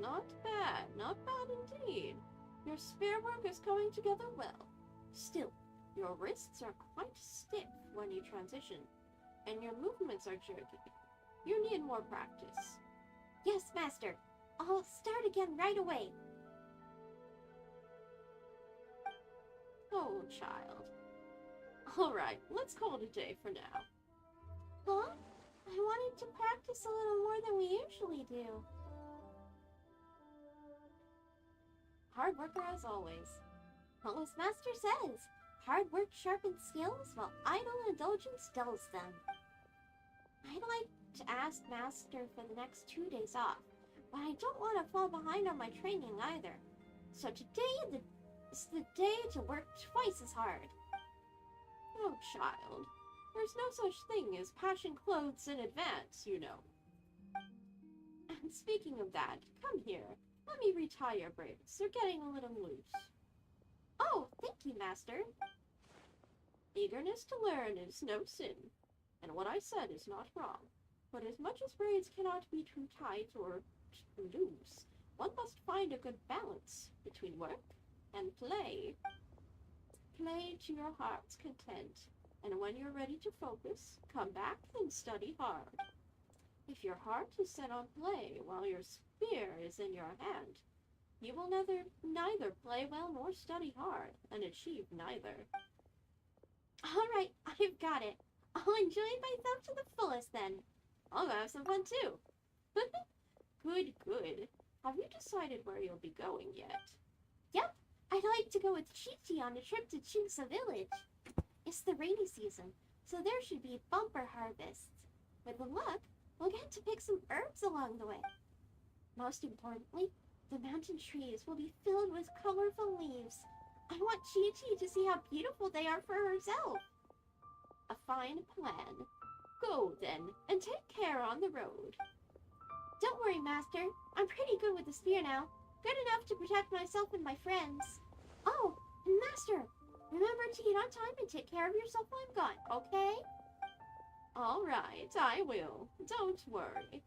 Not bad, not bad indeed. Your sphere work is coming together well. Still, your wrists are quite stiff when you transition, and your movements are jerky. You need more practice. Yes, Master. I'll start again right away. Oh, child. Alright, let's call it a day for now. Huh? I wanted to practice a little more than we usually do. Hard worker as always. Well, as Master says, hard work sharpens skills, while idle indulgence dulls them. I'd like to ask Master for the next 2 days off, but I don't want to fall behind on my training either. So today is the day to work twice as hard. Oh, child. There's no such thing as passion clothes in advance, you know. And speaking of that, come here. Let me retie your braids. They're getting a little loose. Oh, thank you, Master. Eagerness to learn is no sin, and what I said is not wrong. But as much as braids cannot be too tight or too loose, one must find a good balance between work and play. Play to your heart's content, and when you're ready to focus, come back and study hard. If your heart is set on play while your spear is in your hand, you will neither play well nor study hard, and achieve neither. Alright, I've got it. I'll enjoy myself to the fullest then. I'll go have some fun too. Good, good. Have you decided where you'll be going yet? Yep, I'd like to go with Chi-Chi on a trip to Chinsa Village. It's the rainy season, so there should be bumper harvests. With luck, we'll get to pick some herbs along the way. Most importantly, the mountain trees will be filled with colorful leaves. I want Chi-Chi to see how beautiful they are for herself. A fine plan. Go, then, and take care on the road. Don't worry, Master. I'm pretty good with the spear now. Good enough to protect myself and my friends. Oh, and Master, remember to eat on time and take care of yourself while I'm gone, okay? All right, I will. Don't worry.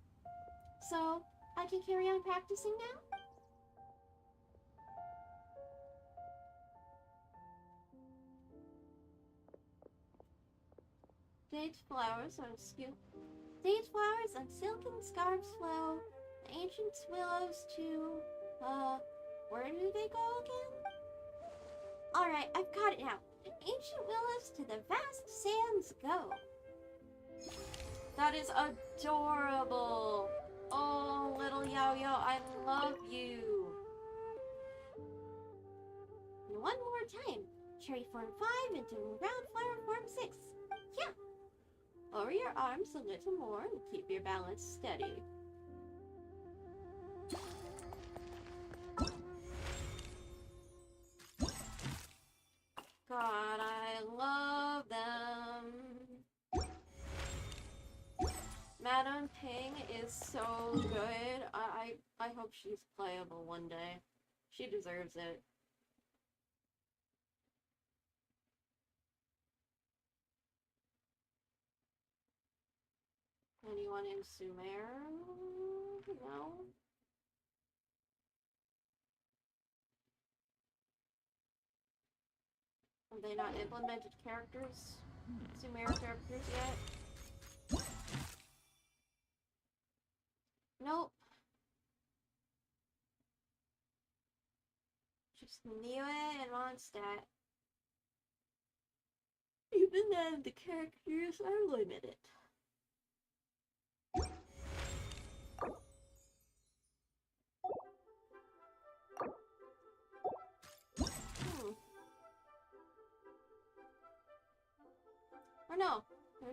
So, I can carry on practicing now? Date flowers on silken scarves flow. The ancient willows to, where do they go again? Alright, I've got it now. Ancient willows to the vast sands go. That is adorable. Oh, little Yao-Yo, I love you. And one more time. Cherry Form 5 into Round Flower Form 6. Yeah. Lower your arms a little more and keep your balance steady. God, I love them. Madame Ping is so good. I hope she's playable one day. She deserves it. Anyone in Sumer? No? Have they not implemented characters? Sumer characters yet? Nope. Just Niue and Mondstadt. Even then, the characters are limited.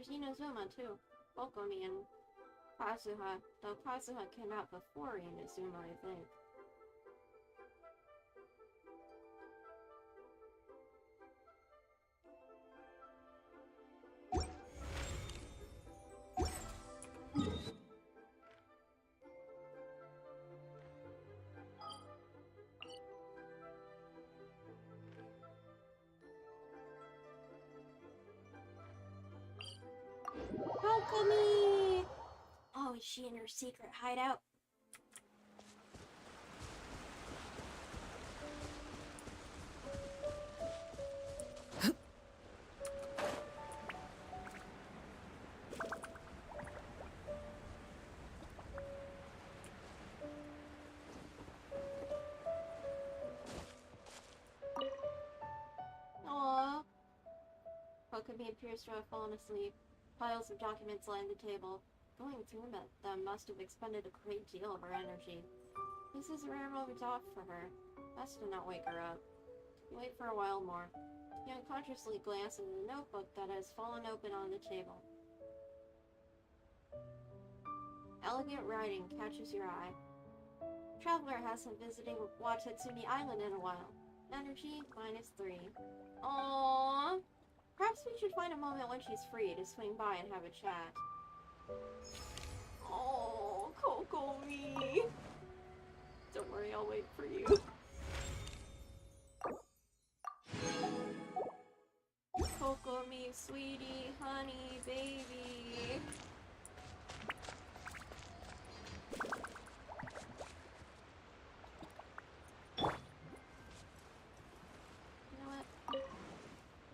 There's Inazuma too. Bokomi and Kazuha, though Kazuha came out before Inazuma, I think. Bokomi! Oh, is she in her secret hideout? Aww. Bokomi appears to have fallen asleep. Piles of documents line the table. Going through them must have expended a great deal of her energy. This is a rare moment off for her. Best to not wake her up. You wait for a while more. You unconsciously glance at the notebook that has fallen open on the table. Elegant writing catches your eye. Traveler hasn't visited Watatsumi Island in a while. Energy -3. Aww. Perhaps we should find a moment when she's free to swing by and have a chat. Oh, Kokomi. Don't worry, I'll wait for you. Kokomi, sweetie, honey, baby. You know what?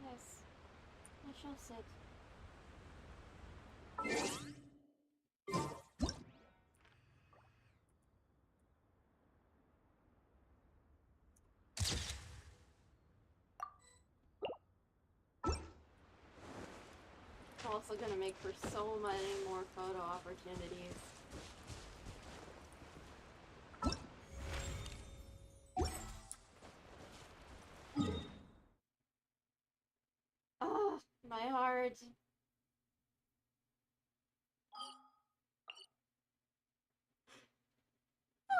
Yes. I shall sit. It's also gonna make for so many more photo opportunities. Ah, my heart.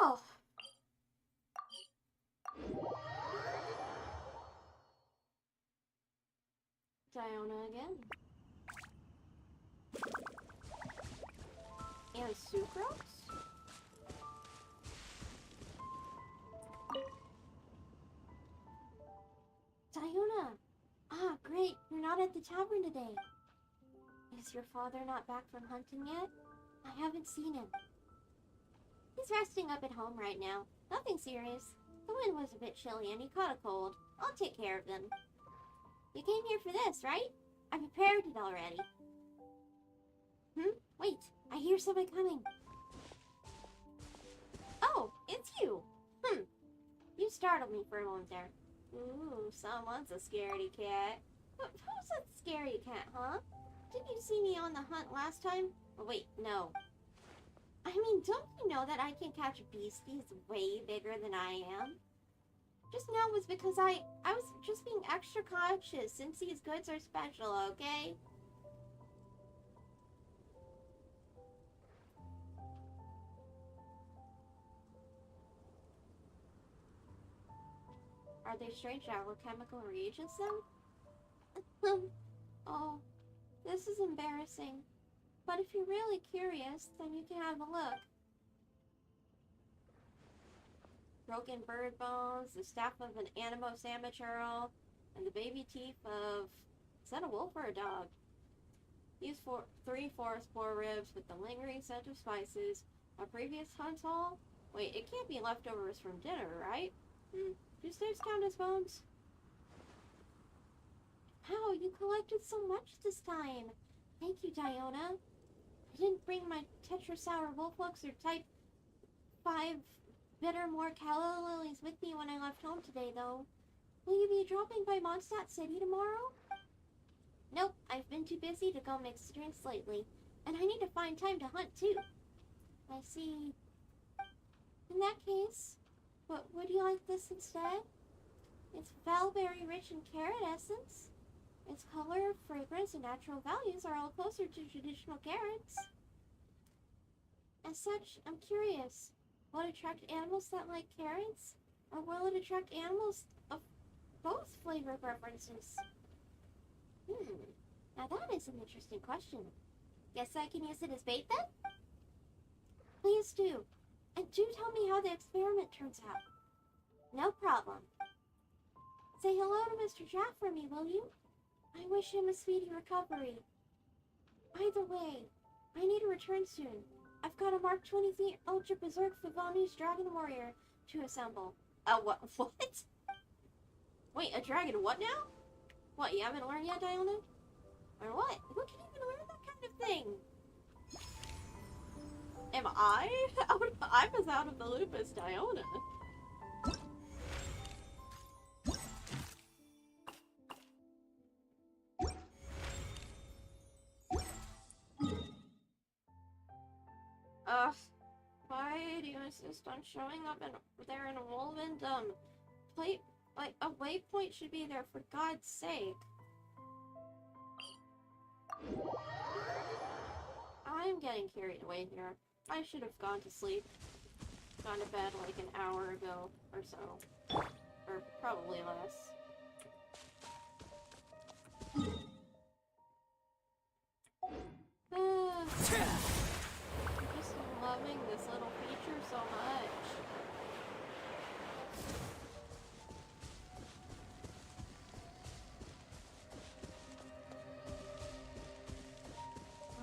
Oh. Diona again. And Sucrose? Diona! Ah, great. You're not at the tavern today. Is your father not back from hunting yet? I haven't seen him. He's resting up at home right now. Nothing serious. The wind was a bit chilly and he caught a cold. I'll take care of them. You came here for this, right? I prepared it already. Wait, I hear someone coming. Oh, it's you. You startled me for a moment there. Ooh, someone's a scaredy cat. Who's a scaredy cat, huh? Didn't you see me on the hunt last time? Oh, wait, no. I mean, don't you know that I can catch beasties way bigger than I am? Just now was because I was just being extra cautious since these goods are special, okay? Are they strange alchemical reagents then? Oh, this is embarrassing. But if you're really curious, then you can have a look. Broken bird bones, the staff of an Animos amateur, and the baby teeth of... Is that a wolf or a dog? Use 3 forest boar ribs with the lingering scent of spices. A previous hunt haul? Wait, it can't be leftovers from dinner, right? Do steaks count as bones? Wow, you collected so much this time. Thank you, Diona. I didn't bring my Tetra Sour Wolflux or Type 5 Bitter more calla lilies with me when I left home today, though. Will you be dropping by Mondstadt City tomorrow? Nope, I've been too busy to go mix drinks lately, and I need to find time to hunt, too. I see. In that case, would you like this instead? It's Valberry rich in carrot essence. Its color, fragrance, and natural values are all closer to traditional carrots. As such, I'm curious, will it attract animals that like carrots? Or will it attract animals of both flavor preferences? Now that is an interesting question. Guess I can use it as bait then? Please do. And do tell me how the experiment turns out. No problem. Say hello to Mr. Jack for me, will you? I wish him a speedy recovery. Either way, I need to return soon. I've got a Mark 23 Ultra Berserk Favoni's Dragon Warrior to assemble. What? Wait, a dragon what now? What, you haven't learned yet, Diona? Or what? Who can even learn that kind of thing? Am I? I'm as out of the loop as Diona. Why do you insist on showing up there in a whirlwind? Like, a waypoint should be there for God's sake. I'm getting carried away here. I should have gone to sleep. Gone to bed like an hour ago or so. Or probably less. I'm just loving this little feature so much.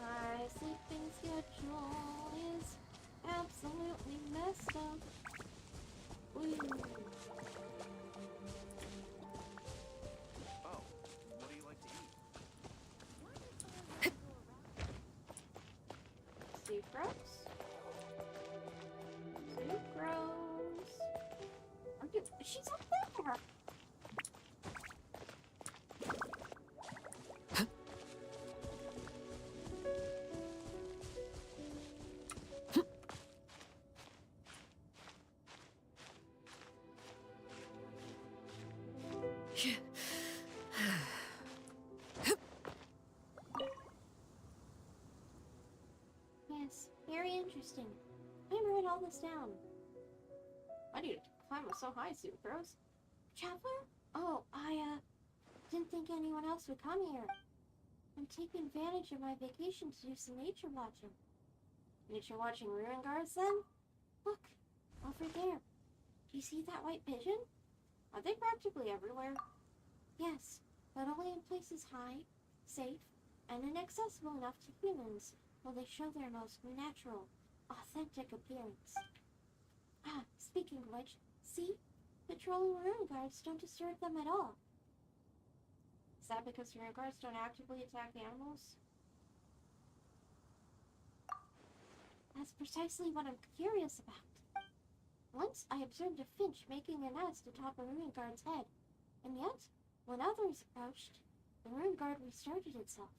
My sleeping schedule is absolutely messed up. Ooh. Oh, what do you like to eat? Sucrose? Sucrose. She's up there! Yes, very interesting. I wrote all this down. Why do you climb up so high, Sucrose? Traveler? Oh, I didn't think anyone else would come here. I'm taking advantage of my vacation to do some nature watching. Nature watching ruin guards then? Look, over there. Do you see that white pigeon? Are they practically everywhere? Yes, but only in places high, safe, and inaccessible enough to humans will they show their most natural, authentic appearance. Ah, speaking of which, see? Patrolling ruin guards don't disturb them at all. Is that because ruin guards don't actively attack animals? That's precisely what I'm curious about. Once I observed a finch making a nest atop a ruin guard's head, and yet, when others approached, the ruin guard restarted itself.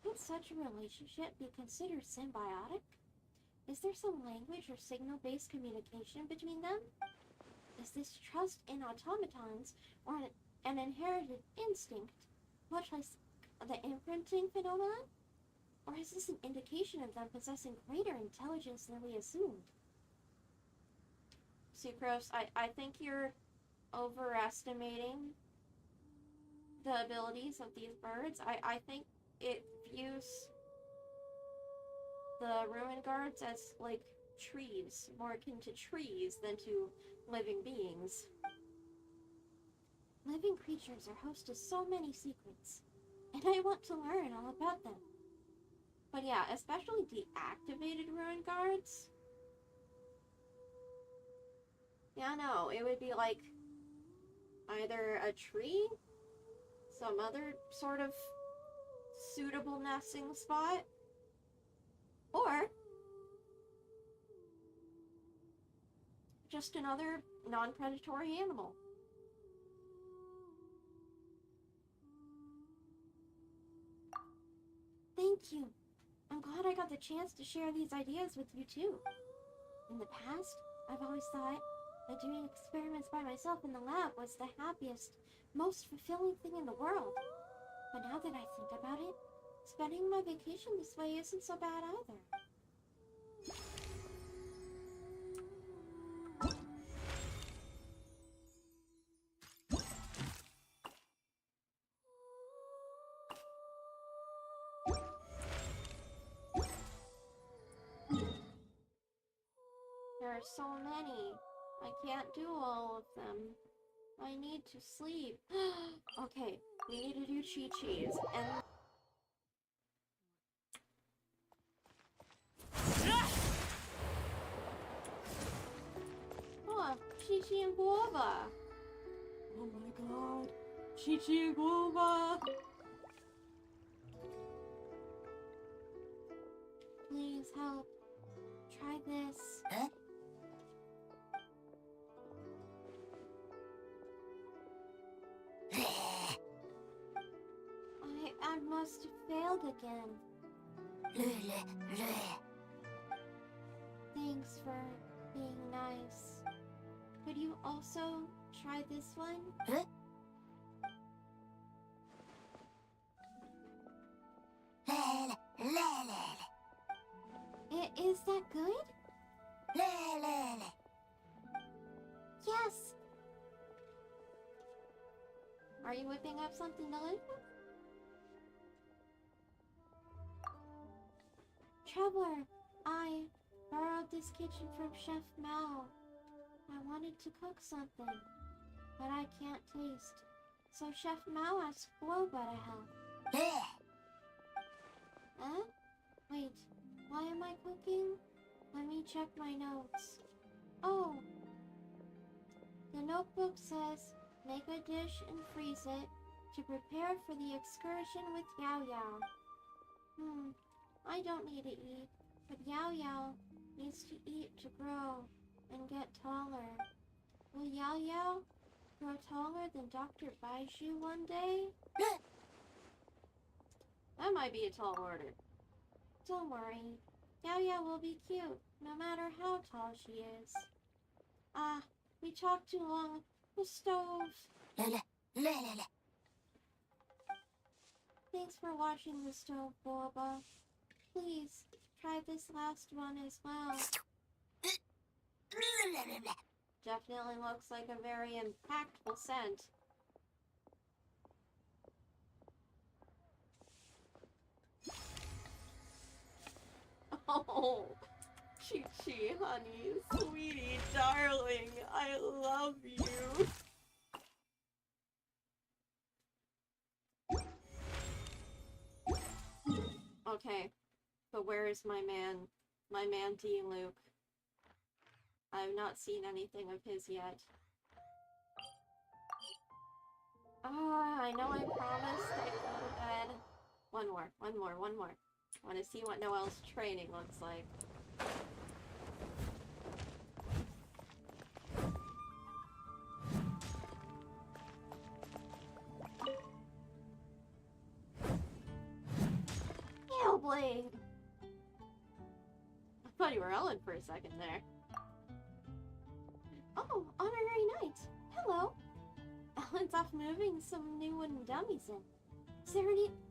Could such a relationship be considered symbiotic? Is there some language or signal-based communication between them? Is this trust in automatons or an inherited instinct, much like the imprinting phenomenon? Or is this an indication of them possessing greater intelligence than we assumed? Sucrose, I think you're overestimating the abilities of these birds. I think it views the ruin guards as, like, trees, more akin to trees than to living beings. Living creatures are host to so many secrets, and I want to learn all about them. But yeah, especially deactivated ruin guards. Yeah, no, it would be like either a tree, some other sort of suitable nesting spot, or just another non-predatory animal. Thank you. I'm glad I got the chance to share these ideas with you too. In the past, I've always thought that doing experiments by myself in the lab was the happiest, most fulfilling thing in the world. But now that I think about it, spending my vacation this way isn't so bad either. There are so many. I can't do all of them. I need to sleep. Okay, we need to do Chi-Chi's, and... Oh, Chi-Chi and Guava! Oh my god! Chi-Chi and Guava! Please help. Try this. Huh? I must have failed again. Thanks for being nice. Could you also try this one? Huh? Is that good? Yes! Are you whipping up something delightful? Traveler, I borrowed this kitchen from Chef Mao. I wanted to cook something, but I can't taste. So Chef Mao asked Guoba to help. Huh? Wait, why am I cooking? Let me check my notes. Oh! The notebook says, make a dish and freeze it to prepare for the excursion with Yao Yao. I don't need to eat, but Yao Yao needs to eat to grow and get taller. Will Yao Yao grow taller than Dr. Baiju one day? That might be a tall order. Don't worry, Yao Yao will be cute, no matter how tall she is. We talked too long. The stove. Thanks for watching the stove, Boba. Please, try this last one as well. Definitely looks like a very impactful scent. Oh, Chi-Chi, honey, sweetie, darling, I love you. Okay, but where is my man D. Luke? I've not seen anything of his yet. I know I promised I'd go to bed. One more. I want to see what Noelle's training looks like. Blade! I thought you were Ellen for a second there. Oh, honorary knight! Hello! Ellen's off moving some new wooden dummies in.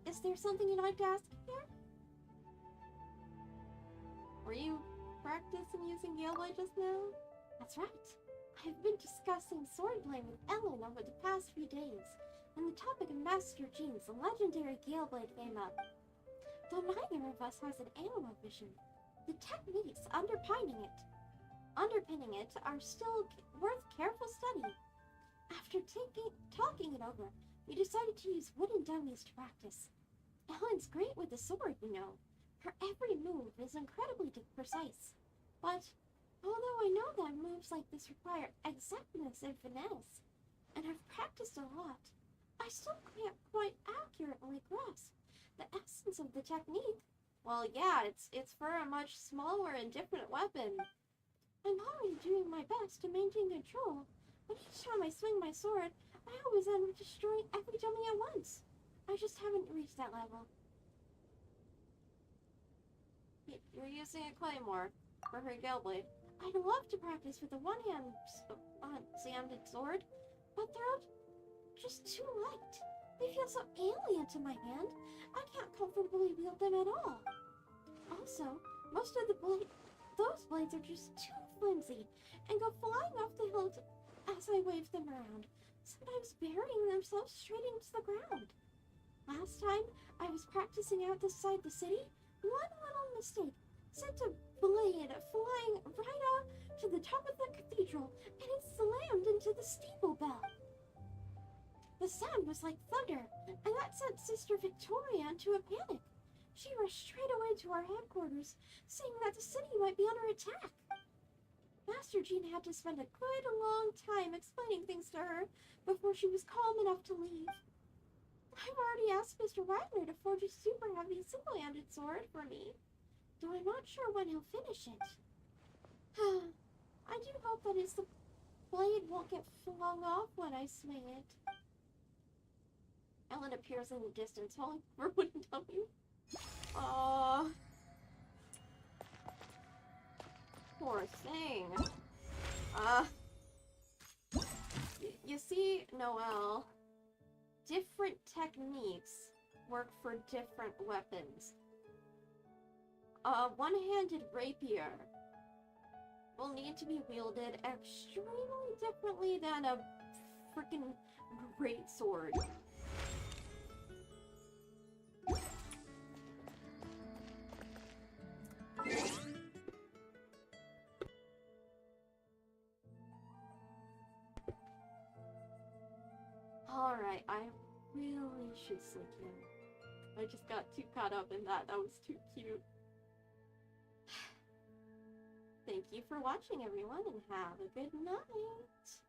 Is there something you'd like to ask here? Were you practicing using Galeblade just now? That's right. I've been discussing swordplay with Ellen over the past few days, and the topic of Master Jean's legendary Galeblade came up. Though neither of us has an animal vision, the techniques underpinning it are still worth careful study. After talking it over, we decided to use wooden dummies to practice. Ellen's great with the sword, you know. Her every move is incredibly precise. But although I know that moves like this require exactness and finesse, and I've practiced a lot, I still can't quite accurately grasp the essence of the technique. Well, yeah, it's for a much smaller and different weapon. I'm already doing my best to maintain control, but each time I swing my sword, I always end up destroying every dummy at once. I just haven't reached that level. You're using a claymore for her Galeblade. I'd love to practice with a one-handed sword, but they're all just too light. They feel so alien to my hand, I can't comfortably wield them at all. Also, most of those blades are just too flimsy and go flying off the hilt as I wave them around, sometimes burying themselves straight into the ground. Last time, I was practicing outside the city. One little mistake sent a blade flying right up to the top of the cathedral, and it slammed into the steeple bell. The sound was like thunder, and that sent Sister Victoria into a panic. She rushed straight away to our headquarters, saying that the city might be under attack. Master Jean had to spend a good long time explaining things to her before she was calm enough to leave. I've already asked Mr. Wagner to forge a super heavy single-handed sword for me, though I'm not sure when he'll finish it. I do hope that the blade won't get flung off when I swing it. Ellen appears in the distance, holding for wooden W. Aww. Poor thing. You see, Noelle, different techniques work for different weapons. A one-handed rapier will need to be wielded extremely differently than a freaking greatsword. Alright, I really should sleep now. I just got too caught up in that. That was too cute. Thank you for watching, everyone, and have a good night.